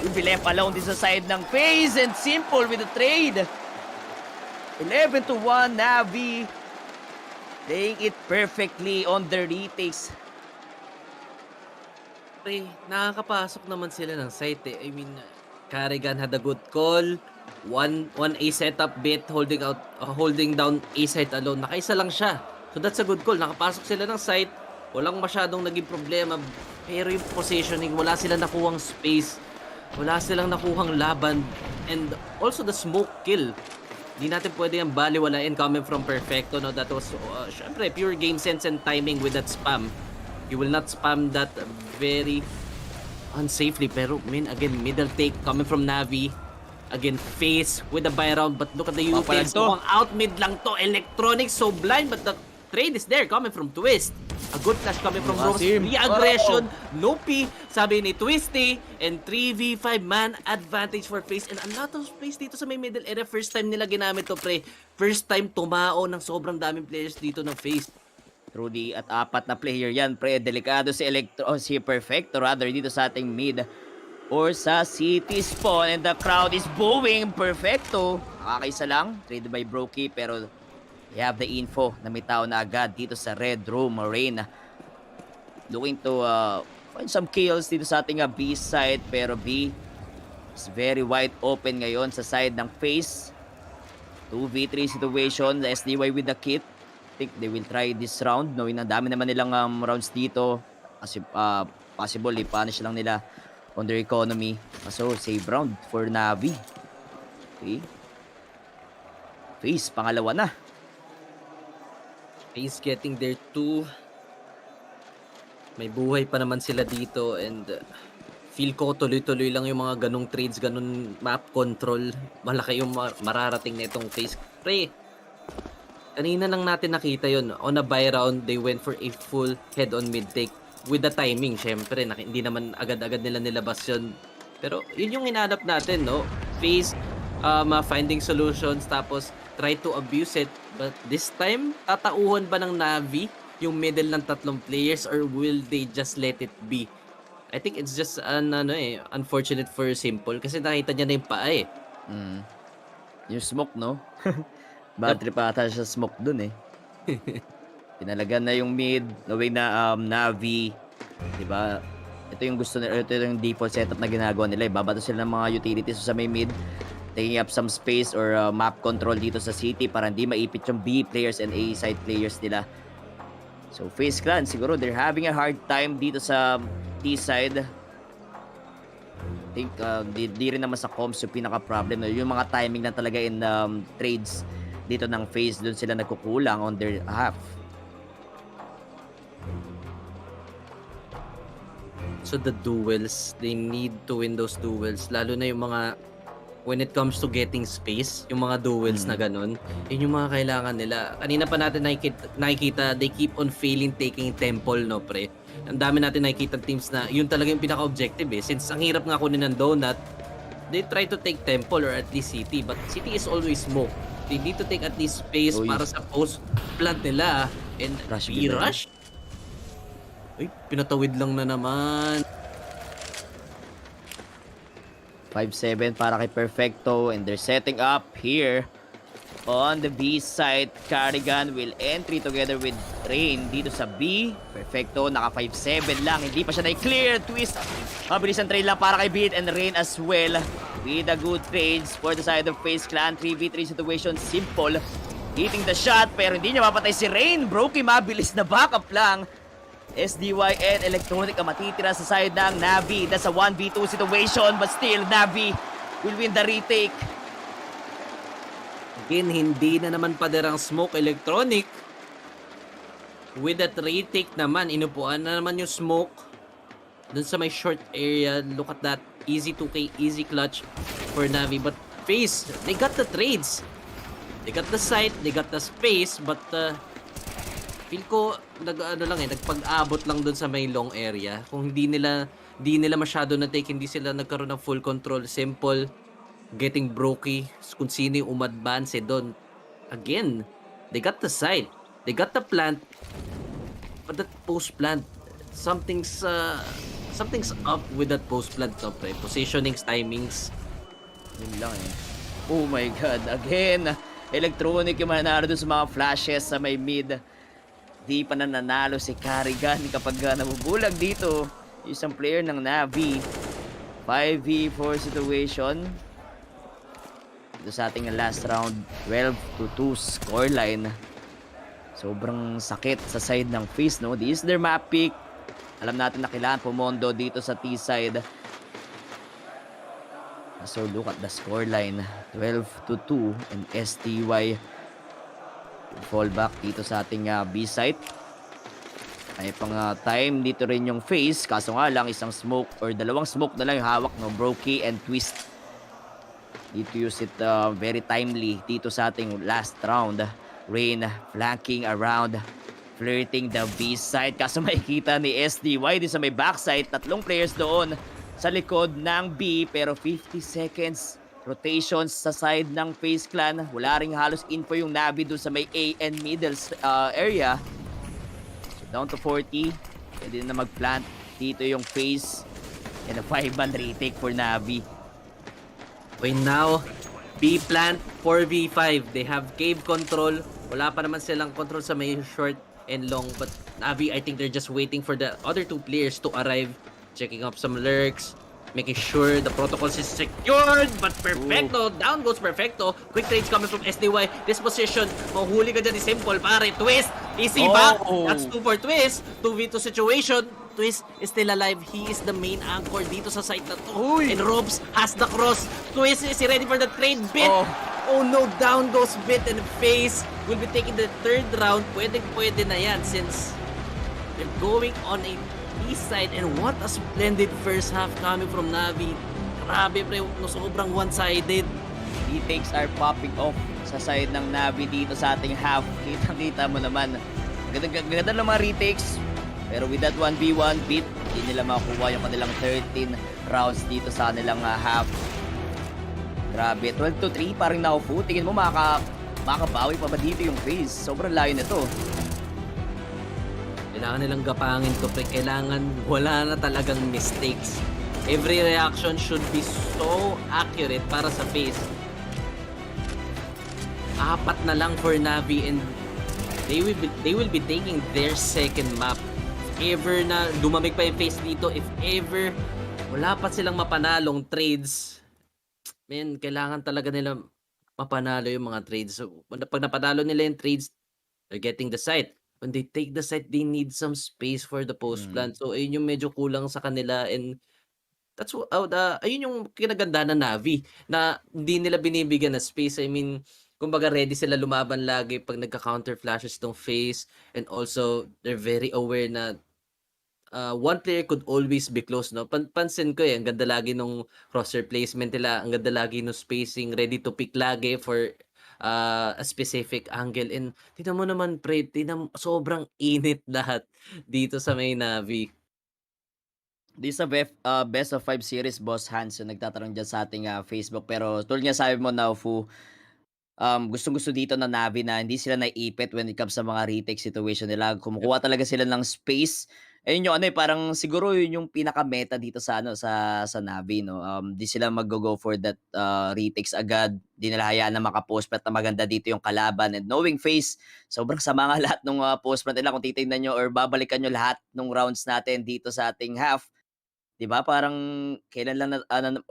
S4: will be left alone din sa side ng FaZe, and Simple with the trade. 11-1 Navi. Playing it perfectly on the retakes.
S3: Pre, nakakapasok naman sila ng site eh. I mean, Carrigan had a good call. One A setup bit, holding down A site alone. Nakaisa lang siya. So that's a good call. Nakapasok sila ng site. Walang masyadong naging problema. Pero yung positioning, wala silang nakuhang space. Wala silang nakuhang laban. And also the smoke kill. Di natin pwede yung baliwalain coming from Perfecto. No? That was, syempre, pure game sense and timing with that spam. You will not spam that very unsafely. Pero, again, middle take coming from Navi. Again, FaZe with the buy round. But look at the utils. Mukhang out mid lang to. Electronic so blind, but the trade is there coming from Twist. A good flash coming from Rose. Re-aggression. No P, sabi ni Twisty. And 3v5 man advantage for FaZe. And a lot of space dito sa may middle area. First time nila ginamit to, pre. First time tumao ng sobrang daming players dito ng FaZe.
S4: Truly, at 4 na player yan, pre. Delikado si Perfecto, rather, dito sa ating mid or sa city spawn. And the crowd is booing. Perfecto. Nakakaisa lang. Traded by Brokey, pero you have the info na may tao na agad dito sa Red Room. Rain looking to find some kills dito sa ating B side, pero B is very wide open ngayon sa side ng FaZe. 2v3 situation. The SDY with the kit. I think they will try this round, knowing na dami naman nilang rounds dito. Kasi possible i-punish lang nila on their economy. So save round for Navi. Okay. FaZe pangalawa na.
S3: FaZe getting there too. May buhay pa naman sila dito, and feel ko tuloy-tuloy lang yung mga ganong trades, ganon map control. Malaki yung mararating na itong FaZe. Pre, kanina lang natin nakita yun. On a buy round, they went for a full head-on mid-take. With the timing, syempre. Hindi naman agad-agad nila nilabas yun. Pero yun yung hinanap natin, no? FaZe finding solutions, tapos try to abuse it. But this time, tatauhan ba ng Navi yung middle ng 3 players, or will they just let it be? I think it's just unfortunate for Simple kasi nakita niya na yung paa eh.
S4: Yung smoke, no? Battery pa ata siya smoke dun eh. Pinalagan na yung mid, knowing na Navi, diba? Ito yung gusto nila, ito yung default setup na ginagawa nila. Babato sila ng mga utilities sa may mid, taking up some space or map control dito sa city para hindi maipit yung B players and A side players nila. So FaZe Clan, siguro they're having a hard time dito sa T side. I think di rin naman sa comms yung pinaka-problem. Yung mga timing na talaga in trades dito ng FaZe, doon sila nagkukulang on their half.
S3: also the duels. They need to win those duels. Lalo na yung mga when it comes to getting space, yung mga duels na ganun, yun yung mga kailangan nila. Kanina pa natin nakikita they keep on failing taking temple, no, pre? Ang dami natin nakikita teams na yun talaga yung pinaka-objective eh. Since ang hirap nga kunin ng donut, they try to take temple or at least city. But city is always smoke. They need to take at least space para sa post plant nila. And rush. Uy, pinatawid lang na naman.
S4: 5-7 para kay Perfecto, and they're setting up here on the B side. Carrigan will entry together with Rain dito sa B. Perfecto, naka 5-7 lang, hindi pa siya na-clear. Twist, mabilis ang trade lang para kay Beat and Rain as well. With a good trades for the side of FaZe Clan. 3v3 situation, simple. Hitting the shot, pero hindi niya mapatay si Rain. Brokey, mabilis na backup lang. SDY and Electronic ang matitira sa side ng NAVI. That's a 1v2 situation, but still NAVI will win the retake.
S3: Again, hindi na naman paderang smoke Electronic. With that retake naman, inupuan na naman yung smoke dun sa may short area. Look at that, easy 2K, easy clutch for NAVI. But FaZe, they got the trades. They got the site, they got the space, but feel ko nagpag-abot lang dun sa may long area. Kung hindi nila masyado na take, hindi sila nagkaroon ng full control. Simple getting brokey kung sino yung umadvance doon. Again, they got the site, they got the plant, but that post plant, something's up with that post plant, no, pre. Positionings, timings.
S4: Yun lang eh. Oh my god, again Electronic yung mananalo dun sa mga flashes sa may mid. Di pa nananalo si Carrigan kapag nabubulag dito yung isang player ng NAVI. 5v4 situation. Dito sa ating last round, 12-2 scoreline. Sobrang sakit sa side ng FaZe, no? This is their map pick. Alam natin na kailangan pumondo dito sa T-side. So look at the scoreline, 12-2 and STY fall back dito sa ating B site. Ay pang time dito rin yung FaZe, kaso nga lang isang smoke or dalawang smoke na lang yung hawak, no? Brokey and Twist. Need to use it very timely dito sa ating last round. Rain flanking around, flirting the B side, kaso makikita ni SDY din sa may backside. Tatlong players doon sa likod ng B, pero 50 seconds rotations sa side ng FaZe Clan. Wala ring halos info yung NAVI doon sa may A and middle area. So down to 40. Pwede na mag-plant dito yung FaZe. And a 5-man retake for NAVI.
S3: Okay, now B plant 4v5. They have cave control. Wala pa naman silang control sa may short and long. But NAVI, I think they're just waiting for the other two players to arrive. Checking up some lurks, making sure the protocols is secured. But Perfecto, down goes Perfecto. Quick trades coming from SDY. This position, mahuli ka dyan ni Simple, pare. Twist, easy back. That's 2 for Twist. 2v2 situation. Twist is still alive. He is the main anchor dito sa site na to. And Robs has the cross. Twist, is he ready for the trade? Bit. Oh no, down goes Bit, and FaZe will be taking the third round. Pwede na yan since they're going on a east side. And what a splendid first half coming from NAVI. Grabe pre, no, sobrang one-sided.
S4: Retakes are popping off sa side ng NAVI dito sa ating half. Kita mo naman. Ganda ng mga retakes. Pero with that 1v1 beat, hindi nila makuha yung kanilang 13 rounds dito sa kanilang half. Grabe, 12-3 parang naupo. Tingin mo makabawi pa ba dito yung FaZe? Sobrang layo nito.
S3: Kailangan nilang gapangin to, pre. Kailangan wala na talagang mistakes. Every reaction should be so accurate para sa FaZe. 4 na lang for NAVI and they will be taking their second map. If ever na dumamig pa yung FaZe dito, if ever wala pa silang mapanalong trades, man, kailangan talaga nila mapanalo yung mga trades. So, pag napanalo nila yung trades, they're getting the site. When they take the site, they need some space for the post plant. So, ayun yung medyo kulang sa kanila, and that's ayun yung kinaganda ng NAVI, na hindi nila binibigyan na space. I mean, kumbaga ready sila lumaban lagi pag nagka-counter flashes tong FaZe, and also they're very aware na one player could always be close, no? Pansin ko ang ganda lagi nung crosshair placement nila, ang ganda lagi nung spacing, ready to pick lagi for a specific angle. And tignan mo naman, pre, sobrang init lahat dito sa may Navi.
S4: This is a best of 5 series, Boss Hans, yung nagtatanong dyan sa ating Facebook. Pero tulad nga sabi mo, Naufu, gustong-gusto dito na Navi na hindi sila naipit when it comes sa mga retake situation nila. Kumukuha talaga sila ng space. Ayun yung parang siguro yun yung pinaka-meta dito sa sa Navi, no. Di sila mag-go for that retakes agad. Di nila hayaan na maka-post plant na maganda dito yung kalaban. And knowing FaZe, sobrang sama nga lahat ng post plant nila kung titingnan nyo or babalikan nyo lahat ng rounds natin dito sa ating half. 'Di ba? Parang kailan lang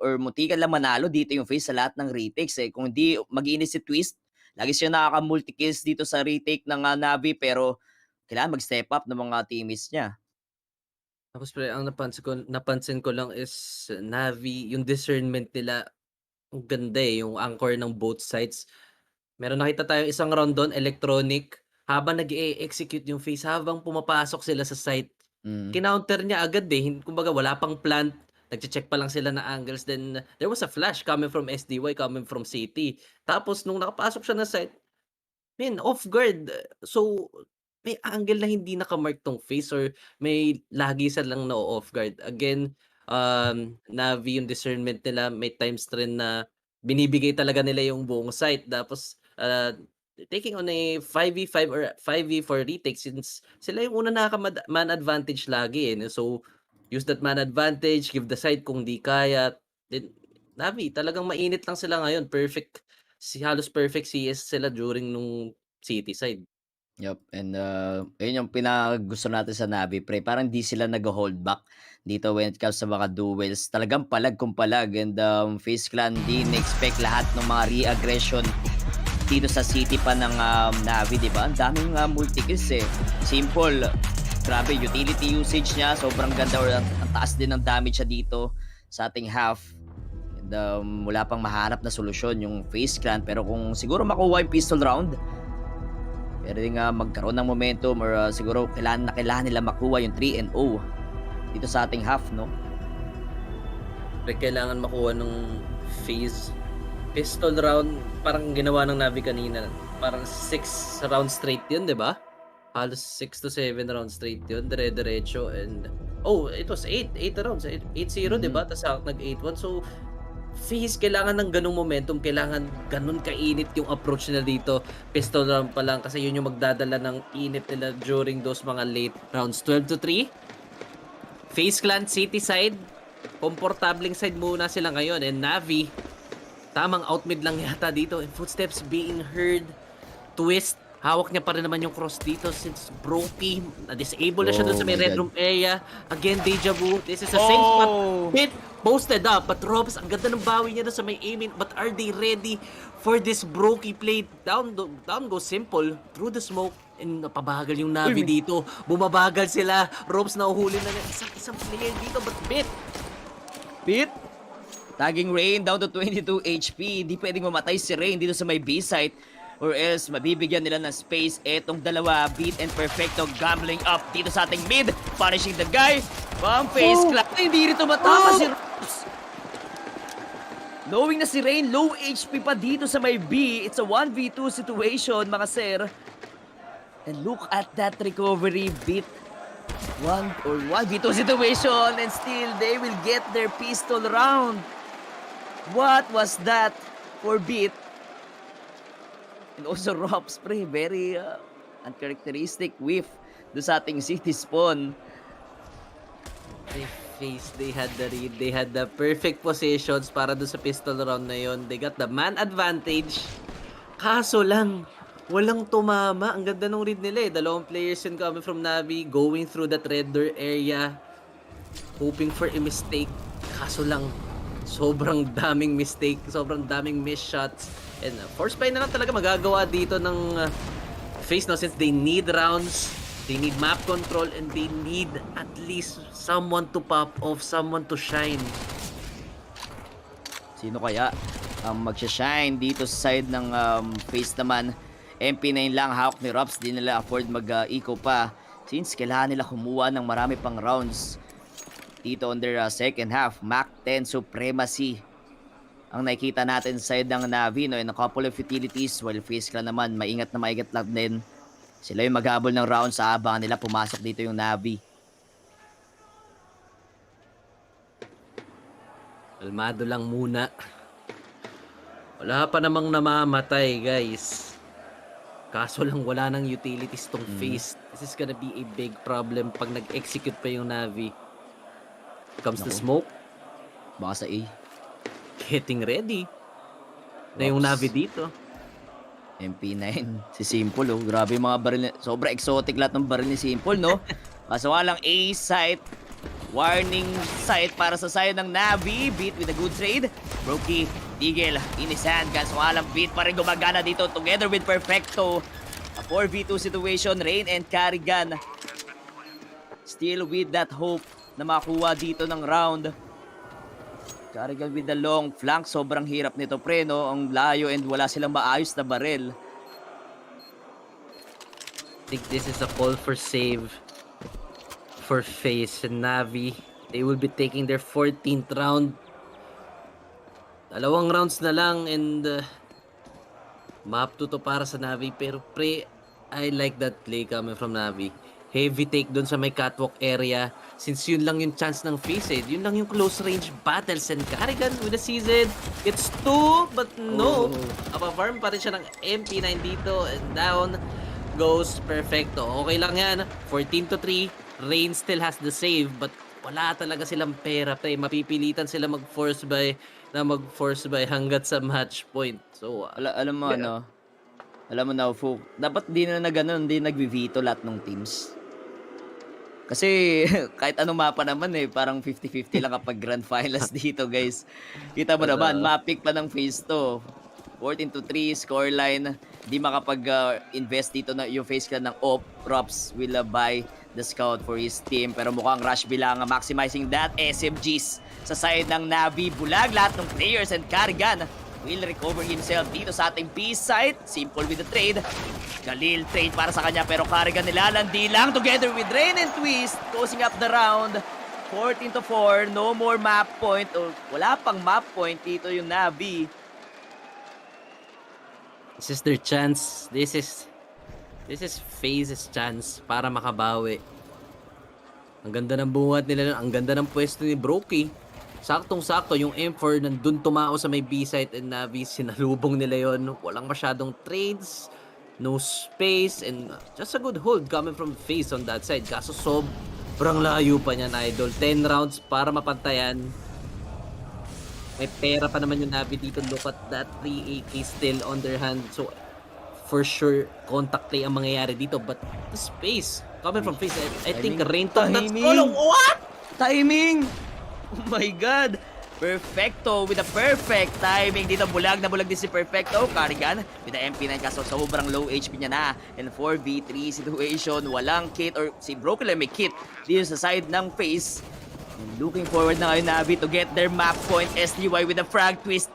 S4: or muntikan lang manalo dito yung FaZe sa lahat ng retakes eh. Kung hindi mag-iinis si Twist, lagi siya nakaka-multi-kills dito sa retake ng Navi pero kailangan mag-step up ng mga teammates niya.
S3: Tapos pre, ang napansin ko lang is Navi, yung discernment nila ang ganda yung anchor ng both sides. Meron nakita tayong isang round doon, electronic, habang nag-e-execute yung FaZe, habang pumapasok sila sa site. Kinounter niya agad kumbaga wala pang plant, nagche-check pa lang sila na angles, then there was a flash coming from SDY, coming from CT. Tapos nung nakapasok siya na site, off guard. So may angle na hindi nakamark tong FaZe or may lagi silang na-off guard. Again, Navi yung discernment nila, may times rin na binibigay talaga nila yung buong site. Tapos taking on a 5v5 or 5v4 retake since sila yung una man advantage lagi So use that man advantage, give the side kung di kaya. Then Navi talagang mainit lang sila ngayon. Halos perfect CS sila during nung city side.
S4: Yup, and ayun yung pinagusto natin sa Navi, pre. Parang di sila nag-hold back dito when it comes sa mga duels. Talagang palag kung palag, and FaZe Clan di na-expect lahat ng mga re-aggression dito sa city pa ng Navi, di ba? Ang daming multi-kills Simple. Grabe, utility usage niya, sobrang ganda, or ang taas din ng damage siya dito sa ating half. And wala pang mahanap na solusyon yung FaZe Clan, pero kung siguro makuha yung pistol round, pero din magkaroon ng momentum, or siguro kailangan nila makuha yung 3-0 dito sa ating half, no?
S3: Kailangan makuha ng FaZe pistol round, parang ginawa ng Navi kanina. Parang 6 rounds straight yun, di ba? Halos 6 to 7 rounds straight yun, dire-diretso. And it was 8 rounds, 8-0, di ba? Tapos nag-8-1. So FaZe kailangan ng ganung momentum, kailangan ganun kainit yung approach nila dito. Pistol round pa lang kasi yun yung magdadala ng init nila during those mga late rounds. 12-3. FaZe Clan city side, komportabling side muna sila ngayon. And Navi, tamang outmid lang yata dito. And footsteps being heard. Twist, hawak niya pa rin naman yung cross dito since Brokey, na-disable na siya doon sa may red room area. Again, deja vu. This is the same spot. Hit, posted up. But Robs, ang ganda ng bawi niya doon sa may aiming. But are they ready for this Brokey play? Down go simple. Through the smoke. And napabagal yung Navi dito. Bumabagal sila. Robs, nauhuli na isang player dito. But
S4: Bit? Tagging Rain down to 22 HP. Di pwedeng mamatay si Rain dito sa may B-site. Or else, mabibigyan nila ng space. Etong dalawa, Beat and Perfecto gambling up dito sa ating mid. Punishing the guy. Pang FaZe Clan. Hindi rito matama si Robs. Knowing na si Rain, low HP pa dito sa may B. It's a 1v2 situation, mga sir. And look at that recovery, Beat. 1v2 situation, and still they will get their pistol round. What was that for Beat? And also Robs, pre, very uncharacteristic whiff do sa ating city spawn.
S3: They had the read, they had the perfect positions para do sa pistol round na yon. They got the man advantage. Kaso lang, walang tumama. Ang ganda ng read nila Dalawang players yun coming from Navi, going through that red door area, hoping for a mistake. Kaso lang, sobrang daming mistake, sobrang daming missed shots. And force play na lang talaga magagawa dito ng FaZe, no, since they need rounds, they need map control, and they need at least someone to pop off, someone to shine.
S4: Sino kaya ang magsha-shine dito sa side ng FaZe naman? MP9 lang hawak ni Robs, di nila afford mag-eco pa Since kailangan nila kumuha ng marami pang rounds dito on their second half, Mac 10 supremacy ang nakikita natin sa side ng NAVI, no, and a couple of utilities, while FaZe Clan naman maingat lang din. Sila yung maghabol ng rounds sa abangan nila pumasok dito yung NAVI.
S3: Kalmado lang muna. Wala pa namang namamatay, guys. Kaso lang wala nang utilities tong FaZe. This is gonna be a big problem pag nag-execute pa yung NAVI. Comes the smoke.
S4: Baka sa A.
S3: Getting ready. Na yung NAVI dito.
S4: MP9. Si Simple, oh. Grabe yung mga baril. Sobra exotic lahat ng baril ni Simple, no? Kaso nga lang A site. Warning sight para sa side ng NAVI. Beat with a good trade. Brokey, Digel, in his hand. Kaso nga lang, beat pa rin gumagana dito together with Perfecto. A 4v2 situation. Rain and Carrigan. Still with that hope na makuha dito ng round. Carrigan with the long flank. Sobrang hirap nito, pre, no? Ang layo and wala silang maayos na baril.
S3: I think this is a call for save for FaZe and NAVI. They will be taking their 14th round. Dalawang rounds na lang and map 2 to para sa NAVI. Pero pre, I like that play coming from NAVI. Heavy take doon sa may catwalk area. Since yun lang yung chance ng FaZe, yun lang yung close range battles. And Carrigan with the season, it's 2, but no. Apafarm pa rin siya ng MP9 dito. And down goes Perfecto. Okay lang yan. 14-3. Rain still has the save, but wala talaga silang pera. Pre, mapipilitan sila mag-force buy hanggat sa match point. So,
S4: alam mo ano, alam mo na, Fu, dapat di na gano'n, di nag-veto lahat ng teams. Kasi kahit anong mapa naman parang 50-50 lang kapag grand finals dito, guys. Kita mo naman, mapick pa ng FaZe to. 14-3 scoreline. Di makapag-invest dito na yung FaZe Clan ng op. Props will buy the scout for his team. Pero mukhang rush bilang maximizing that SMGs sa side ng NAVI. Bulag lahat ng players and Carrigan will recover himself dito sa ating B site. Simple with the trade. Galil trade para sa kanya pero Carrigan nilalandi lang together with Rain and Twist. Closing up the round. 14-4. No more map point. Wala pang map point dito yung NAVI.
S3: This is their chance. This is FaZe's chance para makabawi. Ang ganda ng buhat nila, ang ganda ng pwesto ni Brokey. Saktong-sakto yung M4 nandun tumao sa may B-site and NAVI, sinalubong nila yon. Walang masyadong trades, no space, and just a good hold coming from FaZe on that side. Kaso sobrang layo pa niyan, idol. 10 rounds para mapantayan. May pera pa naman yung NAVI dito. Look at that, 3 AK still on their hand. So, for sure, contact play ang mangyayari dito. But the space coming from FaZe, I think Rain took that.
S4: What? Timing! Oh my God! Perfecto with a perfect timing. Dito bulag na bulag din si Perfecto. Carrigan with the MP9 kaso sobrang low HP niya na. And 4v3 situation. Walang kit or si Broken may kit dito sa side ng FaZe. Looking forward na ngayon NAVI to get their map point. SDY with a frag twist.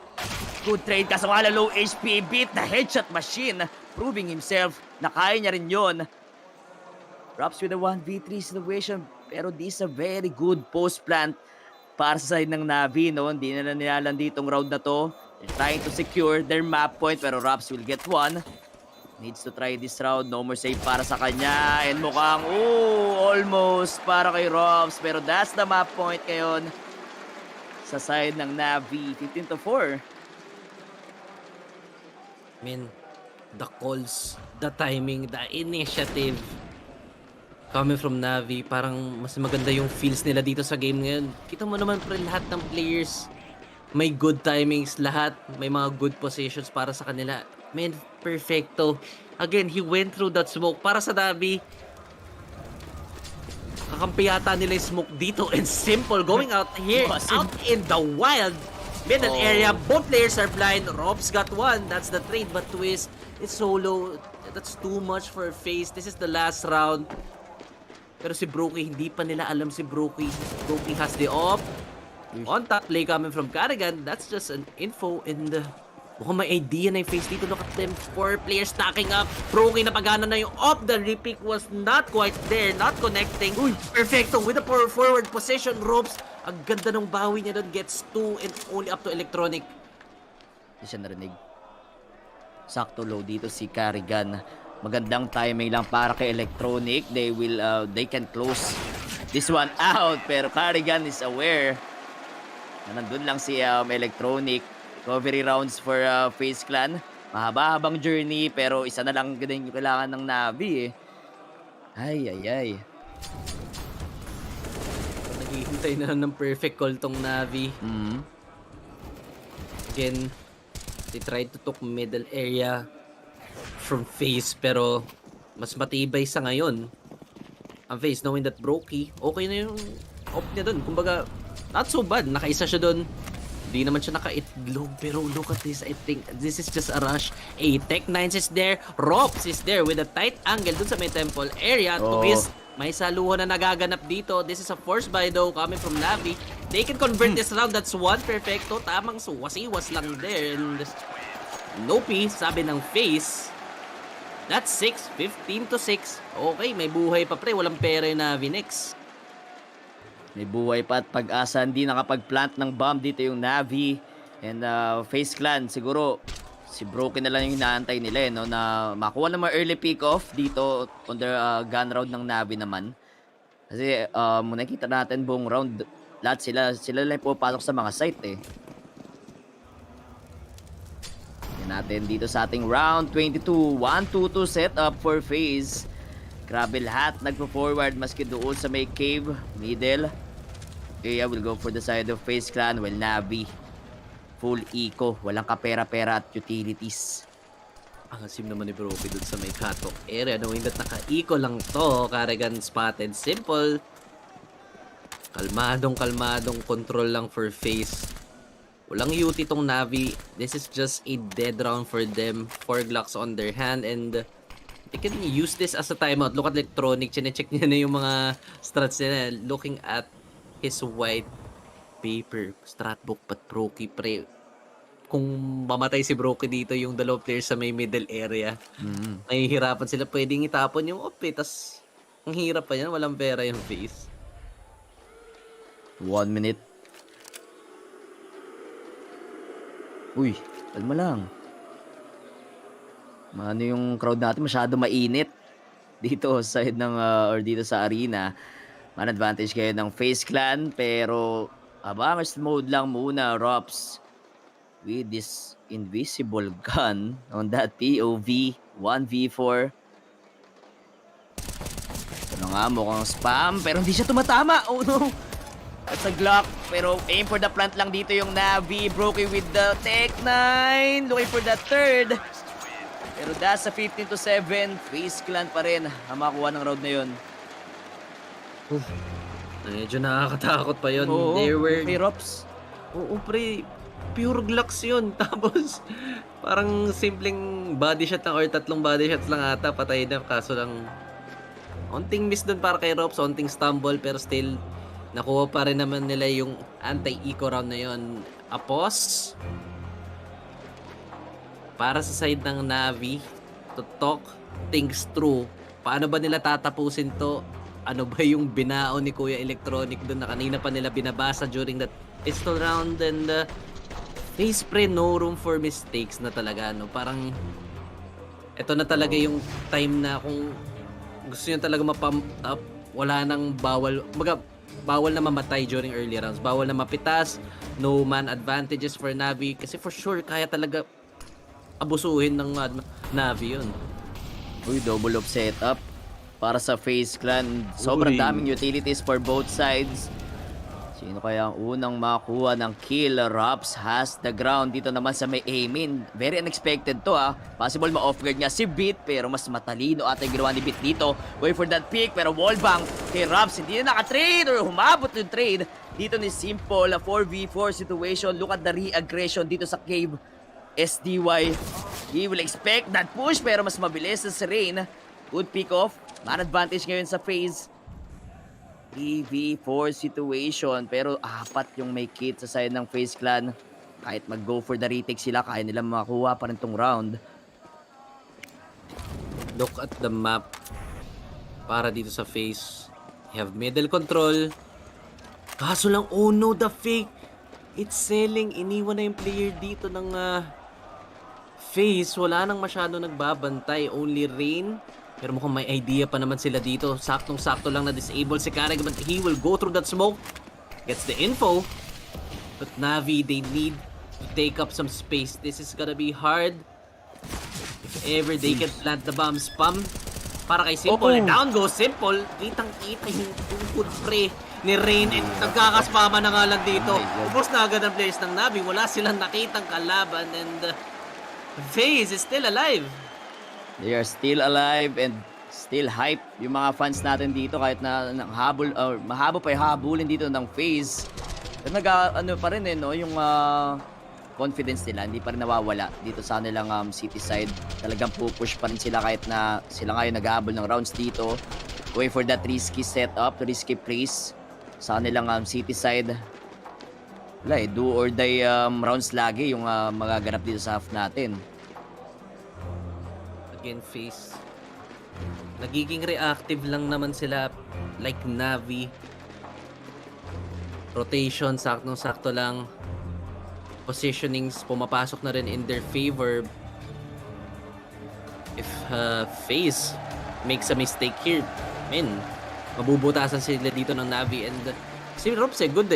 S4: Good trade kaso wala low HP. Beat the headshot machine. Proving himself na kaya niya rin yun. Props with a 1v3 situation. Pero this is a very good post plant para sa side ng NAVI. No? Hindi na nilalan ditong round na to. They're trying to secure their map point pero Raps will get one. Needs to try this round. No more save para sa kanya. And mukhang, almost para kay Robs. Pero that's the map point ngayon sa side ng NAVI. 15-4.
S3: The calls, the timing, the initiative coming from NAVI. Parang mas maganda yung feels nila dito sa game ngayon. Kita mo naman pre, lahat ng players may good timings. Lahat may mga good positions para sa kanila. Perfecto. Again, he went through that smoke. Para sa NAVI, kakampi yata nila yung smoke dito. And Simple going out here, out in the wild. Middle area, both players are blind. Robs got one. That's the trade. But Twist, it's solo. That's too much for FaZe. This is the last round. Pero si Brokey, hindi pa nila alam si Brokey. Brokey has the op. On top play coming from Carrigan. That's just an info in the Mukhang may idea na yung FaZe dito. Look at them. 4 players stacking up. Broky na pagana na yung off. The repick was not quite there. Not connecting. Uy, perfecto. With the forward position. Ropes. Ang ganda ng bawi niya doon. Gets 2 and only up to Electronic.
S4: Hindi siya narinig. Sakto low dito si Carrigan. Magandang timing lang para kay Electronic. They can close this one out. Pero Carrigan is aware na nandun lang si Electronic. Recovery rounds for FaZe Clan. Mahaba-habang journey pero isa na lang din yung kailangan ng Navi eh. Ay.
S3: Naghihintay na ng perfect call tong Navi. Again, they tried to took middle area from FaZe pero mas matibay sa ngayon. Ang FaZe knowing that Broky, okay na yung off niya dun. Kumbaga, not so bad. Nakaisa siya dun. Hindi naman siya naka-itlog. Pero look at this. I think this is just a rush. A Tech9 is there. Rops is there with a tight angle dun sa may temple area. Twist. May saluhan na nagaganap dito. This is a force buy though coming from Navi. They can convert this round. That's one perfecto. Tamang suwas-iwas lang there. And Nopi, sabi ng FaZe. That's 6. 15-6. Okay, may buhay pa pre. Walang pera yung Navi next.
S4: May buhay pa at pag-asa. Hindi nakapag-plant ng bomb dito yung Navi. And FaZe Clan, siguro si Broken na lang yung hinaantay nila no, na makuha ng mga early pick-off dito on the gun round ng Navi naman. Kasi nakita natin buong round, lahat sila lang pupasok sa mga site eh. Yan natin dito sa ating round 22. 1-2-2 setup for FaZe. Grabe lahat nagpo-forward maski doon sa may cave, middle. Kaya will go for the side of FaZe Clan while Navi full eco, walang kapera-pera at utilities.
S3: Ang asim naman ni Broky dun sa may cutoff area, knowing that naka-eco lang to. Carrigan spotted, simple. Kalmadong control lang for FaZe. Walang UT tong Navi. This is just a dead round for them. 4 Glocks on their hand and they can use this as a timeout. Look at Electronic, chine-check niya na yung mga strats niya. Looking at his white paper, strat book, but Broky pre. Kung mamatay si Broky dito, yung dalawang players sa may middle area, nahihirapan sila. Pwedeng itapon yung op eh. Tas, ang hirap pa yan. Walang pera yung FaZe.
S4: 1 minute. Uy, kalma lang. Ano yung crowd natin, masyado mainit dito sa side ng or dito sa arena. Man advantage kayo ng FaZe Clan pero abangers mode lang muna Rops with this invisible gun on that POV 1v4. Ito na nga, mukhang spam pero hindi siya tumatama. Oh no, that's a Glock pero aim for the plant lang dito yung Navi. Broken with the Tech9 looking for the third. Pero that's a 15-7. FaZe Clan pa rin ang makakuha ng round na yun.
S3: Medyo nakakatakot pa yun.
S4: Oo,
S3: There were
S4: Rops.
S3: Oo pre, pure Glocks yun. Tapos parang simpleng body shot lang or 3 body shots lang ata. Patay na. Kaso lang onting miss dun para kay Rops. Onting stumble pero still nakuha pa rin naman nila yung anti-eco round na yun. Apos para sa side ng Navi to talk things through. Paano ba nila tatapusin to? Ano ba yung binao ni Kuya Electronic doon na kanina pa nila binabasa during that pistol round and FaZe pre, no room for mistakes na talaga, no? Parang ito na talaga yung time na kung gusto nyo talaga mapump up, wala nang bawal na mamatay during early rounds, bawal na mapitas, no man advantages for Navi kasi for sure kaya talaga abusuhin ng Navi yun.
S4: Uy, double up setup para sa FaZe Clan. Sobrang daming utilities for both sides. Sino kaya ang unang makakuha ng kill? Rops has the ground dito naman sa may Amin. Very unexpected to Possible ma-off-guard niya si Beat pero mas matalino ata yung ginawa ni Beat dito. Going for that pick pero wallbang kay Rops. Hindi na naka-trade or humabot yung trade. Dito ni Simple, a 4v4 situation. Look at the re-aggression dito sa cave. SDY. He will expect that push pero mas mabilis sa Rain. Good pick off. Man advantage ngayon sa FaZe. 3v4 situation pero 4 yung may kit sa side ng FaZe Clan. Kahit mag-go for the retake sila, kaya nila makuha pa rin tong round.
S3: Look at the map para dito sa FaZe. You have middle control. Kaso lang, oh no, the fake. It's selling. Iniwan na yung player dito ng FaZe. Wala nang masyado nagbabantay. Only Rain. Pero mukhang may idea pa naman sila dito. Saktong-sakto lang na disable si Karag, but he will go through that smoke. Gets the info. But Navi, they need to take up some space. This is gonna be hard. If ever they can plant the bomb, spam para kay Simple. And down goes Simple. Kitang-kita yung good pre ni Rain. And nagkakaspama na nga lang dito. Ubus na agad ang players ng Navi. Wala silang nakitang kalaban. And FaZe is still alive.
S4: They are still alive and still hype yung mga fans natin dito kahit na mahaba pa yung habulin dito ng FaZe. Pero ano pa rin no, yung confidence nila hindi pa rin nawawala dito sa nilang city side. Talagang pupush pa rin sila kahit na sila ngayon nag-ahabol ng rounds dito. Going for that risky setup, risky plays sa nilang city side. Wala do or die rounds lagi yung magaganap dito sa half natin.
S3: Again, FaZe. Nagiging reactive lang naman sila like Navi. Rotation, saktong-sakto lang. Positionings, pumapasok na rin in their favor. If FaZe makes a mistake here, mabubutasan sila dito ng Navi. And si Robse, good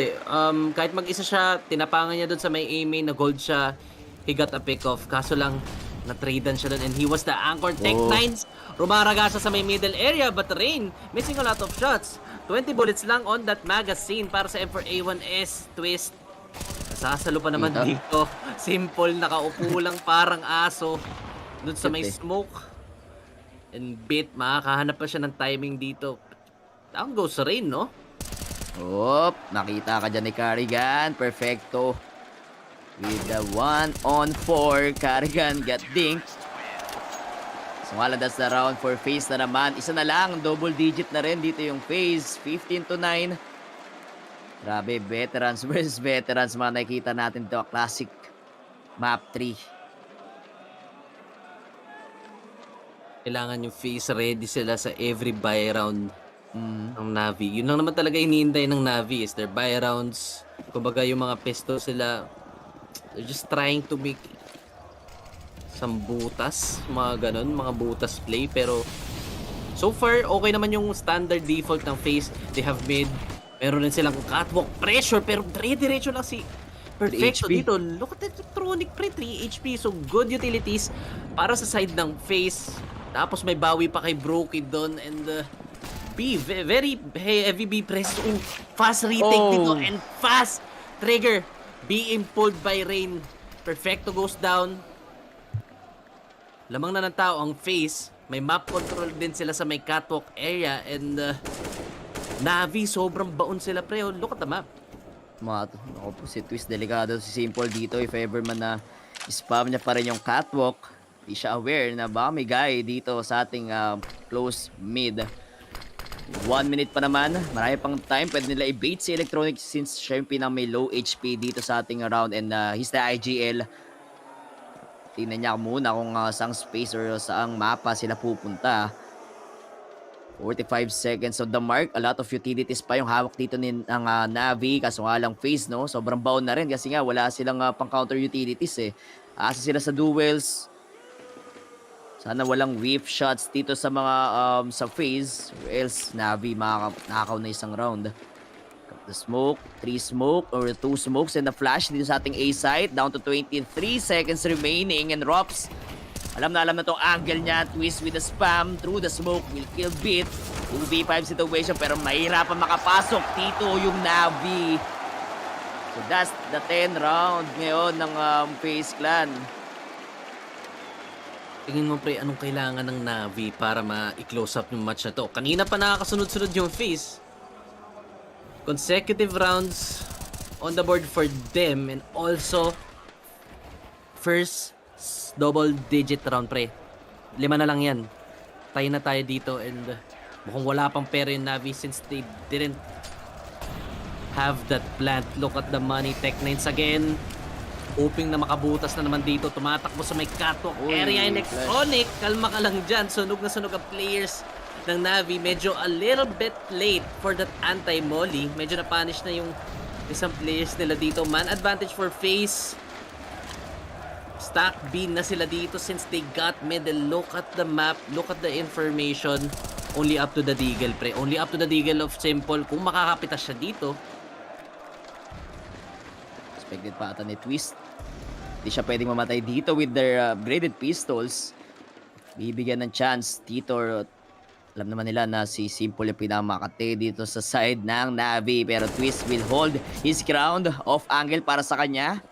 S3: kahit mag-isa siya, tinapangan niya doon sa may A-main, nag-hold siya. He got a pick-off. Kaso lang, na-tradean siya doon and he was the anchor. Tech9s, rumaragasa sa may middle area, but Rain missing a lot of shots. 20 bullets lang on that magazine para sa M4A1S twist. Nasasalo pa naman dito. Simple, nakaupo lang parang aso doon sa may smoke. And bit, makakahanap pa siya ng timing dito. Down goes Rain, no?
S4: Nakita ka dyan ni Carrigan. Perfecto. With the 1-on-4, Carrigan got dinked. So that's the round for FaZe na naman. Isa na lang, double digit na rin dito yung FaZe. 15-9. Grabe, veterans versus veterans. Mga nakikita natin dito, classic map 3.
S3: Kailangan yung FaZe ready sila sa every buy round ng Navi. Yun lang naman talaga hinihintay ng Navi is their buy rounds. Kumbaga yung mga pesto sila, they're just trying to make some butas, mga ganun, mga butas play. Pero so far, okay naman yung standard default ng FaZe. They have made, meron rin silang catwalk pressure, pero dire-diretso lang si Perfecto dito. Look at the electronic pre, 3 HP. So good utilities para sa side ng FaZe. Tapos may bawi pa kay Brokey doon. And B, very heavy B press. Fast retake dito and fast trigger being pulled by Rain. Perfecto goes down. Lamang na ng tao ang FaZe. May map control din sila sa may catwalk area. And Navi, sobrang baon sila pre. Look at the map.
S4: Ako po si Twist, delikado si Simple dito. If ever man na spam niya pa rin yung catwalk, di siya aware na baka may guy dito sa ating close mid. 1 minute pa naman. Marami pang time. Pwede nila i-bait si Electronic since siya yung pinang may low HP dito sa ating round. And he's the IGL. Tingnan niya muna kung saang space or saang mapa sila pupunta. 45 seconds of the mark. A lot of utilities pa yung hawak dito ng Navi. Kaso nga lang FaZe, no? Sobrang bound na rin kasi nga wala silang pang-counter utilities eh. Asa sila sa duels. Sana walang whiff shots dito sa mga sa FaZe. Or else Navi makakaw na isang round. The smoke, 3 smoke or 2 smokes and the flash dito sa ating A site. Down to 23 seconds remaining and Rops. Alam na tong angle niya. Twist with the spam through the smoke will kill Bit. 2v5 situation pero mahirapan makapasok dito yung Navi. So that's the 10 round ngayon ng FaZe Clan.
S3: Tingin mo pre, anong kailangan ng Navi para ma-close up yung match na to? Kanina pa nakakasunod-sunod yung FaZe. Consecutive rounds on the board for them and also first double digit round pre. 5 na lang yan. Tayo na tayo dito and mukhang wala pang pera yung Navi since they didn't have that plant. Look at the money. Tech9s again. hoping na makabutas na naman dito. Tumatakbo sa may catwalk area in Electronic. Kalma ka lang dyan. Sunog na sunog ang players ng Navi. Medyo a little bit late for that anti-molly. Medyo na-punish na yung isang players nila dito. Man advantage for FaZe. Stack B na sila dito since they got middle. Look at the map. Look at the information. Only up to the Deagle, pre. Only up to the Deagle of Simple. Kung makakapitas siya dito.
S4: Expected pa ata ni Twist. Hindi siya pwedeng mamatay dito with their upgraded pistols. Bibigyan ng chance dito. Alam naman nila na si Simple yung pinamakate dito sa side ng Navi. Pero Twist will hold his ground off angle para sa kanya.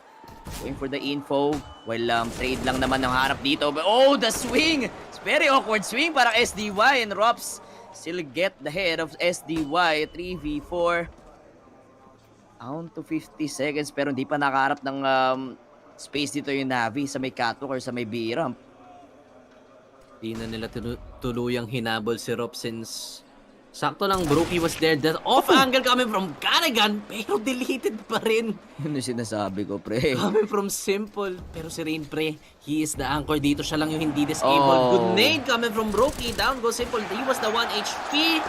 S4: Going for the info. Well, trade lang naman ng harap dito. But, oh, the swing! It's very awkward swing para SDY and Rops still get the head of SDY. 3v4. Down to 50 seconds pero hindi pa nakaharap ng space dito yung Navi sa may catwalk or sa may B-ramp.
S3: Di na nila tuluyang hinabol si Rob since sakto lang Brookie was there. That off angle coming from Carrigan pero deleted pa rin.
S4: Yun yung sinasabi ko, pre.
S3: Coming from Simple. Pero si Rain, pre, he is the anchor dito. Siya lang yung hindi disabled. Good nade coming from Brookie. Down goes Simple. He was the 1 HP.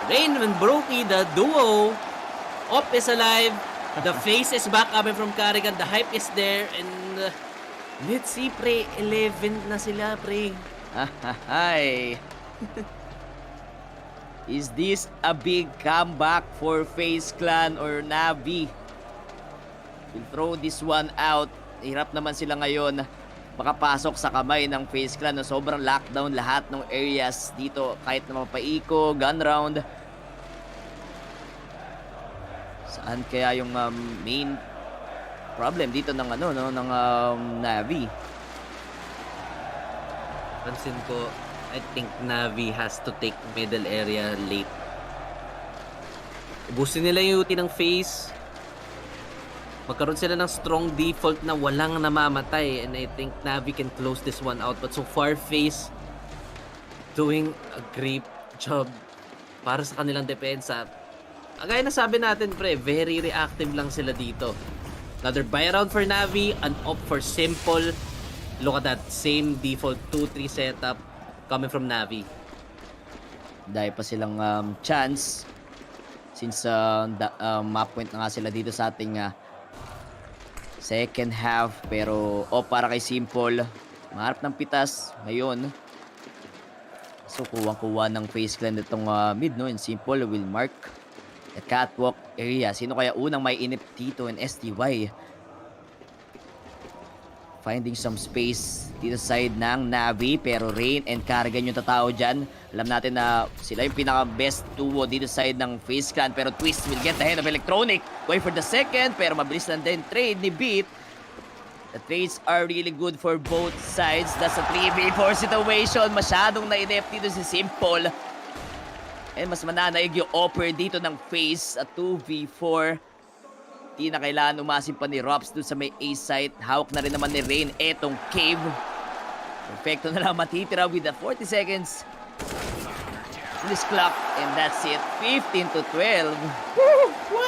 S3: Rain and Brookie, the duo. Op is alive. The face is back coming from Carrigan. The hype is there. And let's see, pre. 11 na sila, pre.
S4: Hi. Is this a big comeback for FaZe Clan or Navi? We'll throw this one out. Hirap naman sila ngayon makapasok sa kamay ng FaZe Clan. No, sobrang lockdown lahat ng areas dito. Kahit na mapaiko, gun round. Saan kaya yung main problem dito ng Navi?
S3: Pansin ko, I think Navi has to take middle area late. Ubusin nila yung ulti ng FaZe. Magkaroon sila ng strong default na walang namamatay. And I think Navi can close this one out. But so far, FaZe doing a great job para sa kanilang depensa. Gaya na sabi natin, pre, very reactive lang sila dito. Another buy around for Navi, an op for Simple. Look at that, same default 2-3 setup coming from Navi.
S4: Dahil pa silang chance since map point na nga sila dito sa ating second half. Pero para kay Simple, maharap ng pitas ngayon. So kuwang-kuwa ng FaZe Clan itong mid, no? And Simple will mark the catwalk area. Sino kaya unang may inip dito in SDY? Finding some space dito sa side ng Navi. Pero Rain and Carrigan yung tatao dyan. Alam natin na sila yung pinaka-best duo dito sa side ng FaZe Clan. Pero Twist will get the head of Electronic. Going for the second. Pero mabilis lang din trade ni Beat. The trades are really good for both sides. That's a 3v4 situation. Masyadong na-inip dito si Simple. And mas mananaig yung offer dito ng FaZe at 2v4. Di na kailangan umasin pa ni Rops doon sa may A site. Hawak na rin naman ni Rain etong cave. Perfecto na lang matitira with the 40 seconds. This clock, and that's it. 15 to 12.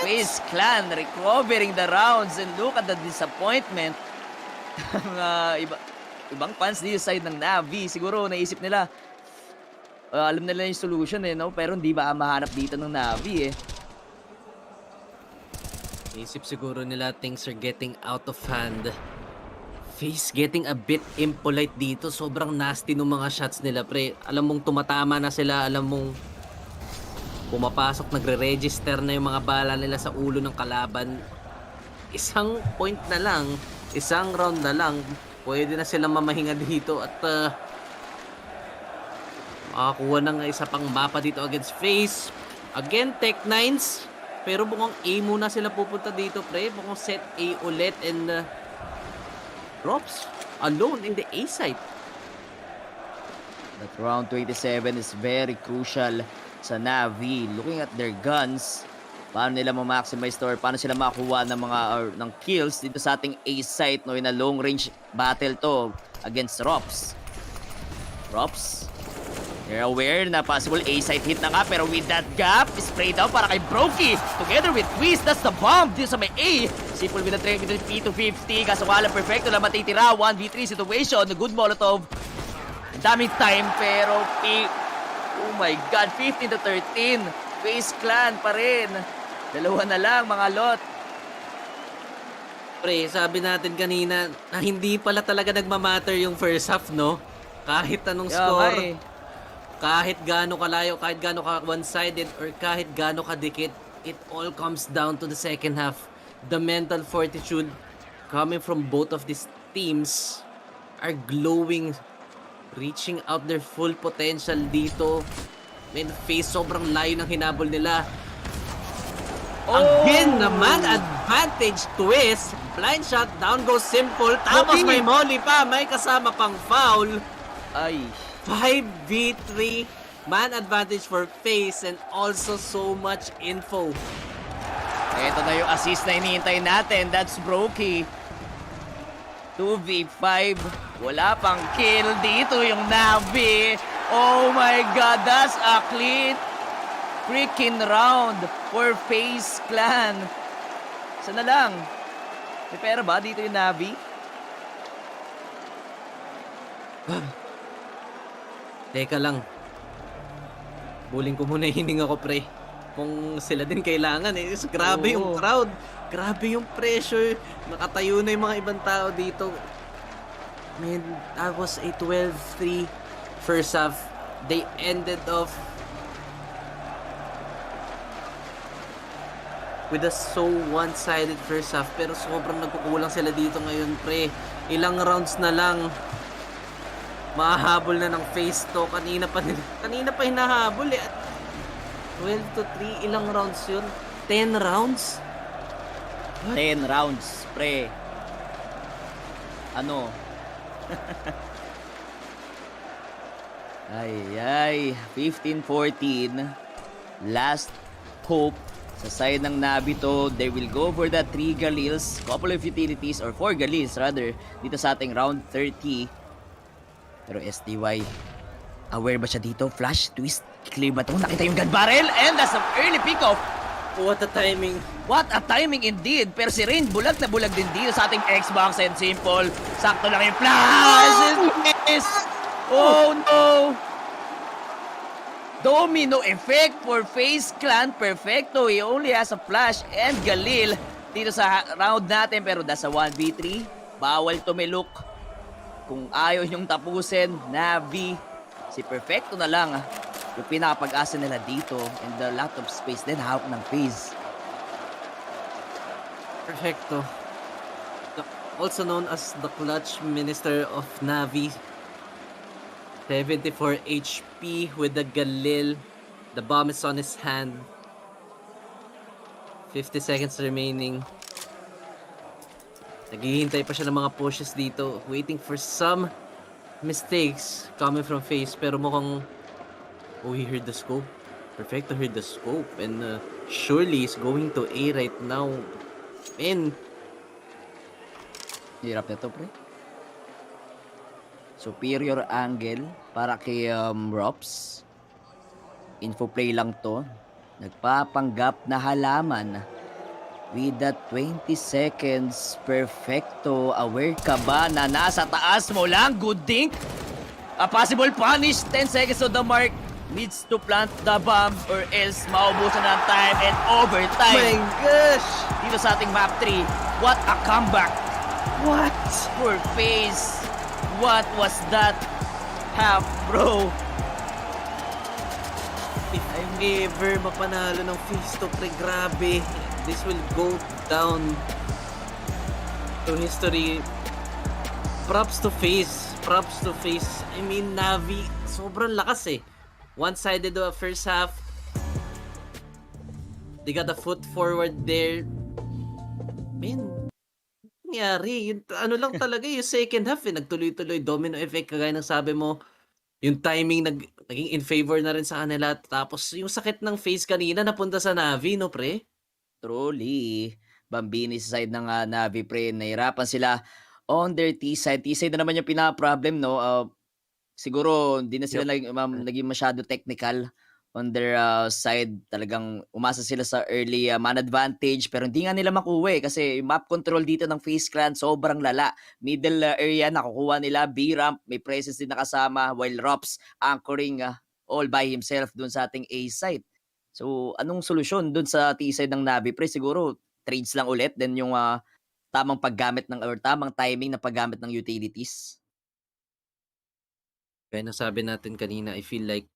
S4: FaZe Clan recovering the rounds, and look at the disappointment. Ibang fans dito side ng Navi. Siguro naisip nila, alam nila yung solution no? Pero hindi ba mahanap dito ng Navi
S3: Isip siguro nila things are getting out of hand. FaZe getting a bit impolite dito. Sobrang nasty ng mga shots nila, pre. Alam mong tumatama na sila. Alam mong pumapasok, nagre-register na yung mga bala nila sa ulo ng kalaban. Isang point na lang, isang round na lang, pwede na silang mamahinga dito at makakuha ng isa pang mapa dito against FaZe. Again, Tech9s. Pero mukhang A muna sila pupunta dito, pre. Mukhang set A ulit and Rops alone in the A site.
S4: That round 27 is very crucial sa Navi. Looking at their guns, paano nila ma-maximize or paano sila makakuha ng mga ng kills dito sa ating A site, no? In a long range battle to against Rops. Rops, They're aware na possible A-side hit na nga, pero with that gap, spray down para kay Brokey. Together with Twist, that's the bomb dito sa may A. Simple with the trade with the P250, kaso wala perfecto na matitira. 1v3 situation, good Molotov. Daming time, pero oh my God, 15 to 13. FaZe Clan pa rin. Dalawa na lang, mga lot.
S3: Pre, sabi natin kanina na hindi pala talaga nagmamatter yung first half, no? Kahit anong score, kahit gaano kalayo, kahit gaano ka one-sided, or kahit gaano kadikit, it all comes down to the second half. The mental fortitude coming from both of these teams are glowing, reaching out their full potential dito. And FaZe, sobrang layo ng hinabol nila. Again naman, advantage Twist. Blind shot, down goes Simple. Tapos may molly pa, may kasama pang foul.
S4: Ay.
S3: 5v3 man advantage for FaZe and also so much info.
S4: Ito na yung assist na hinihintay natin. That's Brokey. 2v5. Wala pang kill dito yung NAVI. Oh my God, that's a clean freaking round for FaZe Clan. Sana lang. May pera ba dito yung NAVI?
S3: Teka lang. Buling ko muna yung hininga ko, pre. Kung sila din kailangan eh. Grabe yung crowd. Grabe yung pressure. Nakatayo na yung mga ibang tao dito. Man, that was a 12-3 first half. They ended off with a so one-sided first half. Pero sobrang nagkukulang sila dito ngayon, pre. Ilang rounds na lang. Mahahabol na ng FaZe to. Kanina pa hinahabol eh. 12 to 3, ilang rounds yun? 10 rounds?
S4: What? 10 rounds, pre. Ano? Ay, 15-14. Last hope sa side ng NAVI to. They will go for the 3 Galils, couple of utilities, or 4 Galils rather, dito sa ating round 30. Pero SDY, aware ba siya dito? Flash, twist, clear ba ito? Nakita yung gun barrel, and that's an early pick-off.
S3: What a timing.
S4: What a timing indeed. Pero si Rain, bulag na bulag din dito sa ating Xbox and Simple. Sakto lang yung flash. Oh no. Domino effect for FaZe Clan. Perfecto. He only has a flash and Galil dito sa round natin. Pero that's a 1v3. Bawal tumilok. Kung ayaw nyong tapusin, NAVI, si Perfecto na lang yung pinakapag-asa nila dito, and a lot of space din hawak ng FaZe.
S3: Perfecto. Also known as the clutch minister of NAVI. 74 HP with the Galil. The bomb is on his hand. 50 seconds remaining. Naghihintay pa siya ng mga pushes dito. Waiting for some mistakes coming from FaZe. Pero mukhang... Oh, he heard the scope. Perfecto heard the scope. And surely he's going to A right now. Man.
S4: Hirap na to, pre. Superior angle para kay Rops. Info play lang to. Nagpapanggap na halaman. With that 20 seconds, Perfecto. Aware ka ba na nasa taas mo lang? Good dink. A possible punish. 10 seconds to the mark. Needs to plant the bomb or else maubusan ng time and overtime.
S3: My gosh!
S4: Dito sa ating map 3. What a comeback.
S3: What?
S4: For FaZe. What was that half, bro?
S3: If I'm ever mapanalo ng FaZe to, pre, grabe. This will go down to history. Props to FaZe. Props to FaZe. I mean, NAVI, sobrang lakas eh. One-sided first half. They got a foot forward there. Man, nangyari. Yung, ano lang talaga yung second half eh. Nagtuloy-tuloy domino effect. Kagaya ng sabi mo. Yung timing naging in favor na rin sa kanila. Tapos yung sakit ng FaZe kanina napunta sa NAVI, no pre?
S4: Truly. Bambini sa side ng NAVI, pre. Nahirapan sila on their T-side. T-side na naman yung pinaka-problem, no? siguro hindi na sila naging masyado technical on their side. Talagang umasa sila sa early man advantage pero hindi nga nila makuha kasi yung map control dito ng FaZe Clan sobrang lala. Middle area nakukuha nila, B-ramp, may presence din nakasama while Rops anchoring all by himself dun sa ating A side. So anong solusyon dun sa T side ng Navi pre? Siguro trades lang ulit then yung tamang paggamit ng or tamang timing na paggamit ng utilities.
S3: Kaya nasabi natin kanina, I feel like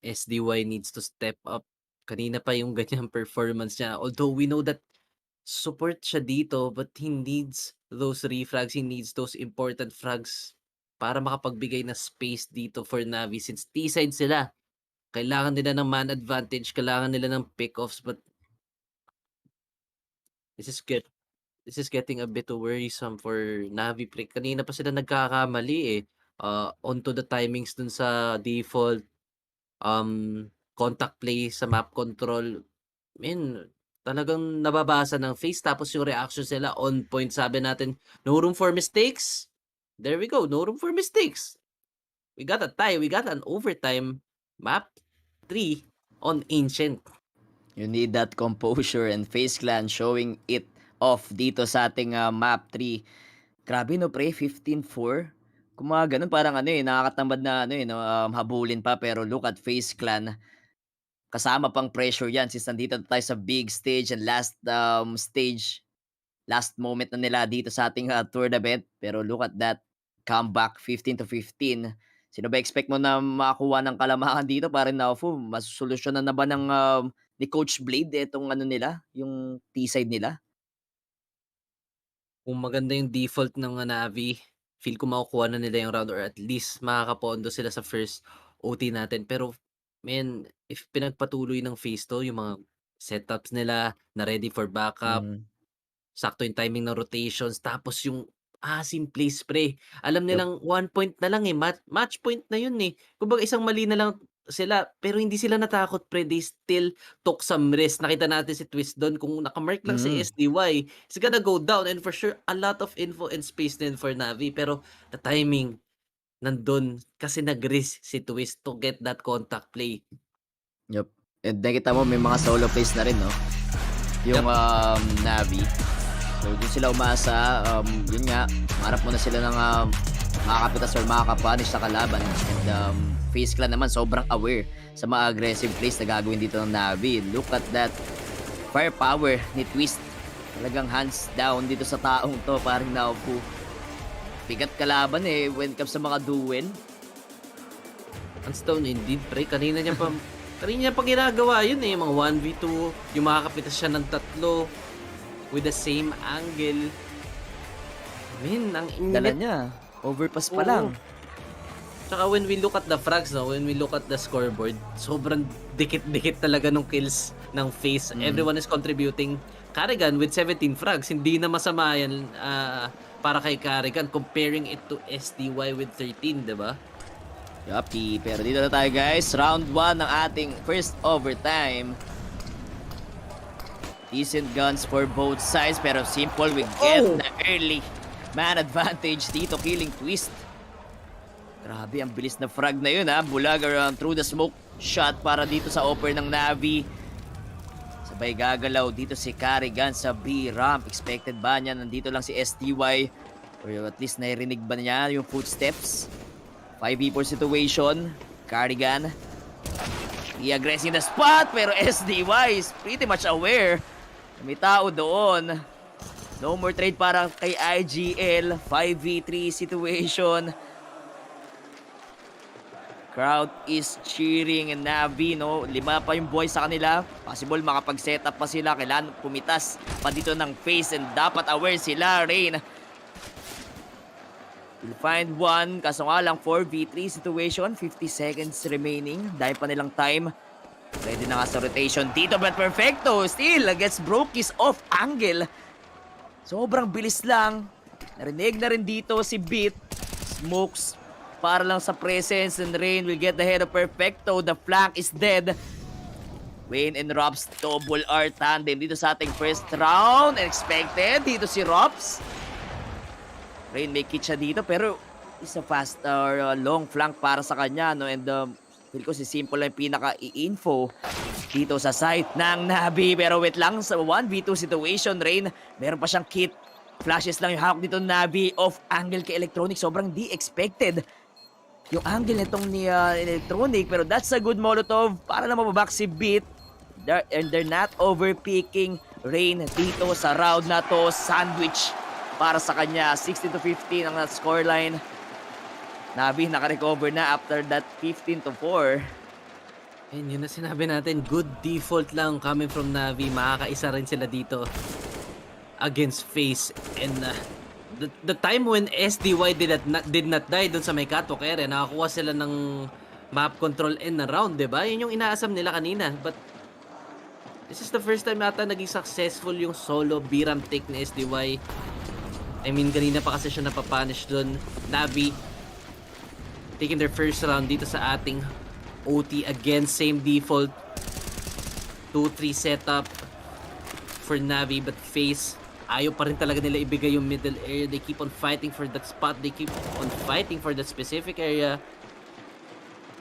S3: SDY needs to step up. Kanina pa yung ganyang performance niya. Although we know that support siya dito, but he needs those refrags, he needs those important frags para makapagbigay na space dito for Navi since T-side sila. Kailangan nila ng man advantage, kailangan nila ng pick-offs, but this is getting a bit worrisome for Navi. Kanina pa sila nagkakamali eh. Onto the timings dun sa default contact play sa map control. Talagang nababasa ng FaZe tapos yung reaction sila on point. Sabi natin, no room for mistakes. There we go, no room for mistakes. We got a tie, we got an overtime. Map 3 on Ancient.
S4: You need that composure and FaZe Clan showing it off dito sa ating map 3. Grabe no pre, 15-4. Kung mga ganun, parang nakakatamad na habulin pa. Pero look at FaZe Clan. Kasama pang pressure yan since nandito tayo sa big stage and last stage. Last moment na nila dito sa ating tournament. Pero look at that comeback, 15-15. Sino ba expect mo na makakuha ng kalamakan dito? Parang masusolusyonan na ba ng ni Coach Blade itong nila, yung T-side nila?
S3: Kung maganda yung default ng Navi, feel ko makukuha na nila yung round or at least makakapondo sila sa first OT natin. Pero, if pinagpatuloy ng FaZe to, yung mga setups nila na ready for backup, sakto yung timing ng rotations, tapos yung simple spray. Alam nilang 1 point na lang match point na yun eh. Kumbaga isang mali na lang sila, pero hindi sila natakot pre, they still took some risk. Nakita natin si Twist doon, kung nakamark lang si SDY, it's gonna go down and for sure, a lot of info and space din for Navi, pero the timing nandun kasi nag-risk si Twist to get that contact play.
S4: Yup. And nakita mo, may mga solo plays na rin, no? Yung Navi. So, doon sila umasa. Yun nga, marap muna sila ng makakapitas or makakapunish sa kalaban. And FaZe Clan naman sobrang aware sa mga aggressive plays na gagawin dito ng Navi. Look at that firepower ni Twist. Talagang hands down dito sa taong to. Parang naupo. Bigat kalaban when it comes sa mga duel.
S3: Hands down indeed, pre. Kanina niya pa ginagawa yun mga 1v2. Yung makakapitas siya ng 3 with the same angle. Ang init.
S4: Dala niya. Overpass pa lang.
S3: Tsaka when we look at the frags, when we look at the scoreboard, sobrang dikit-dikit talaga nung kills ng FaZe. Everyone is contributing. Carrigan with 17 frags, hindi na masama yan para kay Carrigan comparing it to SDY with 13, diba?
S4: Yuppie. Pero dito na tayo guys. Round 1 ng ating first overtime. Decent guns for both sides pero simple we get the early man advantage dito, killing Twist. Grabe, ang bilis na frag na yun bulag around through the smoke shot para dito sa offer ng Navi. Sabay gagalaw dito si Carrigan sa B-ramp. Expected ba niya? Nandito lang si SDY or at least nairinig ba niya yung footsteps? 5v4 situation. Carrigan i-aggressing the spot pero SDY is pretty much aware. May tao doon. No more trade para kay IGL. 5v3 situation. Crowd is cheering and Navi, 5 pa yung boys sa kanila. Possible makapag-setup pa sila. Kailangan pumitas pa dito ng FaZe and dapat aware sila, Rain. We'll find one. Kaso nga lang 4v3 situation. 50 seconds remaining. Dahil pa nilang time. Ready na nga sa rotation dito but perfecto. Still gets broke his off angle. Sobrang bilis lang. Narinig na rin dito si Beat. Smokes para lang sa presence and Rain will get the head of perfecto. The flank is dead. Wayne and Robs double R tandem dito sa ating first round. Expected dito si Robs. Rain may kit siya dito pero is a fast or long flank para sa kanya, no? And feel ko si Simple lang yung pinaka-i-info dito sa site ng NAVI. Pero wait lang, sa 1v2 situation, Rain, meron pa siyang kit. Flashes lang yung hawak dito ng NAVI. Off angle kay Electronic, sobrang di expected yung angle nitong ni Electronic. Pero that's a good Molotov para na mababack si Beat. And they're not overpicking Rain dito sa round na to. Sandwich para sa kanya. 16-15 ang scoreline. NAVI naka-recover na after that 15-4.
S3: And yun na sinabi natin, good default lang coming from NAVI. Makakaisa rin sila dito against FaZe. And the time when SDY did not die dun sa may catwalk area, nakakuha sila ng map control and na round, diba? Yun yung inaasam nila kanina. But this is the first time yata naging successful yung solo Biram take ni SDY. I mean, kanina pa kasi siya napapunish dun. NAVI taking their first round dito sa ating OT. Again, same default 2-3 setup for NAVI, but FaZe ayaw pa rin talaga nila ibigay yung middle area. They keep on fighting for that spot. They keep on fighting for that specific area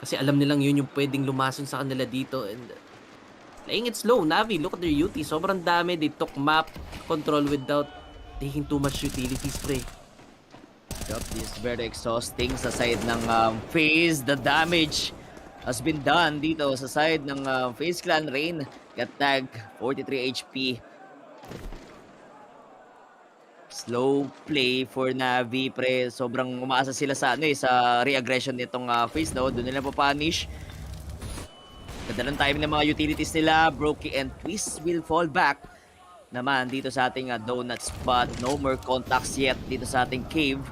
S3: kasi alam nilang yun yung pwedeng lumason sa kanila dito. And playing it slow. NAVI, look at their UT, sobrang dami. They took map control without taking too much utilities, pre.
S4: Yup, this is very exhausting sa side ng FaZe. The damage has been done dito sa side ng FaZe Clan. Rain got tag, 43 HP. Slow play for NAVI, pre. Sobrang umaasa sila sa sa re-aggression nitong FaZe, no? Doon nila pa-punish. Ganda ng timing ng mga utilities nila. Brokey and Twist will fall back naman dito sa ating donut spot. No more contacts yet dito sa ating cave.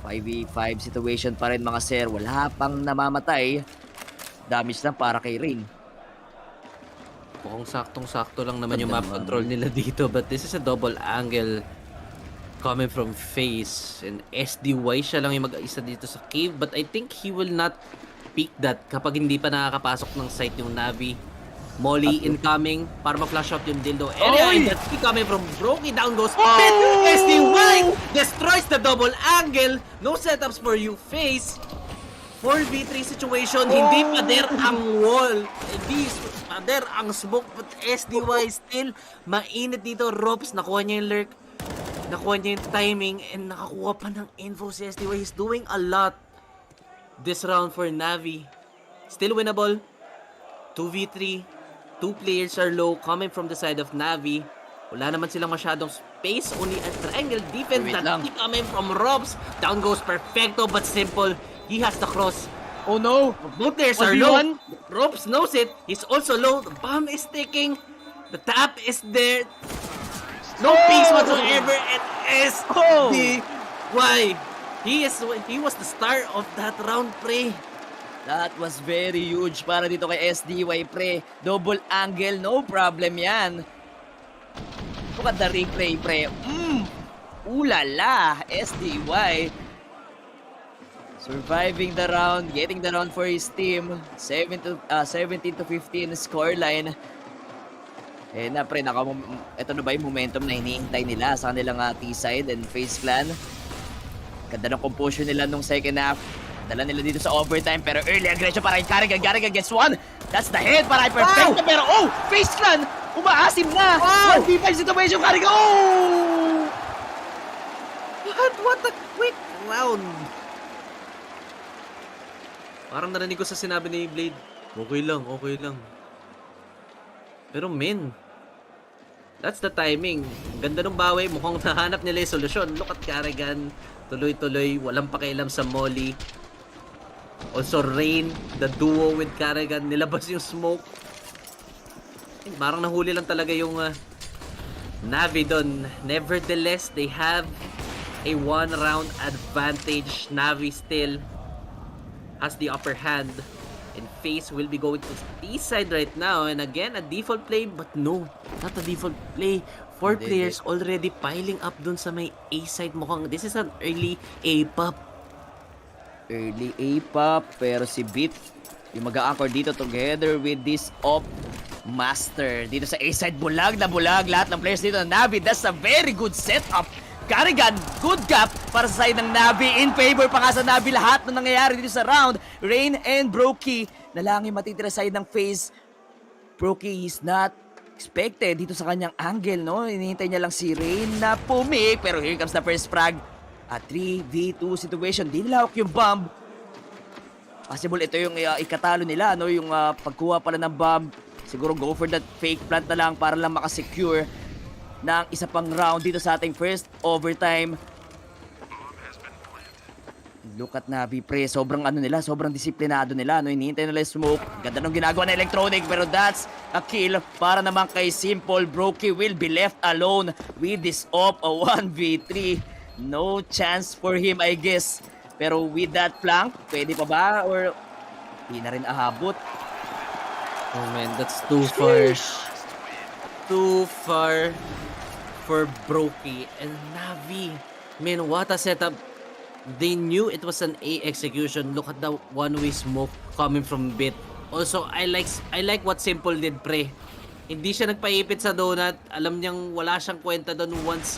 S4: 5v5 situation pa rin, mga sir. Wala pang namamatay. Damage lang para kay Rain.
S3: Mukhang saktong-sakto lang naman yung map control nila dito. But this is a double angle coming from FaZe. And SDY siya lang yung mag-isa dito sa cave. But I think he will not peek that kapag hindi pa nakakapasok ng site yung NAVI. Molly incoming para ma-flash out yung dildo area. And that's coming from Brokey. Down goes SDY destroys the double angle. No setups for you, FaZe. 4v3 situation. Hindi pa there ang wall. Hindi pa there ang smoke. But SDY still mainit dito. Ropes, nakuha niya yung lurk. Nakuha niya yung timing. And nakakuha pa ng info si SDY. He's doing a lot this round for NAVI. Still winnable. 2v3. 2 players are low coming from the side of NAVI. Wala naman silang masyadong space. Only a triangle defense that coming from Robs. Down goes Perfecto, but Simple. He has the cross. Oh no! Both players are low. Robs knows it. He's also low. The bomb is ticking. The tap is there. No peace whatsoever. And SDY. He was the star of that round, pre.
S4: That was very huge para dito kay SDY, pre. Double angle, no problem yan. Look at the replay, pre. Ulala, SDY. Surviving the round, getting the round for his team. 17-15 scoreline. Eh na, pre, ito na ba yung momentum na hinihintay nila sa kanilang T-side and FaZe Clan? Ganda ng composure nila nung second half. Dala nila dito sa overtime, pero early aggression para kay Carrigan gets one. That's the head para kay Perfecto, pero FaZe Clan umaasim na. 1v5 situation, Carrigan.
S3: What a quick round. Parang narinig ko sa sinabi ni Blade, okay lang. Pero men, that's the timing. Ganda ng bawi, mukhang nahanap nila yung solusyon. Look at Carrigan, tuloy-tuloy, walang pakialam sa Molly. Also Rain, the duo with Carrigan, nilabas yung smoke. Parang nahuli lang talaga yung NAVI doon. Nevertheless, they have a 1-round advantage. NAVI still has the upper hand. And FaZe will be going to T-side right now. And again, a default play. But no, not a default play. 4 players already piling up dun sa may A-side. Mukhang this is an early A-pop.
S4: Early A-pop. Pero si Beat, yung mag-a-anchor dito together with this op master. Dito sa A-side, bulag na bulag. Lahat ng players dito na NAVI. That's a very good setup Carrigan, good gap para sa side ng Navi. In favor pa nga sa Navi lahat na nangyayari dito sa round. Rain and Brokey na lang yung matitira side ng FaZe. Brokey is not expected dito sa kanyang angle, no? Hinihintay niya lang si Rain na pumik. Pero here comes the first frag. A 3v2 situation. Di nilawak yung bomb. Possible ito yung ikatalo nila, no? Yung pagkuha pala ng bomb. Siguro go for that fake plant na lang para lang makasecure ng isa pang round dito sa ating first overtime. Look at Navi, pre. Sobrang nila, sobrang disiplinado nila. No? Hinihintay nila yung smoke. Ganda nung ginagawa na Electronic, pero that's a kill para naman kay Simple. Brokey will be left alone with this op, a 1v3. No chance for him, I guess. Pero with that flank, pwede pa ba? Or hindi na rin ahabot?
S3: Oh man, that's too far. Too far for Brokey and Navi. Man, what a setup. They knew it was an A execution. Look at the one-way smoke coming from Bit. Also, I like what Simple did, pre. Hindi siya nagpaipit sa donut. Alam niyang wala siyang kwenta doon once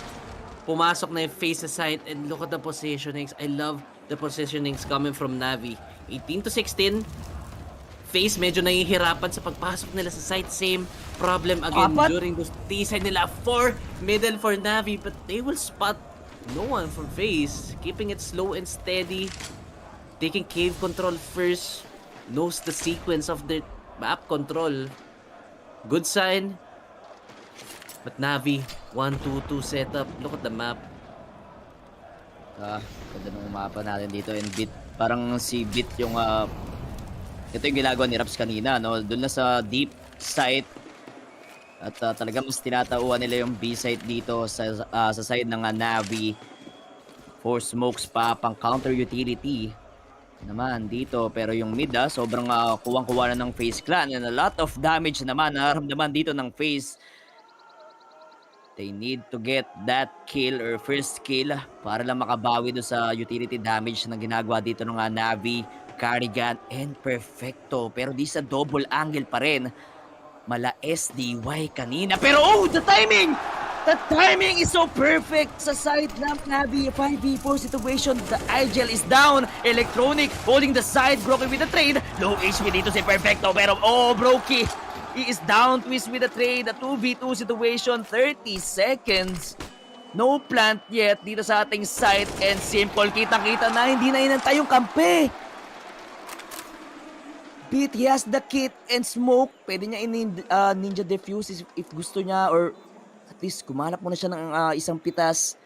S3: pumasok na yung FaZe side. And look at the positionings. I love the positionings coming from Navi. 18-16. FaZe medyo nahihirapan sa pagpasok nila sa site. Same problem again during those T-side nila. 4 middle for Navi, but they will spot no one from FaZe. Keeping it slow and steady. Taking cave control first. Knows the sequence of the map control. Good sign. But Navi, 1-2-2 setup. Look at the map.
S4: Ganda ng mapa natin dito. And Bit, parang si Bit yung ito yung ginagawa ni Raps kanina, no? Doon na sa deep site. At talaga mas tinatauhan nila yung B site dito sa side ng Navi. 4 smokes pa, pang counter utility naman dito. Pero yung mid, sobrang kuwang-kuwa na ng FaZe Clan. And a lot of damage naman naramdaman dito ng FaZe. They need to get that kill or first kill para lang makabawi doon sa utility damage na ginagawa dito ng Navi. Carrigan and Perfecto. Pero di sa double angle pa rin. Mala SDY kanina. Pero the timing! The timing is so perfect sa side ng Navi. 5v4 situation. The IGL is down. Electronic holding the side. Brokey with the trade. Low HP dito si Perfecto. Pero Brokey, he is down twist with the trade. A 2v2 situation. 30 seconds. No plant yet dito sa ating side. And Simple, kitang-kita na hindi na inantay yung kampe. Bit, he has the kit and smoke. Pwede niya ninja defuse if gusto niya, or at least kumalap muna siya ng isang pitas.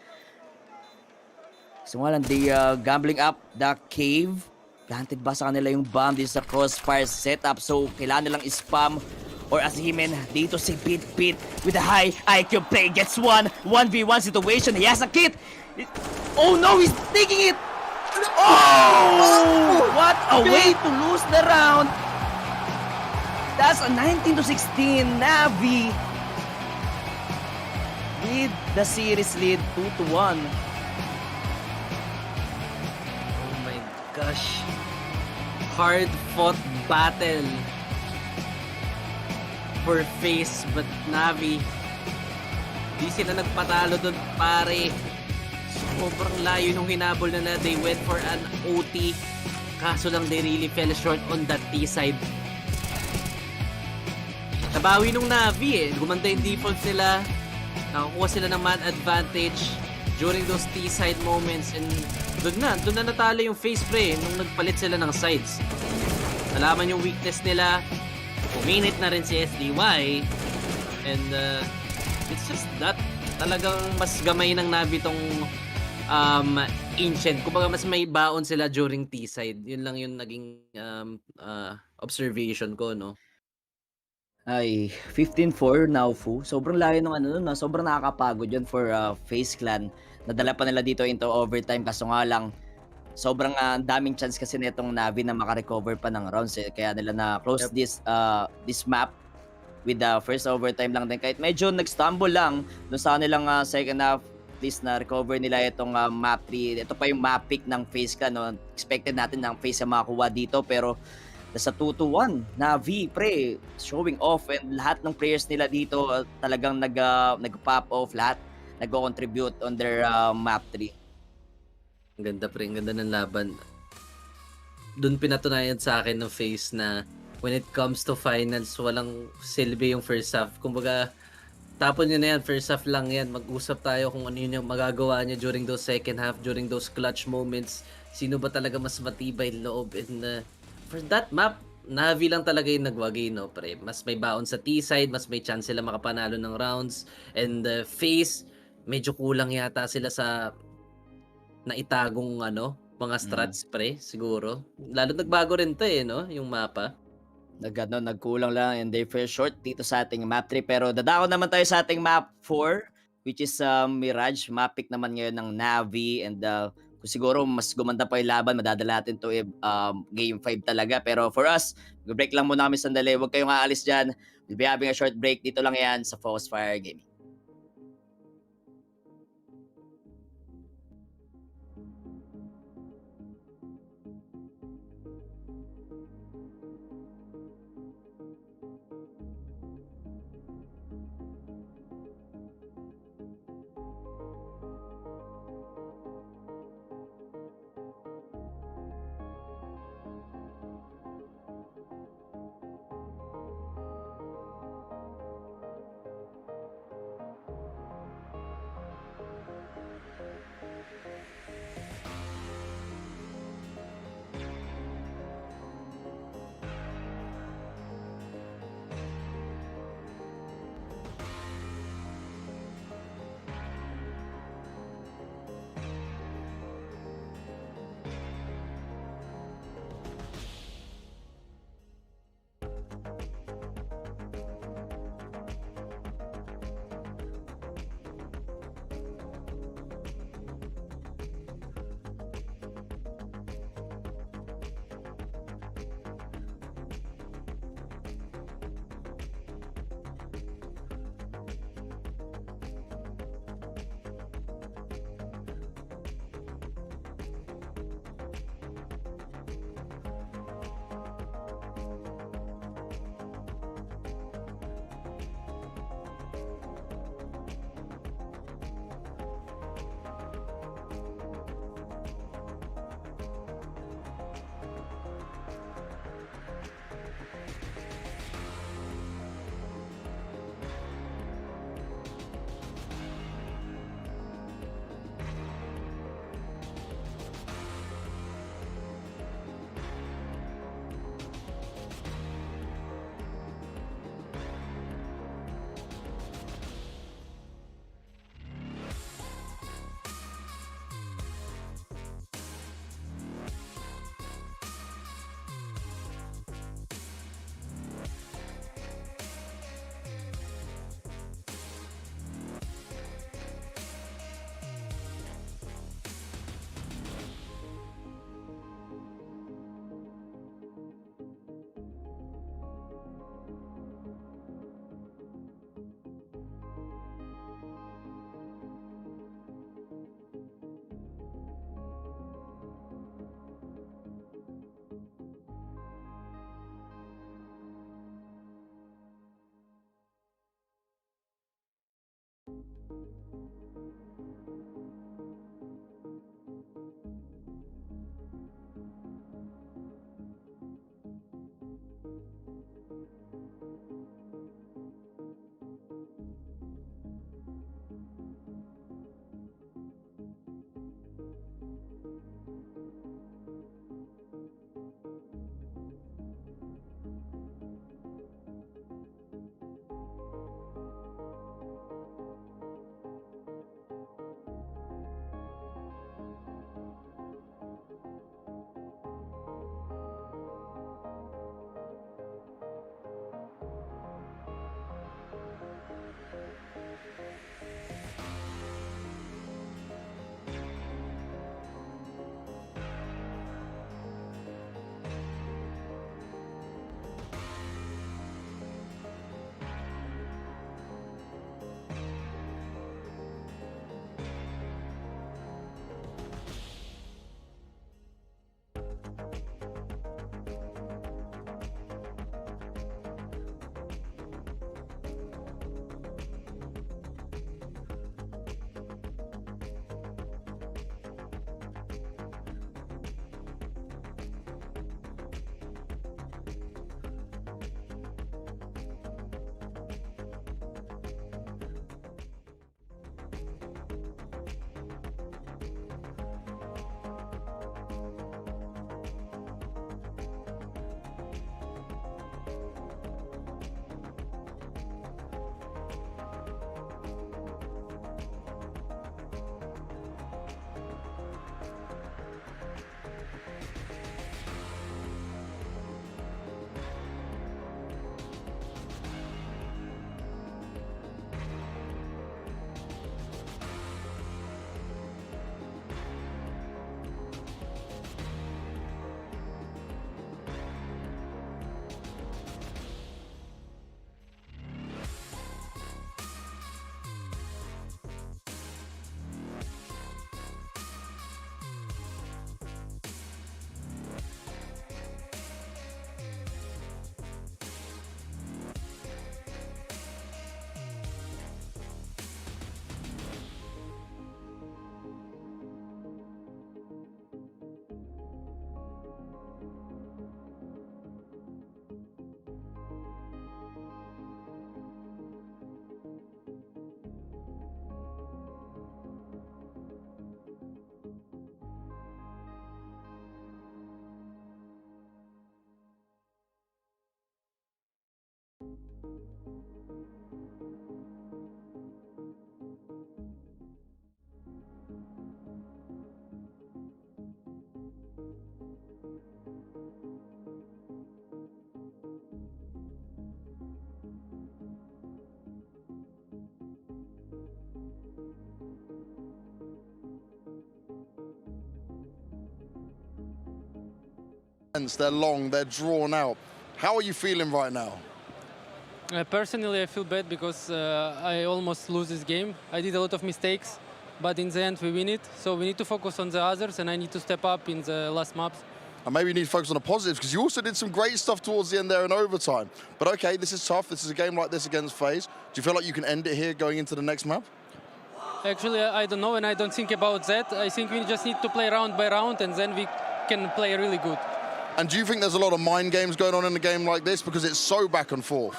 S4: So nga lang, they gambling up the cave. Planted ba sa kanila yung bomb dito sa crossfire setup? So kailangan nilang spam or asimin dito si Bit with a high IQ play. Gets 1v1 situation. He has a kit. Oh no, he's taking it. Oh! What a way to lose the round! That's a 19-16 Navi with the series lead 2-1.
S3: Oh my gosh. Hard-fought battle for FaZe, but Navi, di sila nagpatalo doon, pare. Sobrang layo nung hinabol na they went for an OT. Kaso lang they really fell short on that T side. Nabawi nung Navi Gumanda yung defaults nila. Nakakuha sila ng man advantage during those T side moments. And doon na natalo yung FaZe, pre, nung nagpalit sila ng sides. Nalaman yung weakness nila. Puminit na rin si SDY. And it's just that talagang mas gamay ng Navi tong ancient. Kumbaga mas may baon sila during T-side. Yun lang yung naging observation ko, no?
S4: Ay, 15-4 now, Fu. Sobrang layo ng sobrang nakakapagod yun for FaZe Clan. Nadala pa nila dito into overtime, kaso nga lang sobrang daming chance kasi nitong Navi na makarecover pa ng rounds. Kaya nila na close this map with the first overtime lang din. Kahit medyo nag-stumble lang doon sa kanilang second half, at least na recover nila itong map 3. Ito pa yung map pick ng FaZe Clan. No? Expected natin ng FaZe na makakuha dito, pero nasa 2-1. Navi, pre, showing off, and lahat ng players nila dito talagang nag-pop off. Lahat nagko-contribute on their map 3.
S3: Ang ganda pre, ang ganda ng laban. Doon pinatunayan sa akin ng FaZe na when it comes to finals, walang silbi yung first half. Kumbaga, tapon nyo na yan, first half lang yan. Mag-usap tayo kung ano yun yung magagawa nyo during those second half, during those clutch moments. Sino ba talaga mas matibay loob? And for that map, NAVI lang talaga yung nagwagi, no, pre. Mas may baon sa T-side, mas may chance sila makapanalo ng rounds. And FaZe, medyo kulang yata sila sa naitagong mga strats, pre, siguro. Lalo nagbago rin to no, yung mapa.
S4: Nagkulang lang and they fell short dito sa ating map 3. Pero dadako naman tayo sa ating map 4, which is Mirage. Map pick naman ngayon ng NAVI. And kung siguro mas gumanda pa yung laban, madadala natin to game 5 talaga. Pero for us, break lang muna kami sandali. Huwag kayong aalis dyan. We'll be having a short break. Dito lang yan sa Focus Fire Gaming.
S8: They're long, they're drawn out. How are you feeling right now?
S7: Personally, I feel bad because I almost lose this game. I did a lot of mistakes, but in the end we win it. So we need to focus on the others, and I need to step up in the last maps.
S8: And maybe you need to focus on the positives, because you also did some great stuff towards the end there in overtime. But okay, this is tough. This is a game like this against FaZe. Do you feel like you can end it here going into the next map?
S7: Actually, I don't know, and I don't think about that. I think we just need to play round by round, and then we can play really good.
S8: And do you think there's a lot of mind games going on in a game like this, because it's so back and forth?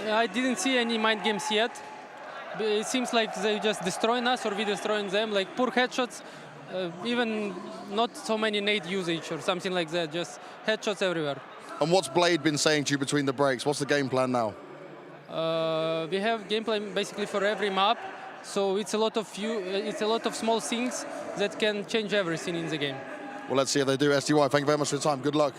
S7: I didn't see any mind games yet. It seems like they just destroying us or we destroying them, like poor headshots, even not so many nade usage or something like that, just headshots everywhere.
S8: And what's Blade been saying to you between the breaks? What's the game plan now?
S7: We have gameplay basically for every map, so it's a lot of small things that can change everything in the game.
S8: Well, let's see how they do. SDY, thank you very much for your time. Good luck.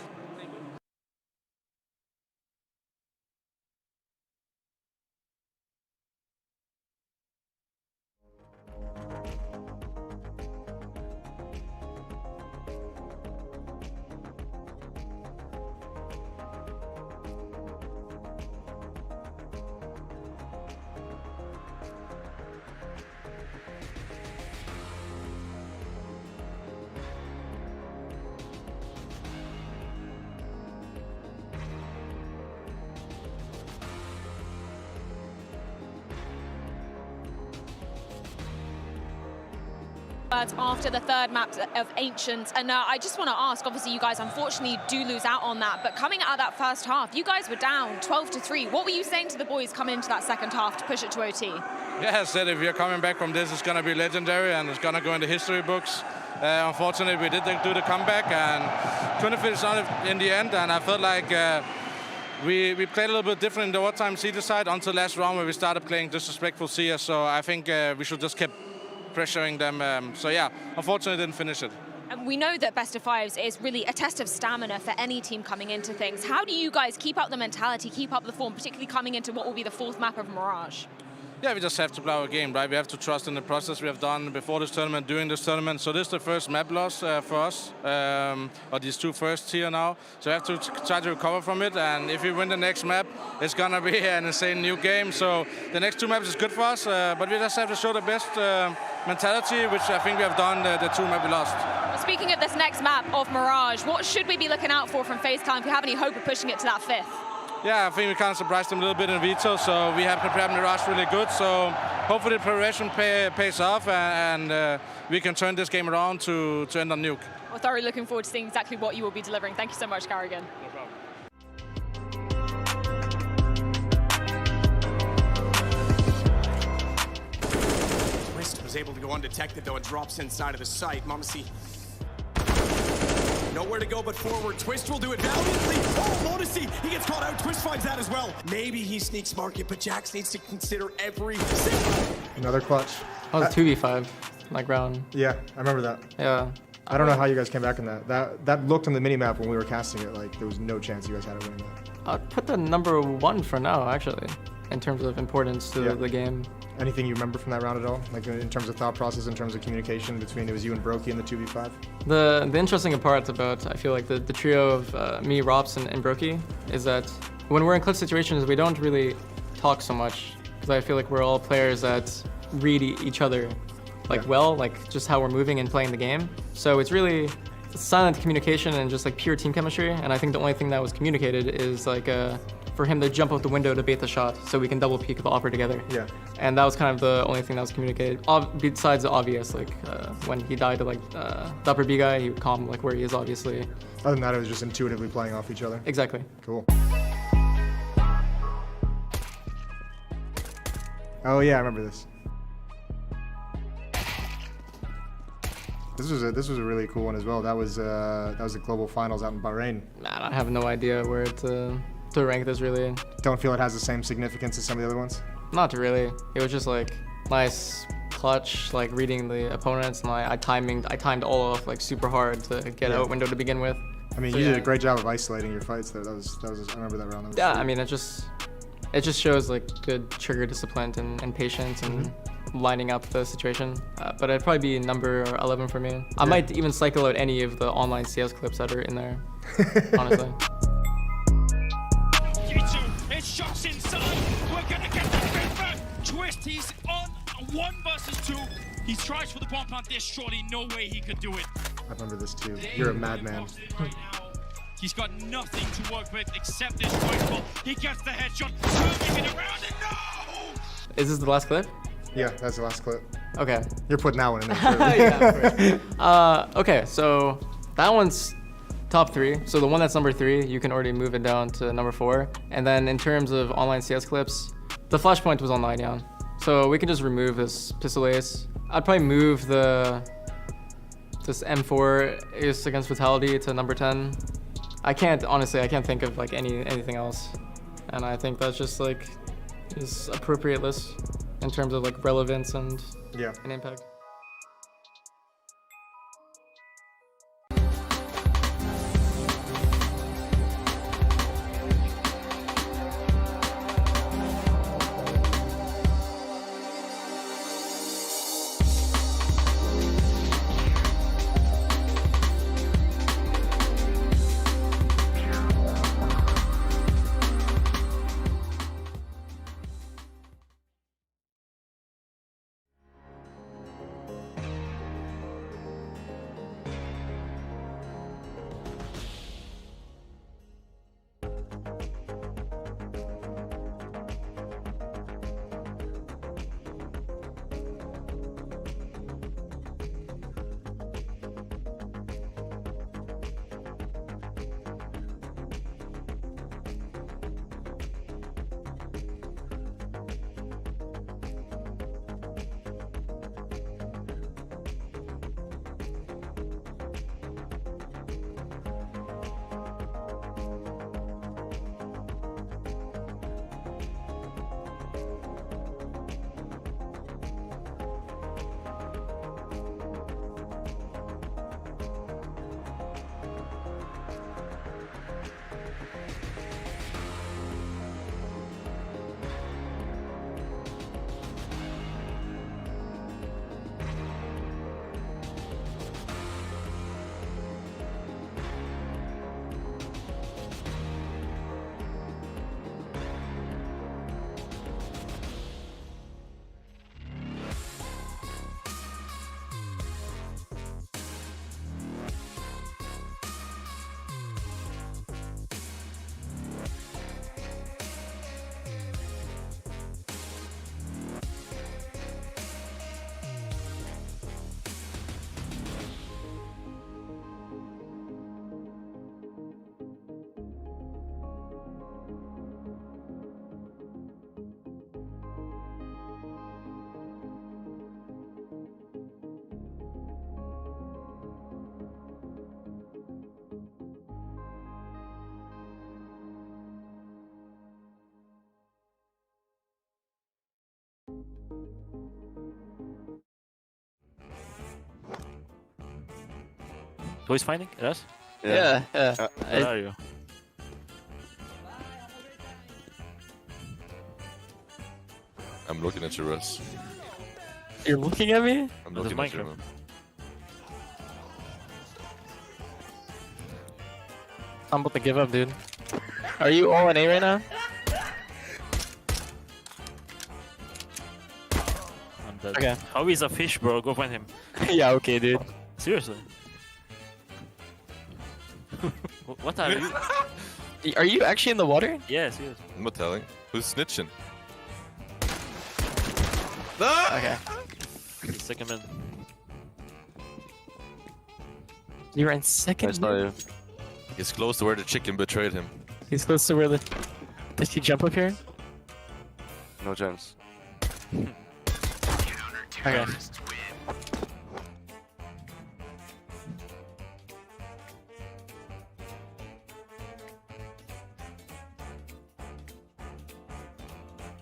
S22: After the third map of Ancients, and I just want to ask, obviously you guys unfortunately do lose out on that, but coming out of that first half, you guys were down 12-3. What were you saying to the boys coming into that second half to push it to OT?
S23: Yeah, I said if you're coming back from this, it's going to be legendary and it's going to go into history books. Unfortunately, we did do the comeback and couldn't finish on it in the end, and I felt like we played a little bit different in the wartime CT side until last round where we started playing disrespectful CS, so I think we should just keep pressuring them. So yeah, unfortunately didn't finish it.
S22: And we know that best of fives is really a test of stamina for any team coming into things. How do you guys keep up the mentality, keep up the form, particularly coming into what will be the fourth map of Mirage?
S23: Yeah, we just have to play our game, right? We have to trust in the process we have done before this tournament, during this tournament. So this is the first map loss for us, or these two first here now. So we have to try to recover from it. And if we win the next map, it's gonna be an insane new game. So the next two maps is good for us, but we just have to show the best mentality, which I think we have done the two maps we lost.
S22: Well, speaking of this next map of Mirage, what should we be looking out for from FaZe Clan if we have any hope of pushing it to that fifth?
S23: Yeah, I think we kind of surprised them a little bit in Veto, so we have prepared Mirage really good. So hopefully the preparation pays off and we can turn this game around to end on Nuke.
S22: Well, thoroughly looking forward to seeing exactly what you will be delivering. Thank you so much, Carrigan.
S23: No problem.
S24: Twist was able to go undetected though and drops inside of the site. Mamasi. Nowhere to go but forward. Twist will do it valiantly. Oh, Modesty, he gets caught out. Twist finds that as well. Maybe he sneaks market, but Jax needs to consider every single.
S10: Another clutch.
S9: That was 2v5, like round.
S10: Yeah, I remember that.
S9: Yeah.
S10: I don't know how you guys came back in that. That looked on the minimap when we were casting it like there was no chance you guys had to win that.
S9: I'd put the number 1 for now, actually, in terms of importance to the game.
S10: Anything you remember from that round at all? Like in terms of thought process, in terms of communication between, it was you and Brokey in the 2v5?
S9: The interesting part about, I feel like, the trio of me, Rops, and Brokey is that when we're in clutch situations, we don't really talk so much, because I feel like we're all players that read each other well, like just how we're moving and playing the game. So it's really silent communication and just like pure team chemistry, and I think the only thing that was communicated is like for him to jump out the window to bait the shot so we can double peek the offer together.
S10: Yeah.
S9: And that was kind of the only thing that was communicated. Besides the obvious, like when he died to like the upper B guy, he would calm like where he is obviously.
S10: Other than that, it was just intuitively playing off each other.
S9: Exactly.
S10: Cool. Oh yeah, I remember this. This was a really cool one as well. That was the global finals out in Bahrain.
S9: Man, I have no idea where to rank this really.
S10: Don't feel it has the same significance as some of the other ones?
S9: Not really. It was just like nice clutch, like reading the opponents, and like I timed all of like super hard to get out window to begin with.
S10: I mean,
S9: so,
S10: you did a great job of isolating your fights there. That was I remember that round. That was
S9: I mean, it just shows like good trigger discipline and patience and lining up the situation, but it'd probably be number 11 for me. I might even cycle out any of the online CS clips that are in there, honestly.
S13: It's shots inside. We're gonna get the paper. Twist, he's on 1 versus 2. He tries for the bomb plant. There's surely no way he could do it.
S10: I remember this too. You're a madman.
S13: He's got nothing to work with except this rifle. He gets the headshot, turning it around, and no!
S9: Is this the last clip?
S10: Yeah, that's the last clip.
S9: Okay.
S10: You're putting that one in there.
S9: Yeah, okay, so that one's top 3. So the one that's number 3, you can already move it down to number 4. And then in terms of online CS clips, the Flashpoint was online, yeah. So we can just remove this pistol ace. I'd probably move this M4 ace against Vitality to number 10. Honestly, I can't think of like anything else. And I think that's just like is appropriate list in terms of like relevance and impact.
S11: Who is finding? Yes?
S15: Yeah.
S11: Where are you?
S16: I'm looking at you, Russ.
S11: You're looking at me?
S16: I'm looking at you, man.
S11: I'm about to give up, dude. Are you all in A right now? I'm dead. Okay. How is a fish, bro? Go find him. Yeah, okay, dude. Seriously. What are you?
S15: Are you actually in the water?
S11: Yes, yes.
S16: I'm not telling. Who's snitching?
S15: Okay.
S11: Second man.
S15: You're in second.
S11: I saw you.
S16: He's close to where the chicken betrayed him.
S15: He's close to where the. Did he jump up here?
S11: No chance.
S15: Okay.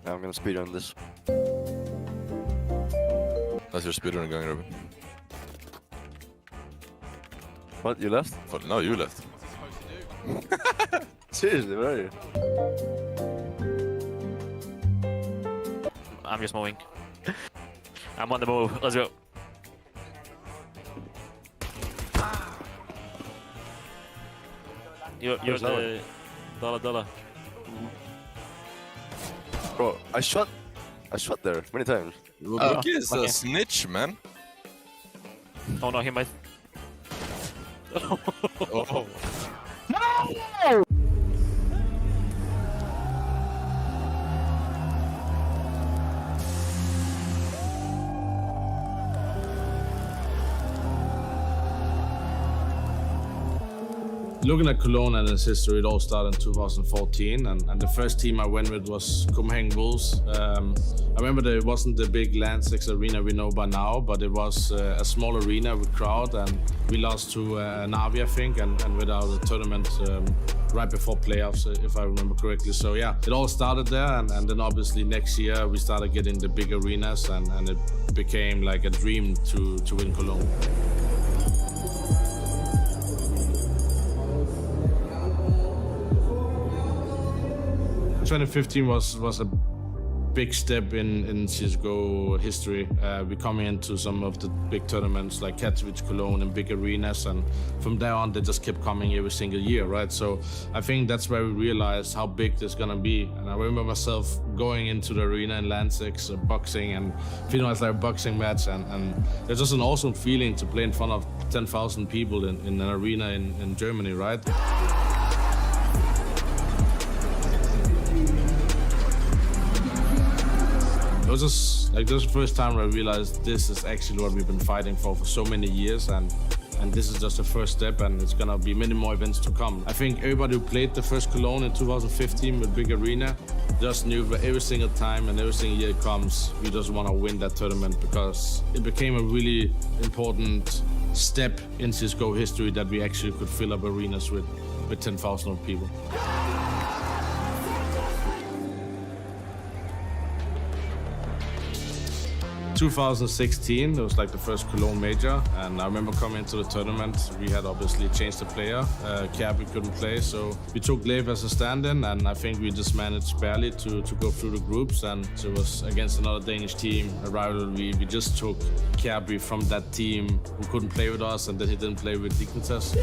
S11: Now I'm gonna speed on this.
S16: That's your speedrunner going, Robin.
S11: What? You left?
S16: But no, you left.
S11: Seriously, where are you? I'm just mowing. I'm on the move. Let's go. You're the dollar.
S16: Bro, I shot there many times. Look, is a snitch, man.
S11: Oh no, he might.
S16: Oh.
S11: No!
S23: Looking at Cologne and its history, it all started in 2014, and the first team I went with was Copenhagen Wolves. I remember that it wasn't the big LAN 6 arena we know by now, but it was a small arena with crowd, and we lost to NAVI, I think, and without a tournament right before playoffs, if I remember correctly. So yeah, it all started there, and then obviously next year we started getting the big arenas, and it became like a dream to win Cologne. 2015 was a big step in CSGO history. We're coming into some of the big tournaments like Natus Cologne and big arenas, and from there on they just kept coming every single year, right? So I think that's where we realized how big this is gonna be. And I remember myself going into the arena in LAN 6, boxing, and feeling like a boxing match, and it's just an awesome feeling to play in front of 10,000 people in an arena in Germany, right? It was just like this was the first time I realized this is actually what we've been fighting for so many years, and this is just the first step, and it's gonna be many more events to come. I think everybody who played the first Cologne in 2015 with big arena just knew that every single time and every single year it comes, we just want to win that tournament, because it became a really important step in CSGO history that we actually could fill up arenas with 10,000 people. 2016, it was like the first Cologne major, and I remember coming into the tournament, we had obviously changed the player. Cap, we couldn't play, so we took Lev as a stand-in, and I think we just managed barely to go through the groups, and so it was against another Danish team, a rivalry. We just took Cap from that team who couldn't play with us, and then he didn't play with Dignitas.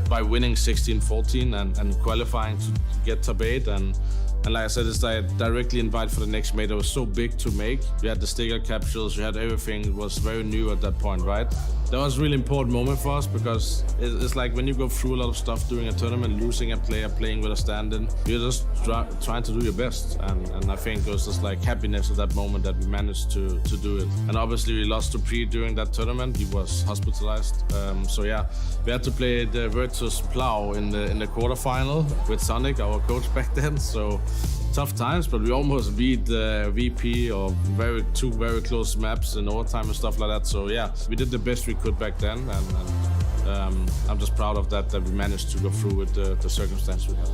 S23: By winning 16-14 and qualifying to get top 8, and like I said, it's like directly invite for the next major. It was so big to make. We had the sticker capsules, we had everything. It was very new at that point, right? That was a really important moment for us, because it's like when you go through a lot of stuff during a tournament, losing a player, playing with a stand-in, you're just trying to do your best. And I think it was just like happiness at that moment that we managed to do it. And obviously we lost to Pre during that tournament. He was hospitalized. So yeah, we had to play the Virtus Plow in the quarterfinal with Sonic, our coach back then. So tough times, but we almost beat the VP or two very close maps in overtime and stuff like that. So yeah, we did the best we could back then, and I'm just proud of that we managed to go through with the circumstance we had.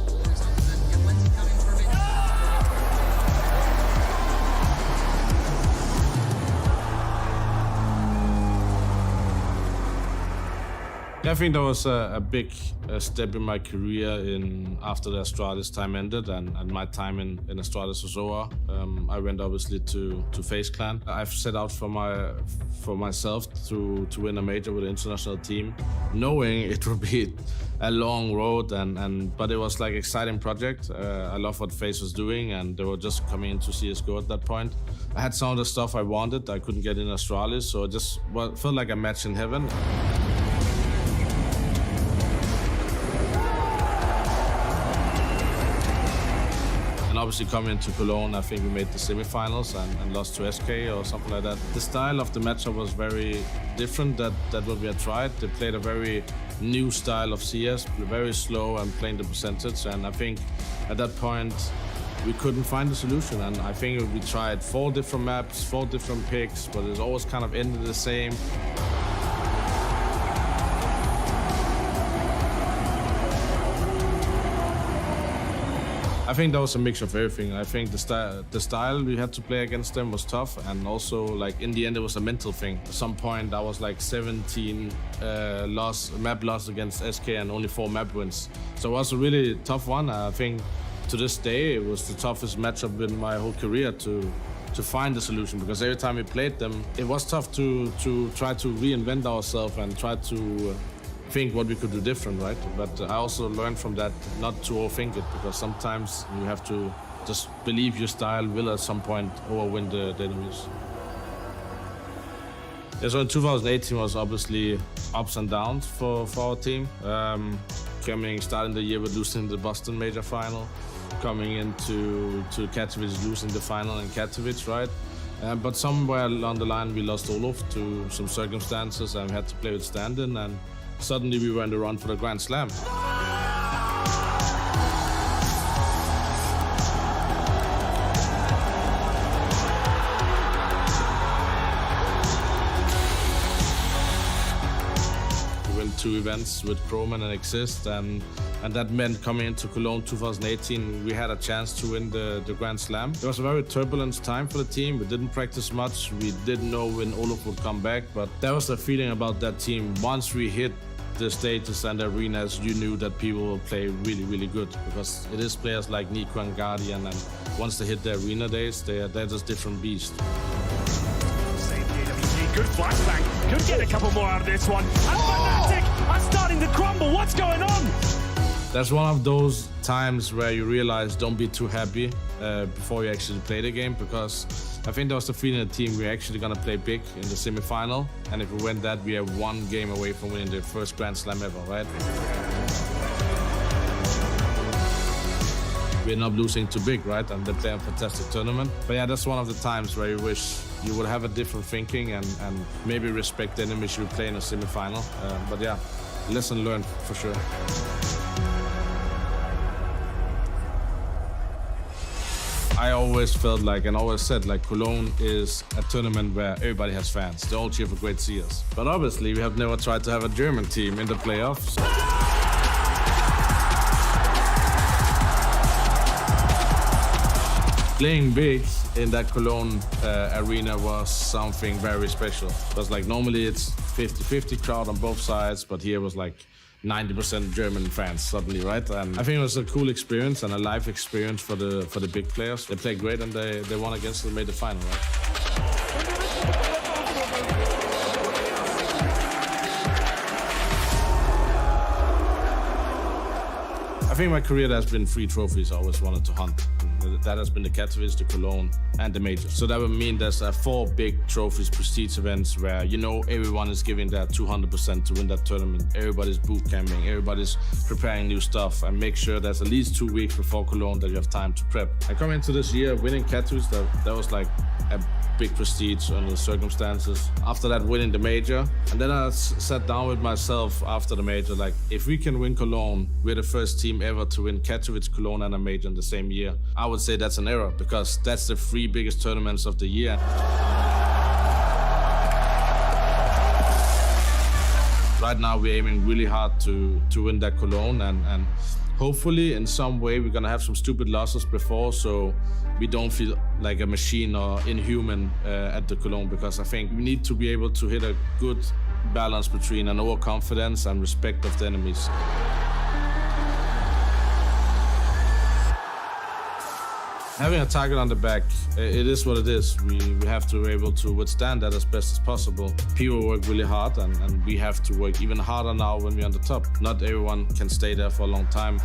S23: I think that was a big step in my career after the Astralis time ended and my time in Astralis was over. I went obviously to FaZe Clan. I've set out for myself to win a major with an international team, knowing it would be a long road, but it was like an exciting project. I love what FaZe was doing, and they were just coming into CSGO at that point. I had some of the stuff I wanted, I couldn't get in Astralis, so it just felt like a match in heaven. And obviously coming into Cologne, I think we made the semifinals and lost to SK or something like that. The style of the matchup was very different than what we had tried. They played a very new style of CS, very slow and playing the percentage. And I think at that point, we couldn't find a solution. And I think we tried 4 different maps, 4 different picks, but it always kind of ended the same. I think that was a mix of everything. I think the style we had to play against them was tough, and also like in the end it was a mental thing. At some point I was like 17 map loss against SK and only 4 map wins. So it was a really tough one. I think to this day it was the toughest matchup in my whole career to find the solution, because every time we played them it was tough to try to reinvent ourselves and try to think what we could do different, right? But I also learned from that not to overthink it, because sometimes you have to just believe your style will at some point overwin the enemies. Yeah, so in 2018 was obviously ups and downs for our team. Starting the year with losing the Boston major final, coming into Katowice, losing the final in Katowice, right? But somewhere along the line we lost Olof to some circumstances and we had to play with stand-in, and suddenly we were in the run for the Grand Slam. We won 2 events with Chroman and Exist, and that meant coming into Cologne 2018, we had a chance to win the Grand Slam. It was a very turbulent time for the team. We didn't practice much. We didn't know when Olof would come back, but that was the feeling about that team. Once we hit the stages and the arenas, you knew that people will play really, really good, because it is players like Nico and Guardian, and once they hit the arena days, they're just different beasts.
S12: Good flashbang. Could get a couple more out of this one. And Fnatic are starting to crumble. What's going on?
S23: That's one of those times where you realize don't be too happy before you actually play the game, because I think that was the feeling of the team. We're actually going to play big in the semi-final, and if we win that, we are 1 game away from winning the first Grand Slam ever, right? We end up losing to big, right? And they play a fantastic tournament. But yeah, that's one of the times where you wish you would have a different thinking and maybe respect the enemies you play in a semi-final. But yeah, lesson learned for sure. I always felt like, and always said, like, Cologne is a tournament where everybody has fans. They all cheer for great CS. But obviously, we have never tried to have a German team in the playoffs. Playing big in that Cologne arena was something very special. It was like, normally it's 50-50 crowd on both sides, but here was like 90% German fans suddenly, right? And I think it was a cool experience and a live experience for the big players. They played great and they won against them, made the final, right? I think my career has been 3 trophies I always wanted to hunt. That has been the Katowice, the Cologne, and the major. So that would mean there's 4 big trophies, prestige events where you know everyone is giving their 200% to win that tournament. Everybody's boot camping, everybody's preparing new stuff, and make sure there's at least 2 weeks before Cologne that you have time to prep. I come into this year winning Katowice, that was like a big prestige under the circumstances. After that, winning the major. And then I sat down with myself after the major, like, if we can win Cologne, we're the first team ever to win Katowice, Cologne, and a major in the same year. I would say that's an error, because that's the 3 biggest tournaments of the year. Right now, we're aiming really hard to win that Cologne, and hopefully, in some way, we're gonna have some stupid losses before, so we don't feel like a machine or inhuman at the Cologne, because I think we need to be able to hit a good balance between an overconfidence and respect of the enemies. Having a target on the back, it is what it is. We have to be able to withstand that as best as possible. People work really hard, and we have to work even harder now when we're on the top. Not everyone can stay there for a long time.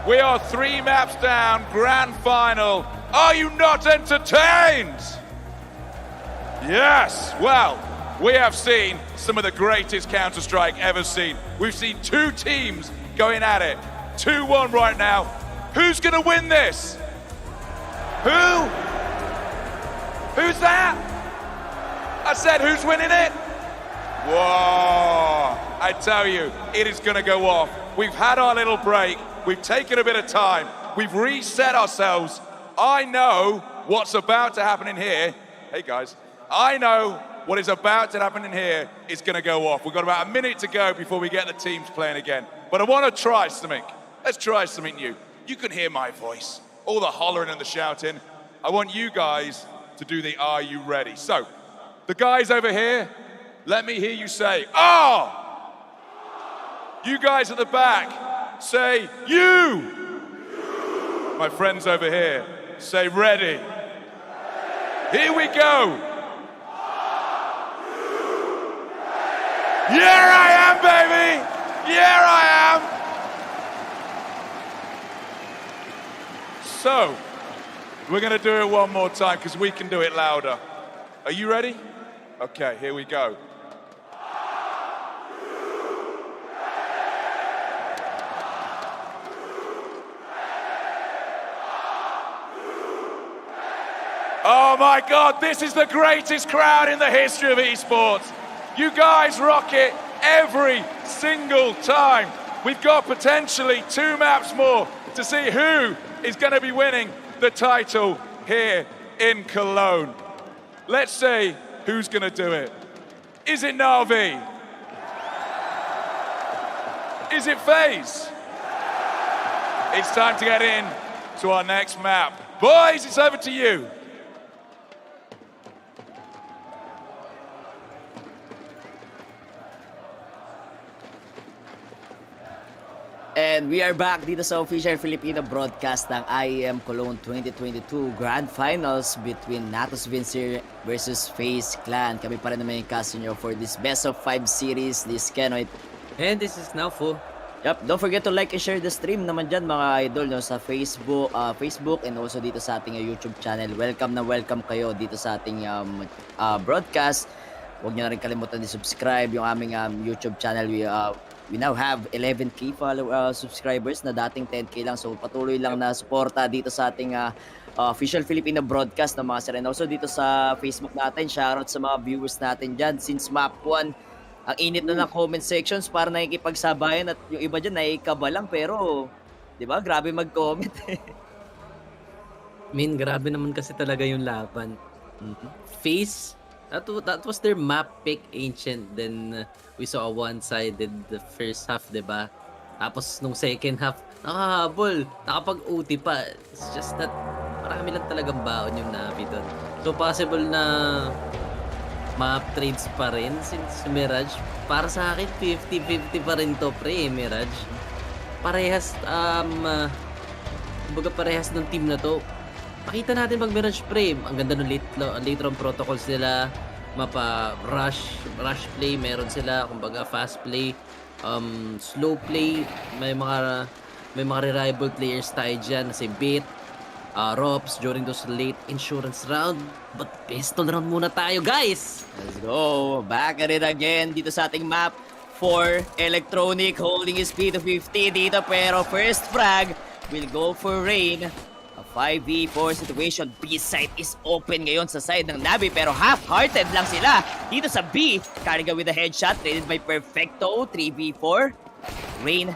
S1: We are 3 maps down, grand final. Are you not entertained? Yes, well, we have seen some of the greatest Counter-Strike ever seen. We've seen 2 teams going at it. 2-1 right now. Who's gonna win this? Who? Who's that? I said, who's winning it? Whoa, I tell you, it is gonna go off. We've had our little break. We've taken a bit of time. We've reset ourselves. I know what's about to happen in here. Hey guys, I know what is about to happen in here is going to go off. We've got about a minute to go before we get the teams playing again. But I want to try something. Let's try something new. You can hear my voice, all the hollering and the shouting. I want you guys to do the "Are you ready?" So, the guys over here, let me hear you say, "Ah!" You guys at the back, say, "You!" My friends over here, say, "Ready." Here we go. Here I am, baby! Here I am! So, we're gonna do it one more time because we can do it louder. Are you ready? Okay, here we go. Oh my God, this is the greatest crowd in the history of esports. You guys rock it every single time. We've got potentially 2 maps more to see who is going to be winning the title here in Cologne. Let's see who's going to do it. Is it NAVI? Is it FaZe? It's time to get in to our next map. Boys, it's over to you.
S4: And we are back dito sa official Filipino broadcast ng IEM Cologne 2022 Grand Finals between Natus Vincere versus FaZe Clan. Kami pa rin naman yung cast nyo for this best of 5 series, this Kenoid.
S3: And this is Nafu.
S4: Yep, don't forget to like and share the stream naman dyan mga idol no, sa Facebook and also dito sa ating YouTube channel. Welcome na welcome kayo dito sa ating broadcast. Huwag nyo na rin kalimutan di-subscribe yung aming YouTube channel. We now have 11k subscribers na dating 10k lang. So patuloy lang na suporta dito sa ating official Filipino broadcast ng mga sir. And also dito sa Facebook natin, shoutout sa mga viewers natin dyan. Since map 1, ang init na ng comment sections para nakikipagsabayan at yung iba dyan nakikaba lang. Pero, di ba, grabe mag-comment.
S3: Grabe naman kasi talaga yung laban. FaZe, that was their map pick, Ancient. Then we saw a one-sided the first half, diba? Tapos nung second half, nakahabol, nakapag-OT pa. It's just that marami lang talagang baon yung Navi doon. So possible na map trades pa rin since Mirage. Para sa akin, 50-50 pa rin to, pre, Mirage. Parehas, kumbaga parehas ng team na to. Pakita natin pag Mirage, pre. Ang ganda ng late round protocols nila. Mapa rush play meron sila, kumbaga fast play, slow play, may mga reliable players tayo dyan, si Bit, Rops during those late insurance round. But pistol round muna tayo, guys.
S4: Let's go, back at it again dito sa ating map for Electronic, holding his speed to 50 dito, pero first frag will go for Rain. 5v4 situation. B side is open ngayon sa side ng NAVI pero half-hearted lang sila dito sa B. Carriga with a headshot traded by Perfecto. 3v4. Rain,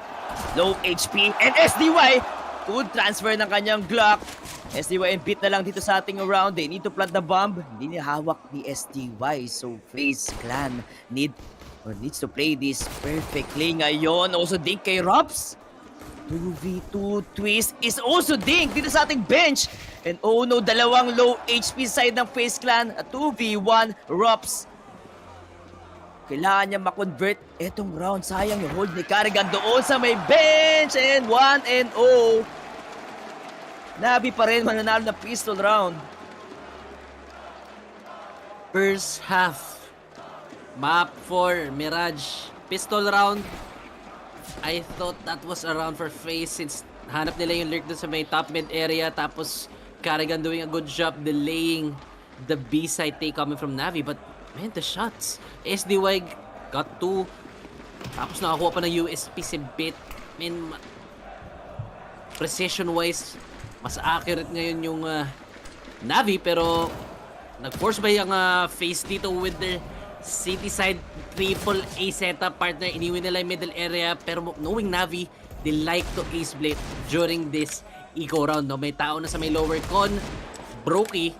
S4: low HP and SDY. Good transfer ng kanyang Glock. SDY and Beat na lang dito sa ating round. They need to plant the bomb. Hindi niya hawak ni SDY. So FaZe Clan needs to play this perfectly ngayon. Also dig kay Rops. 2v2 twist is also ding dito sa ating bench. And oh no, dalawang low HP side ng FaZe Clan. 2v1 Rops. Kailangan niya makonvert etong round. Sayang yung hold ni Carrigan doon sa may bench. And 1-0. NAVI pa rin mananalo na pistol round.
S3: First half. Map 4, Mirage. Pistol round. I thought that was a round for FaZe since hanap nila yung lurk dun sa may top mid area. Tapos Carrigan doing a good job delaying the B side take coming from NAVI. But man, the shots. SDY got 2. Tapos nakakuha pa ng USP si Bit. Man, precision wise, mas accurate ngayon yung NAVI. Pero nag-force ba yung FaZe dito with their city side triple A setup partner? Iniwi nila yung middle area, pero knowing NAVI, they like to ace blade during this eco round, no? May tao na sa may lower con. Brokey.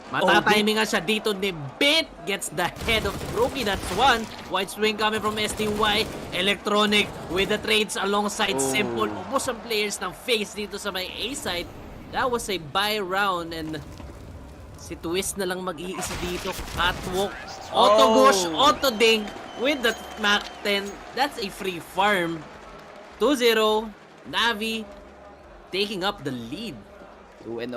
S3: Matatiming nga siya dito ni Bit. Gets the head of Brokey. That's one. White swing coming from STY. Electronic with the trades alongside Simple. Ubos ang players ng FaZe dito sa may A side. That was a buy round and si Twist na lang mag-iisa dito. Catwalk. Auto push. Auto ding with the Mac 10. That's a free farm. 2-0. NAVI taking up the lead.
S4: 2-0.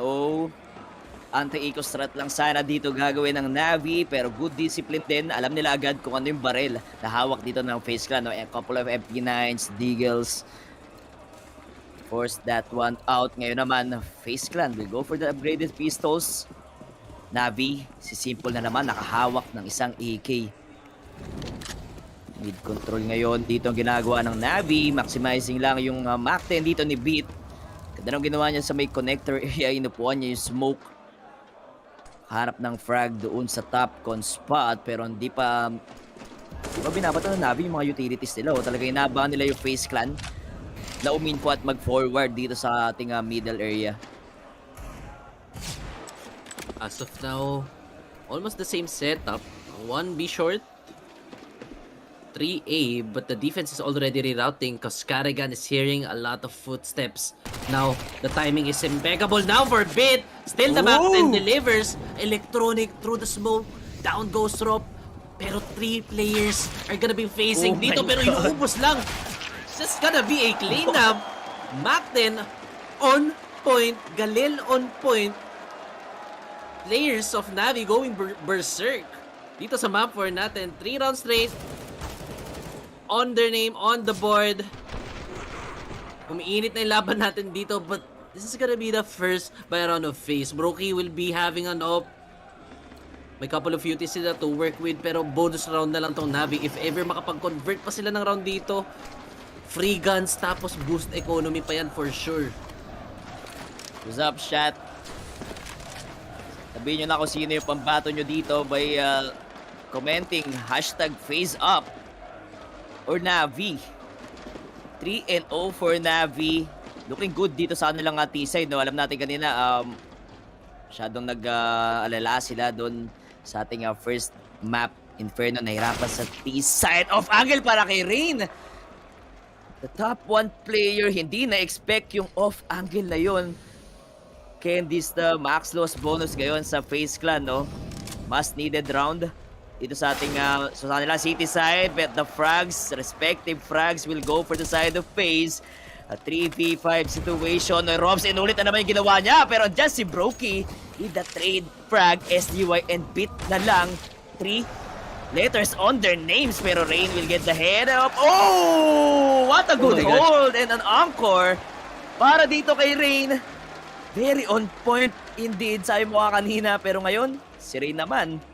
S4: Anti-eco strat lang sana dito gagawin ng NAVI, pero good discipline din. Alam nila agad kung ano yung barrel na hawak dito ng FaZe Clan. No? A couple of MP9s, Deagles. Force that one out. Ngayon naman, FaZe Clan will go for the upgraded pistols. NAVI, si Simple na naman nakahawak ng isang AK. Mid control ngayon dito ang ginagawa ng NAVI. Maximizing lang yung Mac 10 dito ni Beat. Ganda nang ginawa niya sa may connector area. Inupuan niya yung smoke. Harap ng frag doon sa top con spot. Pero hindi pa binabato ng NAVI yung mga utilities nila. Talaga inabangan nila yung FaZe Clan na uminpo at mag-forward dito sa ating middle area.
S3: As of now, almost the same setup. 1B short. 3A, but the defense is already rerouting because Carrigan is hearing a lot of footsteps. Now, the timing is impeccable now for Bit. Still the Mac 10 delivers. Electronic through the smoke. Down goes Rob. Pero 3 players are gonna be facing dito. Pero inuubos lang. It's just gonna be a cleanup. Mac 10 on point. Galil on point. Players of NAVI going berserk. Dito sa map 4 natin. 3 rounds straight. On their name, on the board. Umiinit na yung laban natin dito, but this is gonna be the first by round of FaZe. Brokey will be having an op. May couple of UTs sila to work with, pero bonus round na lang tong NAVI. If ever makapag-convert pa sila ng round dito, free guns, tapos boost economy pa yan for sure.
S4: What's up, chat? Sabihin nyo na kung sino yung pambato nyo dito by commenting #FazeUp. Or NAVI. 3-0 for NAVI. Looking good dito sa kanilang T-side. No? Alam natin kanina, masyadong nag-alala sila doon sa ating first map. Inferno, nahirapan sa T-side. Off angle para kay Rain. The top 1 player, hindi na-expect yung off angle na yun. Candice the max loss bonus ngayon sa FaZe Clan. No? Must needed round. Dito sa ating sa kanila city side, but the frags, respective frags will go for the side of FaZe. A 3v5 situation. Robs, inulit na naman yung ginawa niya, pero dyan si Brokey with the trade frag, SDY and Bit na lang. 3 letters on their names, pero Rain will get the head up. Oh! What a good hold and an encore para dito kay Rain. Very on point indeed, sabi mo kanina, pero ngayon, si Rain naman.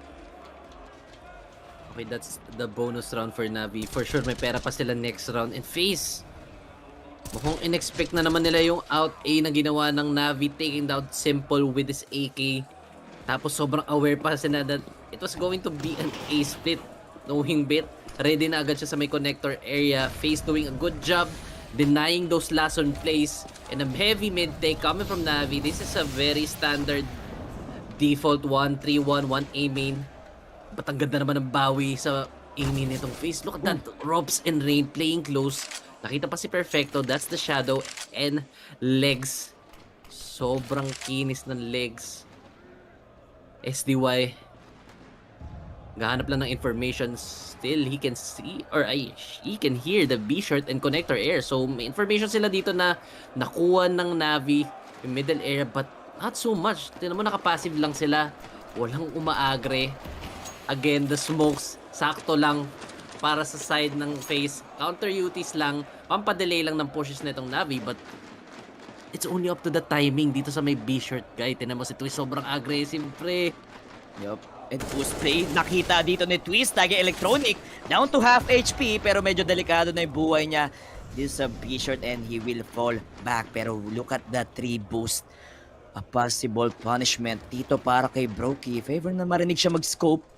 S3: Okay, that's the bonus round for NAVI. For sure, may pera pa sila next round. And FaZe, mukhang in-expect na naman nila yung out A na ginawa ng NAVI, taking down Simple with his AK. Tapos sobrang aware pa sila that it was going to be an A split. Knowing Bit, ready na agad siya sa may connector area. FaZe doing a good job denying those last on plays. And a heavy mid take coming from NAVI. This is a very standard default 1-3-1, 1A main. Ba't ang ganda naman ng bawi sa aiming nitong FaZe. Look at that. Robs and Rain playing close. Nakita pa si Perfecto. That's the shadow and legs. Sobrang kinis ng legs. SDY. Gahanap lang ng information. Still, he can see or he can hear the B-short and connector air. So, may information sila dito na nakuha ng NAVI yung middle area, but not so much. Tignan mo, nakapassive lang sila. Walang umaagre. Again, the smokes, sakto lang para sa side ng FaZe. Counter UTs lang, pampadelay lang ng pushes na itong NAVI, but it's only up to the timing dito sa may B-shirt guy. Tinan mo si Twist, sobrang aggressive, pre.
S4: Yup. And boost play, nakita dito ni Twist, lagi electronic, down to half HP, pero medyo delikado na yung buhay niya. This is a B-shirt and he will fall back. Pero look at that 3 boost. A possible punishment dito para kay Brokey. If ever na marinig siya mag-scope.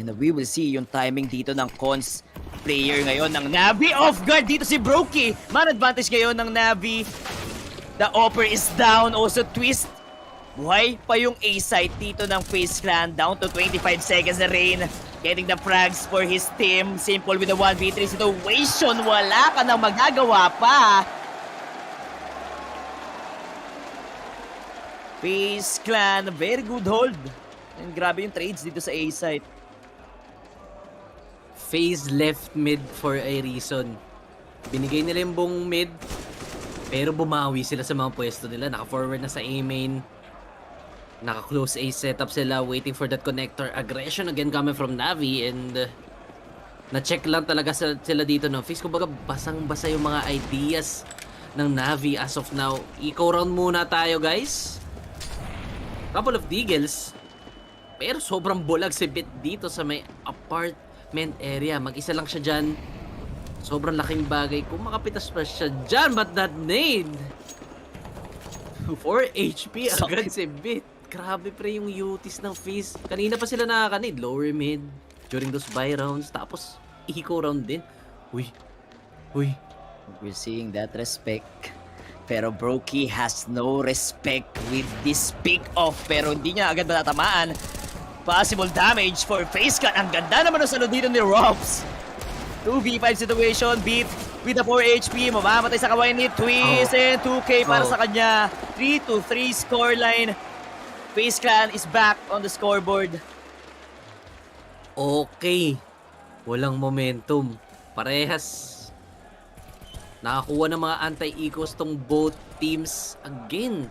S4: And we will see yung timing dito ng cons player ngayon ng NAVI. Off guard dito si Brokey. Man advantage ngayon ng NAVI. The offer is down. Also twist. Buhay pa yung A-site dito ng FaZe Clan. Down to 25 seconds na Rain. Getting the frags for his team. Simple with the 1v3 situation. Wala ka nang magagawa pa. FaZe Clan, very good hold. And grabe yung trades dito sa A-site.
S3: FaZe left mid for a reason. Binigay nila yung buong mid, pero bumawi sila sa mga pwesto nila. Naka-forward na sa A-main. Naka-close A setup sila, waiting for that connector. Aggression again coming from NAVI, and na-check lang talaga sila dito ng FaZe. Kumbaga, basang-basa yung mga ideas ng NAVI as of now. Eco round muna tayo, guys. Couple of deagles. Pero sobrang bulag si Bit dito sa may apartment area. Mag-isa lang siya dyan. Sobrang laking bagay. Kung makapitas pa siya dyan, but that nade. 4 HP agad si Bit. Grabe pre yung utis ng FaZe. Kanina pa sila nakakanid. Lower mid during those buy rounds. Tapos, eco round din. Uy.
S4: We're seeing that respect. Pero Brokey has no respect with this pick-off. Pero hindi niya agad matatamaan. Possible damage for FaZe Clan. Ang ganda naman ng salo dito ni Robs. 2v5 situation. Beat with the 4 HP. Mamamatay sa kawain ni Twist. And 2k para sa kanya. 3-3 scoreline. FaZe Clan is back on the scoreboard.
S3: Okay. Walang momentum. Parehas. Nakakuha ng mga anti-ecos tong both teams. Again,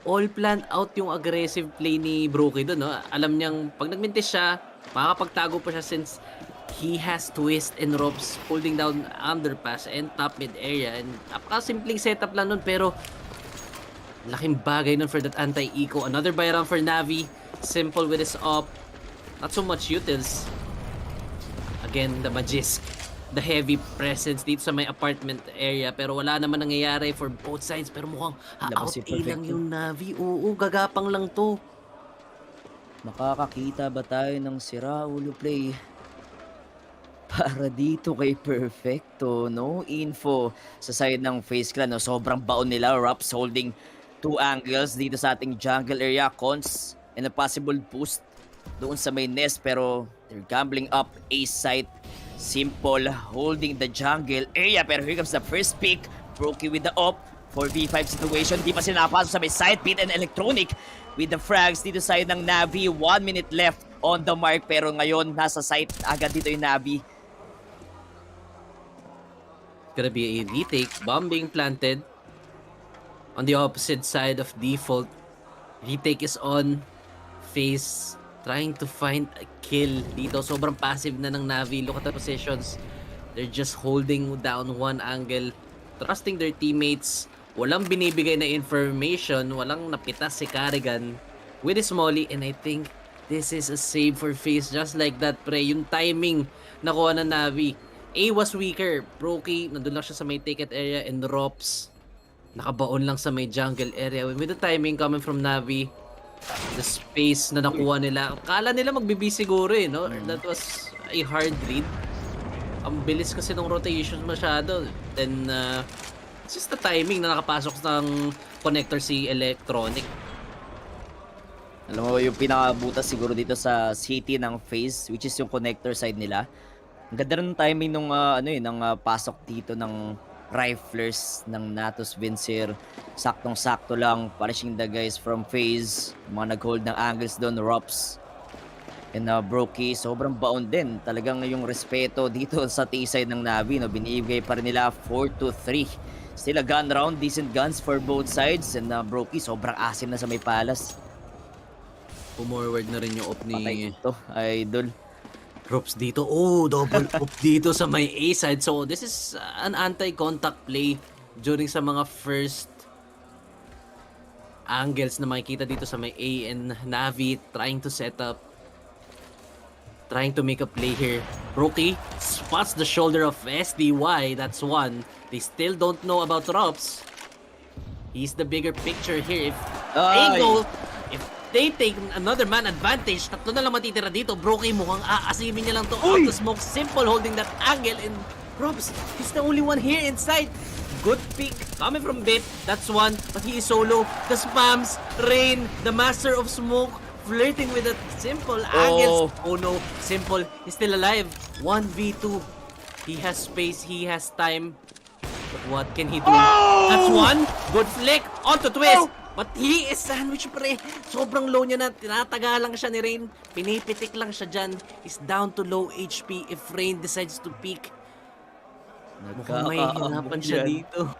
S3: all planned out yung aggressive play ni Brokey doon. No? Alam niyang pag nagmintis siya, makakapagtago pa siya since he has Twist and Ropes holding down underpass and top mid area. And napaka-simpleng setup lang nun, pero laking bagay nun for that anti-eco. Another buy round for NAVI. Simple with his op. Not so much utils. Again, the Magisk. The heavy presence dito sa may apartment area. Pero wala naman nangyayari for both sides. Pero mukhang out A lang yung NAVI. Oo, gagapang lang to.
S4: Makakakita ba tayo ng sira-ulo play? Para dito kay Perfecto. No info sa side ng FaZe Clan. No? Sobrang baon nila. Raps holding 2 angles dito sa ating jungle area. Cons and a possible boost doon sa may nest. Pero they're gambling up A site. Simple holding the jungle area. Pero here comes the first pick. Brokey with the op. 4v5 situation. Di pa sila napasok sa may site. Pit and Electronic with the frags dito side ng NAVI. 1 minute left on the mark. Pero ngayon nasa site agad dito yung NAVI.
S3: Gonna be a retake. Bomb being planted. On the opposite side of default, retake is on. FaZe trying to find a kill dito. Sobrang passive na ng NAVI. Look at the positions. They're just holding down one angle. Trusting their teammates. Walang binibigay na information. Walang napitas si Carrigan with his molly. And I think this is a save for FaZe. Just like that, pre. Yung timing nakuha ng NAVI. A was weaker. Brokey, nandun lang siya sa may ticket area. And Rops, nakabaon lang sa may jungle area. With the timing coming from NAVI, the space na nakuha nila, akala nila magbibi siguro eh, no? That was a hard read. Ang bilis kasi ng rotation masyado. Then, it's just the timing na nakapasok ng connector si Electronic.
S4: Alam mo, yung pinakabutas siguro dito sa city ng FaZe, which is yung connector side nila. Ang ganda ng timing nung pasok dito ng riflers ng Natus Vincere. Saktong-sakto lang, punishing the guys from FaZe. Mga nag-hold ng angles doon, Rops. And Brokey, sobrang baon din. Talagang yung respeto dito sa T-side ng NAVI. No? Binibigay pa rin nila 4-3. Still a gun round, decent guns for both sides. And Brokey, sobrang asim na sa may palas.
S3: Pumorward na rin yung op ni...
S4: Patay ito, idol.
S3: Drops dito. Oh, double up dito sa may A side. So, this is an anti-contact play during sa mga first angles na makikita dito sa may A, and NAVI trying to set up, trying to make a play here. Brokey spots the shoulder of SDY. That's one. They still don't know about Drops. He's the bigger picture here. If they take another man advantage, tatlo na lang matitira dito. Brokey mukhang aasimin niya lang to out the smoke. Simple holding that angle, and Robs, he's the only one here inside. Good pick coming from Bit. That's one, but he is solo. The spams, Rain, the master of smoke, flirting with that Simple angles. Oh no, Simple is still alive. 1v2. He has space, he has time. But what can he do? That's one. Good flick onto Twist. But he is sandwich, pre. Sobrang low niya na. Tinataga lang siya ni Rain. Pinipitik lang siya dyan. He's down to low HP if Rain decides to peek. Mukhang may hirapan siya dito.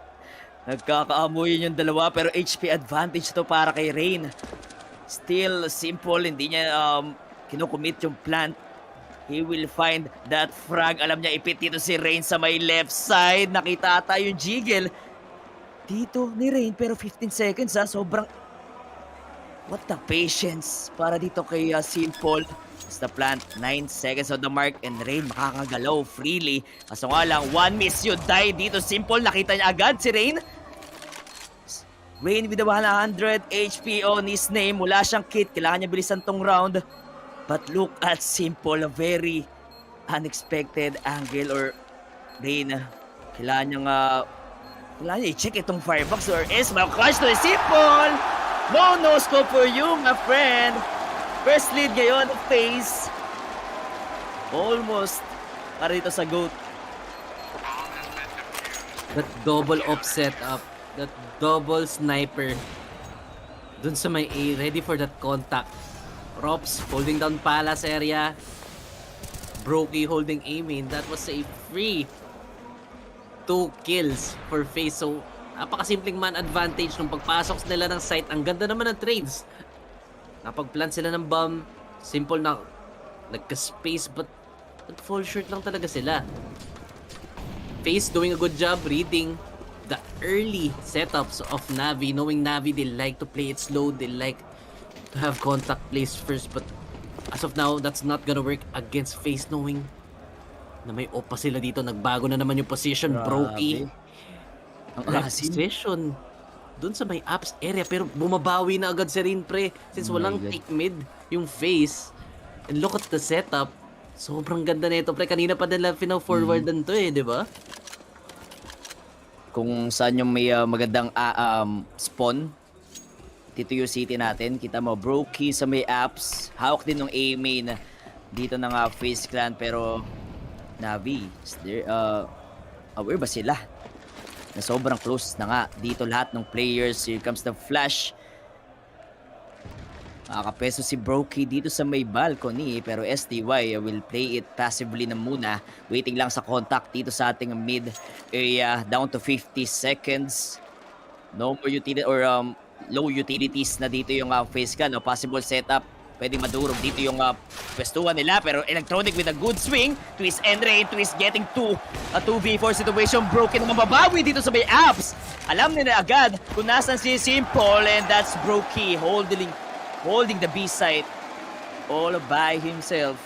S4: Nagkakaamuyin yung dalawa pero HP advantage to para kay Rain. Still Simple, hindi niya kinukommit yung plant. He will find that frag. Alam niya ipit dito si Rain sa may left side. Nakita ata yung jiggle dito ni Rain pero 15 seconds sobrang what the patience para dito kay Simple. It's the plant, 9 seconds on the mark and Rain makakagalaw freely. Kaso nga lang, one miss you die dito. Simple, nakita niya agad si Rain. Rain with the 100 HP on his name. Wala siyang kit, kailangan niya bilisan tong round. But look at Simple, a very unexpected angle or Rain. Kailangan niya i-check itong firebox or else ma-crush to Simple. No scope for you, my friend. First lead ngayon of FaZe. Almost para dito sa GOAT.
S3: That double offset up. That double sniper. Dun sa may A, ready for that contact. Props holding down Palace area. Brokey holding A main. That was a free 2 kills for FaZe. So, napakasimpleng man advantage nung pagpasok nila ng site. Ang ganda naman ng trades. Napag-plant sila ng bomb. Simple na nagka-space but nag-fall short lang talaga sila. FaZe doing a good job reading the early setups of NAVI. Knowing NAVI, they like to play it slow. They like to have contact plays first. But as of now, that's not gonna work against FaZe. Knowing na may opa sila dito. Nagbago na naman yung position. Brokey. Ang position dun sa may apps area pero bumabawi na agad si Rain, pre, since walang take mid yung FaZe. And look at the setup, sobrang ganda nito, pre. Kanina pa nila pina-forwardan to di ba?
S4: Kung saan yung may magandang spawn dito yung city natin, kita mo Brokey sa may apps, hawak din ng A main dito ng FaZe clan pero NAVI aware ba sila na sobrang close na nga dito lahat ng players? Here comes the flash. Makakapeso si Brokey dito sa may balcony pero STY will play it passively na muna, waiting lang sa contact dito sa ating mid area. Down to 50 seconds. No more utility or low utilities na dito yung FaZe clan. No possible setup, pwedeng madurog dito yung pwestuhan nila pero Electronic with a good swing. Twist and Rain. Twist getting a 2v4 situation. Broken naman babawi dito sa may apps. Alam nila agad kung nasan si Simple and that's Brokey holding the B site all by himself.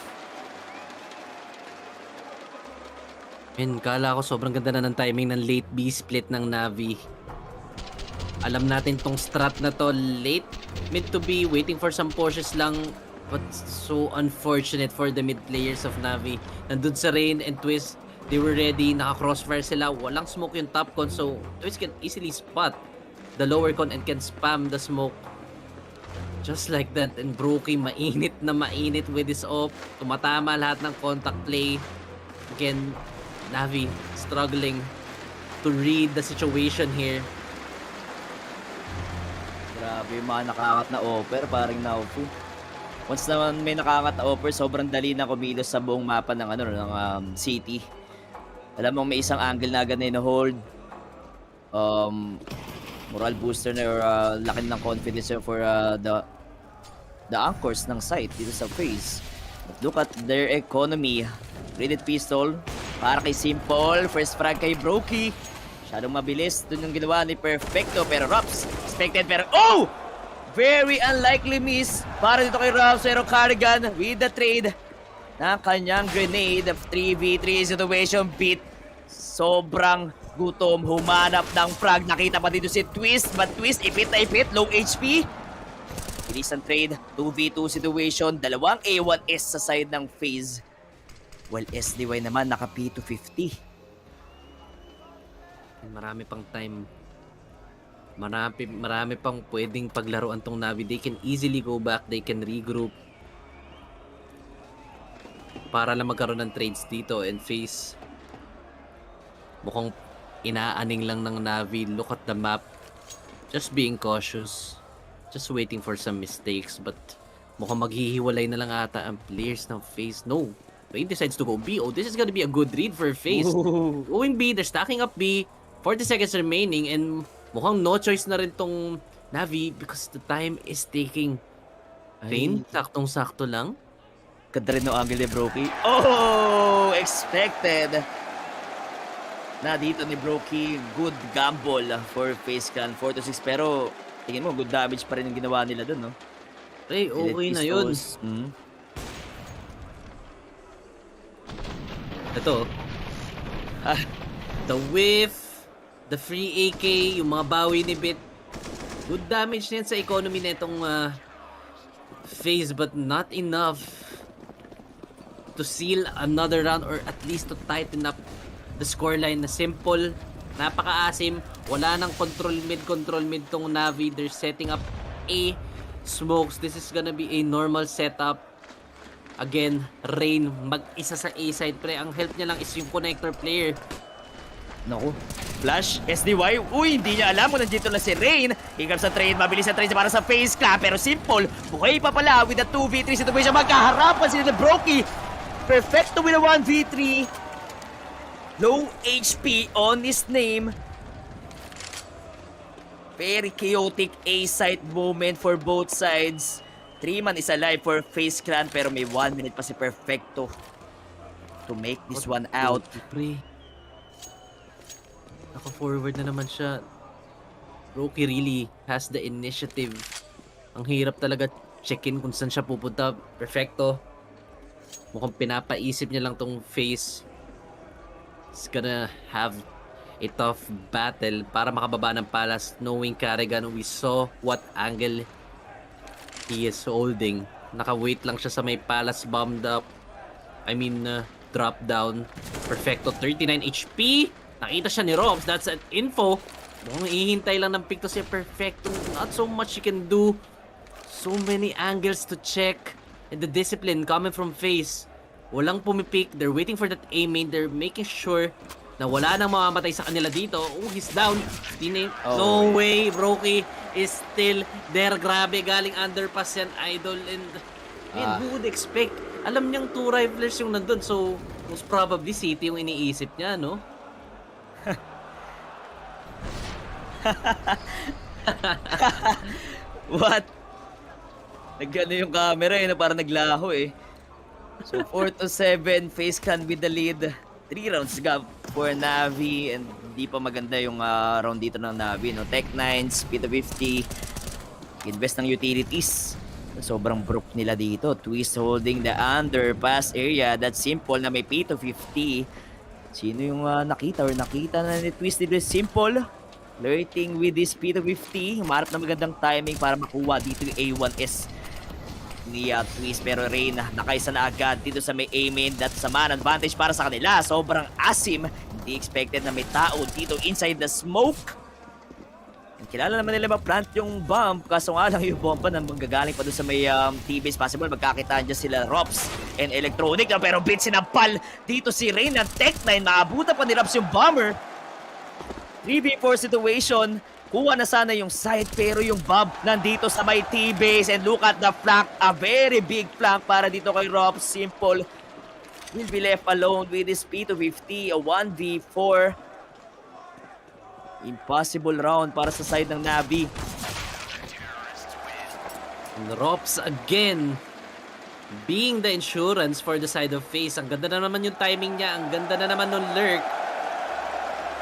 S3: And kala ko sobrang ganda na ng timing ng late B split ng NAVI. Alam natin tong strat na to, late mid to B, waiting for some pushes lang. But so unfortunate for the mid players of NAVI. Nandun sa Rain and Twist, they were ready, naka-crossfire sila. Walang smoke yung top con, so Twist can easily spot the lower con and can spam the smoke. Just like that. And Brokey mainit na mainit with his off. Tumatama lahat ng contact play. Again, NAVI struggling to read the situation here.
S4: Grabe yung mga nakakat na offer, parang naupo. Once naman may nakakat na offer, sobrang dali na kumilos sa buong mapa ng city. Alam mo may isang angle na agad na hold. Moral booster na or laki ng confidence for the anchors ng site dito sa FaZe. But look at their economy. Graded pistol para kay Simple. First frag kay Brokey. Masyadong mabilis. Doon yung ginawa ni Perfecto. Pero Rops, expected. Pero, oh! Very unlikely miss para dito kay Rops. Pero Carrigan with the trade ng kanyang grenade. 3v3 situation. Beat. Sobrang gutom. Humanap ng frag. Nakita pa dito si Twist. But Twist, ipit na ipit. Low HP. Bilis ang trade. 2v2 situation. Dalawang A1S sa side ng FaZe. While SDY naman naka P250.
S3: Marami pang time. Marami pang pwedeng paglaruan tong Navi. They can easily go back. They can regroup. Para lang magkaroon ng trades dito. And FaZe mukhang inaaning lang ng Navi. Look at the map. Just being cautious. Just waiting for some mistakes. But mukhang maghihiwalay na lang ata ang players ng FaZe. No. Wayne decides to go B. Oh, this is gonna be a good read for FaZe. Going B. They're stacking up B. 40 seconds remaining. And mukhang no choice na rin tong Navi because the time is ticking. Rain, saktong-sakto lang.
S4: Ganda rin no angle ni Brokey. Oh! Expected! Na dito ni Brokey, good gamble for FaZe Clan 4-6. Pero tingin mo, good damage pa rin yung ginawa nila dun, no?
S3: Hey, okay na yun. Ito. The whiff, the free AK, yung mga bawi ni Bit. Good damage na yan sa economy na itong FaZe, but not enough to seal another round or at least to tighten up the scoreline na simple. Napaka-asim. Wala nang control mid tong Navi. They're setting up A smokes. This is gonna be a normal setup. Again, Rain mag-isa sa A side. Pre, ang help niya lang is yung connector player.
S4: Naku. Flash, SDY. Uy, hindi niya alam kung nandito na si Rain. Here comes sa trade. Mabilis ang trade para sa FaZe Clan. Pero simple. Buhay pa pala with a 2v3 situation. Magkaharapan sila na Brokey. Perfecto with a 1v3. Low HP on his name. Very chaotic A-side moment for both sides. 3-man is alive for FaZe Clan pero may 1 minute pa si Perfecto to make this one out.
S3: Naka-forward na naman siya. Brokey really has the initiative. Ang hirap talaga check-in kung saan siya pupunta. Perfecto. Mukhang pinapaisip niya lang tong FaZe. He's gonna have a tough battle para makababa ng Palace. Knowing Carrigan, we saw what angle he is holding. Naka-wait lang siya sa may Palace bombed up. Drop down. Perfecto, 39 HP. Nakita siya ni Robs. That's an info. Mukhang ihintay lang ng pick to si Perfecto. Not so much he can do. So many angles to check. And the discipline coming from FaZe. Walang pumipik. They're waiting for that A main. They're making sure na wala nang mamamatay sa kanila dito. Oh, he's down. No way. Brokey is still there. Grabe. Galing underpass yan, Idol. And who would expect? Alam niyang 2 riflers yung nandun. So, most probably City yung iniisip niya, no?
S4: What? Nagano yung camera parang naglaho eh. So 4-7, FaZe Clan with the lead. 3 rounds gap for Navi and hindi pa maganda yung round dito ng Navi, no? Tech 9s, P250, invest ng utilities. Sobrang broke nila dito. Twist holding the underpass area. That's simple na may P250. Sino yung nakita na ni Twist dito? Simple. Flirting with this P250. Humarap na magandang timing para makuha dito yung A1S ni Twist. Pero Rain, nakaisa na agad dito sa may A-main. That's a man advantage para sa kanila. Sobrang asim. Hindi expected na may tao dito inside the smoke. Kilala naman nila ma-plant yung bomb. Kaso nga lang yung bomba na manggagaling pa doon sa may T-base. Possible magkakitaan dyan sila Rops and Electronic. Pero bit sinampal dito si Rain ng Tech 9. Maabutan pa ni Rops yung bomber. 3v4 situation. Kuha na sana yung side pero yung bomb nandito sa may T-base. And look at the flank. A very big flank para dito kay Rops. Simple will be left alone with his P250. A 1v4. Impossible round para sa side ng Navi.
S3: Rops again being the insurance for the side of FaZe. Ang ganda na naman yung timing niya. Ang ganda na naman nung lurk.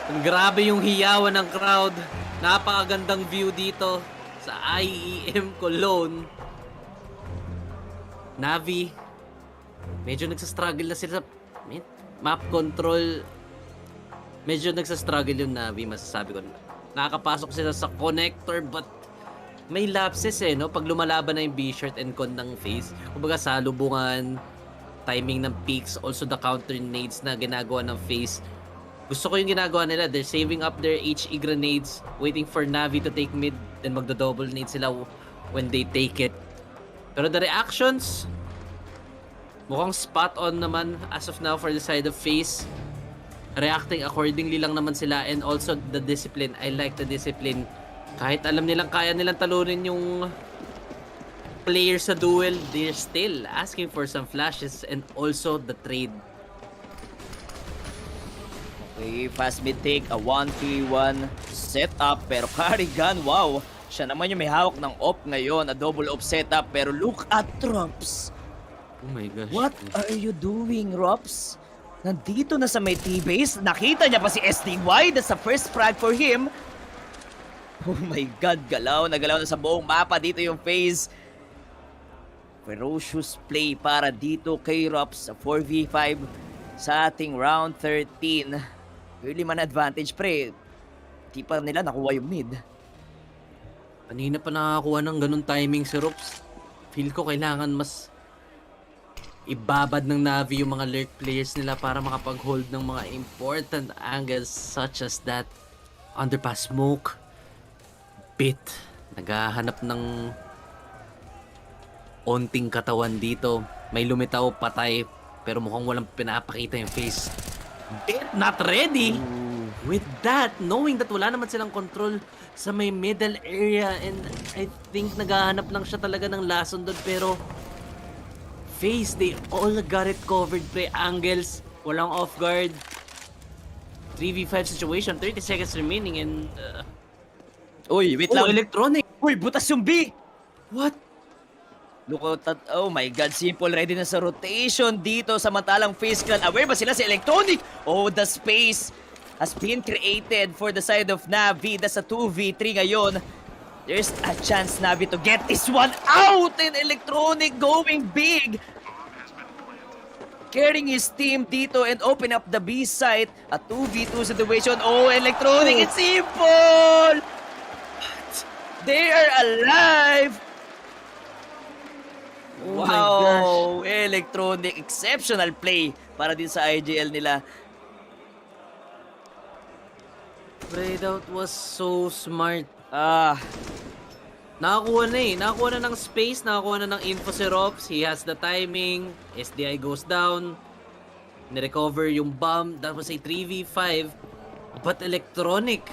S3: Ang grabe yung hiyawan ng crowd. Napakagandang view dito sa IEM Cologne. Navi, medyo nagsastruggle na sila sa map control. Medyo nagsastruggle yung Navi, masasabi ko. Nakakapasok sila sa connector but may lapses no? Pag lumalaban na yung B-shirt and con ng FaZe. Kumbaga salubungan, timing ng peaks, also the counter nades na ginagawa ng FaZe. Gusto ko yung ginagawa nila. They're saving up their HE grenades, waiting for NAVI to take mid, then magdo-double nade sila when they take it. Pero the reactions, mukhang spot on naman as of now for the side of FaZe. Reacting accordingly lang naman sila, and also the discipline. I like the discipline. Kahit alam nilang kaya nilang talunin yung player sa duel, they're still asking for some flashes and also the trade.
S4: Okay, fast mid take, a 1-3-1 setup, pero Carrigan, wow! Siya naman yung may hawak ng op ngayon, a double op setup, pero look at Rops!
S3: Oh my gosh.
S4: What are you doing, Rops? Nandito na sa may T-base, nakita niya pa si SDY, that's the first frag for him. Oh my God, galaw na sa buong mapa dito yung FaZe. Ferocious play para dito kay Rops sa 4v5 sa ating round 13. Early man advantage, pre. Di pa nila nakuha yung mid.
S3: Kanina pa nakakuha ng ganun timing si Rops. Feel ko kailangan mas ibabad ng NAVI yung mga lurk players nila para makapag-hold ng mga important angles such as that underpass smoke. Bit. Naghahanap ng onting katawan dito. May lumitaw, patay, pero mukhang walang pinapakita yung FaZe. Bit not ready. With that, knowing that wala naman silang control sa may middle area, and I think naghahanap lang siya talaga ng lason doon, pero FaZe, they all got it covered. Pre angles, walang off guard. 3v5 situation, 30 seconds remaining, and
S4: Uy, wait lang.
S3: Electronic.
S4: Uy, butas yung B.
S3: What?
S4: Look out at, oh my God, Simple ready na sa rotation dito samantalang FaZe Clan. Aware ba sila sa Electronic? Oh, the space has been created for the side of NAVI. That's a 2v3 ngayon. There's a chance NAVI to get this one out, and Electronic going big. Carrying his team dito and open up the B site. A 2v2 situation. Oh, Electronic, it's Simple! They are alive!
S3: Oh
S4: wow!
S3: my gosh.
S4: Electronic, exceptional play para din sa IGL nila.
S3: Played out was so smart.
S4: Nakakuha
S3: Nakakuha na ng space, nakakuha na ng info si Rops. He has the timing. SDI goes down. Nirecover yung bomb. That was a 3v5. But Electronic,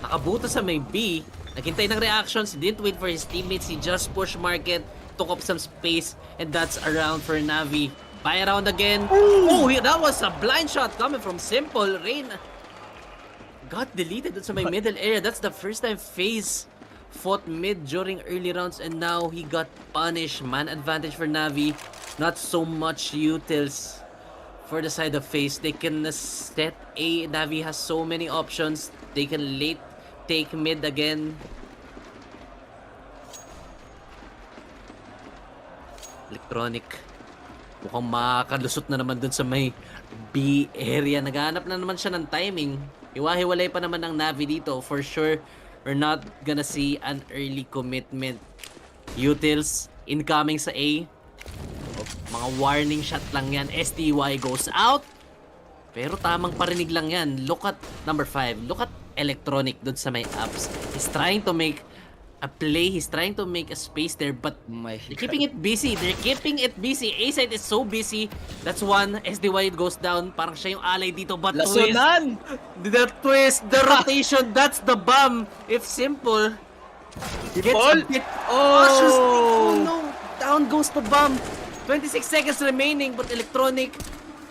S3: nakabuta sa may B. Naghintay ng reactions. He didn't wait for his teammates. He just pushed market. Took up some space. And that's a round for NAVI. Buy around again. Oh, that was a blind shot coming from Simple. Rain got deleted sa may middle area. That's the first time FaZe fought mid during early rounds, and now he got punished. Man advantage for NAVI. Not so much utils for the side of FaZe. They can set A. NAVI has so many options. They can late take mid again. Electronic. Mukhang makakalusot na naman dun sa may B area. Naghahanap na naman siya ng timing. Hiwa-hiwalay pa naman ng NAVI dito. For sure, we're not gonna see an early commitment. Utils incoming sa A. Mga warning shot lang yan. STY goes out. Pero tamang parinig lang yan. Look at number 5. Look at Electronic dun sa may ups. He's trying to make a play. He's trying to make a space there, but they're keeping it busy. They're keeping it busy. A side is so busy. That's one. SDY goes down. Parang siya yung alay dito, but
S4: Lasunan!
S3: The twist, the rotation, that's the bomb. If Simple gets a bit cautious. Oh no! Down goes the bomb. 26 seconds remaining, but Electronic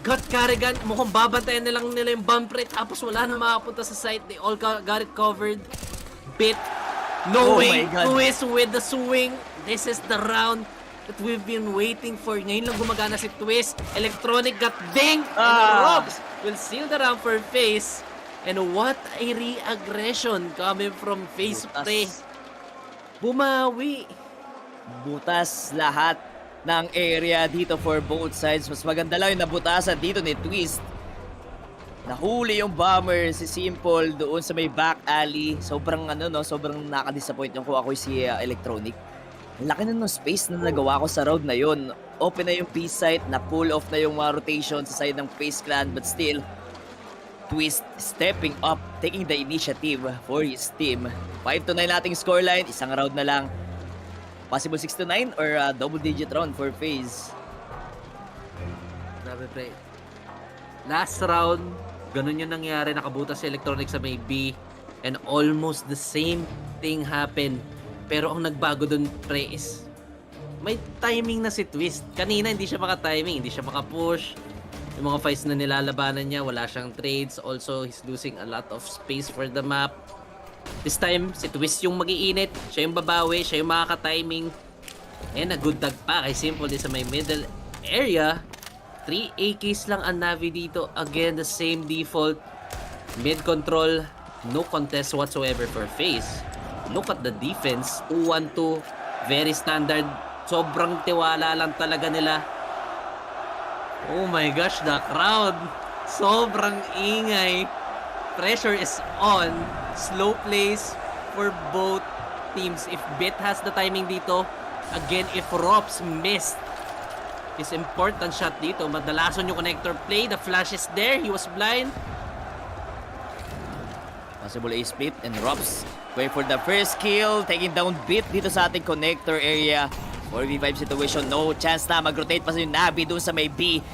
S3: got Carrigan. Mukhang babantayan na lang nila yung bomb rate. Tapos wala na makapunta sa site. They all got it covered. Bit. No way. Twist with the swing. This is the round that we've been waiting for. Ngayon lang gumagana si Twist. Electronic got dinged. And Robs will seal the round for FaZe. And what a re-aggression coming from FaZe play. Bumawi.
S4: Butas lahat ng area dito for both sides. Mas maganda lang yung nabutasan dito ni Twist. Nahuli yung bomber si Simple doon sa may back alley. Sobrang sobrang nakaka-disappoint yung kung ako si Electronic. Ang laki na ng space na nagawa ko sa round na yon. Open na yung B site, na pull off na yung mga rotation sa side ng FaZe Clan, but still Twist stepping up, taking the initiative for his team. 5-9 nating scoreline, isang round na lang. Possible 6-9 or double digit round for FaZe.
S3: Grabe pre. Last round, ganun yung nangyari, nakabutas si Electronic sa may B and almost the same thing happened. Pero ang nagbago dun pre is may timing na si Twist. Kanina hindi siya maka-timing, hindi siya maka-push. Yung mga fights na nilalabanan niya, wala siyang trades. Also, he's losing a lot of space for the map. This time, si Twist yung mag-iinit. Siya yung babawi, siya yung makaka-timing. And a good tag pa kay Simple din sa may middle area. 3 AKs lang ang Navi dito. Again, the same default. Mid control, no contest whatsoever for FaZe. Look at the defense. 2-1-2. Very standard. Sobrang tiwala lang talaga nila. Oh my gosh, the crowd. Sobrang ingay. Pressure is on. Slow plays for both teams. If Bit has the timing dito, again, if Rops missed his important shot dito, madalason yung connector play. The flash is there. He was blind.
S4: Possible A split and Rops going for the first kill, taking down Bit dito sa ating connector area. 4v5 situation, no chance na mag-rotate pa sa yung Navi doon sa may B.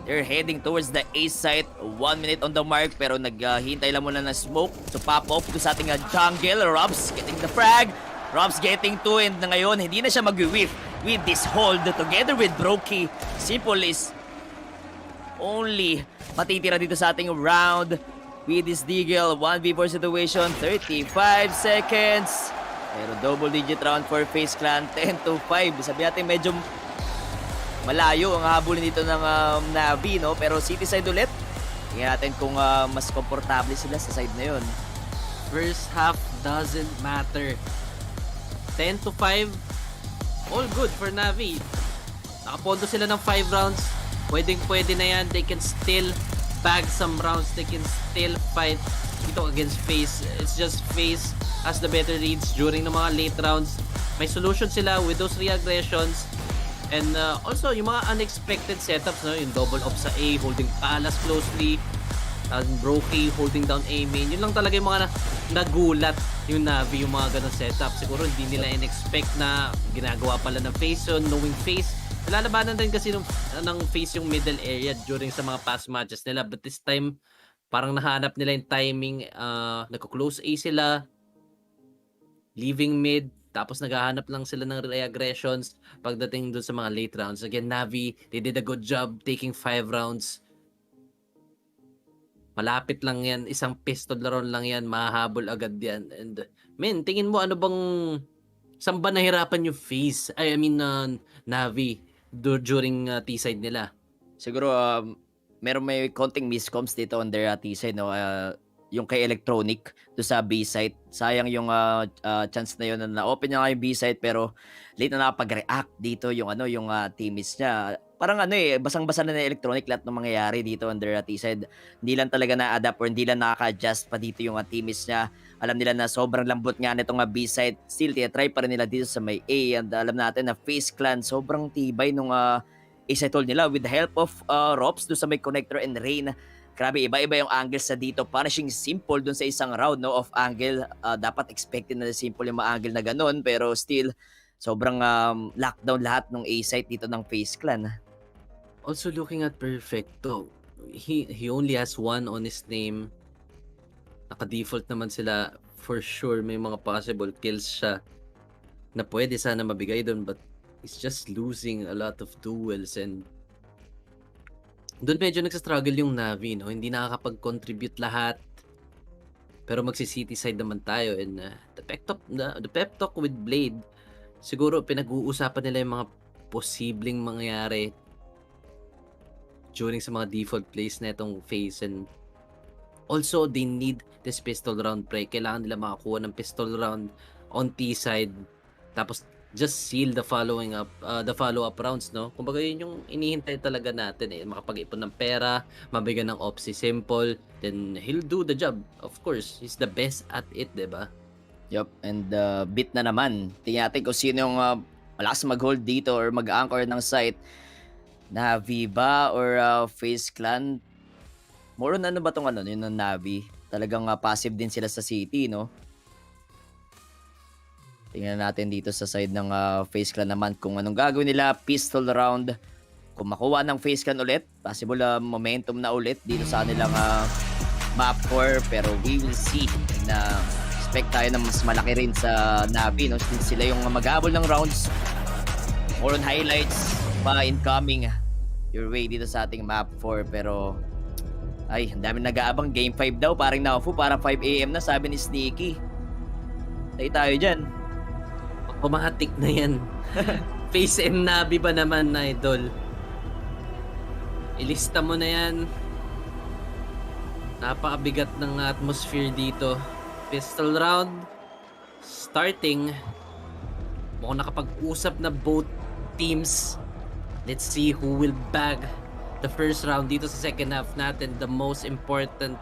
S4: They're heading towards the A site. 1 minute on the mark, pero naghintay lang muna ng smoke to pop off doon sa ating jungle. Robs getting the frag. Robs getting 2 and ngayon hindi na siya mag-whiff with this hold together with Brokey. Simple is only matitira dito sa ating round with this Deagle. 1v4 situation, 35 seconds. Pero double digit round for FaZe Clan, 10-5. Sabi natin medyo malayo ang habulin dito ng Navi, no? Pero city side ulit. Tingnan natin kung mas komportable sila sa side na yun.
S3: First half doesn't matter. 10-5. All good for Navi. Nakapondo sila ng 5 rounds. Pwede na yan. They can still bag some rounds. They can still fight dito against FaZe. It's just FaZe as the better reads during the mga late rounds. May solution sila with those reaggressions. And also, yung mga unexpected setups, no? Yung double up sa A, holding Palas closely. Brokey holding down A main. Yun lang talaga yung mga nagulat yung Navi, yung mga ganun setup. Siguro hindi nila in-expect na ginagawa pala ng FaZe yun. Knowing FaZe, nalalabanan din kasi ng FaZe yung middle area during sa mga past matches nila. But this time, parang nahanap nila yung timing. Nagko-close A sila. Leaving mid, tapos naghahanap lang sila ng reaggressions pagdating dun sa mga late rounds. Again, Navi, they did a good job taking 5 rounds. Malapit lang yan, isang pistol round lang yan, mahahabol agad yan. And men, tingin mo ano bang, saan ba nahirapan yung FaZe? I mean, Navi during T-side nila?
S4: Siguro, may konting miscoms dito on their T-side, no? Yung kay Electronic do sa B-site. Sayang yung chance na yun na open niya nga yung B-site pero late na nakapag-react dito yung yung teammates niya. Parang basang-basa na Electronic lahat ng mangyayari dito under T-side. Hindi lang talaga na-adapt or hindi lang nakaka-adjust pa dito yung teammates niya. Alam nila na sobrang lambot nga nitong B-site. Still, try pa rin nila dito sa may A. And alam natin na FaZe Clan sobrang tibay nung A-site hold nila with the help of Rops do sa may connector and Rain. Grabe, iba-iba yung angles sa dito. Punishing Simple dun sa isang round, no, of angle. Dapat expected na Simple yung mga angle na ganun. Pero still, sobrang lockdown lahat ng A-site dito ng FaZe Clan.
S3: Also looking at Perfecto, he only has 1 on his name. Naka-default naman sila. For sure, may mga possible kills siya na pwede sana mabigay doon. But he's just losing a lot of duels and doon medyo nagsastruggle yung Navi, no? Hindi nakakapag-contribute lahat. Pero magsi-city side naman tayo. And the pep talk with Blade, siguro pinag-uusapan nila yung mga posibleng mangyari during sa mga default plays na itong FaZe. And also, they need this pistol round, pre. Kailangan nila makakuha ng pistol round on T side. Tapos, just seal the follow-up rounds, no? Kumbaga yun yung inihintay talaga natin eh. Makapag-ipon ng pera, mabigyan ng ops si Simple, then he'll do the job. Of course, he's the best at it, diba?
S4: Yup, and bit na naman. Tingnan natin kung sino yung malakas mag-hold dito or mag-anchor ng site. NAVI ba or FaZe Clan? More on ano ba tong yun ng NAVI? Talagang passive din sila sa city, no? Tingnan natin dito sa side ng FaZe Clan naman kung anong gagawin nila. Pistol round. Kung makuha ng FaZe Clan ulit, possible momentum na ulit dito sa kanilang map 4. Pero we will see na expect tayo na mas malaki rin sa NAVI, no? Since sila yung mag-aabol ng rounds. More on highlights pa incoming your way dito sa ating map 4. Pero ay, ang dami nag-aabang. Game 5 daw. Parang naupo. Parang 5 AM na, sabi ni Sneaky. Tayo dyan.
S3: Automatic na yan. FaZe and NAVI ba naman, na idol? Ilista mo na yan. Napakabigat ng atmosphere dito. Pistol round. Starting. Mukhang nakapag-usap na both teams. Let's see who will bag the first round dito sa second half natin. The most important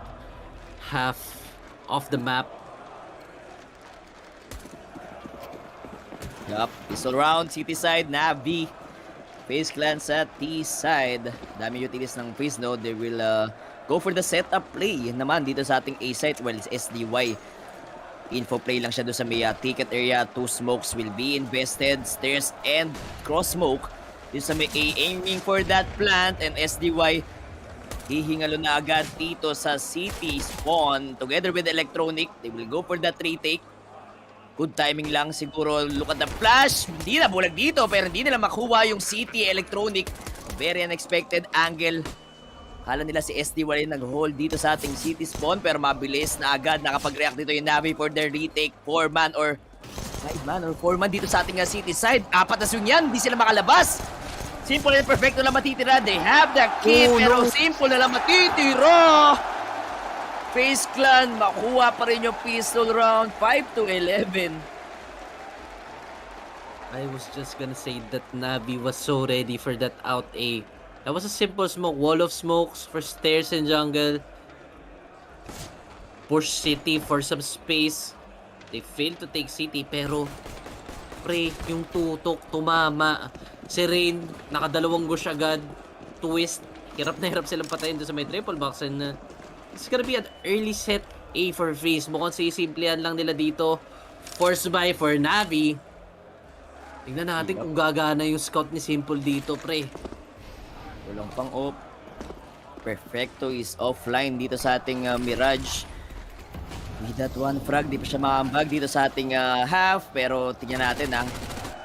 S3: half of the map.
S4: Yup, pistol round, city side, NAVI. FaZe Clan sa T-side. Dami utilities ng FaZe, no? They will go for the setup play naman dito sa ating A site. Well, it's SDY. Info play lang siya doon sa may ticket area. 2 smokes will be invested. Stairs and cross smoke. Dito sa may A, aiming for that plant. And SDY, hihingalo na agad dito sa city spawn. Together with Electronic, they will go for that retake. Good timing lang siguro. Look at the flash. Hindi na bulag dito pero hindi nila makuha yung City Electronic. Very unexpected angle. Kala nila si SDY nag-hold dito sa ating City spawn pero mabilis na agad nakapag-react dito yung NAVI for their retake. 4-man or 5-man or 4-man dito sa ating City side. 4 na swing yan. Hindi sila makalabas. Simple and perfecto lang matitira. They have the key pero simple na lang matitira. FaZe Clan, makuha pa rin yung pistol round. 5-11.
S3: I was just gonna say that NAVI was so ready for that out A. That was a simple smoke. Wall of smokes for stairs and jungle. Push City for some space. They failed to take City pero pre, yung tutok, tumama. Si Rain, nakadalawang gush agad. Twist. Hirap na hirap silang patayin doon sa may triple box and it's gonna be an early set A for FaZe. Mukhang sisimplehan lang nila dito. Force buy for NAVI. Tignan natin kung gagana yung scout ni Simple dito, pre.
S4: Walang pang op. Perfecto is offline dito sa ating Mirage. With that one frag, di pa siya makambag dito sa ating half. Pero tingnan natin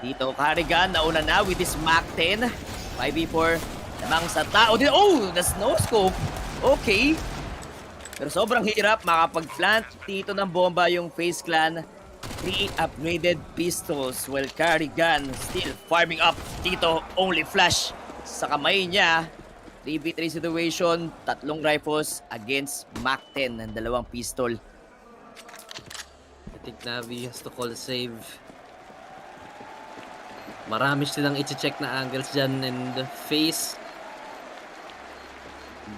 S4: dito, Carrigan, nauna na with this Mach 10. 5v4. Namang sa tao din. Oh, that's no scope. Okay. Pero sobrang hirap makapag-plant dito ng bomba yung FaZe Clan. 3 upgraded pistols while Carrigan still farming up dito. Only flash sa kamay niya. 3v3 situation. 3 rifles against Mach 10 ng 2 pistol.
S3: I think NAVI has to call a save. Marami silang i-check na angles dyan and FaZe.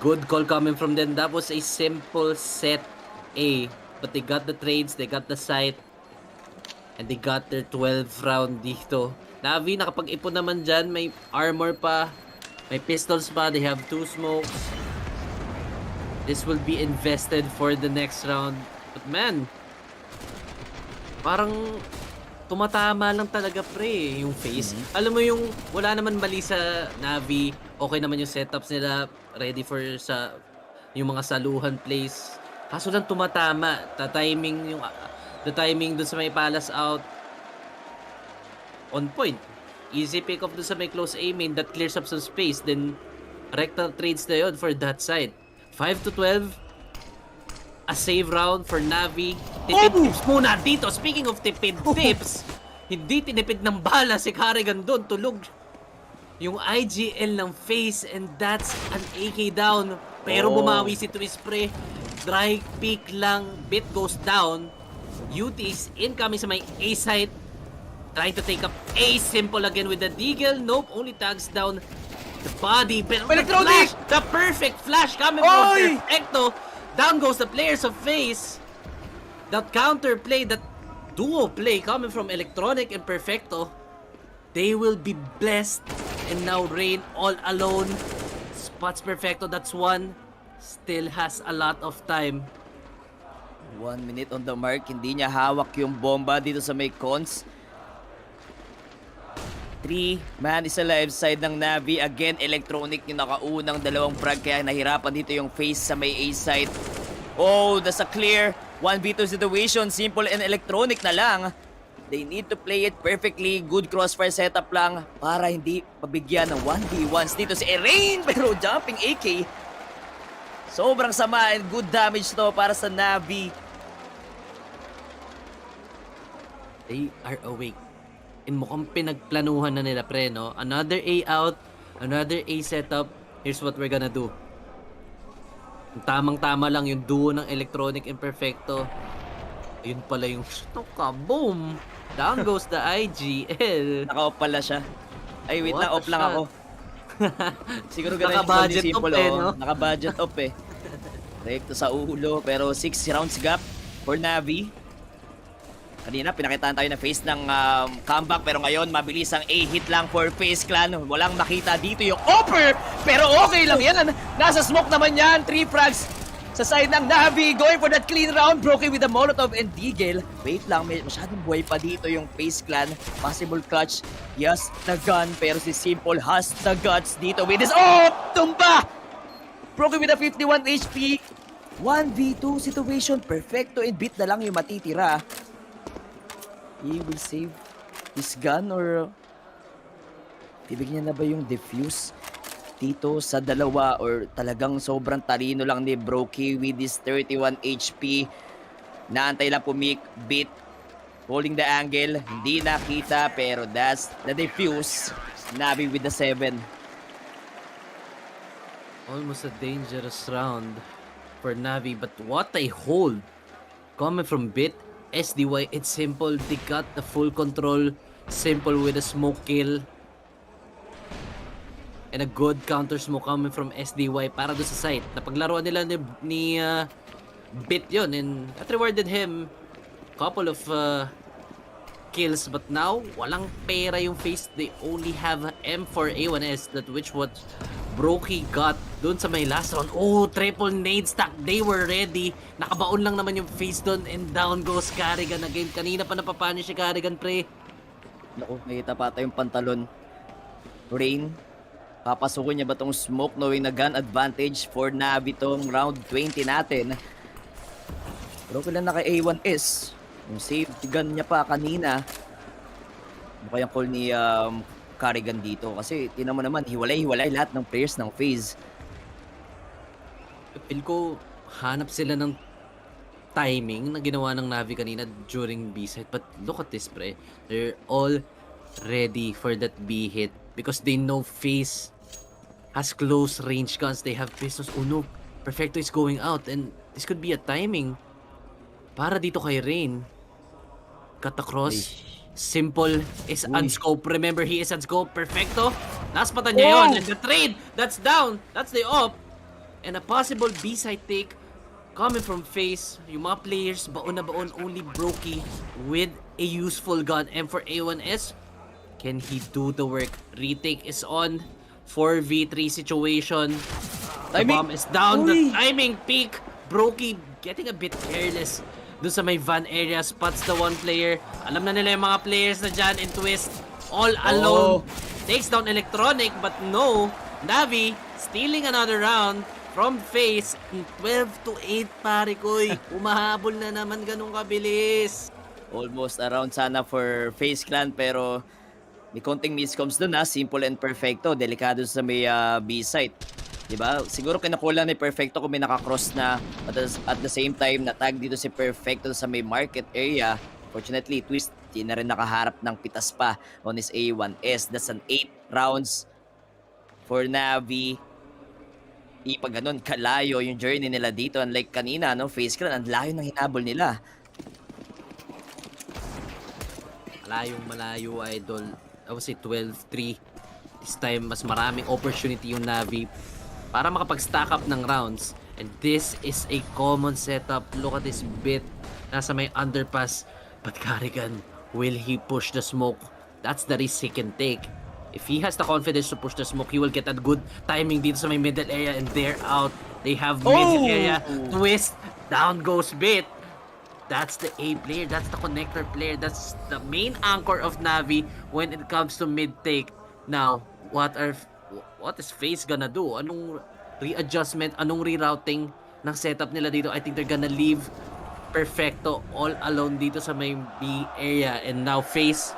S3: Good call coming from them. That was a simple set A. But they got the trades, they got the sight, and they got their 12th round dito. NAVI nakapag-ipon naman dyan. May armor pa. May pistols pa. They have 2 smokes. This will be invested for the next round. But man, parang tumatama lang talaga pre yung FaZe. Alam mo yung wala naman mali sa NAVI. Okay naman yung setups nila. Ready for sa yung mga saluhan plays. Kaso lang tumatama. The timing dun sa may palace out. On point. Easy pick up dun sa may close aiming. That clears up some space. Then rectal trades na yun for that side. 5-12. A save round for NAVI. Tipid tips muna dito. Speaking of tipid tips, hindi tinipid ng bala si Carrigan doon. Tulog yung IGL ng FaZe and that's an AK down. Pero bumawi si Twist pre. Dry peak lang. Bit goes down. UT is incoming sa may A site. trying to take up A. Simple again with the deagle. Nope, only tags down the body. Pero the flash, the perfect flash coming from Perfecto. Down goes the players of FaZe. That counter play, that duo play coming from Electronic and Perfecto. They will be blessed. And now Rain all alone. Spots Perfecto, that's one. Still has a lot of time.
S4: 1 minute on the mark, hindi niya hawak yung bomba dito sa may cons. 3-man is alive side ng Navi. Again, Electronic yung nakaunang dalawang frag, kaya nahirapan dito yung FaZe sa may A side. Oh, that's a clear 1v2 situation. Simple and Electronic na lang. They need to play it perfectly. Good crossfire setup lang para hindi pabigyan ng 1v1s dito si Rain. Pero jumping AK, sobrang sama and good damage to para sa Navi.
S3: They are awake. And mukhang pinagplanuhan na nila, pre, no? Another A out, another A setup. Here's what we're gonna do. Tamang-tama lang yung duo ng Electronic and Perfecto. Ayun pala yung boom! Down goes the IGL.
S4: Naka-off pala siya. Ay, wait
S3: What
S4: na, off
S3: a
S4: lang
S3: shot.
S4: ako. Siguro ganun yung
S3: Naka-budget
S4: Simple,
S3: off, no?
S4: Naka-budget off eh. Rekto sa ulo, pero 6 rounds gap for Navi. Kanina, pinakitaan tayo na FaZe ng comeback, pero ngayon, mabilis ang A-hit lang for FaZe Clan. Walang makita dito yung offer, pero okay lang yan. Nasa smoke naman yan, 3 frags sa side ng Navi, going for that clean round. Broken with the Molotov and Deagle. Wait lang, may masyadong buhay pa dito yung FaZe Clan. Possible clutch, yes, the gun, pero si Simple has the guts dito with his, tumba! Broken with a 51 HP. 1v2 situation, Perfecto and Beat na lang yung matitira. He will save his gun or bibigyan na ba yung defuse dito sa dalawa, or talagang sobrang talino lang ni Brokey with his 31 HP. Naantay lang po Beat holding the angle, hindi nakita, pero that's the defuse. Navi with the 7.
S3: Almost a dangerous round for Navi, but what a hold coming from Bit. SDY, it's Simple. They got the full control. Simple with a smoke kill. And a good counter smoke coming from SDY para doon sa site. Napaglaruan nila ni Bit yun, and that rewarded him couple of kills. But now, walang pera yung FaZe. They only have M4A1S, that which what Brokey got doon sa may last round. Oh, triple nade stack. They were ready. Nakabaon lang naman yung FaZe doon, and down goes Carrigan again. Kanina pa napapanish si Carrigan, pre.
S4: Naku, nakita pa ata yung pantalon. Rain, papasukin niya ba tong smoke, knowing na gun advantage for Navi tong round 20 natin. Pero kailan naka A1S. Yung safety gun niya pa kanina. Ano kayang call ni Carrigan dito? Kasi tinan mo naman, hiwalay-hiwalay lahat ng players ng FaZe.
S3: Feel ko, hanap sila ng timing na ginawa ng Navi kanina during B-side. But look at this, pre. They're all ready for that B hit because they know FaZe has close range guns. They have pistols. Oh no, Perfecto is going out, and this could be a timing para dito kay Rain. Cut across. Simple is unscope. Remember, he is unscope. Perfecto. Naspatan niya yun. And the trade, that's down. That's the op. And a possible B-side take coming from FaZe. Yung mga players, baon na baon, only Brokey with a useful gun. M4A1S. Can he do the work? Retake is on. 4v3 situation. The bomb is down. The timing peak. Brokey getting a bit careless. Doon sa may van area, spots the one player. Alam na nila yung mga players na dyan, and Twist all alone. Takes down Electronic, but no. Navi stealing another round from FaZe. 12-8, pare koy. Umahabol na naman ganun kabilis.
S4: Almost around sana for FaZe Clan, pero may konting miscoms dun, Simple and Perfecto. Delikado sa may B-site. Diba? Siguro kinakulang ni Perfecto kung may nakakross na, at the same time na tag dito si Perfecto sa may market area. Fortunately, Twist di na rin nakaharap ng pitas pa on his A1S. That's an 8 rounds for Navi. Di pa ganun kalayo yung journey nila dito. Unlike kanina, no? FaZe Clan, ang layo ng hinabol nila.
S3: Malayo, idol. I would say 12-3. This time, mas maraming opportunity yung Navi para makapag-stack up ng rounds. And this is a common setup. Look at this bit. Nasa may underpass. But Carrigan, will he push the smoke? That's the risk he can take. If he has the confidence to push the smoke, he will get a good timing dito sa may middle area, and they're out. They have middle area. Twist. Down goes Bit. That's the A player. That's the connector player. That's the main anchor of Navi when it comes to mid take. Now, what is FaZe gonna do? Anong readjustment? Anong rerouting ng setup nila dito? I think they're gonna leave Perfecto all alone dito sa may B area, and now FaZe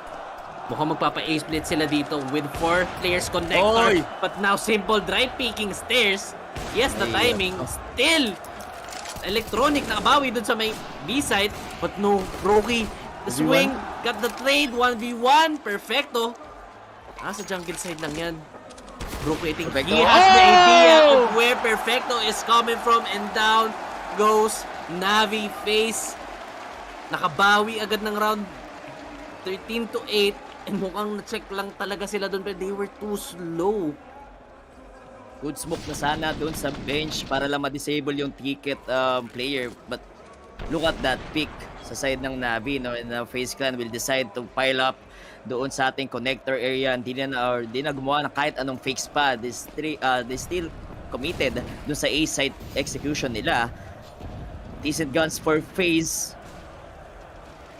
S3: mukhang magpapa-A split sila dito with 4 players connector. But now Simple drive picking stairs. Yes, the timing. Still, Electronic nakabawi dun sa may B side. But no, Rocky, the swing, got the trade, 1v1, Perfecto. Nasa jungle side lang yan. Rocky, I think he has the idea of where Perfecto is coming from, and down goes Navi. FaZe. Nakabawi agad ng round 13-8, and mukhang na-check lang talaga sila dun, but they were too slow.
S4: Good smoke na sana doon sa bench para lang ma-disable yung ticket player. But look at that pick sa side ng Navi, no? And FaZe Clan will decide to pile up doon sa ating connector area. Hindi na gumawa ng kahit anong fake pa. They still committed doon sa A side execution nila. Decent guns for FaZe.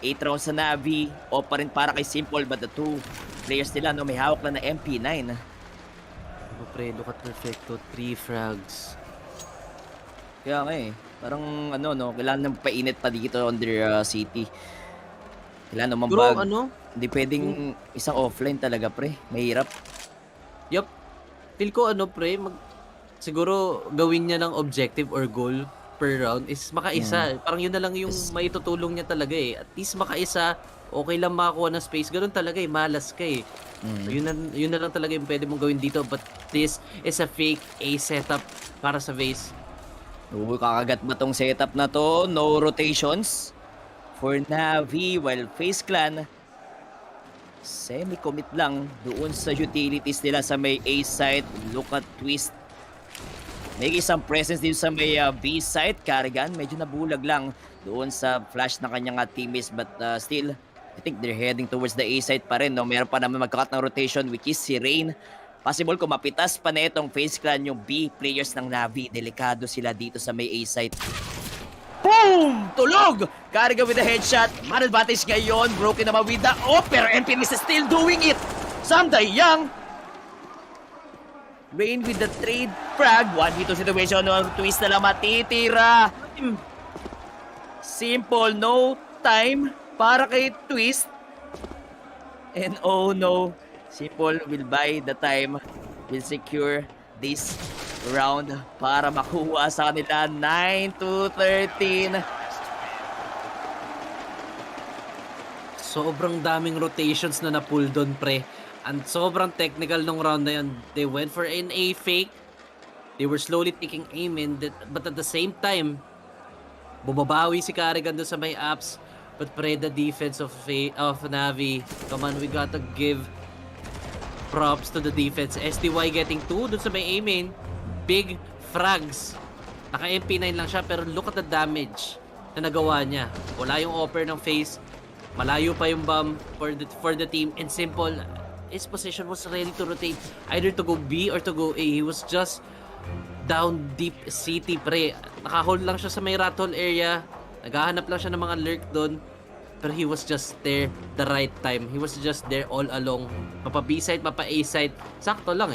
S4: 8 rounds sa Navi. O pa rin para kay Simple, but the two players nila, no, may hawak lang na MP9.
S3: Pre, look at Perfecto, 3 frags.
S4: Kaya nga parang kailangan ng painit pa dito on their city. Kailangan mambag.
S3: Bro,
S4: hindi pwedeng isang offline talaga, pre. Mahirap.
S3: Yup. Feel ko pre, siguro gawin niya ng objective or goal per round is makaisa. Parang yun na lang yung maitutulong niya talaga At least makaisa, okay lang makakuha ng space. Ganun talaga malas ka Yun na lang talaga yung pwede mong gawin dito, but this is a fake A setup para sa FaZe.
S4: Kakagat ba tong setup na to? No rotations for Navi, while FaZe Clan semi-commit lang doon sa utilities nila sa may A side. Look at Twist. May isang presence din sa may B side. Carrigan, medyo nabulag lang doon sa flash ng kanyang teammates, but still, I think they're heading towards the A side pa rin. No? Meron pa naman magkakat ng rotation, which is si Rain. Possible kung mapitas pa na itong FaZe Clan yung B players ng Navi. Delikado sila dito sa may A side. Boom! Tulog! Carrigan with a headshot. Man advantage ngayon. Broken naman with the pero MPNS is still doing it. Samday Young. Rain with the trade frag. 1v2 situation. Twist na lang matitira. Simple, no time para kay Twist. And oh no, Simple will buy the time, will secure this round para makuha sa kanila 9-13.
S3: Sobrang daming rotations na na-pull doon, pre. And sobrang technical nung round na yun. They went for an A fake. They were slowly taking aim in, but at the same time, bumabawi si Carrigan doon sa may apps. But pre, the defense of Navi, come on, we gotta give props to the defense. SDY getting 2 dun sa may A-main. Big frags. Naka MP9 lang siya, pero look at the damage na nagawa niya. Wala yung offer ng FaZe. Malayo pa yung bomb for the team. And Simple, his position was ready to rotate either to go B or to go A. He was just down deep city, pre. Nakahold lang siya sa may rat hole area. Naghahanap lang siya ng mga lurk doon. Pero he was just there the right time. He was just there all along. Papa B side, papa A side. Sakto lang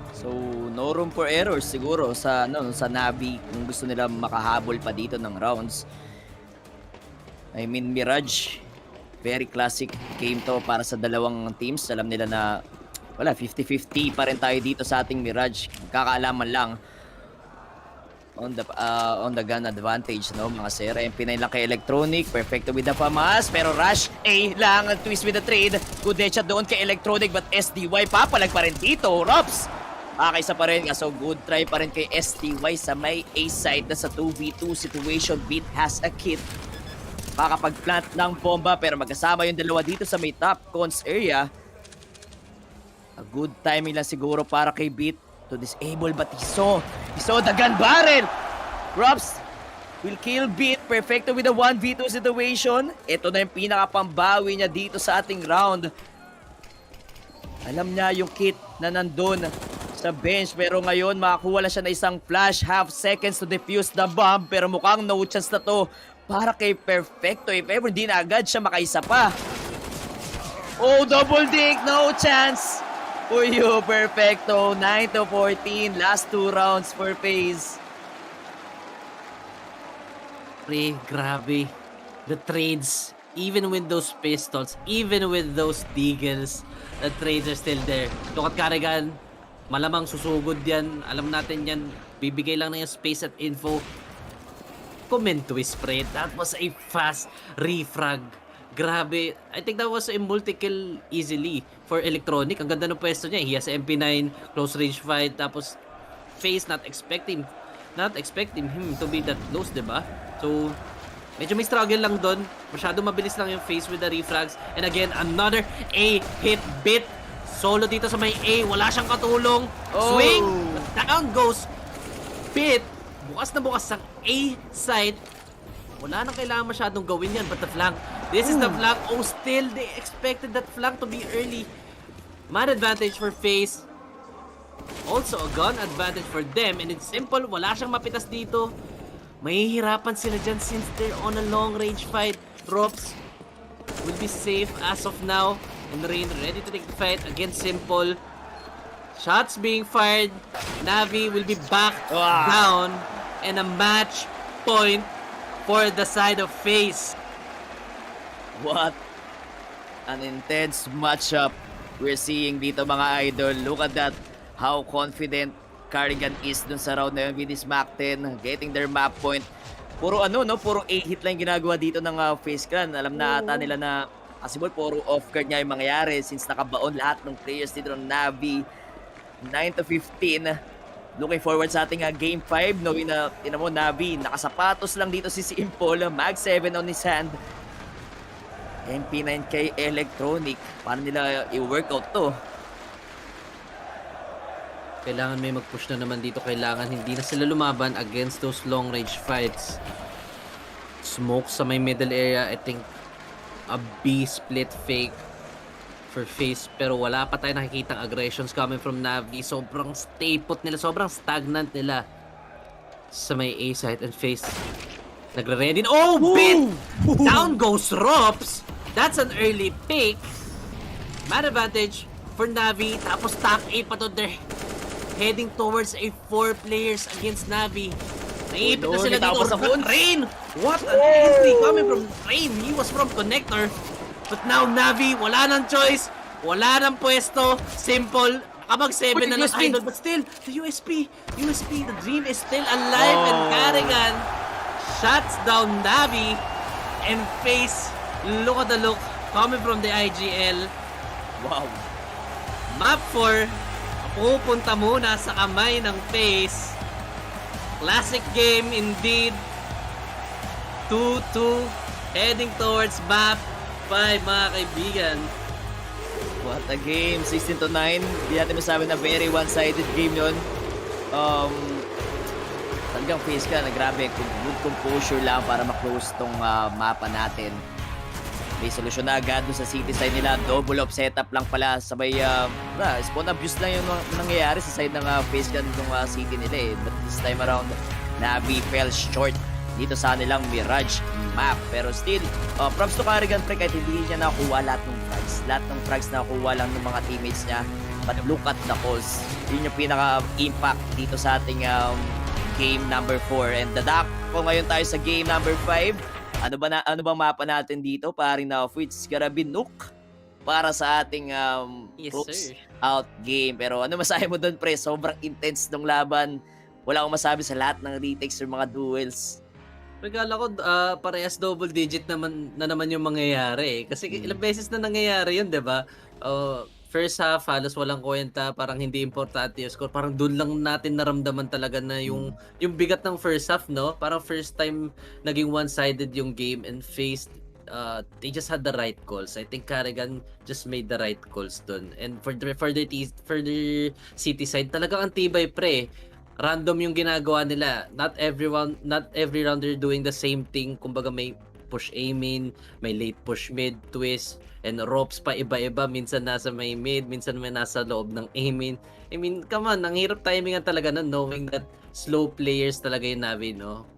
S4: So, no room for errors siguro sa Navi kung gusto nila makahabol pa dito ng rounds. I mean, Mirage, very classic game to para sa dalawang teams. Alam nila na 50-50 pa rin tayo dito sa ating Mirage. Kakaalaman lang on the gun advantage, no, mga sir. MP9 lang kay Electronic. Perfecto with the FAMAS. Pero rush A lang. Twist with the trade. Good headshot doon kay Electronic, but SDY papalag pa rin dito. Robs! Kakaisa pa rin. So good try pa rin kay SDY sa may A side na sa 2v2 situation. Beat has a kit. makakapag-plant ng bomba pero magkasama yung dalawa dito sa may top cons area. A good timing lang siguro para kay Beat to disable but he saw the gun barrel. Props will kill Beat. Perfecto with a 1v2 situation. Ito na yung pinakapambawi niya dito sa ating round. Alam niya yung kit na nandun sa bench pero ngayon makakuha lang siya na isang flash, half seconds to defuse the bomb pero mukhang no chance na to para kay Perfecto. If ever di na agad siya makaisa pa. Oh, double dig, no chance for you, Perfecto. 9-14, last 2 rounds for FaZe.
S3: Pre, grabe. The trades, even with those pistols, even with those deagles, the trades are still there. Look at Carrigan. Malamang susugod yan. Alam natin yan. Bibigay lang na yung space at info. Comment twist, pre. That was a fast refrag. Grabe. I think that was a multi-kill easily for Electronic. Ang ganda ng pwesto niya. He has MP9, close range fight. Tapos, FaZe not expecting him to be that close, diba? So, medyo may struggle lang doon. Masyado mabilis lang yung FaZe with the refrags. And again, another A hit bit. Solo dito sa may A. Wala siyang katulong. Swing! Down goes Bit. Bukas na bukas ang A side. Wala nang kailangan masyadong gawin yan. But the flank. This is the flank. Oh, still, they expected that flank to be early. Man advantage for FaZe. Also, a gun advantage for them. And it's simple. Wala siyang mapitas dito. Mahihirapan sila dyan since they're on a long range fight. Drops will be safe as of now. And Rain ready to take the fight against Simple. Shots being fired. Navi will be back down. And a match point for the side of FaZe.
S4: What an intense matchup we're seeing dito, mga idol. Look at that. How confident Carrigan is dun sa round na yun with this Mac 10. Getting their map point. Puro puro 8 hit lang ginagawa dito ng FaZe Clan. Alam na ata nila na possible puro off-guard nga yung mangyayari since nakabaon lahat ng players dito ng NAVI. 9-15. Looking forward sa ating game 5. Knowing na, mo, NAVI, nakasapatos lang dito si Simple. Mag 7 on his hand. MP9 kay Electronic. Paano nila i-workout to?
S3: Kailangan may mag-push na naman dito. Kailangan hindi na sila lumaban against those long range fights. Smoke sa may middle area. I think a B split fake for FaZe. Pero wala pa tayo nakikitang aggressions coming from Navi. Sobrang stay put nila. Sobrang stagnant nila sa may A side and FaZe. Nagre-ready. Oh, Bit! Down goes Rops. That's an early pick. Man advantage for Navi. Tapos top A pa to. They're heading towards a 4 players against Navi. Naipit na sila dito. Rain! What an entry coming from Rain. He was from Connector. But now Navi, wala nang choice. Wala nang pwesto. Simple. Nakabag 7 na ng idol. But still, the USP, the dream is still alive. And Carrigan shuts down Navi. And FaZe, look at the look coming from the IGL. Wow. Map 4, pupunta muna sa kamay ng FaZe. Classic game indeed. 2-2 heading towards map 5, mga kaibigan.
S4: What a game. 16-9. Hindi natin masabi na very one-sided game yun. Talagang FaZe ka na grabe. Good composure lang para maklose tong mapa natin. May solusyon na agad sa city side nila. Double up setup lang pala. Sabay spawn abuse lang yung nangyayari sa side ng FaZe ka nitong city nila eh. But this time around, Navi fell short dito sa nilang Mirage map. Pero still, props to Carrigan pre kahit hindi niya nakuha lahat ng frags. Lahat ng frags nakuha lang ng mga teammates niya. But look at the calls. Yun yung pinaka-impact dito sa ating game number 4. And dadak po ngayon tayo sa game number 5. Ano ba mapa natin dito? Paring na of which gonna be Nuke para sa ating
S3: Yes,
S4: out game. Pero ano masahe mo doon pre? Sobrang intense ng laban. Wala akong masabi sa lahat ng retakes or mga duels.
S3: Regala ko, parehas double digit naman yung mangyayari eh. Kasi ilang beses na nangyayari yun, di ba? first half halos walang kwenta, parang hindi importante yung score. Parang doon lang natin naramdaman talaga na yung bigat ng first half, no? Parang first time naging one-sided yung game and FaZe they just had the right calls. I think Carrigan just made the right calls dun. And for the city side, talagang ang tibay pre. Random yung ginagawa nila. Not every round they're doing the same thing. Kumbaga may push A main, may late push mid, twist, and ropes pa iba-iba. Minsan nasa may mid, minsan may nasa loob ng A main. I mean, come on, ang hirap timingan talaga no, knowing that slow players talaga yung Navi, no?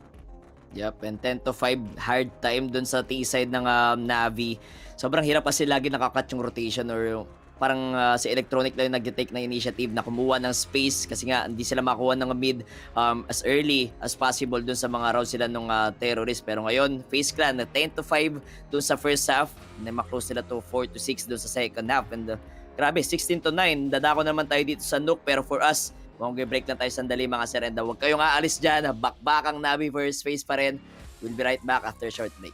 S4: Yep, and 10 to 5 hard time dun sa T-side ng Navi. Sobrang hirap kasi lagi nakakat yung rotation or parang si Electronic lang yung nag-take na initiative na kumuha ng space kasi nga hindi sila makuha ng mid as early as possible dun sa mga rounds sila nung terrorist. Pero ngayon, FaZe Clan 10 to 5 dun sa first half, and then maklose sila to 4 to 6 dun sa second half. And grabe, 16 to 9. Dadako naman tayo dito sa Nuke, pero for us, break lang tayo sandali mga Serenda. Huwag kayong aalis dyan. Bakbakang Navi versus FaZe pa rin. We'll be right back after a short break.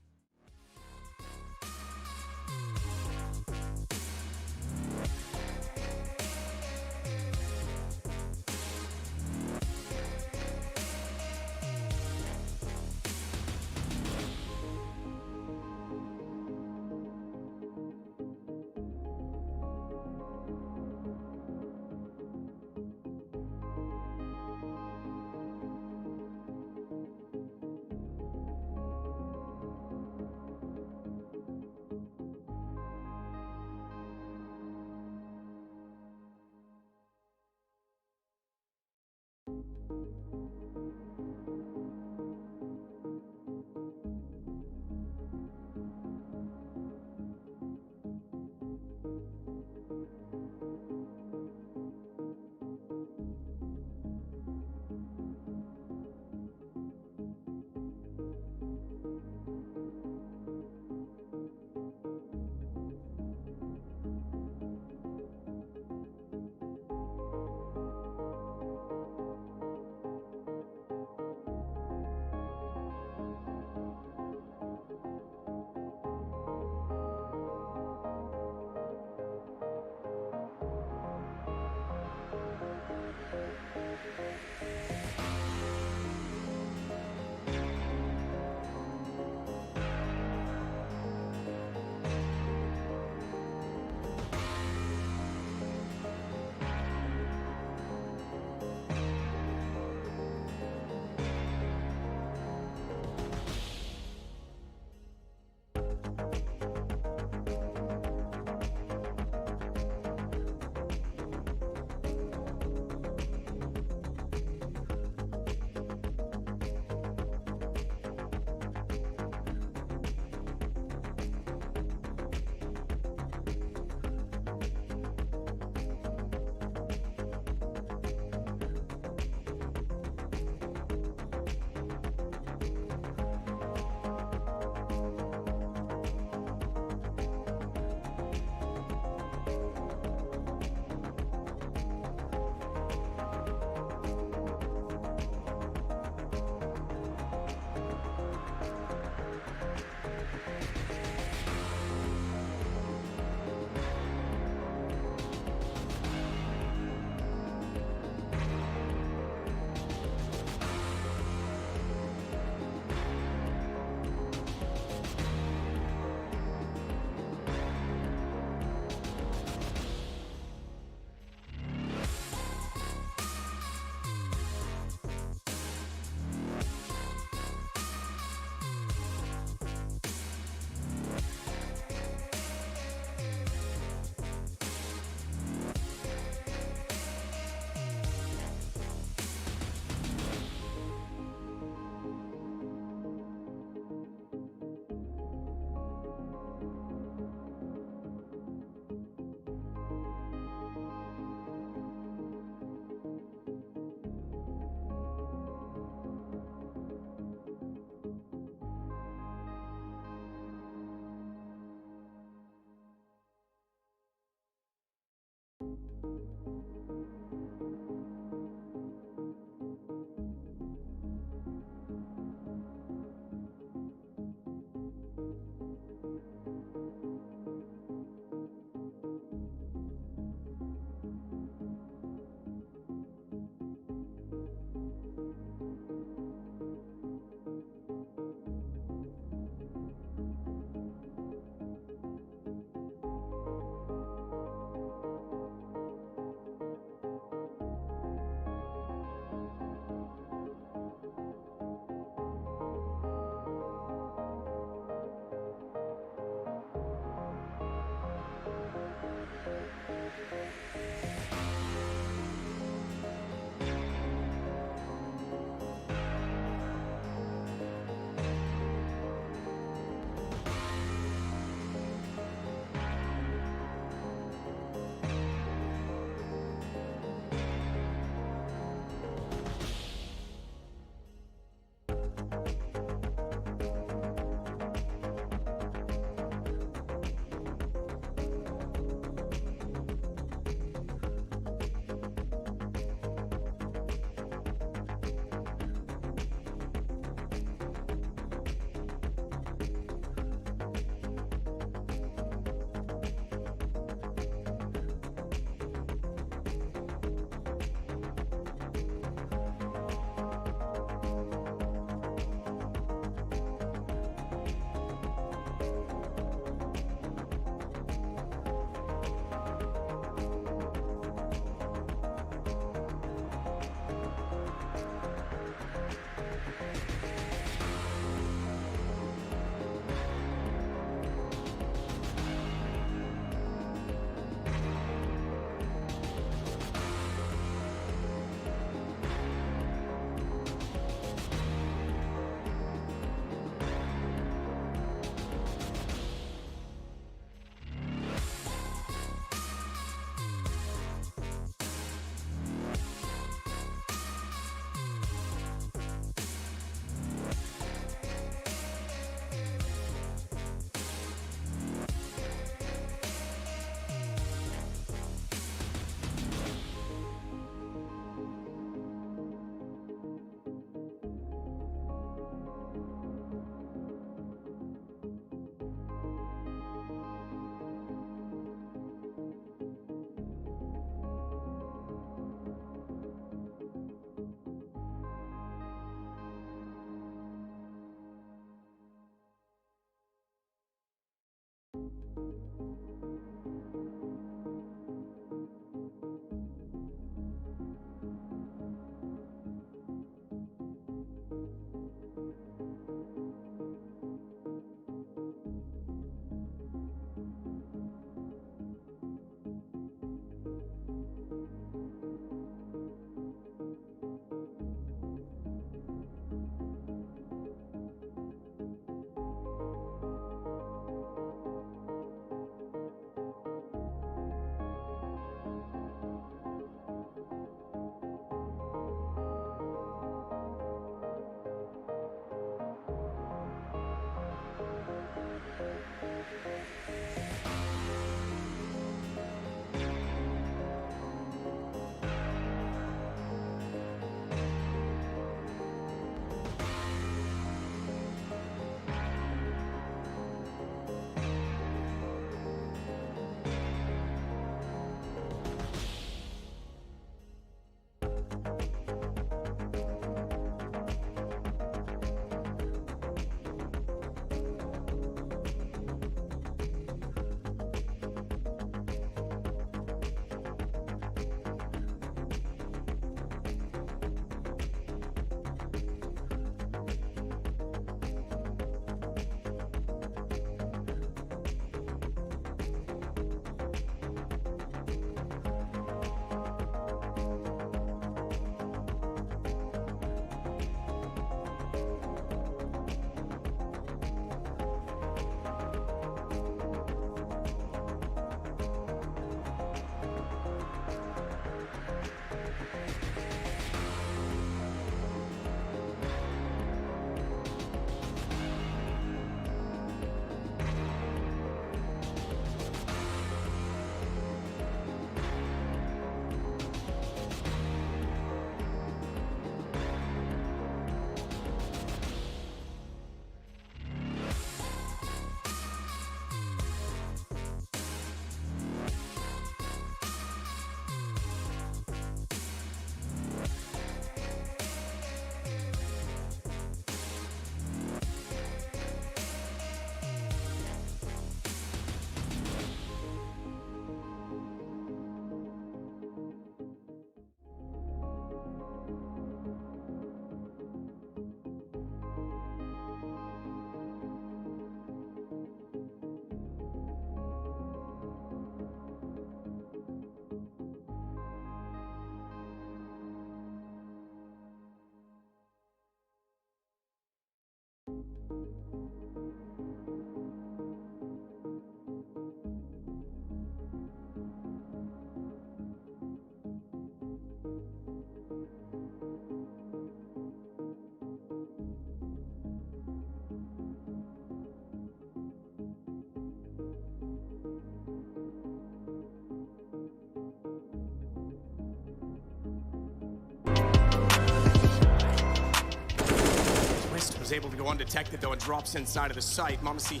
S24: was able to go undetected though and drops inside of the site. Monacy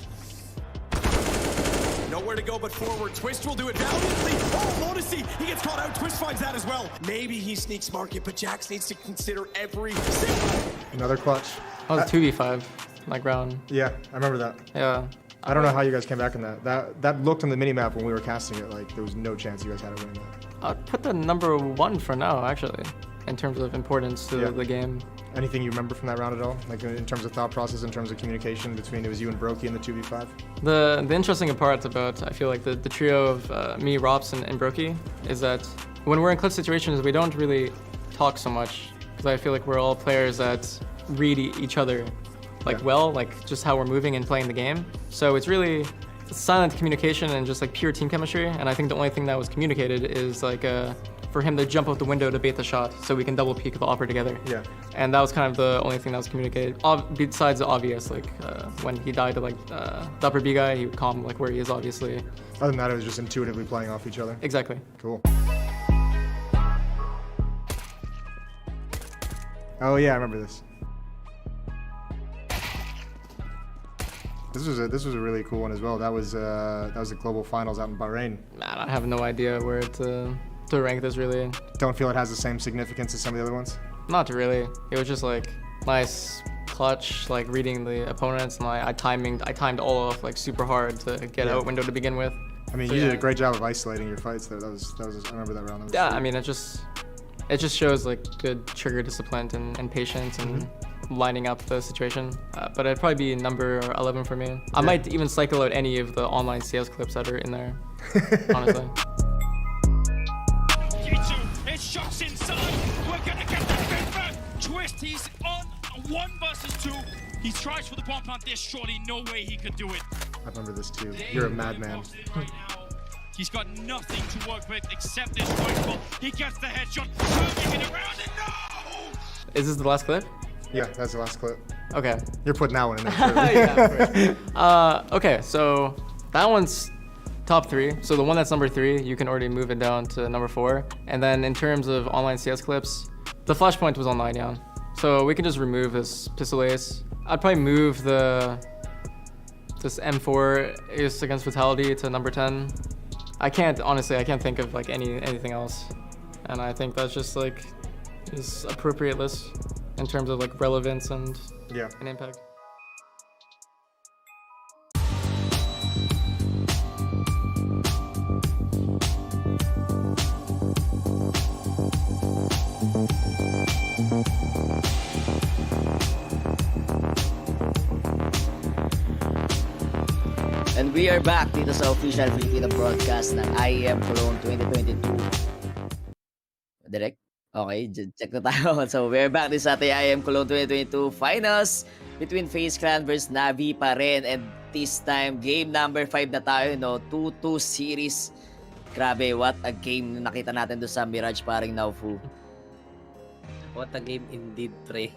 S24: nowhere to go but forward. Twist will do it valiantly. Oh, Monacy, he gets caught out. Twist finds that as well. Maybe he sneaks market, but Jax needs to consider every single.
S10: Another clutch.
S9: That was 2v5, like round.
S10: Yeah, I remember that.
S9: Yeah.
S10: I don't know how you guys came back in that. That looked on the minimap when we were casting it like there was no chance you guys had it winning that.
S9: I'd put the number 1 for now, actually, in terms of importance to the game.
S10: Anything you remember from that round at all? Like in terms of thought process, in terms of communication between it was you and Brokey in the 2v5?
S9: The interesting part about, I feel like, the trio of me, Rops, and Brokey is that when we're in clip situations, we don't really talk so much, because I feel like we're all players that read each other well, like just how we're moving and playing the game. So it's really silent communication and just like pure team chemistry. And I think the only thing that was communicated is like for him to jump out the window to bait the shot so we can double peek the offer together.
S10: Yeah.
S9: And that was kind of the only thing that was communicated. Besides the obvious, like when he died to like the upper B guy, he would calm like where he is, obviously.
S10: Other than that, it was just intuitively playing off each other.
S9: Exactly.
S10: Cool. Oh yeah, I remember this. This was a really cool one as well. That was the global finals out in Bahrain.
S9: Man, I have no idea where to rank this really.
S10: Don't feel it has the same significance as some of the other ones?
S9: Not really. It was just like nice clutch, like reading the opponents, and I timed all off like super hard to get out window to begin with.
S10: I mean,
S9: so,
S10: you did a great job of isolating your fights there. That was I remember that round.
S9: Yeah, I mean, it just shows like good trigger discipline and patience and lining up the situation. But it'd probably be number 11 for me. I might even cycle out any of the online CS clips that are in there, honestly.
S13: It's shots inside. We're gonna get the big man. Twist, he's on 1 versus 2. He tries for the bomb plant there, surely no way he could do it.
S10: I remember this too. You're a madman.
S13: He's got nothing to work with except this rifle. He gets the headshot, turning it around, and no!
S9: Is this the last clip?
S10: Yeah, that's the last clip.
S9: Okay.
S10: You're putting that one in there.
S9: Yeah, okay, so that one's top 3. So the one that's number 3, you can already move it down to number 4. And then in terms of online CS clips, the flashpoint was online, yeah. So we can just remove this pistol ace. I'd probably move this M4 ace against Fatality to number 10. Honestly, I can't think of like anything else. And I think that's just like is appropriate list in terms of like relevance and impact.
S4: And we are back dito sa official Filipino broadcast ng IEM Cologne 2022. Direct? Okay, check na tayo. So we're back din sa ating IEM Cologne 2022 finals between FaZe Clan versus NAVI pa rin. And this time, game number 5 na tayo, no? 2-2 series. Grabe, what a game nakita natin doon sa Mirage paring Naufu.
S3: What a game indeed, pre.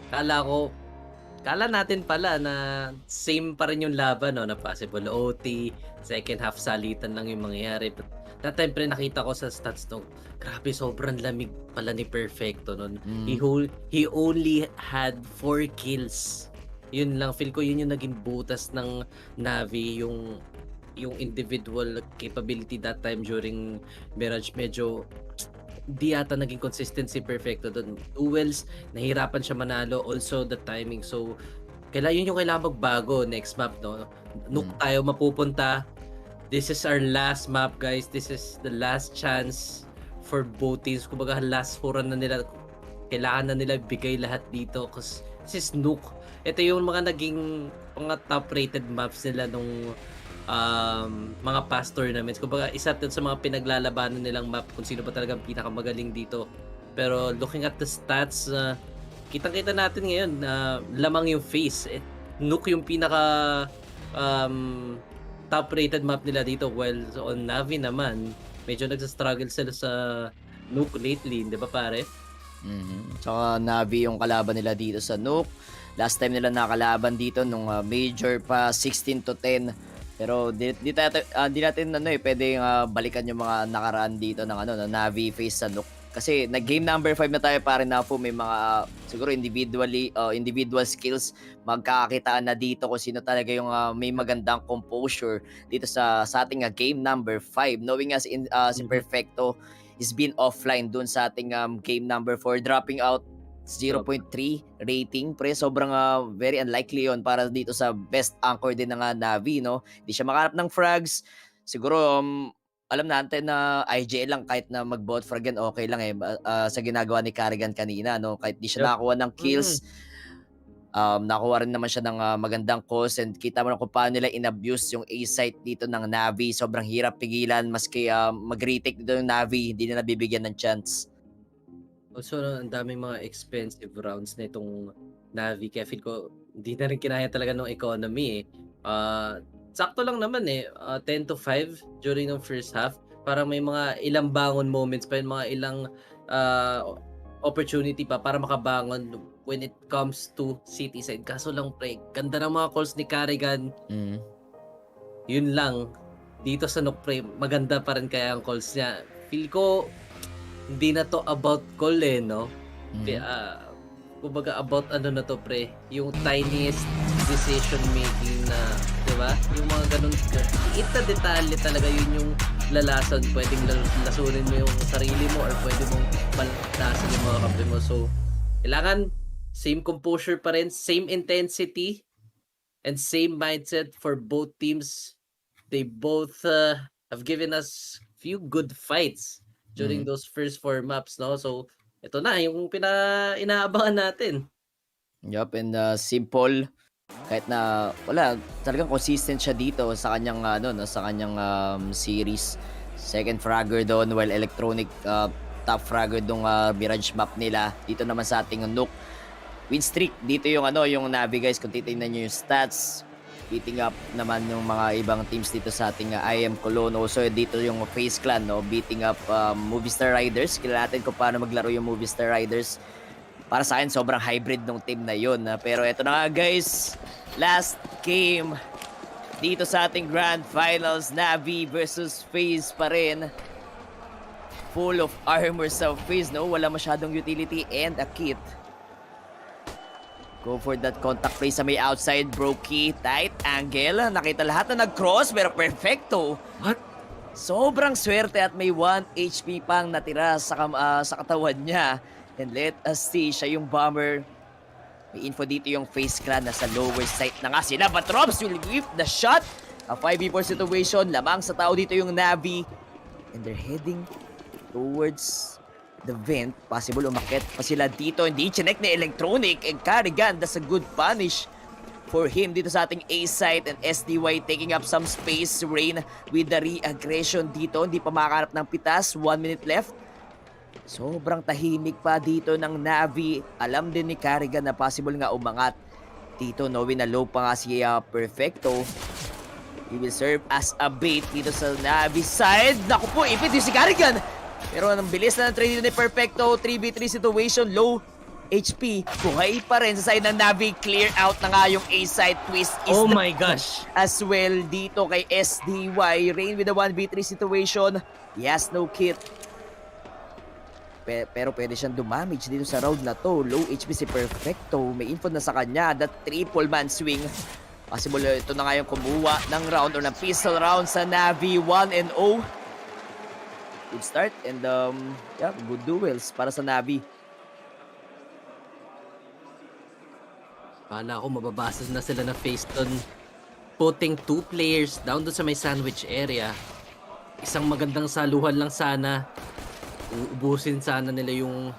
S3: Kala natin pala na same pa rin yung laban, no? Na possible OT, second half salitan lang yung mangyayari. But that time, pre, nakita ko sa stats nung, grabe, sobrang lamig pala ni Perfecto nun. He only had 4 kills. Yun lang, feel ko yun yung naging butas ng NAVI, yung individual capability that time during Mirage. Medyo di ata naging consistency Perfecto doon. Duels, nahirapan siya manalo. Also, the timing. So, yun yung kailangan magbago next map, no? Nuke tayo mapupunta. This is our last map, guys. This is the last chance for both teams. Kumbaga, last foran na nila. Kailangan na nila bigay lahat dito. Because this is Nuke. Ito yung mga naging mga top-rated maps nila nung mga past tournaments. Kumbaga, isa sa mga pinaglalabanan nilang map kung sino ba talagang pinakamagaling dito. Pero looking at the stats, kitang-kita natin ngayon na lamang yung FaZe. Nuke yung pinaka top-rated map nila dito, while on NAVI naman, medyo nagsastruggle sila sa Nuke lately, di ba pare?
S4: Tsaka NAVI yung kalaban nila dito sa Nuke. Last time nila nakalaban dito nung major pa 16-10. Pero di natin pwedeng balikan yung mga nakaraan dito ng ng NAVI face sa Nuke. Kasi nag-game number 5 na tayo pare na po, may mga siguro individual skills magkakakitaan na dito kung sino talaga yung may magandang composure dito sa ating game number 5. Knowing as si Perfecto is been offline dun sa ating game number 4, dropping out 0.3 rating pre, sobrang very unlikely yon para dito sa best anchor din ng NAVI, no? Hindi siya makahanap ng frags. Siguro alam natin na IGL lang kahit na mag-bot frag yan, okay lang sa ginagawa ni Carrigan kanina, no? Kahit di siya nakakuha ng kills, nakuha rin naman siya ng magandang calls, and kita mo na kung paano nila in-abuse yung A-site dito ng NAVI. Sobrang hirap pigilan, maski mag-retake dito yung NAVI, hindi na nabibigyan ng chance.
S3: Also, ang daming mga expensive rounds na itong NAVI. Kaya feel ko, hindi na rin kinaya talaga ng economy sakto lang naman 10 to 5 during the first half. Parang may mga ilang bangon moments pa, mga ilang opportunity pa para makabangon when it comes to city side. Kaso lang pre, ganda ng mga calls ni Carrigan. Yun lang. Dito sa Nook pre, maganda pa rin kaya ang calls niya. Feel ko, hindi na to about call no? Kumbaga about na to pre, yung tiniest decision making na, di ba? Yung mga ganun, detalye talaga, yun yung lalason. Pwedeng lasunin mo yung sarili mo or pwede mong balatasan yung mga kampi mo. So, kailangan same composure pa rin, same intensity, and same mindset for both teams. They both have given us few good fights during those first 4 maps, no? So, ito na yung inaabangan natin.
S4: Yup, and simple, kahit na wala, talagang consistent siya dito sa kanyang series. Second fragger doon, while Electronic top fragger dong Mirage map nila. Dito naman sa ating Nook win streak, dito yung yung NAVI guys, kung titingnan niyo yung stats, beating up naman yung mga ibang teams dito sa ating IEM Cologne. Also dito yung FaZe Clan, no, beating up Movistar Riders. Kilala natin kung paano maglaro yung Movistar Riders. Para sa akin, sobrang hybrid ng team na yun. Pero eto na nga guys, last game dito sa ating Grand Finals, NAVI versus FaZe pa rin. Full of armor sa FaZe, no? Wala masyadong utility and a kit. Go for that contact play sa may outside, Brokey, tight angle. Nakita lahat na nag-cross, pero Perfecto. What? Sobrang swerte at may 1 HP pang natira sa katawan niya. And let us see, siya yung bomber. May info dito yung FaZe Clan, nasa lower site na nga sila. But Robs will whip the shot. A 5v4 situation, lamang sa tao dito yung NAVI. And they're heading towards the vent. Possible umakit pa sila dito. Hindi chinek ni Electronic. And Carrigan, that's a good punish for him dito sa ating A site. And SDY taking up some space. Rain with the re-aggression dito. Hindi pa makakarap ng pitas. 1 minute left. Sobrang tahimik pa dito ng NAVI. Alam din ni Carrigan na possible nga umangat dito, no? Winalow pa nga si Perfecto. He will serve as a bait dito sa NAVI side. Naku po, ipit yung si Carrigan. Pero ang bilis na ng trade dito ni Perfecto. 3v3 situation, low HP. Buhay pa rin sa side ng NAVI. Clear out na nga yung A-side. Twist is
S3: oh my gosh,
S4: as well dito kay SDY. Rain with a 1v3 situation. He has no kit. Pero pwede siyang dumamage dito sa round na to. Low HP si Perfecto. May info na sa kanya. That triple man swing. Possible ito na nga yung kumuha ng round or ng pistol round sa NAVI. 1-0. Good start and yeah, good duels para sa NAVI.
S3: Kala ko mababasas na sila na FaZe doon. Putting 2 players down doon sa may sandwich area. Isang magandang saluhan lang sana. Uubusin sana nila yung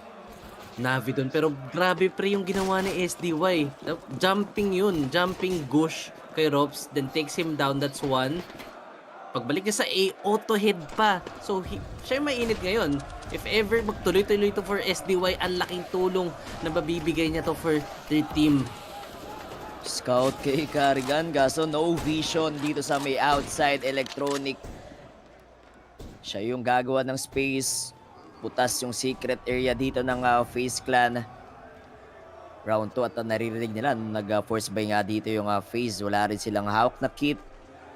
S3: NAVI doon. Pero grabe pre yung ginawa ni SDY. Jumping yun. Jumping gush kay Robs. Then takes him down. That's 1. Pagbalik niya sa A, auto-head pa. So, siya yung mainit ngayon. If ever magtuloy-tuloy ito for SDY, ang laking tulong na mabibigay niya to for their team.
S4: Scout kay Carrigan. Kaso no vision dito sa may outside Electronic. Siya yung gagawa ng space. Putas yung secret area dito ng FaZe Clan. Round 2 at naririnig nila nag-force buy nga dito yung FaZe. Wala rin silang hawak na kit.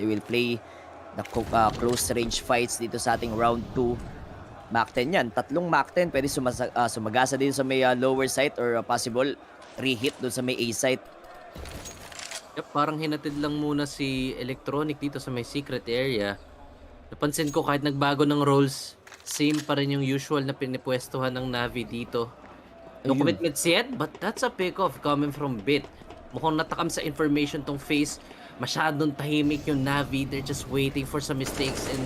S4: They will play the close range fights dito sa ating round 2. Mach 10 yan. Tatlong Mach 10 pwede sumagasa din sa may lower site or possible re-hit doon sa may A site.
S3: Yep, parang hinatid lang muna si Electronic dito sa may secret area. Napansin ko kahit nagbago ng roles, same pa rin yung usual na pinipwestuhan ng Navi dito. No
S4: Ayun.
S3: commitments yet, but that's a pick-off coming from Bit. Mukhang natakam sa information tong FaZe. Masyadong tahimik yung Navi. They're just waiting for some mistakes and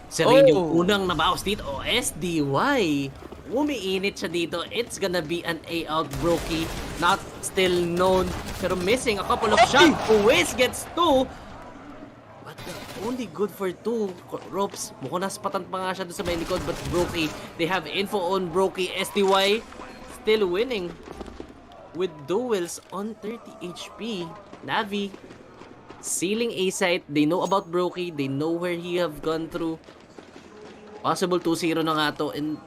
S3: si Rain yung unang nabawas dito. Oh, SDY! Umiinit siya dito. It's gonna be an A out Brokey. Not still known. Pero missing a couple of shots. Uwes gets 2. But only good for 2. Ropes. Mukhang naspatan pa nga siya doon sa may likod. But Brokey, they have info on Brokey. SDY still winning with duels on 30 HP. Navi sealing A site. They know about Brokey. They know where he have gone through. Possible 2-0 na nga to. And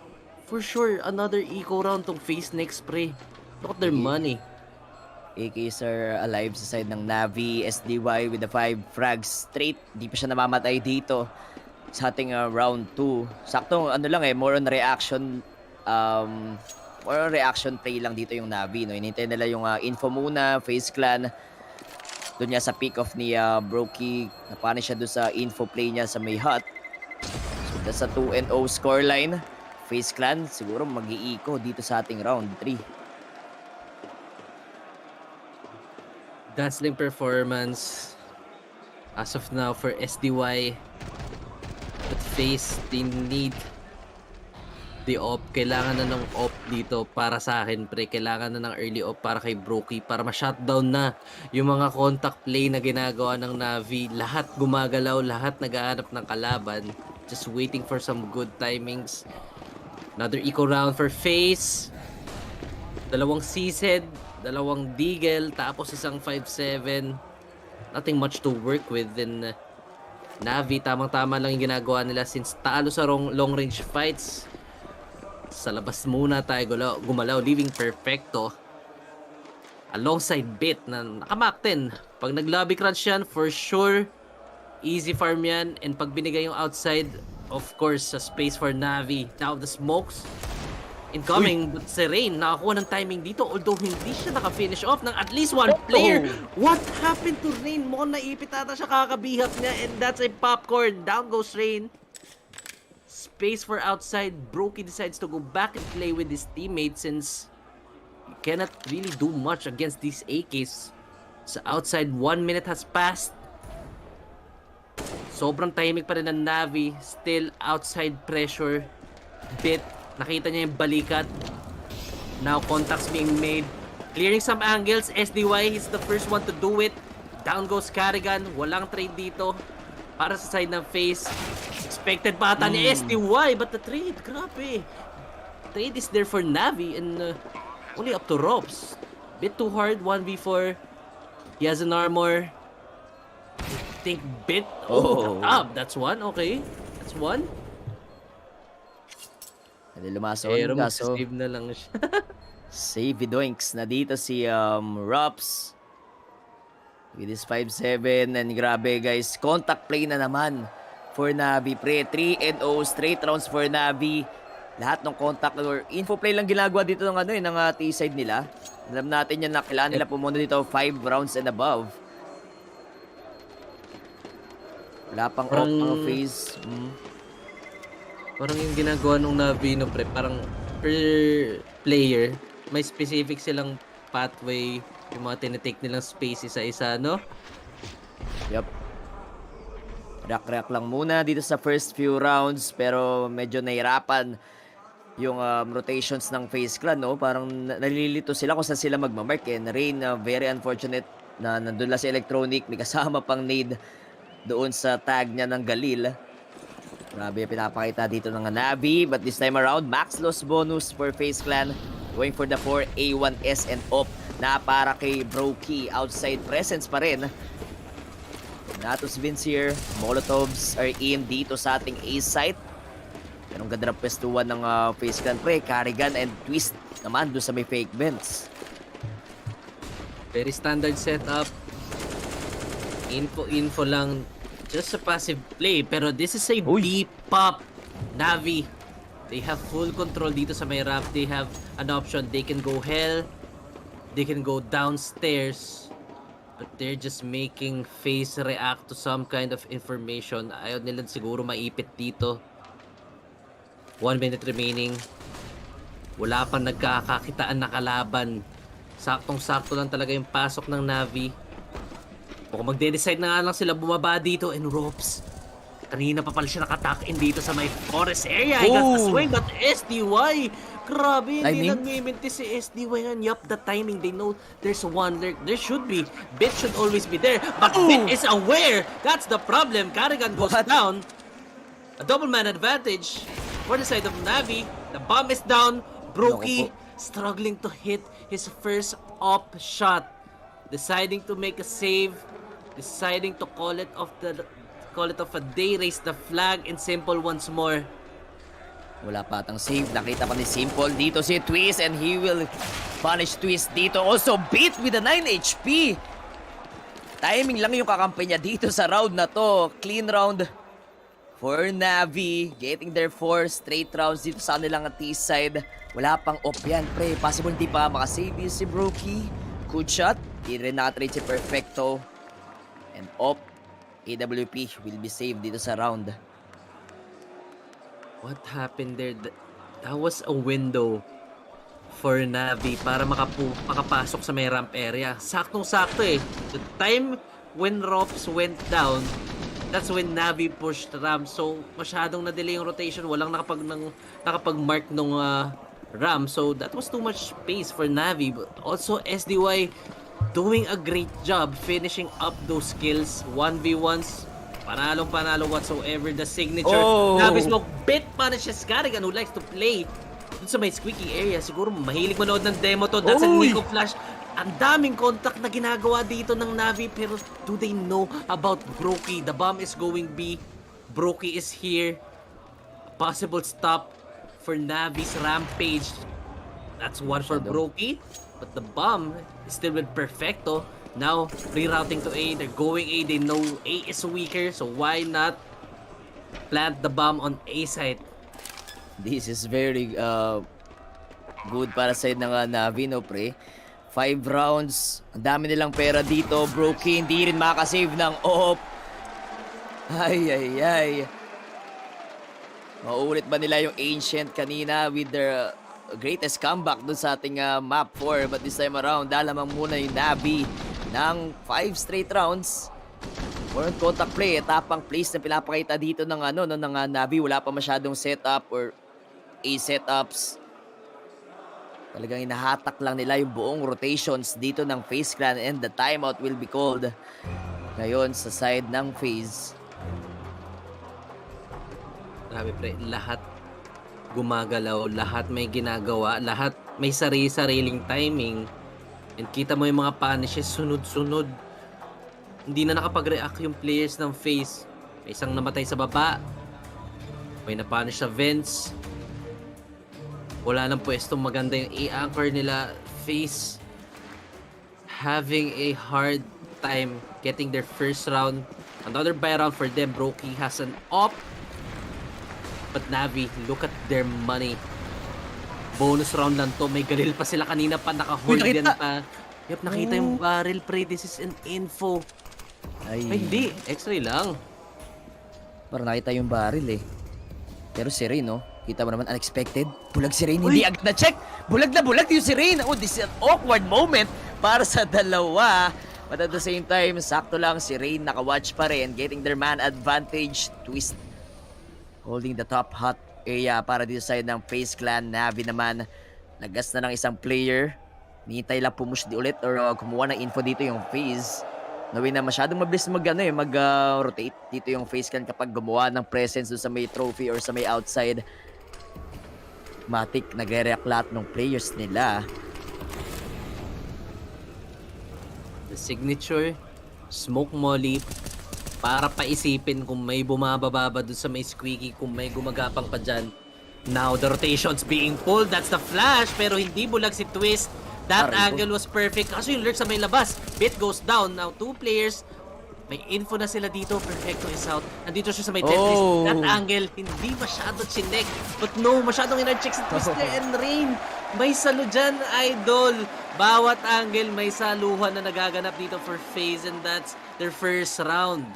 S3: for sure, another eco round tong FaZe next pre. Look at their money.
S4: AKs are alive sa side ng Navi. SDY with the 5 frags straight. Di pa siya namamatay dito sa ating round 2. Sakto, ano lang more on reaction. More on reaction play lang dito yung Navi. No? Inintay nila yung info muna, FaZe Clan. Doon niya sa pick off ni Brokey. Napanish siya doon sa info play niya sa may hut. So that's a 2-0 scoreline. FaZe Clan siguro mag-iiko dito sa ating round 3.
S3: Dazzling performance as of now for SDY. But FaZe, they need the op. Kailangan na ng op dito para sa akin, pre. Kailangan na ng early op para kay Brokey para ma-shutdown na yung mga contact play na ginagawa ng Navi. Lahat gumagalaw, lahat nagaanap ng kalaban. Just waiting for some good timings. Another eco round for FaZe. Dalawang CSED, dalawang Deagle, tapos isang 5-7. Nothing much to work with in Navi. Tamang-tama lang yung ginagawa nila since talo sa long-range fights. Sa labas muna tayo gumalaw, leaving perfecto. Alongside Bit na nakamak 10. Pag nag-lobby crunch yan, for sure, easy farm yan. And pag binigay yung outside, of course, sa space for Navi. Now the smokes incoming, but si Rain nakakuha ng timing dito. Although hindi siya naka-finish off ng at least one player. What happened to Rain? Mukhang naipit ata siya, kakabihak niya. And that's a popcorn. Down goes Rain. Space for outside. Brokey decides to go back and play with his teammates since you cannot really do much against these AKs. Sa outside, 1 minute has passed. Sobrang tahimik pa rin ng Navi. Still outside pressure. Bit. Nakita niya yung balikat. Now contacts being made. Clearing some angles. SDY is the first one to do it. Down goes Carrigan. Walang trade dito. Para sa side ng FaZe. Expected pa ata ni SDY, but the trade, grabe. Trade is there for Navi and only up to ropes. Bit too hard, 1v4. He has an armor. I think Bit. Up. That's one, okay. That's one.
S4: Hindi lumason.
S3: Pero save na lang siya.
S4: Save Doinks na dito si Rops. With his 5-7 and grabe guys, contact play na naman for Navi pre. 3-0 straight rounds for Navi. Lahat ng contact or info play lang ginagawa dito ng ng T-side nila. Alam natin yan na kailangan nila pumunta dito 5 rounds and above. Wala pang ang FaZe.
S3: Parang yung ginagawa ng Navi no pre, parang per player may specific silang pathway, yung mga tinitake nilang space isa-isa, no?
S4: Yup. React lang muna dito sa first few rounds pero medyo nahirapan yung rotations ng FaZe Clan, no? Parang nalilito sila kung saan sila magmamark. And Rain, very unfortunate na nandun lang si Electronic. May kasama pang nade doon sa tag niya ng Galil. Grabe pinapakita dito ng Navi. But this time around, max loss bonus for FaZe Clan. Going for the 4 A1S and op na para kay Brokey. Outside presence pa rin. Natus Vincere, Molotovs are in dito sa ating A site. Pero ang ganda ng pwestuhan ng FaZe Clan pre. Carrigan and Twist naman doon sa may fake vents.
S3: Very standard setup. Info lang. Just a passive play. Pero this is a deep pop. Navi. They have full control dito sa may ramp. They have an option. They can go hell. They can go downstairs. But they're just making FaZe react to some kind of information. Ayaw nila siguro maipit dito. 1 minute remaining. Wala pang nagkakakitaan na kalaban. Saktong-sakto lang talaga yung pasok ng NAVI. Mukhang magde-decide na nga lang sila bumaba dito. And ropes. Kanina pa pala siya nakatuck-in dito sa may forest area. He got the swing, but SDY. Grabe, hindi nagmiminti si SDY nga. Yup, the timing. They know there's one lurk. There should be. Bit should always be there. But Bit is aware. That's the problem. Karrigan goes down. A double man advantage for the side of NAVI. The bomb is down. Brokey struggling to hit his first op shot. Deciding to make a save. Deciding to call it off a day, raise the flag, and Simple once more.
S4: Wala pa atang save. Nakita pa ni Simple dito si Twist, and he will punish Twist dito. Also beat with a 9 HP. Timing lang yung kakampi niya dito sa round na to. Clean round for NAVI. Getting their 4 straight rounds dito sa nilang T-side. Wala pang op yan, pre. Possible hindi pa makasave si Brokey. Good shot. Di rin nakatrade si Perfecto. And op. AWP will be saved dito sa round.
S3: What happened there? That was a window for NAVI para makapasok sa may ramp area. Saktong-sakto eh. The time when ropes went down, that's when NAVI pushed ramp. So, masyadong na-delay yung rotation. Walang nakapag-mark nung ramp. So, that was too much space for NAVI. But also, SDY doing a great job finishing up those kills. 1v1s. Panalong-panalo whatsoever. The signature. NAVI smoke. Bit punishes Karrigan who likes to play dun sa may squeaky area. Siguro mahilig manood ng demo to. That's a Nico Flash. Ang daming contact na ginagawa dito ng NAVI. Pero do they know about Brokey? The bomb is going B. Brokey is here. A possible stop for NAVI's rampage. That's one for Brokey. But the bomb is still with Perfecto. Now, rerouting to A. They're going A. They know A is weaker. So why not plant the bomb on A side?
S4: This is very good para sa ng NAVI, no, pre? 5 rounds. Ang dami nilang pera dito. Brokey hindi rin makasave ng op. Ay. Mauulit ba nila yung Ancient kanina with their greatest comeback dun sa ating map 4? But this time around, dalamang muna yung NAVI ng 5 straight rounds. More contact play, tapang plays na pinapakita dito ng NAVI. Wala pa masyadong setup or A setups. Talagang inahatak lang nila yung buong rotations dito ng FaZe Clan, and the timeout will be called ngayon sa side ng FaZe.
S3: Grabe pre, lahat gumagalaw, lahat may ginagawa, lahat may sariling timing. And kita mo yung mga punishes sunod-sunod. Hindi na nakapag-react yung players ng FaZe. May isang namatay sa baba. May na-punish sa vents. Wala nang pwestong maganda yung A-anchor nila. FaZe having a hard time getting their first round. Another buy round for them. Brokey has an op. But NAVI, look at their money. Bonus round lang to. May galil pa sila kanina pa. Naka-hold yan pa. Yup, nakita yung barrel, pre. This is an info. Ay, hindi. X-ray lang.
S4: Parang nakita yung barrel eh. Pero si Rain, no? Kita mo naman, unexpected. Bulag si Rain. Hindi agad na-check. Bulag yung si Rain. Oh, this is an awkward moment para sa dalawa. But at the same time, sakto lang si Rain. Naka-watch pa rin. Getting their man advantage. Twist holding the top hot area para dito side ng FaZe Clan. NAVI naman, nagas na ng isang player. Nihintay lang pumush di ulit or kumuha ng info dito yung FaZe. Nawin na masyadong mabilis mag-rotate dito yung FaZe Clan kapag gumawa ng presence sa may trophy or sa may outside. Matik, nag-react lahat ng players nila.
S3: The signature, smoke molly, para paisipin kung may bumababa dun sa may squeaky, kung may gumagapang pa dyan. Now, the rotation's being pulled. That's the flash, pero hindi bulag si Twist. That angle was perfect. Kaso yung lurk sa may labas. Bit goes down. Now, 2 players May info na sila dito. Perfecto is out. Nandito siya sa may Tetris. That angle, hindi masyado chinek. But no, masyadong in-check si Twister and Rain. May salo dyan, idol. Bawat angle, may saluhan na nagaganap dito for FaZe, and that's their first round.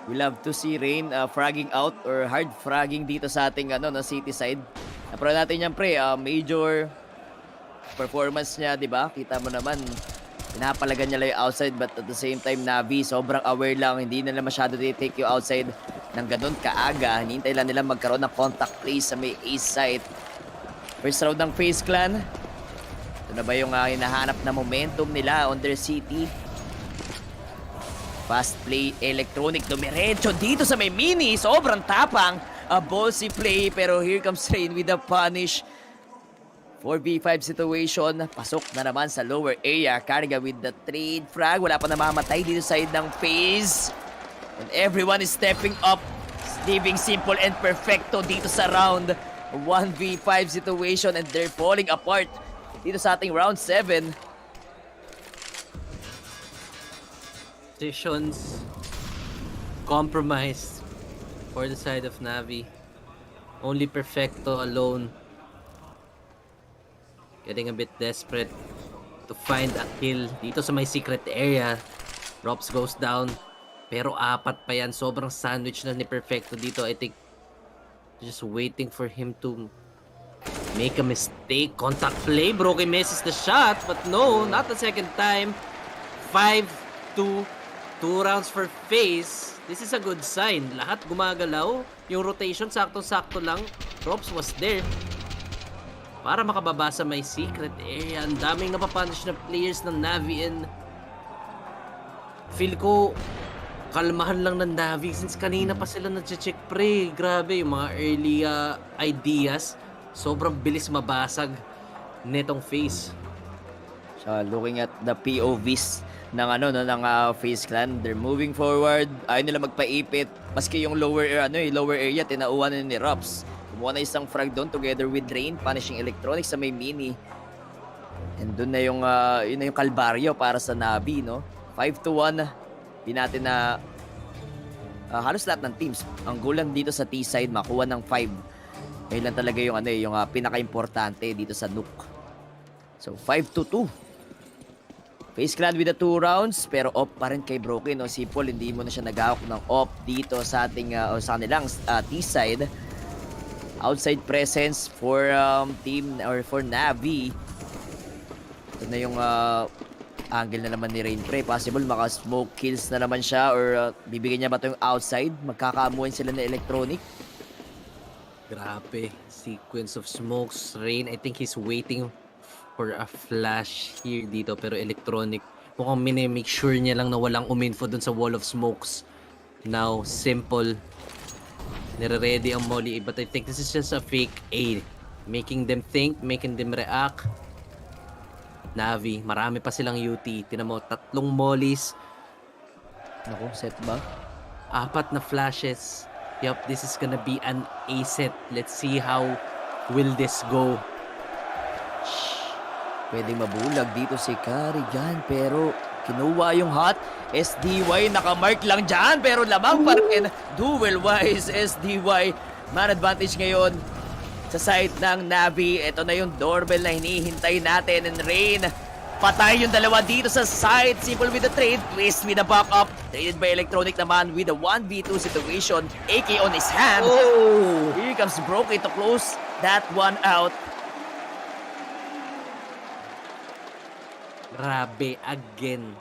S4: We love to see Rain fragging out or hard fragging dito sa ating city side. Napro natin yan, pre. Major performance niya, di ba? Kita mo naman, pinapalagan niya lang yung outside, but at the same time, Navi, sobrang aware lang. Hindi nila masyado take you outside ng ganun kaaga. Hinihintay lang nila magkaroon ng contact play sa may ace side. First round ng FaZe Clan. Ito na ba yung hinahanap na momentum nila on their city? Fast play, electronic, dumiretso dito sa may mini. Sobrang tapang. A ballsy play, pero here comes Rain with the punish. 4v5 situation. Pasok na naman sa lower area. Carga with the trade frag. Wala pa namamatay dito side ng FaZe. And everyone is stepping up. Leaving simple and perfecto dito sa round. 1v5 situation, and they're falling apart dito sa ating round 7.
S3: Positions compromised for the side of Navi. Only Perfecto alone getting a bit desperate to find a kill dito sa may secret area. Rops goes down, pero apat pa yan. Sobrang sandwich na ni Perfecto dito. I think just waiting for him to make a mistake. Contact play, Broken misses the shot, but no, not the second time. 5-2, 2 rounds for FaZe. This is a good sign. Lahat gumagalaw. Yung rotation, sakto-sakto lang. Props was there para makababa sa may secret area. Ang daming napapunish na players ng Navi, and feel ko kalmahan lang ng Navi since kanina pa sila nag-check pre. Grabe, yung mga early ideas, sobrang bilis mabasag netong FaZe.
S4: So looking at the POVs ng FaZe Clan, they're moving forward. Ayaw nila magpaipit. Maski yung lower area tinauhan na ni Rops. Kumuha na isang frag doon together with Rain, punishing electronics sa may mini. And doon na yung yun na yung kalbaryo para sa Navi, no? 5-1. Di natin na halos lahat ng teams ang goal lang dito sa T-side makuha ng 5. Ngayon lang talaga yung yung pinaka-importante dito sa Nuke. So 5-2. FaZe Clan with the 2 rounds, pero off pa rin kay Broken, no? Simple, hindi mo na siya nag-hawak ng off dito sa ating sa kanilang T-side. Outside presence for team or for Navi. Ito na yung angle na naman ni Rain, pre. Possible maka-smoke kills na naman siya, or bibigyan niya ba ito yung outside? Magkakaamuan sila na electronic.
S3: Grabe, sequence of smokes. Rain, I think he's waiting for a flash here dito, pero electronic. Mukhang make sure niya lang na walang uminfo dun sa wall of smokes. Now, simple. Nire-ready ang molly, but I think this is just a fake A. Making them think, making them react. Navi, marami pa silang UT. Tinan mo, 3 mollies.
S4: Naku, set ba?
S3: 4 na flashes. Yup, this is gonna be an A set. Let's see how will this go.
S4: Pwedeng mabulag dito si Carrigan, pero kinuha yung hot. SDY, nakamark lang dyan, pero lamang pa rin. Duel wise, SDY. Man advantage ngayon sa side ng Navi. Ito na yung doorbell na hinihintay natin. And Rain, patay yung dalawa dito sa side. Simple with the trade, twist with the back-up. Traded by Electronic naman with a 1v2 situation. AK on his hand.
S3: Oh!
S4: Here comes Broken to close that one out.
S3: Grabe, again.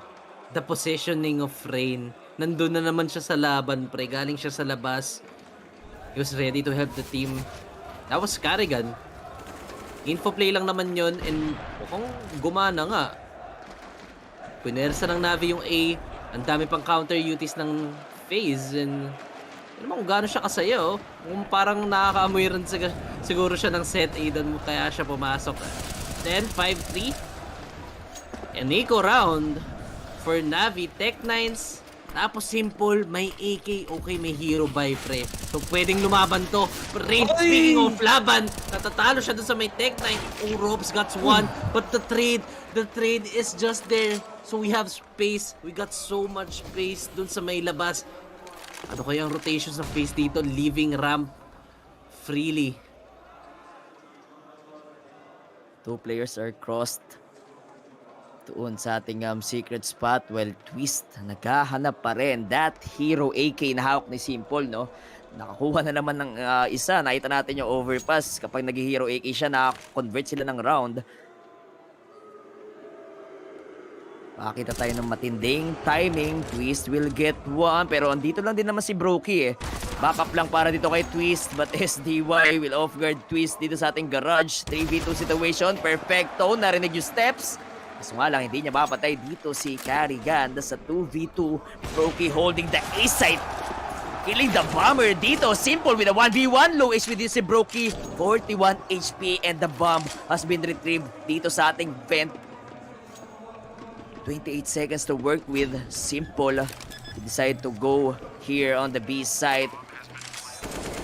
S3: The positioning of Rain. Nandun na naman siya sa laban, pre. Galing siya sa labas. He was ready to help the team. That was Carrigan. Info play lang naman yon, and mukhang gumana nga. Pinersa ng Navi yung A. Ang dami pang counter UTs ng FaZe, and ano mo kung gaano siya kasaya, oh. Kung parang nakakaamoy rin siguro siya ng set A doon, kaya siya pumasok. Then 5-3. And Nico round for Navi. Tech9s. Tapos simple, may AK. Okay, may hero buy, pre. So pwedeng lumaban to. Rain, speaking of laban, natatalo siya dun sa may Tech9. Oh, Robs got one. But the trade is just there. So we have space. We got so much space dun sa may labas. Ano kaya ang rotations ng FaZe dito? Leaving ramp freely.
S4: 2 players are crossed doon sa ating secret spot. Well, Twist naghahanap pa rin. That hero AK na hawak ni Simple, no? Nakakuha na naman ng isa. Nakita natin yung overpass. Kapag nag-hero AK siya, na-convert sila ng round. Makakita tayo ng matinding timing. Twist will get one. Pero andito lang din naman si Brokey eh. Backup lang para dito kay Twist. But SDY will off-guard Twist dito sa ating garage. 3v2 situation. Perfecto. Narinig yung steps. Kaso nga lang, hindi niya mapatay dito si Carrigan sa 2v2. Brokey holding the A site. Killing the bomber dito. Simple with a 1v1. Low HP din si Brokey. 41 HP and the bomb has been retrieved dito sa ating vent. 28 seconds to work with. Simple decide to go here on the B side.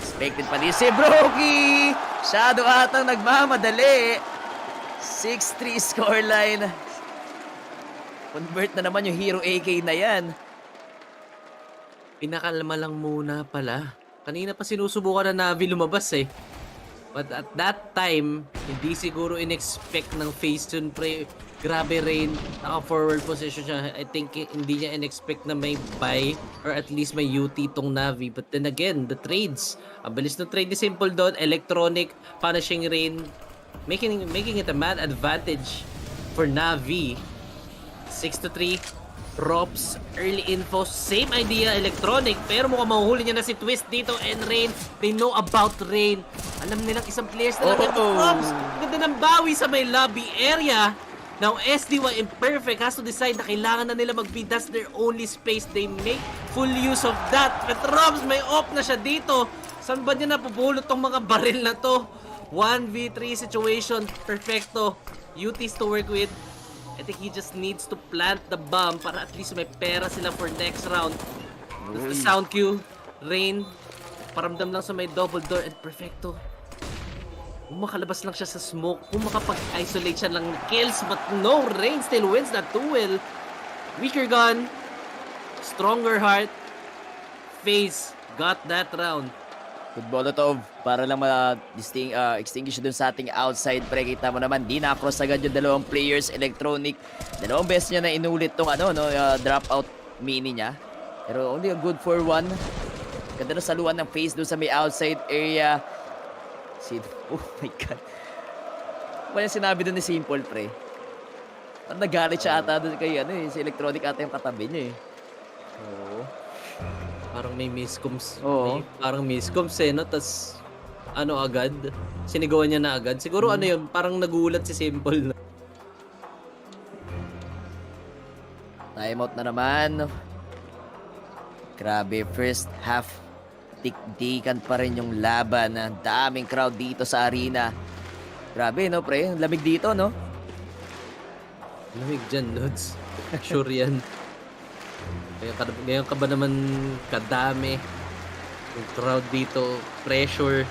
S4: Expected pa din si Brokey. Shadow atang nagmamadali. 6-3 scoreline. Convert na naman yung hero AK na yan.
S3: Pinakalma lang muna pala. Kanina pa sinusubukan na Navi lumabas eh. But at that time, hindi siguro in-expect ng FaZe yun, pre. Grabe Rain, naka-forward position siya. I think hindi niya in-expect na may buy or at least may UT tong Navi. But then again, the trades. Ang bilis ng trade ni Simple doon. Electronic, punishing Rain. Making it a man advantage for Navi. 6-3. Drops, early info, same idea, Electronic, pero mukhang mahuhuli niya na si Twist dito and Rain. They know about Rain. Alam nilang isang players na lang. Drops, ganda ng bawi sa may lobby area. Now, SDY Imperfect has to decide na kailangan na nila mag-B. That's their only space. They make full use of that. But Robs, may off na siya dito. Saan ba niya napupulot tong mga baril na to? 1v3 situation. Perfecto. UTs to work with. I think he just needs to plant the bomb para at least may pera sila for next round. That's the sound cue. Rain. Paramdam lang sa may double door and Perfecto. Kung makalabas lang siya sa smoke, kung makapag-isolate siya lang kills, but no, Rain still wins that duel. Weaker gun, stronger heart. FaZe got that round.
S4: Good Molotov para lang ma-extinguish dun sa ating outside. Pre, kita mo naman, di na-cross agad yung dalawang players. Electronic, dalawang beses niya na inulit tong dropout mini niya. Pero only a good for one. Ganda na saluan ng FaZe dun sa may outside area. Oh my God. Ano yung sinabi dun ni Simple, pre? Parang nagalit siya ata dun kay si Electronic ata yung katabi niya eh.
S3: Oo. Parang may miscoms.
S4: Oo.
S3: Parang miscoms eh, no? Tas, agad? Sinigawan niya na agad. Siguro yun, parang nagulat si Simple.
S4: Timeout na naman. Grabe, first half. Tikdikan pa rin yung laban. Ang daming crowd dito sa arena. Grabe, no, pre? Lamig dito, no?
S3: Lamig dyan, Lods. Sure yan. Ngayon ka ba naman kadami? Yung crowd dito, pressure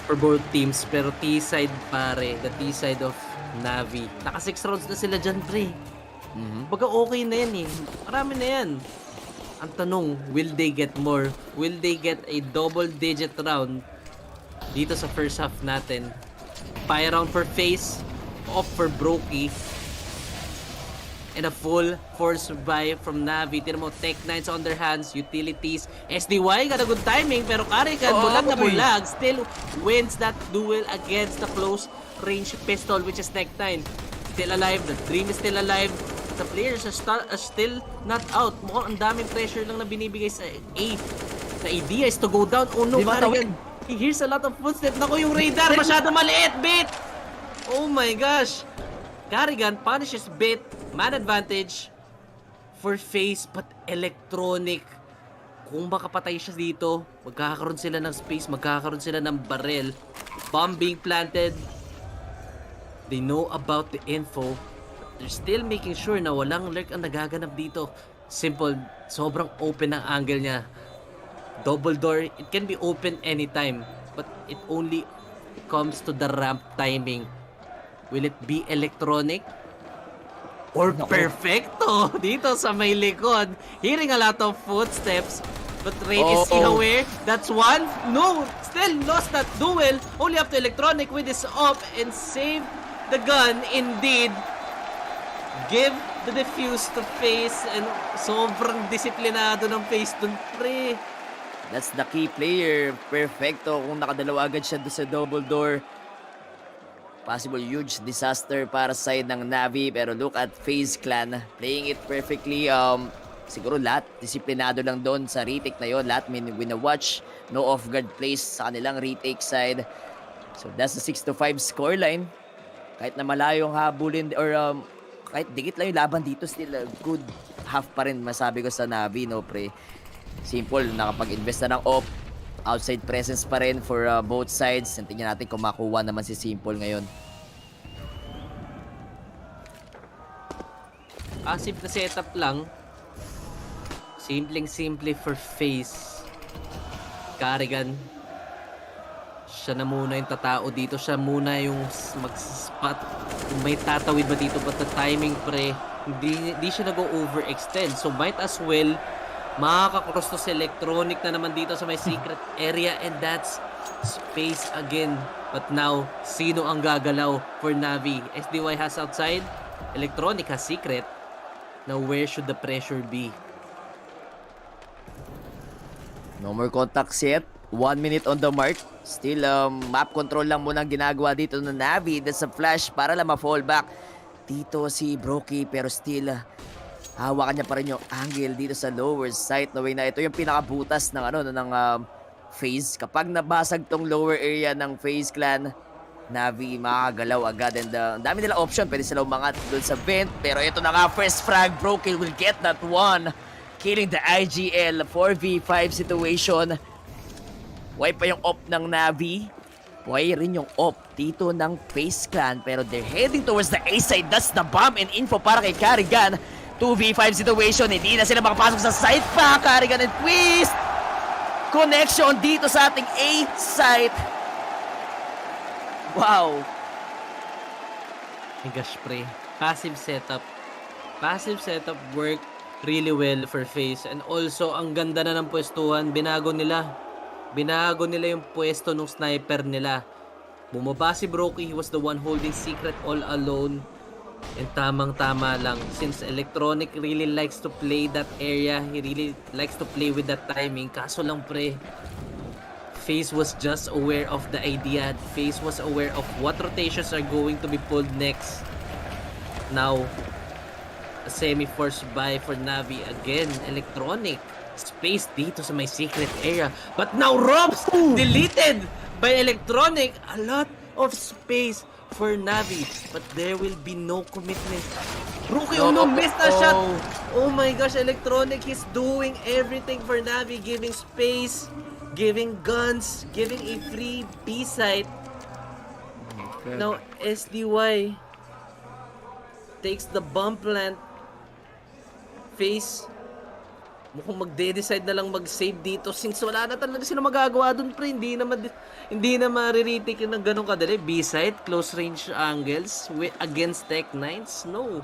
S3: for both teams. Pero T-side pare, the T-side of Navi. Naka 6 rounds na sila dyan, pre. Baga okay na yan eh. Marami na yan. Ang tanong, will they get more? Will they get a double-digit round dito sa first half natin? Buy round for FaZe, off for Brokey, and a full force buy from Navi. Tira mo, Tech Knights on their hands, utilities. SDY got a good timing, pero Karikan, bulag na bulag, still wins that duel against the close range pistol, which is Tech 9. Still alive, the dream is still alive. The players are still not out. Mukhang ang daming pressure lang na binibigay sa A. The idea is to go down. Oh no, Karigan. He hears a lot of footsteps. Naku, yung radar, masyado maliit, Bit! Oh my gosh. Karigan punishes Bit. Man advantage for FaZe, but Electronic. Kung makapatay siya dito, magkakaroon sila ng space, magkakaroon sila ng barrel. Bomb being planted. They know about the info. They're still making sure na walang lurk ang nagaganap dito. Simple, sobrang open ang angle niya. Double door, it can be open anytime, but it only comes to the ramp timing. Will it be Electronic Or perfecto dito sa may likod. Hearing a lot of footsteps. But Rain is aware. That's one. No, still lost that duel. Only up to Electronic with his up and save the gun indeed. Give the defuse to FaZe and sobrang disiplinado ng FaZe dun, pre.
S4: That's the key player. Perfecto kung nakadalawa agad siya doon sa double door. Possible huge disaster para sa side ng NAVI. Pero look at FaZe Clan playing it perfectly. Siguro lahat disiplinado lang doon sa retake na yon. Lahat wina-watch. No off-guard plays sa kanilang retake side. So that's the 6-5 scoreline. Kahit na malayong habulin or kahit dikit lang yung laban dito, still a good half pa rin masabi ko sa NAVI, no pre. Simple, nakapag-invest na ng off. Outside presence pa rin for both sides. Tingnan natin kung makuha naman si Simple ngayon.
S3: Passive na setup lang. Simpleng-simple for FaZe. Carrigan. Siya na muna yung tatao dito. Siya muna yung mag-spot. Kung may tatawid ba dito, but the timing, pre, hindi siya nag-overextend. So might as well makaka-cross to sa Electronic na naman dito sa may secret area, and that's space again. But now, sino ang gagalaw for NAVI? SDY has outside. Electronic has secret. Now where should the pressure be?
S4: No more contacts yet. 1 minute on the mark. Still, map control lang muna ang ginagawa dito ng NAVI. That's a flash para lang ma-fallback dito si Brokey. Pero still, hawakan niya pa rin yung angle dito sa lower side. Knowing na ito yung pinakabutas ng, ng FaZe. Kapag nabasag tong lower area ng FaZe Clan, NAVI makakagalaw agad. And ang dami nila option. Pwede sila umangat doon sa vent. Pero ito na nga, first frag. Brokey will get that one. Killing the IGL 4v5 situation. Why pa yung op ng NAVI? Why rin yung op dito ng FaZe Clan? Pero they're heading towards the A side. That's the bomb and info para kay Carrigan. 2v5 situation. Hindi na sila makapasok sa side pa. Carrigan and twist. Connection dito sa ating A side. Wow.
S3: My gosh, pre. Passive setup. Passive setup work really well for FaZe. And also, ang ganda na ng pwestuhan. Binago nila yung pwesto ng sniper nila. Bumaba si Brokey. He was the one holding secret all alone. And tamang-tama lang. Since Electronic really likes to play that area, he really likes to play with that timing. Kaso lang, pre, FaZe was just aware of the idea. FaZe was aware of what rotations are going to be pulled next. Now, a semi-force buy for NAVI again. Electronic. Space dito sa may secret area. But now Robs deleted by Electronic. A lot of space for NAVI. But there will be no commitment. Brokey, missed na shot. Oh my gosh, Electronic is doing everything for NAVI. Giving space, giving guns, giving a free B site. Now SDY takes the bomb plant. FaZe mukhang magde-decide na lang mag-save dito since wala na talaga sila magagawa dun, pre. Hindi na mariretake ng ganun kadali. B-side, close range angles against Tech 9s. No.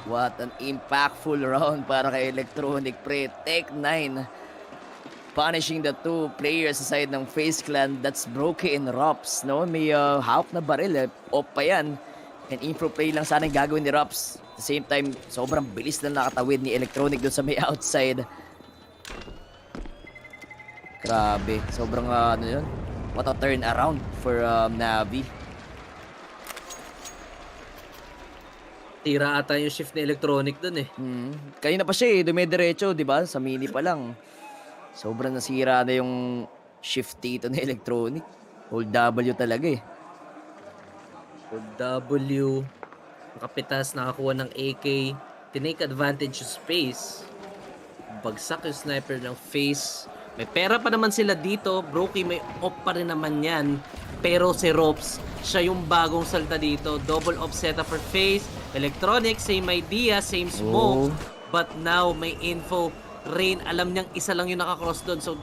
S4: What an impactful round para kay Electronic, pre. Tech 9 punishing the two players sa side ng FaZe Clan. That's Brokey and Rops, no? May hawak na baril, off pa yan. And info play lang sana yung gagawin ni Rops. At the same time, sobrang bilis na nakatawid ni Electronic doon sa may outside. Grabe. Sobrang, yun? What a turn around for NAVI.
S3: Tira ata yung shift ni Electronic doon eh.
S4: Kanina pa siya dumidiretso, di ba? Sa mini pa lang. Sobrang nasira na yung shift dito ni Electronic. Hold W talaga eh.
S3: W, Kapitas nakakuha ng AK, tinake advantage of space, bagsak yung sniper ng FaZe. May pera pa naman sila dito. Brokey may off pa rin naman yan, pero si Rops, siya yung bagong salta dito. Double off setup for FaZe. Electronic, same idea, same smoke, but now may info. Rain, alam niyang isa lang yung nakakross doon, so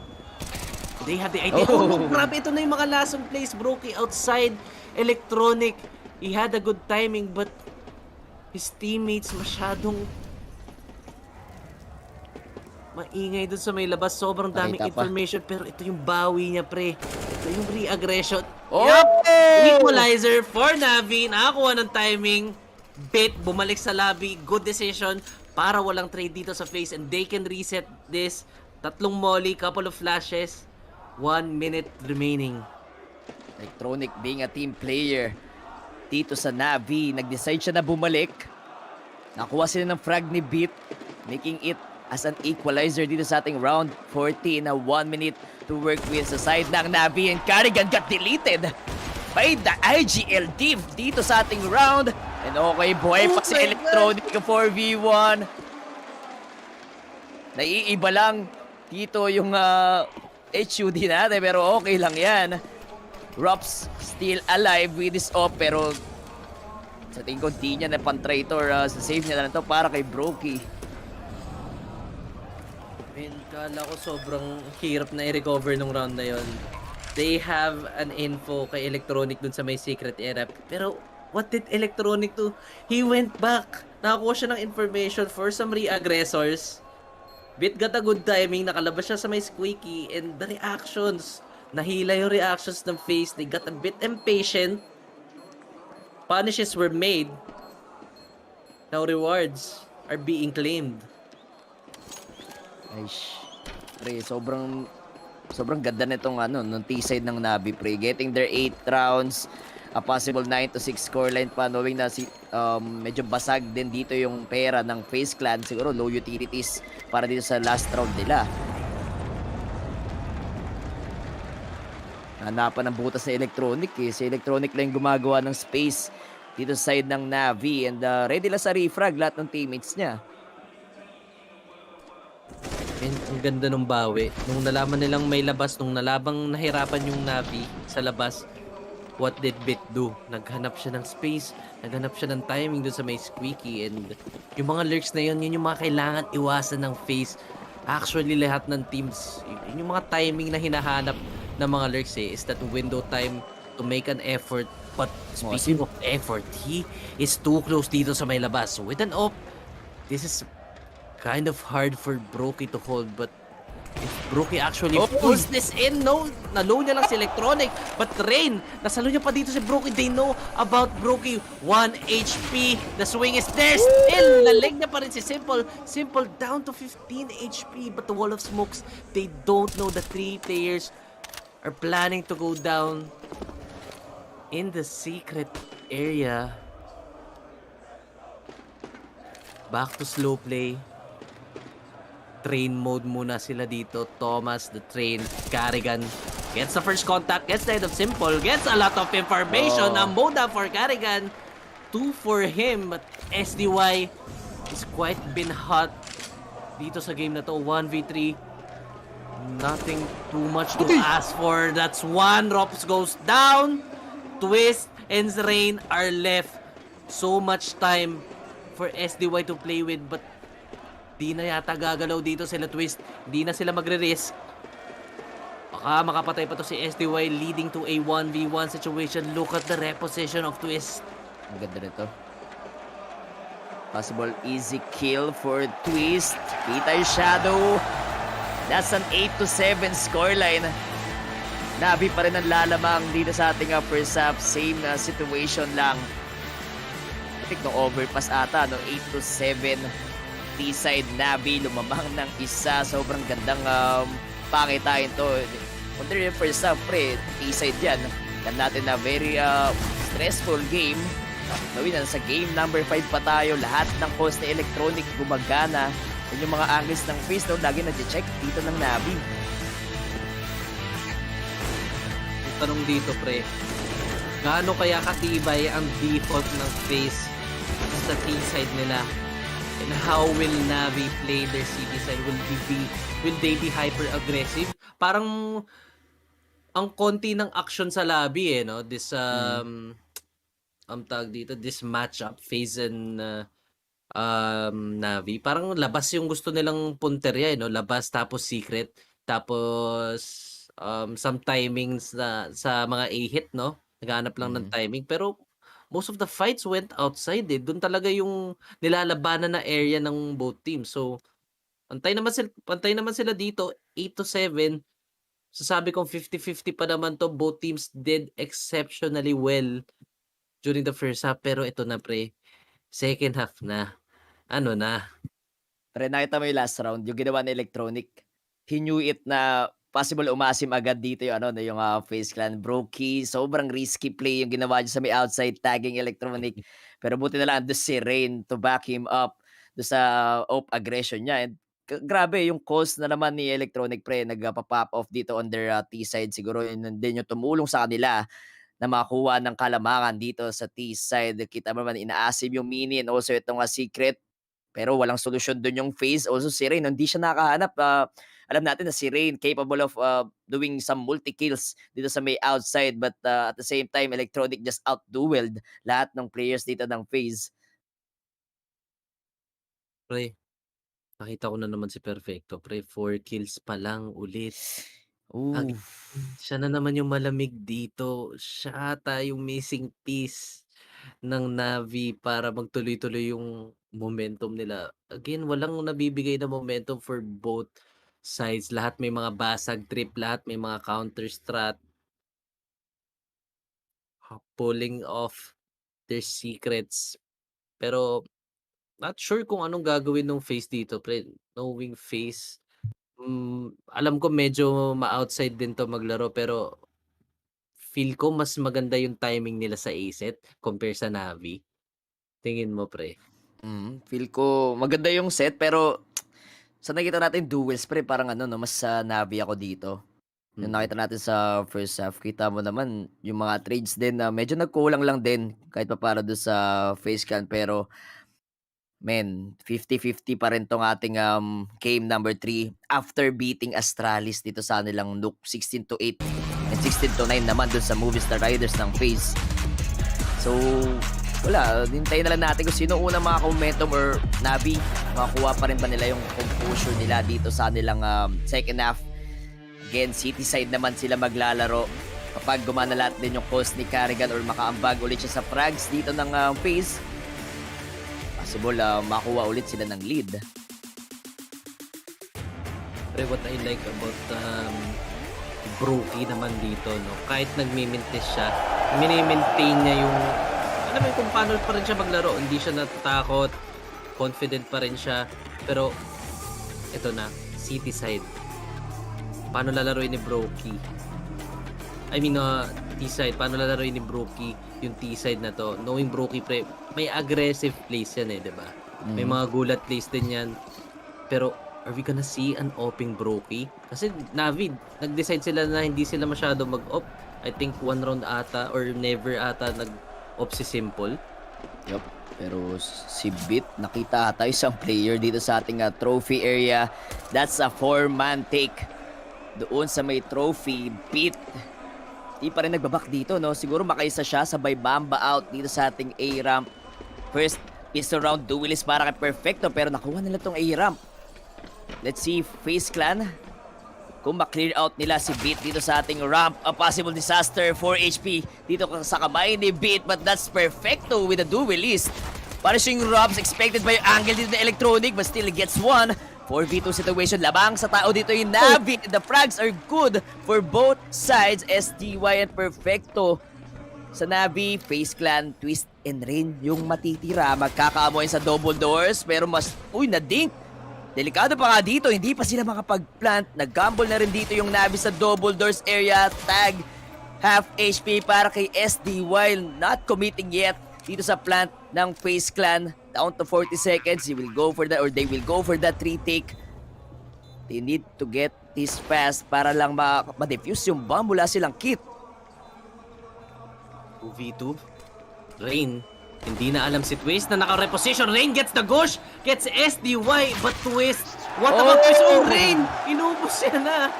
S3: they had the idea. Grabe, ito na yung mga lasong plays. Brokey outside. Electronic, he had a good timing, but his teammates masyadong maingay dun sa may labas. Sobrang daming
S4: Nakita pa.
S3: information. Pero ito yung bawi niya, pre. Ito yung re-aggression.
S4: Oh!
S3: Yup! Equalizer for NAVI. Nakakuha ng timing. Bit, bumalik sa lobby. Good decision para walang trade dito sa FaZe. And they can reset this. Tatlong molly, couple of flashes. 1 minute remaining.
S4: Electronic being a team player dito sa NAVI. Nag-decide siya na bumalik. Nakuha sila ng frag ni Beat, making it as an equalizer dito sa ating round 40 na 1 minute to work with sa side ng NAVI, and Carrigan got deleted by the IGL div dito sa ating round. And okay, buhay pa si Electronic 4v1. Naiiba lang dito yung HUD natin, pero okay lang yan. Rops still alive with his off, pero sa tingin ko di niya na pan-traitor. Sa save niya na to para kay Brokey.
S3: Kala ko sobrang hirap na i-recover nung round na yon. They have an info kay Electronic dun sa may secret area. Pero what did Electronic do? He went back. Nakakuha siya ng information for some re-aggressors. Bit got a good timing. Nakalabas siya sa may squeaky. And the reactions, nahila yung reactions ng FaZe. They got a bit impatient. Punishes were made. Now rewards are being claimed.
S4: Aish. Pre, sobrang ganda nitong nung T-side ng NAVI, pre. Getting their 8 rounds, a possible 9-6 scoreline pa, knowing na medyo basag din dito yung pera ng FaZe Clan. Siguro low utilities para dito sa last round nila. Hanapan ng butas sa Electronic eh. Si Electronic lang gumagawa ng space dito sa side ng NAVI, and ready lang sa refrag lahat ng teammates niya.
S3: Ang ganda nung bawi. Nung nalaman nilang may labas, nung nahirapan yung NAVI sa labas, what did Bit do? Naghanap siya ng space, naghanap siya ng timing doon sa may squeaky, and yung mga lurks na yun yung mga kailangan iwasan ng FaZe. Actually, lahat ng teams, yung mga timing na hinahanap ng mga lurks is that window time to make an effort. But speaking of effort, he is too close dito sa may labas. With an op, this is kind of hard for Brokey to hold, but if Brokey actually pulls this in, no, nalow niya lang si Electronic, but Rain, nasalo niya pa dito si Brokey. They know about Brokey. 1 HP, the swing is there still, naleg niya pa rin si Simple down to 15 HP, but the wall of smokes, they don't know the 3 players are planning to go down in the secret area. Back to slow play. Train mode muna sila dito. Thomas, the train, Carrigan gets the first contact, gets the head of Simple, gets a lot of information. Ang mode up for Carrigan, 2 for him, but SDY is quite been hot dito sa game na to. 1v3, nothing too much to ask for. That's one. Rops goes down. Twist and Rain are left. So much time for SDY to play with, but di na yata gagalaw dito sila Twist. Di na sila magre-risk. Baka makapatay pa to si SDY, leading to a 1v1 situation. Look at the reposition of Twist.
S4: Ang ganda nito. Possible easy kill for Twist. Kita yung shadow. That's an 8-7 scoreline. NAVI pa rin ang lalamang dito sa ating first half. Same na situation lang. I think no overpass ata, no? 8-7. T-side NAVI lumamang ng isa. Sobrang gandang pangitain to. Under yung first half, pre, T-side yan. Yan natin na very stressful game. Gawin na sa game number 5 pa tayo. Lahat ng post na Electronic gumagana. Yan yung mga angles ng FaZe, no? Lagi na-check dito ng NAVI.
S3: Tanong dito, pre, gaano kaya katibay ang default ng FaZe sa T-side nila? And how will NAVI play their CT side? Will they be hyper-aggressive? Parang ang konti ng action sa lobby, no? This tag dito, this matchup, FaZe and NAVI. Parang labas yung gusto nilang punterya, no? Labas tapos secret, tapos some timings na sa mga A-hit, no? Naghanap lang ng timing, pero most of the fights went outside eh. Doon talaga yung nilalabanan na area ng both teams. So, pantay naman sila dito, 8-7. Sasabi kong 50-50 pa naman 'to. Both teams did exceptionally well during the first half. Pero ito na pre, second half na. Ano na?
S4: Pre, nakita mo yung last round, yung ginawa na Electronic. He knew it na possible umasim agad dito yung yung FaZe Clan. Brokey, sobrang risky play yung ginawa niya sa may outside tagging Electronic. Pero buti na lang doon si Rain to back him up doon sa aggression niya. And grabe yung calls na naman ni Electronic pre, nagpa-pop off dito on their T side. Siguro yun din yung tumulong sa kanila na makakuha ng kalamangan dito sa T side. Kita mo naman inaasim yung mini and also itong secret. Pero walang solusyon doon yung FaZe. Also si Rain, hindi siya nakahanap. Alam natin na si Rain capable of doing some multi-kills dito sa may outside. But at the same time, Electronic just out-dueled lahat ng players dito ng FaZe.
S3: Pre, nakita ko na naman si Perfecto. Pre, 4 kills pa lang ulit. Siya na naman yung malamig dito. Siya ata yung missing piece ng NAVI para magtuloy-tuloy yung momentum nila. Again, walang nabibigay na momentum for both sides. Lahat may mga basag trip, lahat may mga counter strat. Pulling off their secrets. Pero not sure kung anong gagawin ng FaZe dito, pre. Knowing FaZe, alam ko medyo ma-outside din to maglaro pero feel ko mas maganda yung timing nila sa A-set compare sa NAVI. Tingin mo, pre?
S4: Feel ko maganda yung set pero sa nakita natin duels pre, parang mas sa NAVI ako dito. Yung nakita natin sa first half, kita mo naman yung mga trades din na medyo nagkulang lang din kahit pa para doon sa FaZe Clan pero 50-50 pa rin tong ating game number 3 after beating Astralis dito sa nilang Nuke 16-8 and 16-9 naman doon sa Movistar Riders ng FaZe. So, wala, hintayin na lang natin kung sino unang momentum or NAVI, makakuha pa rin ba nila yung composure nila dito sa nilang second half. Again, city side naman sila maglalaro kapag gumana lahat din yung cost ni Carrigan or makaambag ulit siya sa frags dito ng FaZe. Possible makuha ulit sila ng lead.
S3: Pero what I like about Brokey naman dito, no? Kahit nagmi-mintis siya, mini-maintain niya yung alam mo kung paano pa rin siya maglaro. Hindi siya natatakot, confident pa rin siya. Pero ito na, city side. Paano lalaroin ni Brokey? I mean, T-side. Paano lalaroin ni Brokey yung T-side na to? Knowing Brokey, pre, may aggressive plays yan di ba? May mga gulat plays din yan. Pero, are we gonna see an opping Brokey? Kasi NAVI, nag-decide sila na hindi sila masyado mag-op. I think 1 round ata or never ata nag-op si Simple.
S4: Yup. Pero si Bit, nakita tayo isang player dito sa ating trophy area. That's a 4-man take. Doon sa may trophy, Bit. Di pa rin nagbabak dito, no? Siguro makaisa siya, sabay bamba out dito sa ating A-ramp. First pistol round duelist para kay Perfecto, pero nakuha nila tong A-ramp. Let's see, FaZe Clan. Kung ma-clear out nila si Beat dito sa ating ramp, a possible disaster, 4 HP dito sa kamay ni Beat, but that's Perfecto with a duelist. Punishing Robs, expected by yung angle dito na Electronic, but still gets one. 4v2 situation, labang sa tao dito yung NAVI. The frags are good for both sides, SDY and Perfecto. Sa NAVI, FaZe Clan, Twist and Rain yung matitira. Magkakaamoy sa double doors, pero mas, na-dink. Delikado pa nga dito, hindi pa sila makapag-plant. Nag-gamble na rin dito yung NAVI sa double doors area. Tag, half HP para kay SD while not committing yet dito sa plant ng FaZe Clan. Down to 40 seconds, he will go for that or they will go for that retake. They need to get this fast para lang ma-defuse yung bomb mula silang kit.
S3: 2v2. Rain, hindi na alam si Twist na naka-reposition. Rain gets the gush, gets SDY, but Twist, what about Twist? Rain, inubos siya na.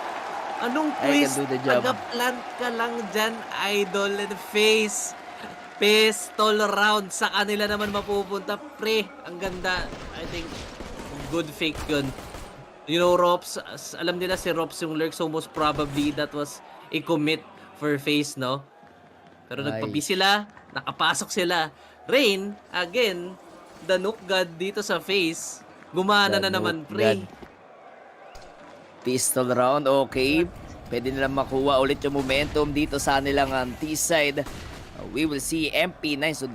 S3: Anong Twist? Taga-plant ka lang dyan, idol and FaZe. Pistol round sa kanila naman mapupunta. Pre, ang ganda. I think, good fake yun. You know, Rops, alam nila si Rops yung lurk, so most probably that was a commit for FaZe, no? Pero
S4: Ay.
S3: nagpa-B sila, nakapasok sila. Rain, again, the Nuke God dito sa FaZe. Gumana na naman, pre.
S4: Pistol round, okay. Pwede nilang makuha ulit yung momentum dito sa nilang T-side. We will see MP9, so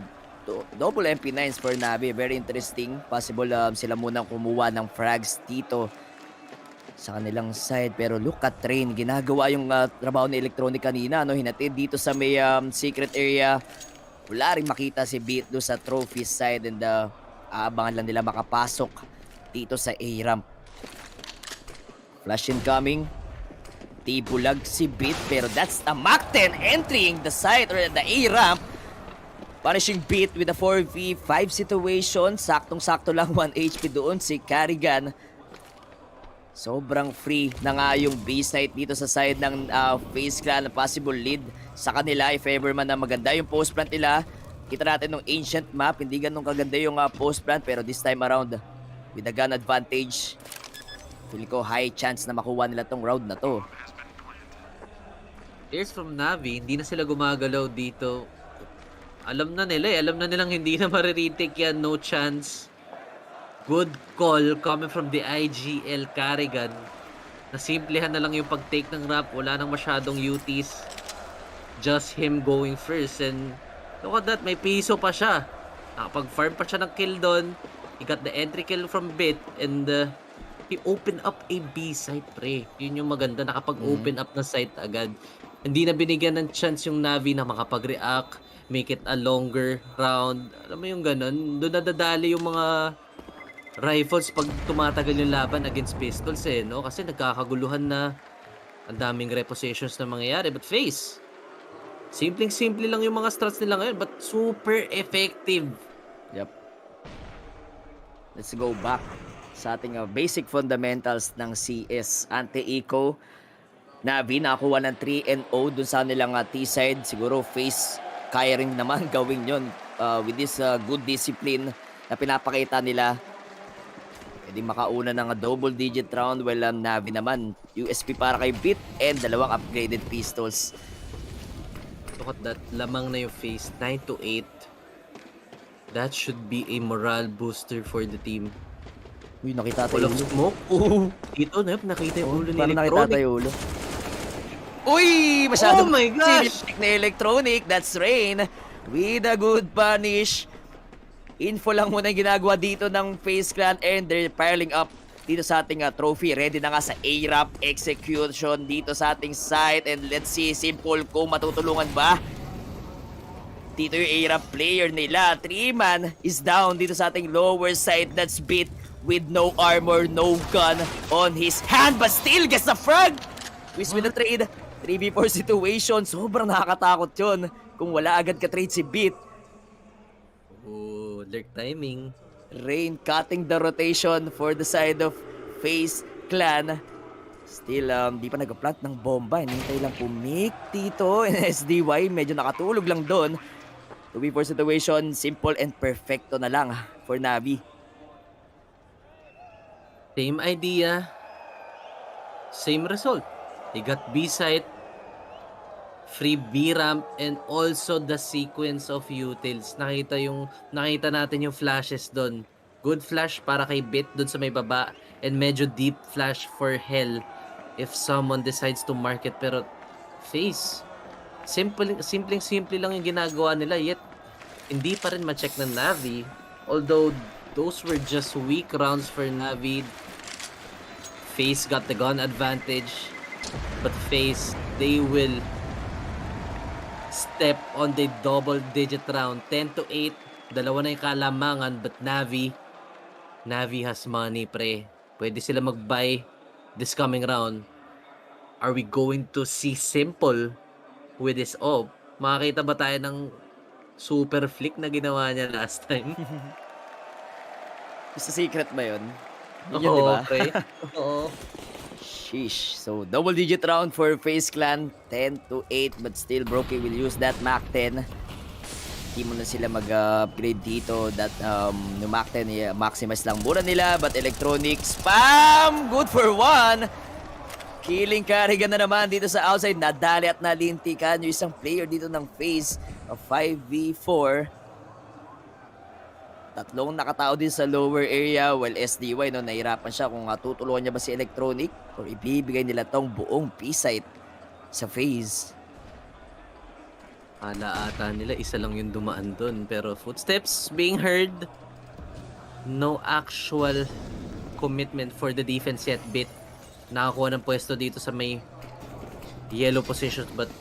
S4: double MP9s for Navi. Very interesting. Possible sila munang kumuha ng frags dito sa kanilang side. Pero look at Train, ginagawa yung trabaho ni Electronic kanina, no? Hinatid dito sa may secret area. Wala rin makita si Beat doon sa trophy side, and aabangan lang nila makapasok dito sa A-ramp. Flash incoming. Tibulag si Beat, pero that's a Mach 10 entering the side or the A-ramp. Punishing Beat with a 4v5 situation. Saktong-sakto lang 1 HP doon si Carrigan. Sobrang free na nga yung B site dito sa side ng FaZe Clan. Possible lead sa kanila if ever man na maganda yung post plant nila. Kita natin ng ancient map, hindi ganun kaganda yung post plant, pero this time around with the gun advantage, feel ko high chance na makuha nila tong round na to.
S3: Players from NAVI, hindi na sila gumagalaw dito. Alam na nila alam na nilang hindi na mariretake yan, no chance. Good call coming from the IGL Carrigan. Nasimplihan na lang yung pag-take ng ramp, wala nang masyadong UTs. Just him going first, and look at that, may piso pa siya. Nakapag-farm pa siya ng kill doon. He got the entry kill from Bit, and he opened up a B site, pre. Yun yung maganda, nakapag-open up na site agad. Hindi na binigyan ng chance yung Navi na makapag-react, make it a longer round. Alam mo yung ganun, doon nadadali yung mga rifles pag tumatagal yung laban against pistols, no? Kasi nagkakaguluhan na, ang daming repositions na mangyayari. But FaZe, simpleng-simple lang yung mga strats nila ngayon, but super effective.
S4: Yep. Let's go back sa ating basic fundamentals ng CS. Anti-eco. Navi nakakuha ng 3-0 dun sa nilang T-side. Siguro FaZe kaya rin naman gawin yun with this good discipline na pinapakita nila. Pwede makauna ng double digit round, while Navi naman USP para kay Bit and dalawang upgraded pistols.
S3: Look at that, lamang na yung FaZe, 9-8. That should be a morale booster for the team.
S4: Uy, nakita tayo ulo.
S3: Smoke? Dito, nakita yung ulo ni
S4: Parang nakita
S3: Electronic.
S4: tayo ulo. Uy! Masyadong
S3: Oh my gosh!
S4: sinisik na Electronic. That's Rain with a good punish. Info lang muna yung ginagawa dito ng FaZe Clan, and they're piling up dito sa ating trophy. Ready na nga sa A-ramp execution dito sa ating site, and let's see Simple kung matutulungan ba dito yung A-ramp player nila. 3-man is down dito sa ating lower side. That's Bit with no armor, no gun on his hand, but still gets the frag. Twist with the trade. 3v4 situation. Sobrang nakakatakot yun kung wala agad ka-trade si Bit.
S3: Oh, lurk timing.
S4: Rain cutting the rotation for the side of FaZe Clan. Still, di pa nag-plant ng bomba. Hinintay lang pumik dito. SDY, medyo nakatulog lang doon. 2v4 situation, simple and perfecto na lang for Navi.
S3: Same idea. Same result. They got B site, free B ramp, and also the sequence of utils. Nakita natin yung flashes doon. Good flash para kay Bit doon sa may baba, and medyo deep flash for Hell if someone decides to mark it. Pero FaZe, simple lang yung ginagawa nila, yet hindi pa rin ma-check ng Navi. Although those were just weak rounds for Navi. FaZe got the gun advantage, but FaZe, they will step on the double digit round. 10-8, dalawa na yung kalamangan, but Navi has money, pre. Pwede sila mag-buy this coming round. Are we going to see Simple with his op? Makakita ba tayo ng super flick na ginawa niya last time?
S4: Sa secret ba yun? Yun,
S3: Oo,
S4: diba?
S3: pre. Oo.
S4: Sheesh. So, double digit round for FaZe Clan. 10-8, but still Brokey will use that Mach 10. Hindi mo na sila mag-upgrade dito. That yung Mach 10, maximize lang muna nila. But Electronic spam! Good for one! Killing Carrigan na naman dito sa outside. Nadali at nalintikan yung isang player dito ng FaZe. 5v4. Tatlong nakatao din sa lower area while SDY no, nahirapan siya kung tutulungan niya ba si Electronic or ibibigay nila tong buong B-site sa FaZe.
S3: Ata nila isa lang yung dumaan dun, pero footsteps being heard. No actual commitment for the defense yet. Bit nakakuha ng pwesto dito sa may yellow positions, but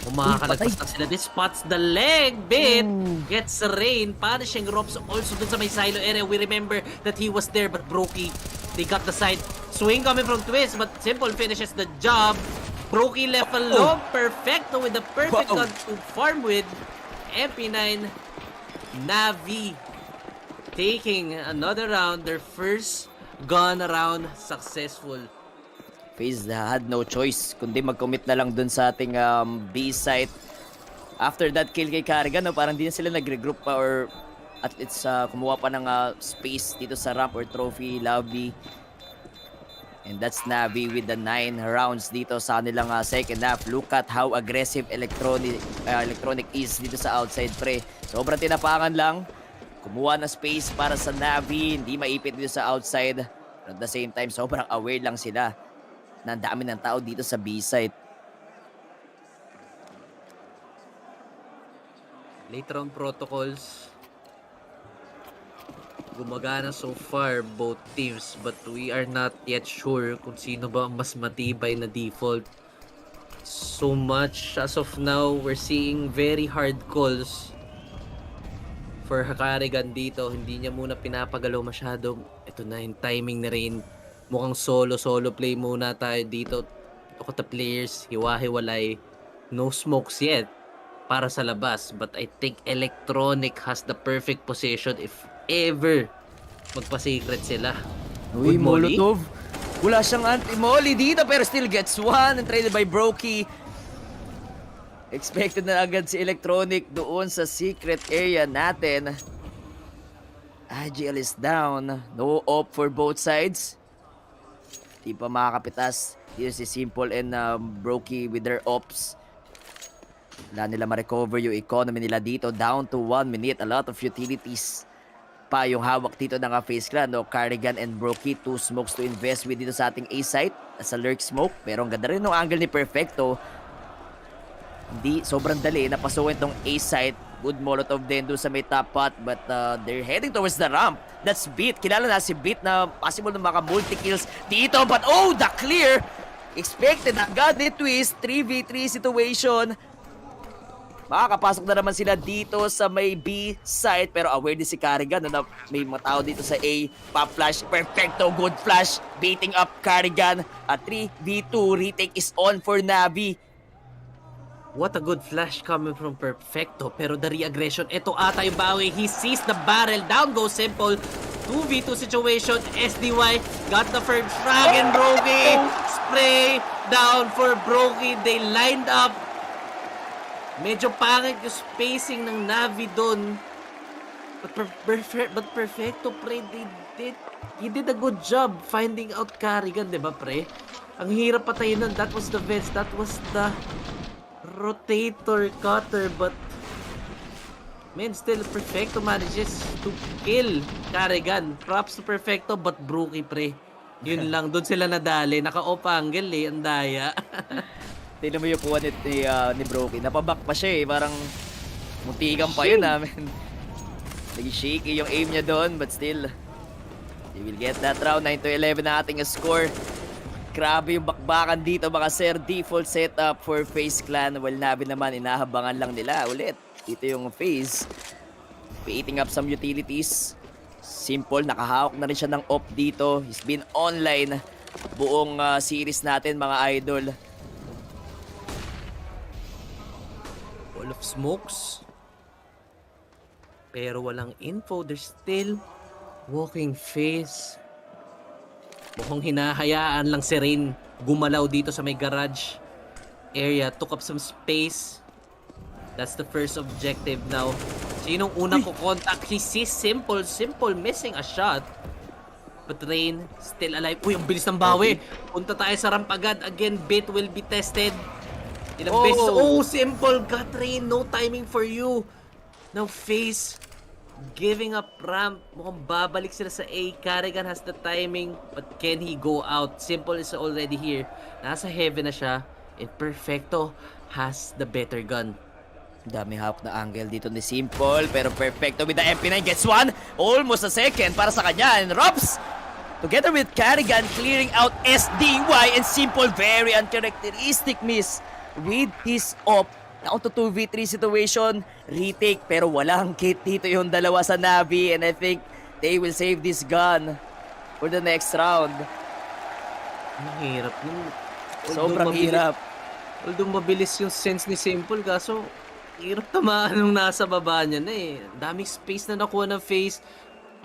S3: kung makakalagpas na sila, this spots the leg. Bit gets rain, punishing Robs also dun sa may silo area. We remember that he was there, but Brokey, they got the side swing coming from Twist, but Simple finishes the job. Brokey left alone. Perfecto with the perfect gun to farm with. MP9 NAVI taking another round, their first gun round successful.
S4: FaZe had no choice kundi mag-commit na lang dun sa ating B site. After that kill kay Carrigan, no, parang di na sila nag-regroup pa or at least kumuha pa ng space dito sa ramp or trophy lobby. And that's NAVI with the 9 rounds dito sa nilang second half. Look at how aggressive Electronic is dito sa outside, pre. Sobrang tinapangan lang. Kumuha na space para sa NAVI, hindi maipit dito sa outside. At the same time, sobrang aware lang sila na ang dami ng tao dito sa B-site.
S3: Late round protocols gumagana so far both teams, but we are not yet sure kung sino ba ang mas matibay na default. So much as of now, we're seeing very hard calls for Carrigan dito. Hindi niya muna pinapagalaw masyado. Ito na yung timing na rin. Mukhang solo play muna tayo dito. Ako the players, hiwa-hiwalay. No smokes yet para sa labas. But I think Electronic has the perfect position if ever magpa-secret sila.
S4: Uy, Molotov. Wala siyang anti-molly dito pero still gets one and traded by Brokey. Expected na agad si Electronic doon sa secret area natin. IGL is down. No op for both sides. Di pa makakapitas. Dito si Simple and Brokey with their ops. Wala nila ma-recover yung economy nila dito. Down to 1 minute. A lot of utilities pa yung hawak dito ng FaZe Clan. No? Carrigan and Brokey, 2 smokes to invest with dito sa ating A site. Sa lurk smoke. Pero ang ganda rin ng angle ni Perfecto. Hindi, sobrang dali. Napasukin tong A site. Good Molotov din doon sa may top pot. But they're heading towards the ramp. That's Beat. Kilala na si Beat na possible na maka multi-kills dito. But oh, the clear! Expected agad ni Twist. 3v3 situation. Makakapasok na naman sila dito sa may B site. Pero aware din si Carrigan na may mga tao dito sa A. Pop flash. Perfecto. Good flash. Baiting up Carrigan. 3v2. Retake is on for NAVI.
S3: What a good flash coming from Perfecto. Pero the re-aggression, ito ata yung bawi. He sees the barrel. Down goes Simple. 2v2 situation. SDY got the first frag and Brokey. Spray down for Brokey. They lined up. Medyo pangit yung spacing ng NAVI doon. But Perfecto, pre, he did a good job finding out Carrigan, diba, pre? Ang hirap patayin nun. That was the Vets. That was the rotator cutter, but man, still Perfecto manages to kill Carrigan. Props to Perfecto, but Brokey, pre, yun lang, doon sila nadali. Naka-off angle ang daya.
S4: Tignan mo yung kuha ni Brokey. Napaback pa siya parang muntikan pa yun namin. Naging shaky yung aim niya doon, but still they will get that round. 9-11 na ating score. Grabe yung bakbakan dito mga sir. Default setup for FaZe Clan. While NAVI naman, inahabangan lang nila ulit. Dito yung FaZe. Baiting up some utilities. Simple, nakahawak na rin siya ng op dito. He's been online buong series natin mga idol.
S3: Wall of smokes. Pero walang info. There's still walking FaZe. Mukhang hinahayaan lang si Rain gumalaw dito sa may garage area. Took up some space. That's the first objective now. Sinong unang ko contact? He sees Simple. Simple missing a shot. But Rain, still alive. Uy, ang bilis ng bawi. Punta tayo sa ramp agad. Again, Bit will be tested. Ilang beses. Oh, simple. Got Rain. No timing for you. Now, FaZe giving up ramp. Mukhang babalik sila sa A. Carrigan has the timing. But can he go out? Simple is already here. Nasa heaven na siya. And Perfecto has the better gun.
S4: Dami hawak na angle dito ni Simple, pero Perfecto with the MP9 gets one. Almost a second para sa kanya. And Robs, together with Carrigan, clearing out SDY. And Simple, very uncharacteristic miss with his op. Down to 2v3 situation. Retake, pero walang kit dito yung dalawa sa NAVI. And I think they will save this gun for the next round.
S3: Ang hirap nun.
S4: Sobrang hirap.
S3: Although mabilis yung sense ni Simple, kaso hirap tamaan nung nasa baba niya na eh. Daming space na nakuha ng FaZe.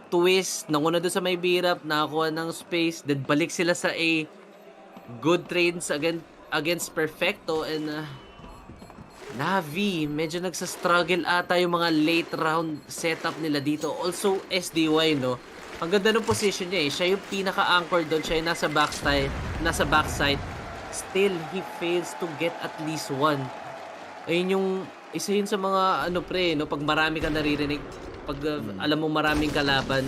S3: Twist, nakuha doon sa may birap, nakakuha ng space. Then balik sila sa A. Good trades against Perfecto. And NAVI, medyo nagsa-struggle ata yung mga late round setup nila dito. Also, SDY, no? Ang ganda ng position niya eh. Siya yung pinaka-anchor doon. Siya yung nasa backside. Still, he fails to get at least one. Ayun yung isa yun sa mga pag marami ka naririnig, pag alam mo maraming kalaban,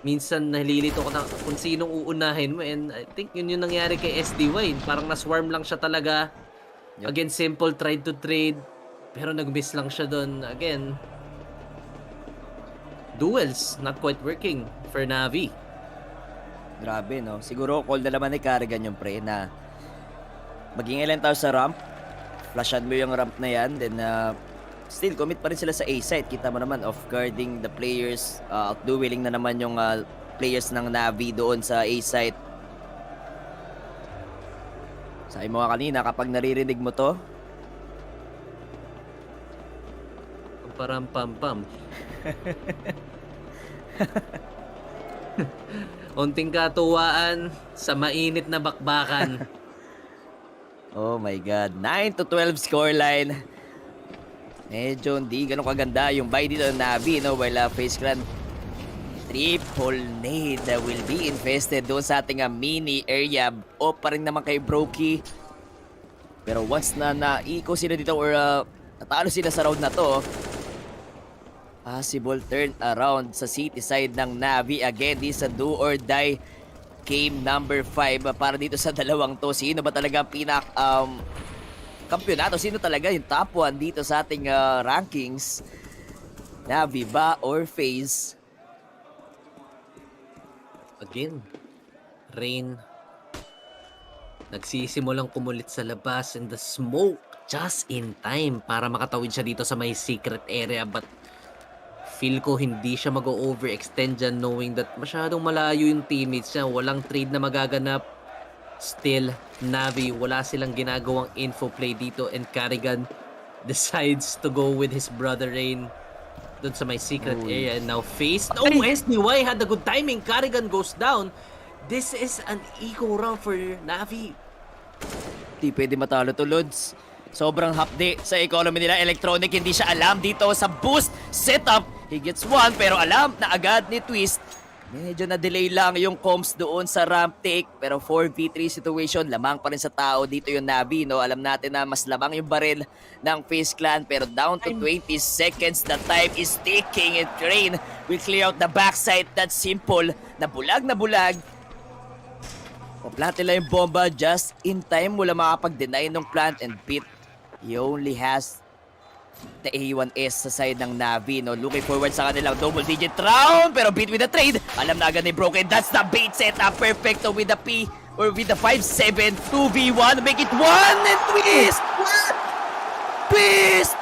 S3: minsan nalilito ko na kung sinong uunahin mo. And I think yun yung nangyari kay SDY. Parang na-swarm lang siya talaga. Again, Simple tried to trade, pero nag-miss lang siya doon. Again, duels not quite working for NAVI.
S4: Grabe, no? Siguro call na naman ni Carrigan yung pre na maging ilan tayo sa ramp, flashan mo yung ramp na yan, then still commit pa rin sila sa A site. Kita mo naman off guarding the players, outdueling na naman yung players ng NAVI doon sa A site. Sabi mo nga kanina, kapag naririnig mo to,
S3: parang pam-pam. Unting katuwaan sa mainit na bakbakan.
S4: Oh my God. 9-12 scoreline. Medyo hindi ganun kaganda yung buy dito ng NAVI, no? While FaZe Clan triple nade will be invested doon sa ating mini area. O pa rin naman kay Brokey. Pero once na naiko sila dito or natalo sila sa round na to, possible turn around sa city side ng NAVI. Again, this a do or die game number 5 para dito sa dalawang to. Sino ba talaga ang kampyonato? Sino talaga yung top 1 dito sa ating rankings? NAVI ba or FaZe?
S3: Again, Rain nagsisimulang kumulit sa labas and the smoke just in time para makatawid siya dito sa may secret area, but feel ko hindi siya mag-overextend dyan knowing that masyadong malayo yung teammates niya. Walang trade na magaganap. Still, NAVI, wala silang ginagawang info play dito and Carrigan decides to go with his brother Rain doon sa may secret area. And now FaZe. Oh, SDY had a good timing. Carrigan goes down. This is an eco round for NAVI.
S4: Di pwede matalo to, Lods. Sobrang hapde sa economy nila. Electronic, hindi siya alam dito sa boost setup. He gets one, pero alam na agad ni Twist. Medyo na-delay lang yung comms doon sa ramp take. Pero 4v3 situation, lamang pa rin sa tao dito yung NAVI, no? Alam natin na mas lamang yung baril ng FaZe Clan. Pero down to 20 seconds, the time is ticking. And Crane will clear out the backside. That's simple. Nabulag na bulag. Plant nila yung bomba just in time. Wala makapag-deny ng plant and Pit. He only has the A1S sa side ng NAVI, no? Looking forward sa kanilang double-digit round, pero beat with the trade. Alam na agad ni Broken, that's the bait setup. Perfecto with the P, or with the 5-7, 2v1, make it 1, and Twist! Twist!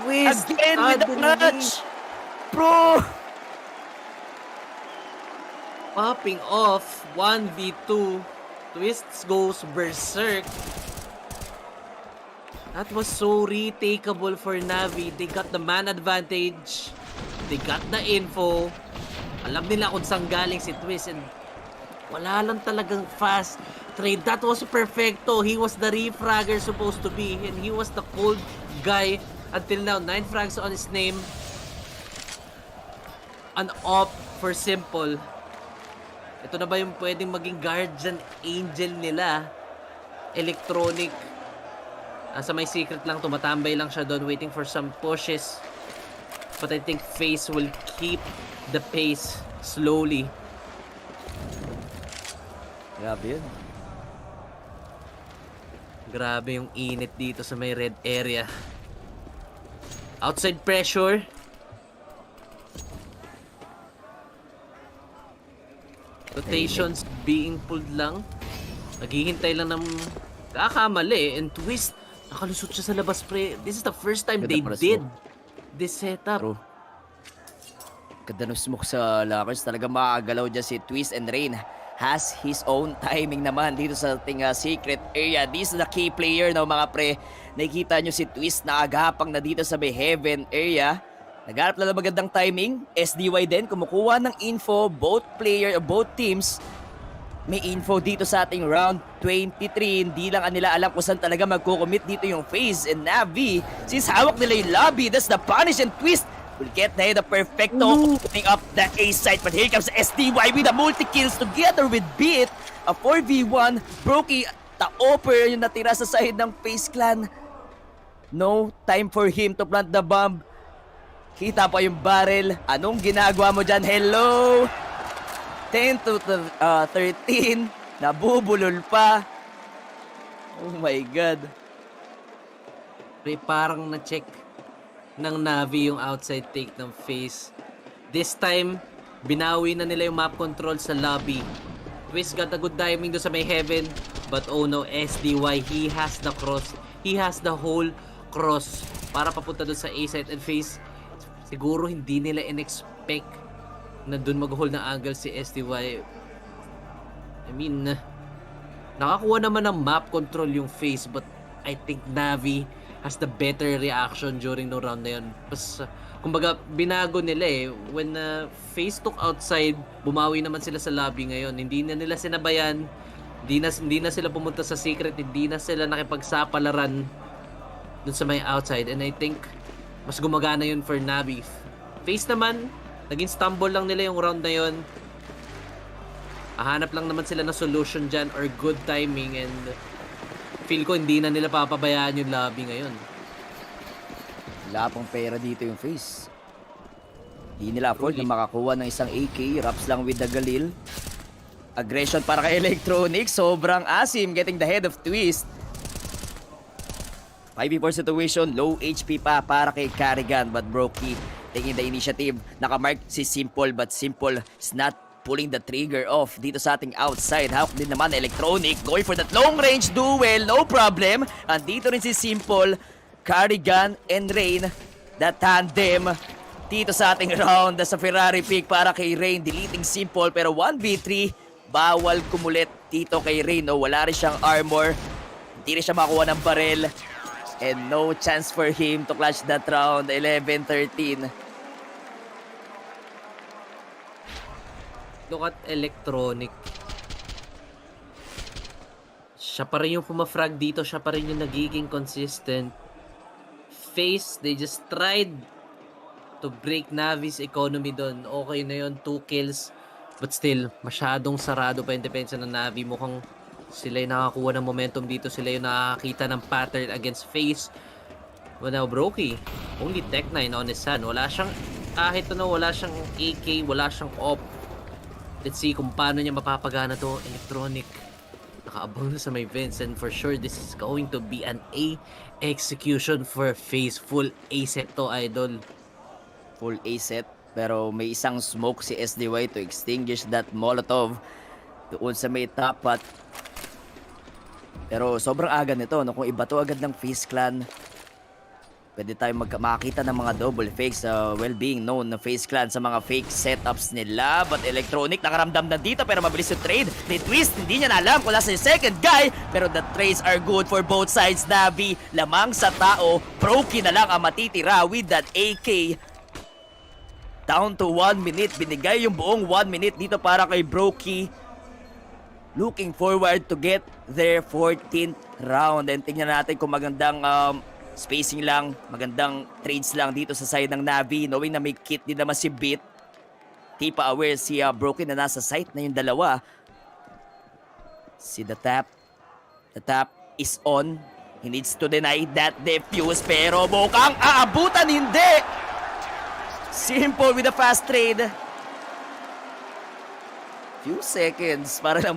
S3: Twist!
S4: Again with the clutch! Bro!
S3: Popping off, 1v2. Twist goes berserk. That was so retakeable for NAVI. They got the man advantage. They got the info. Alam nila kung saan galing si Twist. And wala lang talagang fast trade. That was Perfecto. He was the refragger supposed to be. And he was the cold guy until now. 9 frags on his name. an op for Simple. Ito na ba yung pwedeng maging guardian angel nila? Electronic. Sa may secret lang, tumatambay lang siya doon, waiting for some pushes. But I think FaZe will keep the pace slowly.
S4: Grabe yun.
S3: Grabe yung init dito sa may red area. Outside pressure. Rotations being pulled lang. Naghihintay lang ng kakamali. And Twist, nakalusot siya sa labas, pre. This is the first time they did this setup.
S4: True. Ganda ng smoke sa Lovers. Talaga makagalaw dyan si Twist, and Rain has his own timing naman dito sa ating secret area. This is the key player, no, mga pre. Nakikita nyo si Twist na agapang na dito sa may heaven area. Nagharap na magandang timing. SDY din, kumukuha ng info. Both teams may info dito sa ating round 23. Hindi lang nila alam kung saan talaga magkukommit dito yung FaZe and NAVI. Since hawak nila yung lobby, that's the punish, and Twist will get the perfecto opening up the A site. But here comes SDY with the multi-kills together with Beat. A 4v1. Brokey, ta-offer yung natira sa side ng FaZe Clan. No time for him to plant the bomb. Kita pa yung barrel. Anong ginagawa mo dyan? Hello! 10 to 13. Nabubulol pa. Oh my God.
S3: Parang na-check ng NAVI yung outside take ng FaZe. This time, binawi na nila yung map control sa lobby. Twist got a good timing doon sa may heaven. But oh no, SDY, he has the cross. He has the whole cross para papunta doon sa A site, and FaZe siguro hindi nila in-expect na doon mag-hold ng angle si SDY. I mean, nakakuha naman ng map control yung FaZe, but I think NAVI has the better reaction during the round na yun. Pas, kumbaga, binago nila eh. When FaZe took outside, bumawi naman sila sa lobby ngayon. Hindi na nila sinabayan. Hindi na sila pumunta sa secret. Hindi na sila nakipagsapalaran dun sa may outside. And I think, mas gumagana yun for NAVI. FaZe naman, naging stumble lang nila yung round na yun. Hahanap lang naman sila ng solution dyan or good timing, and feel ko hindi na nila papabayaan yung lobby ngayon.
S4: Wala pang pera dito yung FaZe. Hindi nila afford na makakuha ng isang AK. Raps lang with the Galil. Aggression para kay Electronic. Sobrang asim, getting the head of Twist. 5v4 situation, low HP pa para kay Carrigan, but Brokey taking the initiative. Nakamark si Simple, but Simple is not pulling the trigger off dito sa ating outside. Hawk din naman Electronic, going for that long range duel, no problem. Andito rin si Simple, Carrigan and Rain, the tandem dito sa ating round. Sa Ferrari pick para kay Rain, deleting Simple, pero 1v3, bawal kumulit dito kay Rain. No, wala rin siyang armor, hindi rin siya makuha ng barrel. And no chance for him to clutch that round. 11-13.
S3: Look at Electronic. Siya pa rin yung pumafrag dito. Siya pa rin yung nagiging consistent. FaZe, they just tried to break Navi's economy doon. Okay na yun, 2 kills. But still, masyadong sarado pa yung depensa ng Navi. Mukhang sila yung nakakuha ng momentum dito. Sila yung nakakita ng pattern against FaZe. Well, now, Brokey, only Tech 9 on his hand. Wala siyang, kahit ano, wala siyang AK, wala siyang op. Let's see kung paano niya mapapagana to. Electronic, nakaabang na sa may Vince. And for sure, this is going to be an A execution for FaZe. Full A set to, idol.
S4: Full A set. Pero may isang smoke si SDY to extinguish that Molotov doon sa may top pot. Pero sobrang aga nito, no? Kung iba to agad ng FaZe Clan, pwede tayo makakita ng mga double fakes, well being known na FaZe Clan sa mga fake setups nila. But Electronic nakaramdam na dito, pero mabilis yung trade ni Twist. Hindi niya na alam kung nasa yung second guy, pero the trades are good for both sides. NAVI lamang sa tao, Brokey na lang ang matitira with that AK. Down to 1 minute, binigay yung buong 1 minute dito para kay Brokey. Looking forward to get their 14th round. And tingnan natin kung magandang spacing lang, magandang trades lang dito sa side ng NAVI, knowing na may kit din naman si Beat. Di pa aware si Broken na nasa site na yung dalawa. Si The Tap is on. He needs to deny that defuse, pero mukhang aabutan, hindi! Simple with a fast trade. Few seconds para lang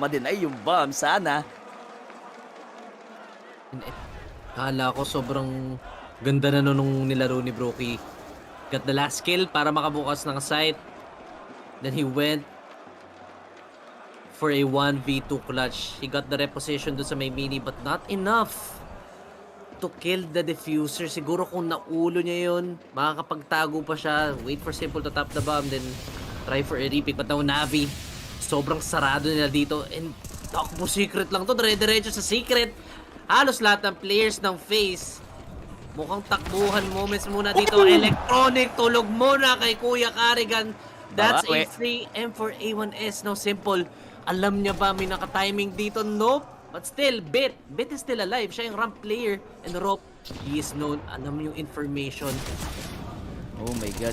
S4: ma-deny yung bomb. Sana.
S3: Kala ko sobrang ganda na nung nilaro ni Brokey. Got the last kill para makabukas ng site. Then he went for a 1v2 clutch. He got the reposition doon sa may mini but not enough to kill the diffuser. Siguro kung naulo niya yun, makakapagtago pa siya. Wait for Simple to tap the bomb, then try for a repick. But now Navi, sobrang sarado nila dito. And takbo secret lang to, dire-diretso sa secret. Halos lahat ng players ng FaZe mukhang takbuhan moments muna dito. Electronic, tulog muna kay Kuya Carrigan. That's a free M4A1S. No, Simple. Alam niya ba may naka-timing dito? Nope. But still, Bit is still alive. Siya yung ramp player. And Rope, he is known. Alam yung information.
S4: Oh my God.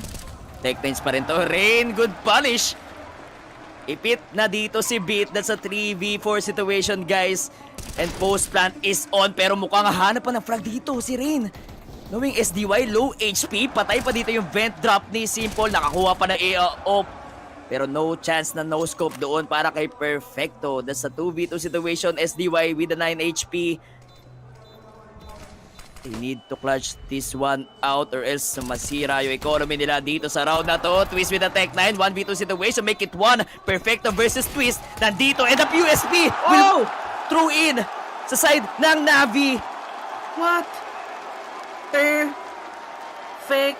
S4: Tech times pa rin to. Rain, good punish. Ipit na dito si Bit. That's a 3v4 situation, guys. And post plant is on. Pero mukhang hanap pa ng frag dito si Rain. Knowing SDY, low HP. Patay pa dito yung vent drop ni Simple. Nakakuha pa ng off. Pero no chance na no scope doon para kay Perfecto. That's a 2v2 situation. SDY with the 9 HP. They need to clutch this one out or else masira yung economy nila dito sa round na to. Twist with the Tech 9. 1v2 situation. Make it 1. Perfecto versus Twist. Nandito. And the USB will throw in sa side ng Navi.
S3: What? Perfecto.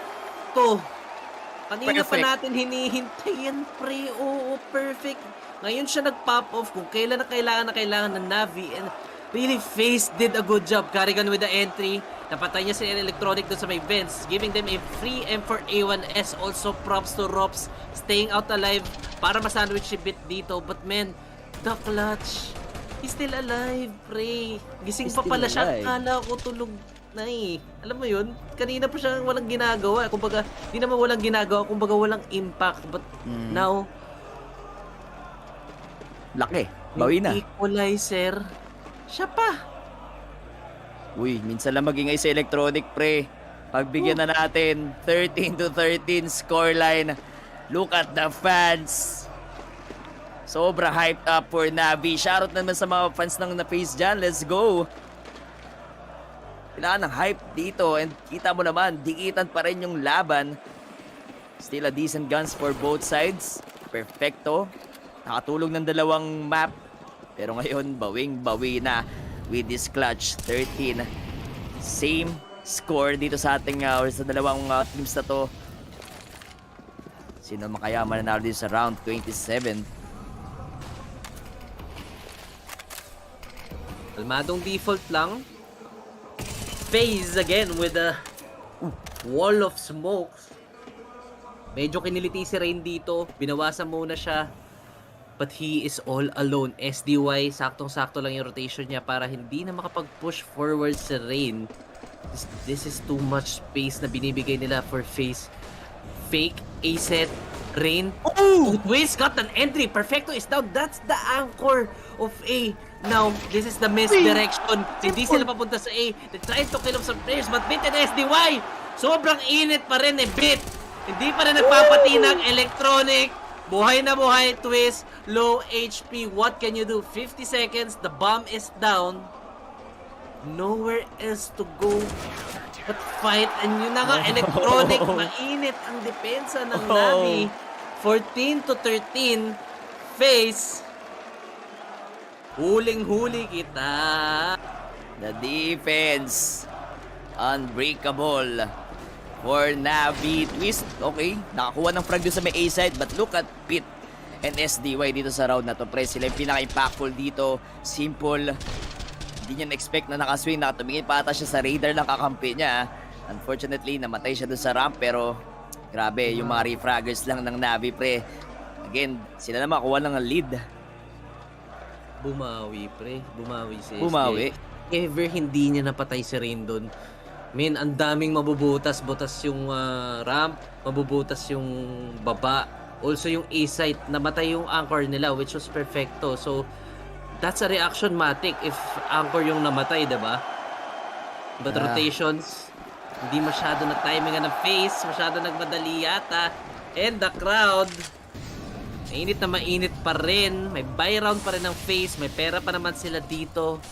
S3: Kanina pa natin hinihintay yan, pre. Oo, perfect. Ngayon siya nag-pop off kung kailan na kailangan ng Navi. And really, FaZe did a good job. Carrigan with the entry. Napatay niya si Electronic doon sa may vents. Giving them a free M4A1S. Also, props to Rops. Staying out alive para masandwich si Bit dito. But man, the clutch. He's still alive, pre. Gising pa pala siya. Akala ko tulog na eh. Alam mo yun? Kanina pa siya walang ginagawa. Kumbaga, di naman walang ginagawa. Kumbaga, walang impact. But now,
S4: laki. Bawi na.
S3: Equalizer. Siya pa.
S4: Uy, minsan lang magingay sa Electronic, pre. Pagbigyan na natin. 13-13 scoreline. Look at the fans. Sobra hyped up for Navi. Shoutout naman sa mga fans ng na-face dyan. Let's go. Kailangan ng hype dito. And kita mo naman, dikitan pa rin yung laban. Still a decent guns for both sides. Perfecto. Nakatulog ng dalawang map. Pero ngayon, bawing-bawi na with this clutch. 13. Same score dito sa ating sa dalawang teams na to. Sino makayaman na dito sa round 27?
S3: Kalmadong default lang. FaZe again with a wall of smokes. Medyo kiniliti si Rain dito. Binawasan muna siya. But he is all alone. SDY, saktong-sakto lang yung rotation niya para hindi na makapag-push forward si Rain. This is too much space na binibigay nila for FaZe. Fake, A-set, Rain. Oh! Twist got an entry. Perfecto is down. That's the anchor of A. Now, this is the misdirection. Hindi sila papunta sa A. They tried to kill off some players, but Bit and SDY, sobrang init pa rin Bit. Hindi pa rin nagpapatinag. Electronic. Buhay na buhay. Twist. Low HP. What can you do? 50 seconds. The bomb is down. Nowhere else to go but fight. And yun na nga, Electronic. Mainit ang depensa ng Navi. 14-13. FaZe. Huling-huli kita.
S4: The defense. Unbreakable. For Navi. Twist. Okay. Nakakuha ng frag doon sa may A side. But look at Pit and SDY dito sa round na to. Pre, sila yung pinaka-impactful dito. Simple. Hindi niya na-expect na nakaswing. Nakatumingin pa ata siya sa radar ng kakampi niya. Unfortunately, namatay siya doon sa ramp. Pero grabe, yung mga refraggers lang ng Navi, pre. Again, sila na makuha ng lead.
S3: Bumawi, pre. Bumawi si SDY.
S4: Bumawi.
S3: Ever hindi niya napatay si Rain doon. Man, ang daming mabubutas. Butas yung ramp. Mabubutas yung baba. Also yung A site, namatay yung anchor nila, which was perfecto. So, that's a reaction matic if anchor yung namatay, diba? But rotations, hindi masyado nag-timingan ng FaZe, masyado nagmadali yata. And the crowd, mainit na mainit pa rin. May buy round pa rin ng FaZe, may pera pa naman sila dito.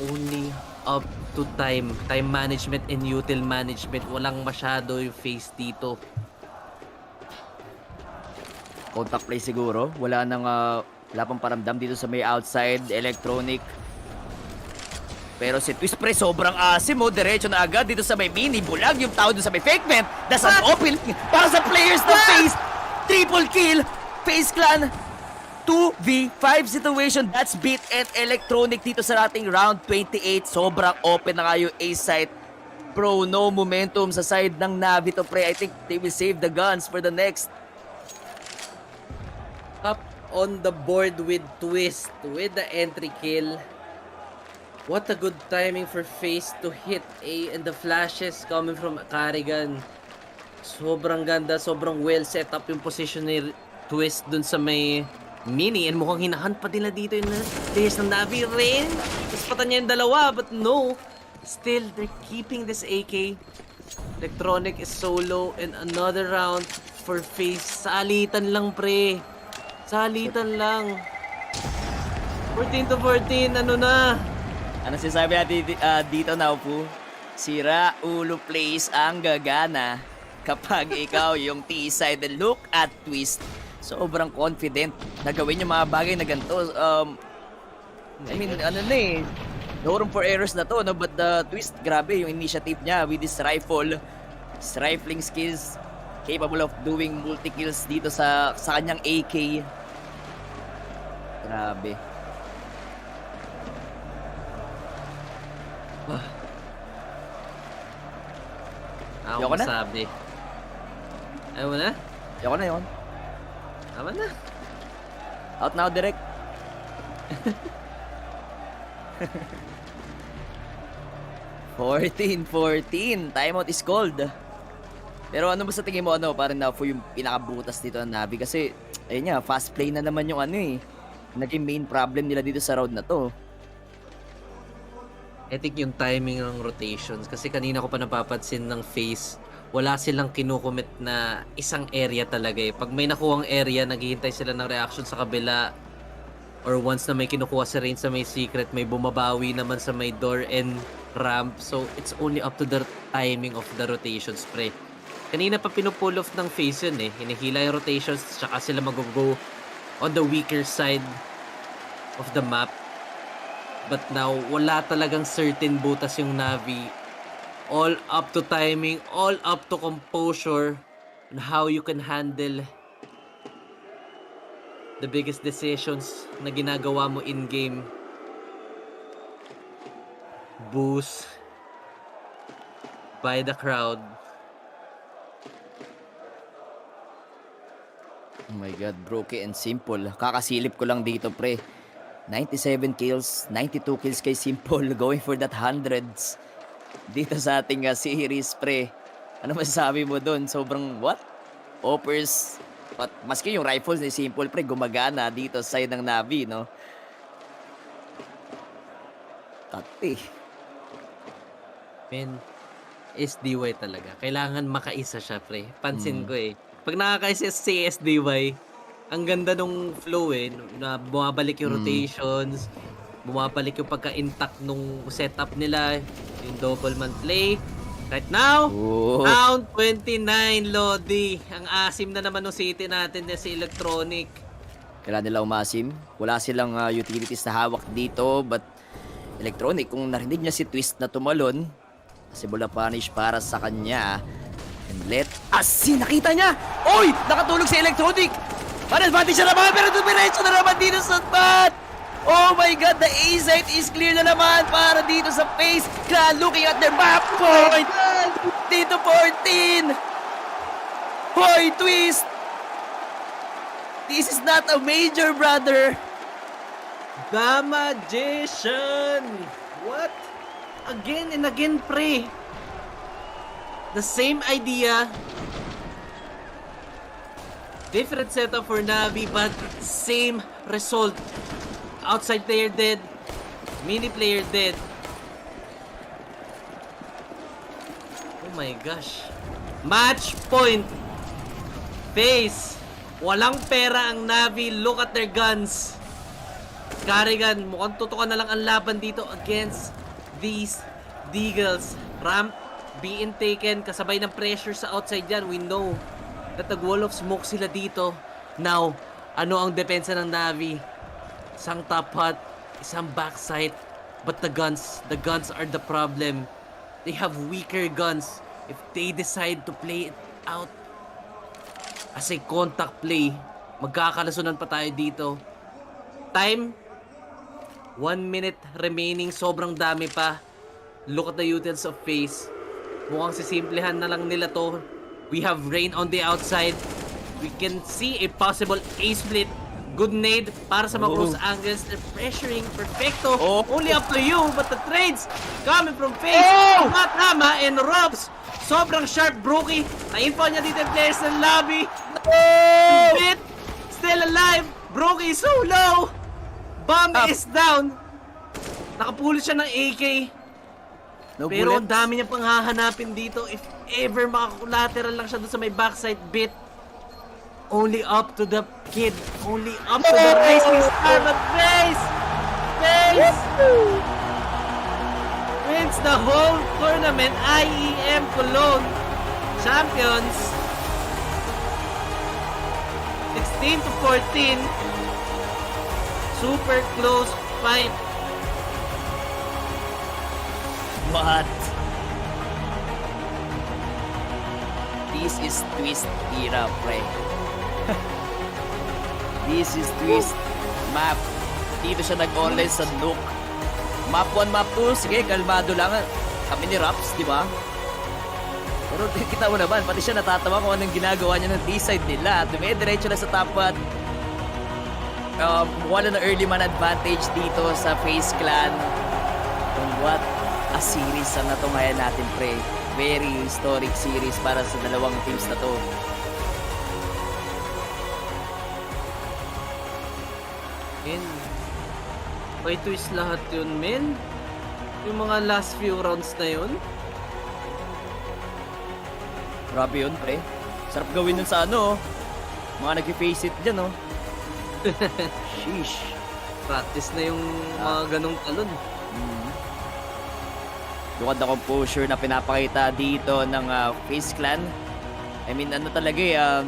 S3: Only up to time management and util management. Walang masyado yung FaZe dito.
S4: Contact play siguro. Wala pang paramdam dito sa may outside electronic. Pero si Twist pre sobrang asim mo. Diretso na agad dito sa may mini. Bulag yung tao dito sa may fake vent. That's an open para sa players ng FaZe. Triple kill. FaZe Clan 2v5 situation. That's beat and electronic dito sa ating round 28. Sobrang open na nga yung A site. Bro, no momentum sa side ng Navi to pre. I think they will save the guns for the next.
S3: Up on the board with Twist with the entry kill. What a good timing for FaZe to hit A, and the flashes coming from Carrigan. Sobrang ganda, sobrang well set up yung position ni Twist dun sa may mini, and mukhang hinahunt pa nila dito yung players ng Navi rin. Tapos patan niya yung dalawa, but no. Still, they're keeping this AK. Electronic is solo, and another round for FaZe. Salitan lang pre. Salitan lang. 14 to 14, ano na?
S4: Ano sinasabi natin dito na po? Sira ulo plays ang gagana kapag ikaw yung T-side. Look at Twist. Sobrang confident na gawin yung mga bagay na ganito. I mean, ano na eh. No room for errors na to, no? But the Twist, grabe yung initiative niya with this rifle. His rifling skills. Capable of doing multi-kills dito sa kanyang AK. Grabe.
S3: Ako masabi. Ayaw mo na?
S4: Ayoko na yun.
S3: Tama na.
S4: Out now, direct. (14-14). Timeout is called. Pero ano ba sa tingin mo, parang na po yung pinakabutas dito ng Navi? Kasi, ayun nga, fast play na naman yung naging main problem nila dito sa round na to.
S3: I think yung timing ng rotations, kasi kanina ko pa napapansin ng FaZe, wala silang kinukumit na isang area talaga eh. Pag may nakuhang area, naghihintay sila ng reaction sa kabila, or once na may kinukuha sa range sa may secret, may bumabawi naman sa may door and ramp. So it's only up to the timing of the rotations pre. Kanina pa pinupull off ng FaZe yun eh. Hinihila yung rotations, tsaka sila mag-go on the weaker side of the map. But now, wala talagang certain butas yung Navi. All up to timing, all up to composure, and how you can handle the biggest decisions na ginagawa mo in-game. Boost by the crowd.
S4: Oh my god, broken and simple. Kakasilip ko lang dito pre. 97 kills, 92 kills kay Simple, going for that hundreds dito sa ating series pre. Ano masasabi mo doon? Sobrang what? Offers, but maski yung rifles ni Simple pre gumagana dito sa side ng Navi, no? Tati.
S3: Men, SDY talaga. Kailangan makaisa siya pre. Pansin ko eh. Pag nakakaisa si SDY, ang ganda nung flow eh, na bumabalik yung rotations, bumabalik yung pagka-intact nung setup nila, yung double man play. Right now, round 29, Lodi. Ang asim na naman ng city natin na si Electronic.
S4: Kailangan nila umasim. Wala silang utilities na hawak dito, but Electronic, kung narinig niya si Twist na tumalon, possible na punish para sa kanya. And let us see, nakita niya! Oy! Nakatulog si Electronic! Para advantage na naman, pero dumiretso na naman dito sa spot! Oh my god, the A site is clear na naman para dito sa FaZe Clan, looking at their map point! Dito 14! Hoy, Twist! This is not a major, brother!
S3: The Magician! What? Again and again, pre. The same idea. Different setup for Navi, but same result. Outside player dead. Mini player dead. Oh my gosh. Match point. FaZe. Walang pera ang Navi. Look at their guns. Carrigan, mukhang tutukan na lang ang laban dito against these Deagles. Ramp being taken. Kasabay ng pressure sa outside yan. We know that nag-wall of smoke sila dito. Now, ano ang depensa ng Navi? Isang top hut, isang backside. But the guns are the problem. They have weaker guns. If they decide to play it out as a contact play, magkakalasunan pa tayo dito. Time, 1 minute remaining. Sobrang dami pa. Look at the utils of FaZe. Mukhang sisimplehan na lang nila to. We have Rain on the outside. We can see a possible A-split. Good nade para sa mga cross angles. They're pressuring. Perfecto. Only up to you. But the trades coming from FaZe. Tumatama and Robs. Sobrang sharp, Brookie. Na-info niya dito yung players ng lobby. Bit. Still alive. Brookie so low. Bomb is down. Nakapulot siya ng AK. Pero ang dami niya pang hahanapin dito. If ever makakulateral lang siya doon sa may backside bit. Only up to the kid. Only up to the rising star. But FaZe wins the whole tournament. IEM Cologne champions. 16 to 14. Super close fight.
S4: What? This is Twist era, pre. This is Twist map. Dito siya nag-online sa Nook. Map 1, map 2, sige, kalmado lang. Kami ni Raps, di ba? Pero kita mo naman, pati siya natatawa kung anong ginagawa niya ng D-side nila. Dumediretso na sa top 1. Wala na early man advantage dito sa FaZe Clan. And what a series ang natungayan natin, pre. Very historic series para sa dalawang teams na to.
S3: May twist lahat yun, men. Yung mga last few rounds na yun.
S4: Grabe yun, pre. Sarap gawin nun sa ano, mga nag-face it dyan, oh. Sheesh.
S3: Practice na yung mga ganong talon.
S4: Look at the composure na pinapakita dito ng FaZe Clan. I mean, ano talaga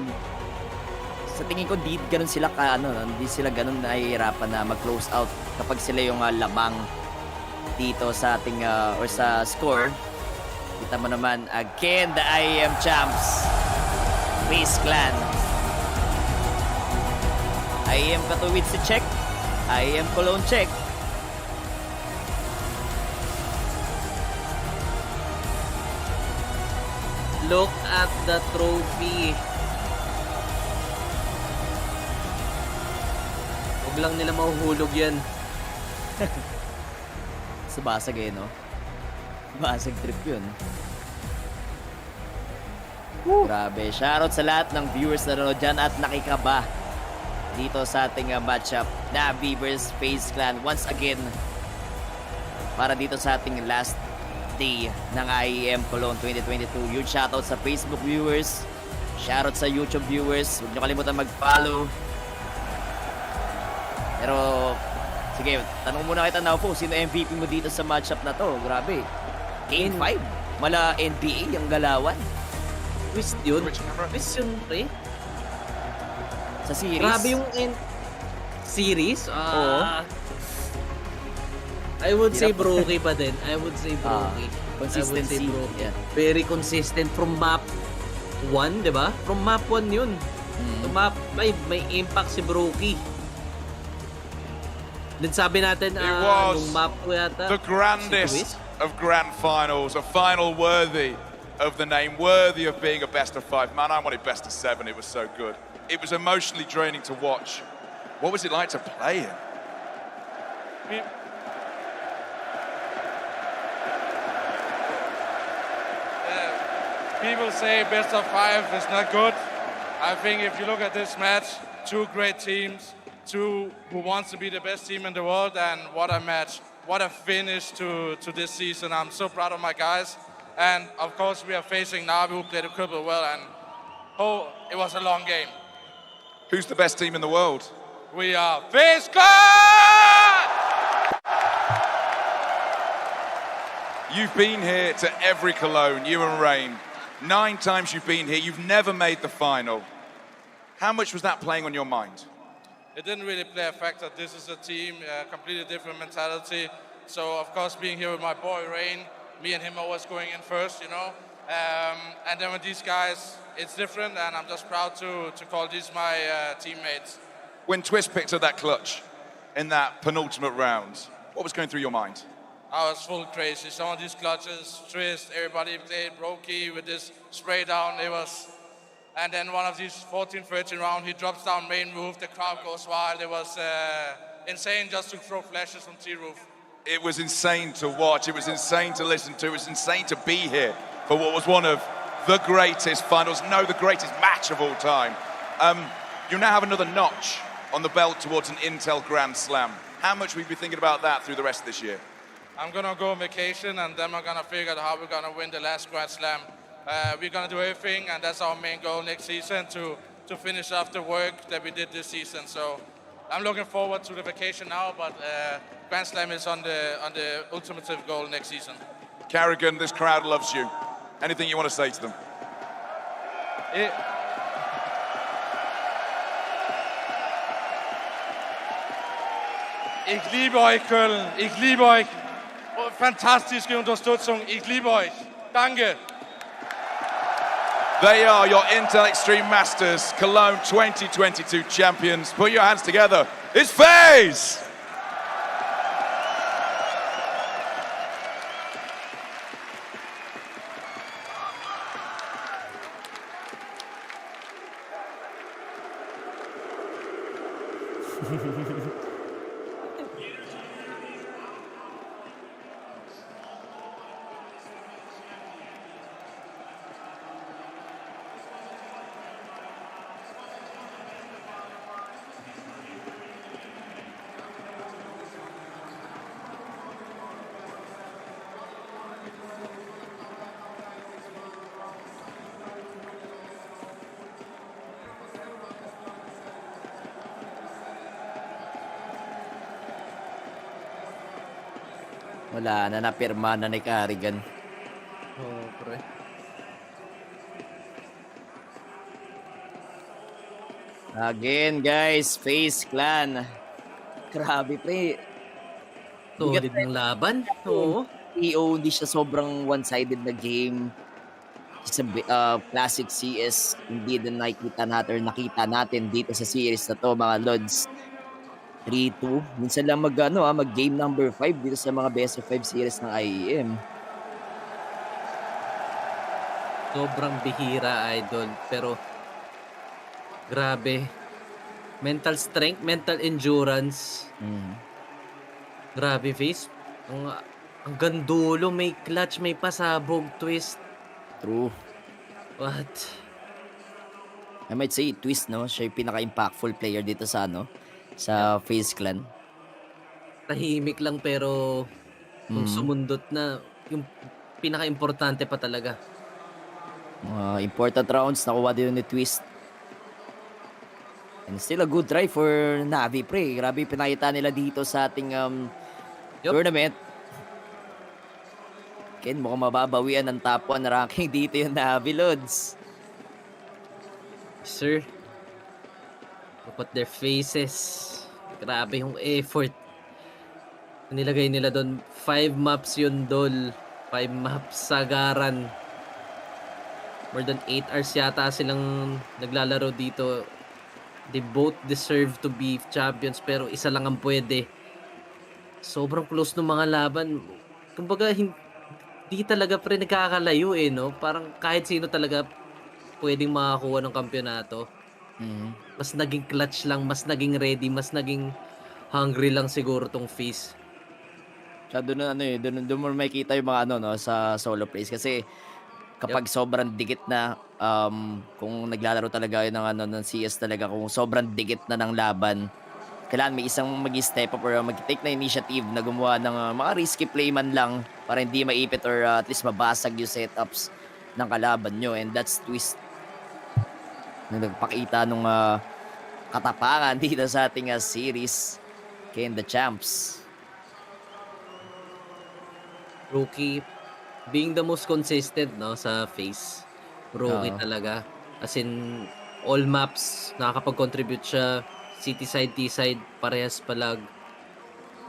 S4: sa tingin ko di ganun sila hindi sila ganun nahihirapan na mag-close out kapag sila yung lamang dito sa ating or sa score. Kita mo naman again the IEM champs, FaZe Clan. IEM Katowice check, IEM Cologne check.
S3: Look at the trophy. Huwag lang nila mahuhulog yan.
S4: Sa basag no? Basag trip yun. Grabe. Shoutout sa lahat ng viewers na nanonood dyan at nakikaba dito sa ating matchup. NAVI vs FaZe Clan once again. Para dito sa ating last day ng IEM Cologne 2022. Huge shoutout sa Facebook viewers. Shoutout sa YouTube viewers. Huwag nyo kalimutan mag-follow. Pero, sige, tanong muna kita na po, sino MVP mo dito sa matchup na to? Grabe. Game 5. Mala NBA ang galawan.
S3: Twist yun. Twist yun, pre.
S4: Sa series?
S3: Grabe yung series?
S4: Oo.
S3: I would say Brookie pa din. I would say Brookie.
S4: Consistency.
S3: Yeah. Very consistent from map 1, di ba? From map 1 yun. To map 5, may impact si Brookie. Then sabi natin, nung map 2 yata.
S1: The grandest of grand finals. A final worthy of the name, worthy of being a best of 5. Man, I wanted best of 7. It was so good. It was emotionally draining to watch. What was it like to play him?
S23: People say best of 5 is not good. I think if you look at this match, two great teams, two who wants to be the best team in the world, and what a match, what a finish to this season. I'm so proud of my guys. And of course we are facing NAVI, who played a cripple well, and it was a long game.
S1: Who's the best team in the world?
S23: We are FaZe Cologne!
S1: You've been here to every Cologne, you and Rain. 9 times you've been here, you've never made the final. How much was that playing on your mind?
S23: It didn't really play a factor. This is a team, completely different mentality. So of course being here with my boy Rain, me and him always going in first, you know. And then with these guys, it's different, and I'm just proud to call these my teammates.
S1: When Twist picked up that clutch in that penultimate round, what was going through your mind?
S23: I was full crazy. Some of these clutches, Twist, everybody played Brokey with this spray down. It was, and then one of these 14-13 round, he drops down main roof, the crowd goes wild. It was insane just to throw flashes from T-roof.
S1: It was insane to watch, it was insane to listen to, it was insane to be here for what was one of the greatest finals, no, the greatest match of all time. You now have another notch on the belt towards an Intel Grand Slam. How much will you be thinking about that through the rest of this year?
S23: I'm gonna go on vacation, and then we're gonna figure out how we're gonna win the last Grand Slam. We're gonna do everything, and that's our main goal next season, to finish off the work that we did this season. So I'm looking forward to the vacation now, but Grand Slam is on the ultimative goal next season.
S1: Carrigan, this crowd loves you. Anything you want to say to them?
S23: Ich liebe euch, Köln. Ich liebe euch. Fantastische Unterstützung. Ich liebe euch. Danke.
S1: They are your Intel Extreme Masters Cologne 2022 champions. Put your hands together. It's FaZe!
S4: Wala na, napirma na ni Carrigan.
S3: Oo, pre.
S4: Again, guys, FaZe Clan. Grabe, pre.
S3: Solid ng laban. Oo.
S4: Hindi siya sobrang one-sided na game. It's a classic CS. Hindi din nakita natin dito sa series na to, mga Lods. 3-2. Minsan lang mag game number 5 dito sa mga best of 5 series ng IEM.
S3: Sobrang bihira, idol. Pero, grabe. Mental strength, mental endurance. Grabe, FaZe. Ang gandulo, may clutch, may pasabog, Twist.
S4: True.
S3: What?
S4: I might say, Twist, no? Siya yung pinaka-impactful player dito sa, sa FaZe Clan.
S3: Tahimik lang pero kung sumundot na, yung pinaka-importante pa talaga.
S4: Important rounds nakuha din ni Twist. And still a good try for NAVI, pre. Grabe pinakita nila dito sa ating tournament. Ken, mukhang mababawian ng top 1 ranking dito yung NAVI, Lods.
S3: Sir, look at their faces. Grabe yung effort. Nilagay nila doon. 5 maps yun, Dol. 5 maps, sagaran. More than 8 hours yata silang naglalaro dito. They both deserve to be champions, pero isa lang ang pwede. Sobrang close ng mga laban. Kumbaga, hindi talaga pre nagkakalayo no? Parang kahit sino talaga pwedeng makakuha ng kampyonato. Mas naging clutch lang, mas naging ready, mas naging hungry lang siguro tong FaZe.
S4: Tsaka doon mo makikita yung mga sa solo plays kasi kapag sobrang dikit na, kung naglalaro talaga yun ng CS talaga, kung sobrang dikit na ng laban, kailangan may isang mag-step up or mag-take na initiative na gumawa ng mga risky play man lang para hindi maipit or at least mabasag yung setups ng kalaban nyo. And that's Twist na nagpakita nung katapangan dito sa ating series kay the champs.
S3: Rookie being the most consistent no sa FaZe. Rookie
S4: Oo.
S3: talaga. As in all maps nakakapag-contribute siya. City side, T side, parehas palag.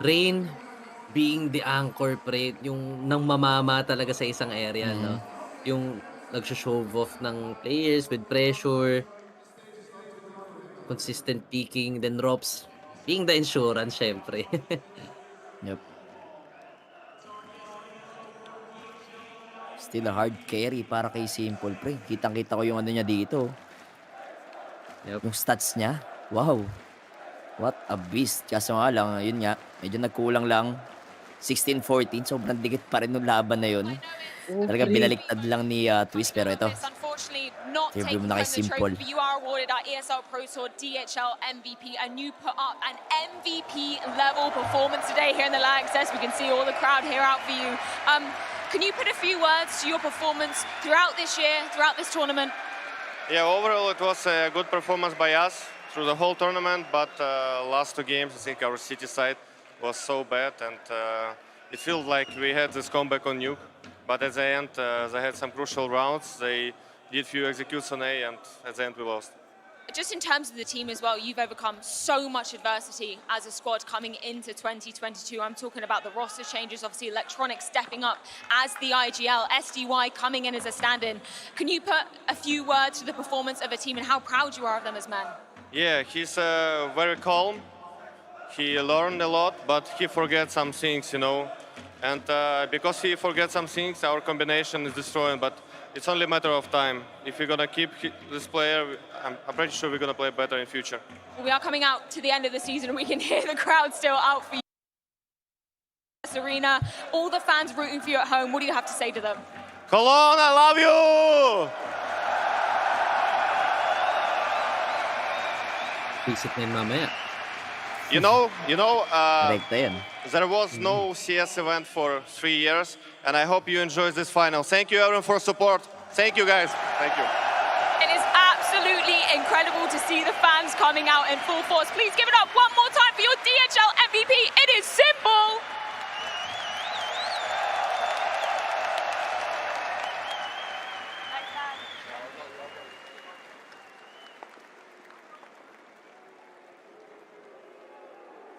S3: Rain being the anchor pre, yung nang mamama talaga sa isang area no. Yung nagso-show off ng players with pressure. Consistent peaking, then Rops being the insurance syempre.
S4: Yep. Still a hard carry para kay Simple, pre. Kitang-kita ko yung ano niya dito. Yung stats niya. Wow. What a beast. Kaso nga lang, yun nga, medyo nagkulang lang. 16-14, sobrang dikit pa rin nung laban na yun. Talaga binaliktad lang ni Twist, pero ito.
S22: Unfortunately, not
S4: Review
S22: taking
S4: mo na kay
S22: home the
S4: Simple.
S22: trophy, but you are awarded our ESL Pro Tour DHL MVP, and you put up an MVP level performance today here in the LAN access. We can see all the crowd here out for you. Can you put a few words to your performance throughout this year, throughout this tournament?
S5: Yeah, overall it was a good performance by us through the whole tournament, but last two games I think our City side was so bad, and it feels like we had this comeback on Nuke, but at the end they had some crucial rounds, they did few executes on A, and at the end we lost.
S22: Just in terms of the team as well, you've overcome so much adversity as a squad coming into 2022. I'm talking about the roster changes, obviously Electronic stepping up as the IGL, SDY coming in as a stand-in. Can you put a few words to the performance of a team and how proud you are of them as men?
S5: Yeah, he's very calm, he learned a lot, but he forgets some things, you know, and because he forgets some things, our combination is destroyed, but it's only a matter of time. If we're gonna keep this player, I'm pretty sure we're gonna play better in future.
S22: We are coming out to the end of the season and we can hear the crowd still out for you. Arena, all the fans rooting for you at home, what do you have to say to them?
S5: Cologne, I love you!
S3: Visit na yun mamaya.
S5: You know,
S4: yan.
S5: there was no CS event for 3 years, and I hope you enjoy this final. Thank you everyone for support. Thank you guys. Thank you.
S22: It is absolutely incredible to see the fans coming out in full force. Please give it up one more time for your DHL MVP. It is simple.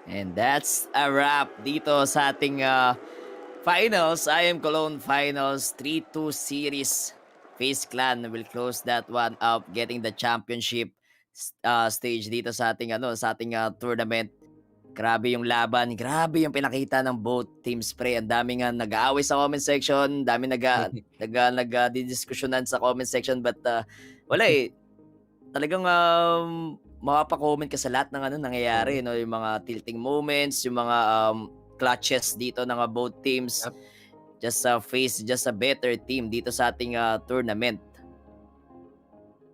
S4: And that's a wrap dito sa ating finals. IEM Cologne Finals 3-2 series. FaZe Clan will close that one up, getting the championship stage dito sa ating tournament. Grabe yung laban, grabe yung pinakita ng both teams, pre. Ang daming nag-aaway sa comment section, dami nag-diskusyonan sa comment section, but wala eh. Talagang mapapa-comment ka sa lahat ng nangyayari, no? Yung mga tilting moments, yung mga clutches dito ng both teams. Just FaZe just a better team dito sa ating tournament.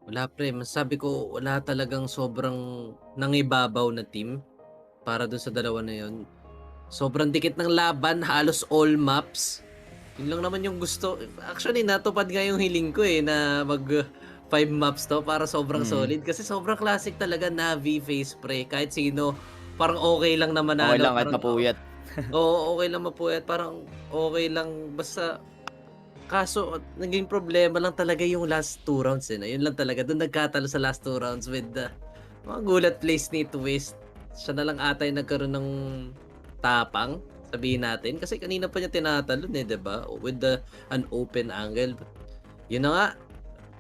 S3: Wala pre, masabi ko wala talagang sobrang nangibabaw na team para dun sa dalawa na yun. Sobrang dikit ng laban, halos all maps. Yun lang naman yung gusto. Actually, natupad nga yung hiling ko na mag 5 maps to para sobrang solid. Kasi sobrang classic talaga, NAVI, FaZe pre. Kahit sino, parang okay lang naman.
S4: Okay lang kahit mapuyat.
S3: Oo, okay lang mapuyat. Parang okay lang. Basta, kaso, naging problema lang talaga yung last 2 rounds. Yun lang talaga. Doon nagkatalo sa last 2 rounds with mga gulat plays ni Twist. Siya na lang ata yung nagkaroon ng tapang, sabihin natin. Kasi kanina pa niya tinatalon diba? With an open angle. Yun na nga.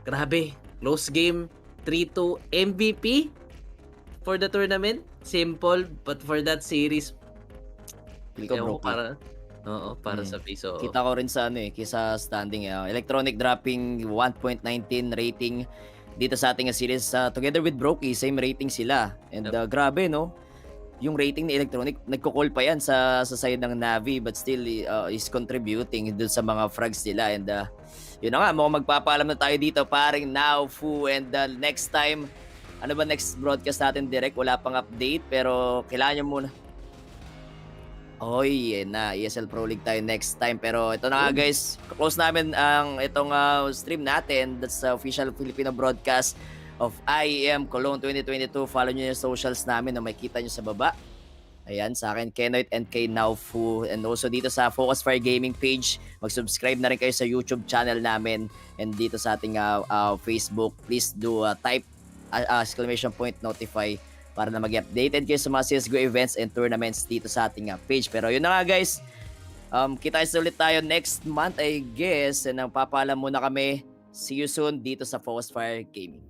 S3: Grabe. Close game. 3-2 MVP for the tournament. Simple. But for that series,
S4: Feel ko broke
S3: para sa FaZe.
S4: Kita ko rin sa kisa standing. Electronic dropping 1.19 rating dito sa ating series. Together with Brokey, same rating sila. And grabe, no? yung rating ni Electronic, nagko-call pa yan sa side ng Navi, but still is contributing dun sa mga frags nila. And yun na nga, mukhang magpapaalam na tayo dito, paring Now, Fu, and next time, ano ba next broadcast natin direct? Wala pang update, pero kailangan nyo muna. Oy, na ESL Pro League tayo next time. Pero ito na nga guys, close namin ang itong stream natin. That's the official Filipino broadcast of IEM Cologne 2022. Follow nyo yung socials namin na makikita nyo sa baba. Ayan, sa akin, Kenoit and kay Naufu. And also dito sa Focus Fire Gaming page, mag-subscribe na rin kayo sa YouTube channel namin. And dito sa ating Facebook, please do type !notify para na mag-updated kayo sa mga CSGO events and tournaments dito sa ating page. Pero yun na nga guys, kita ulit tayo next month I guess. And ang papaalam muna kami, see you soon dito sa Focus Fire Gaming.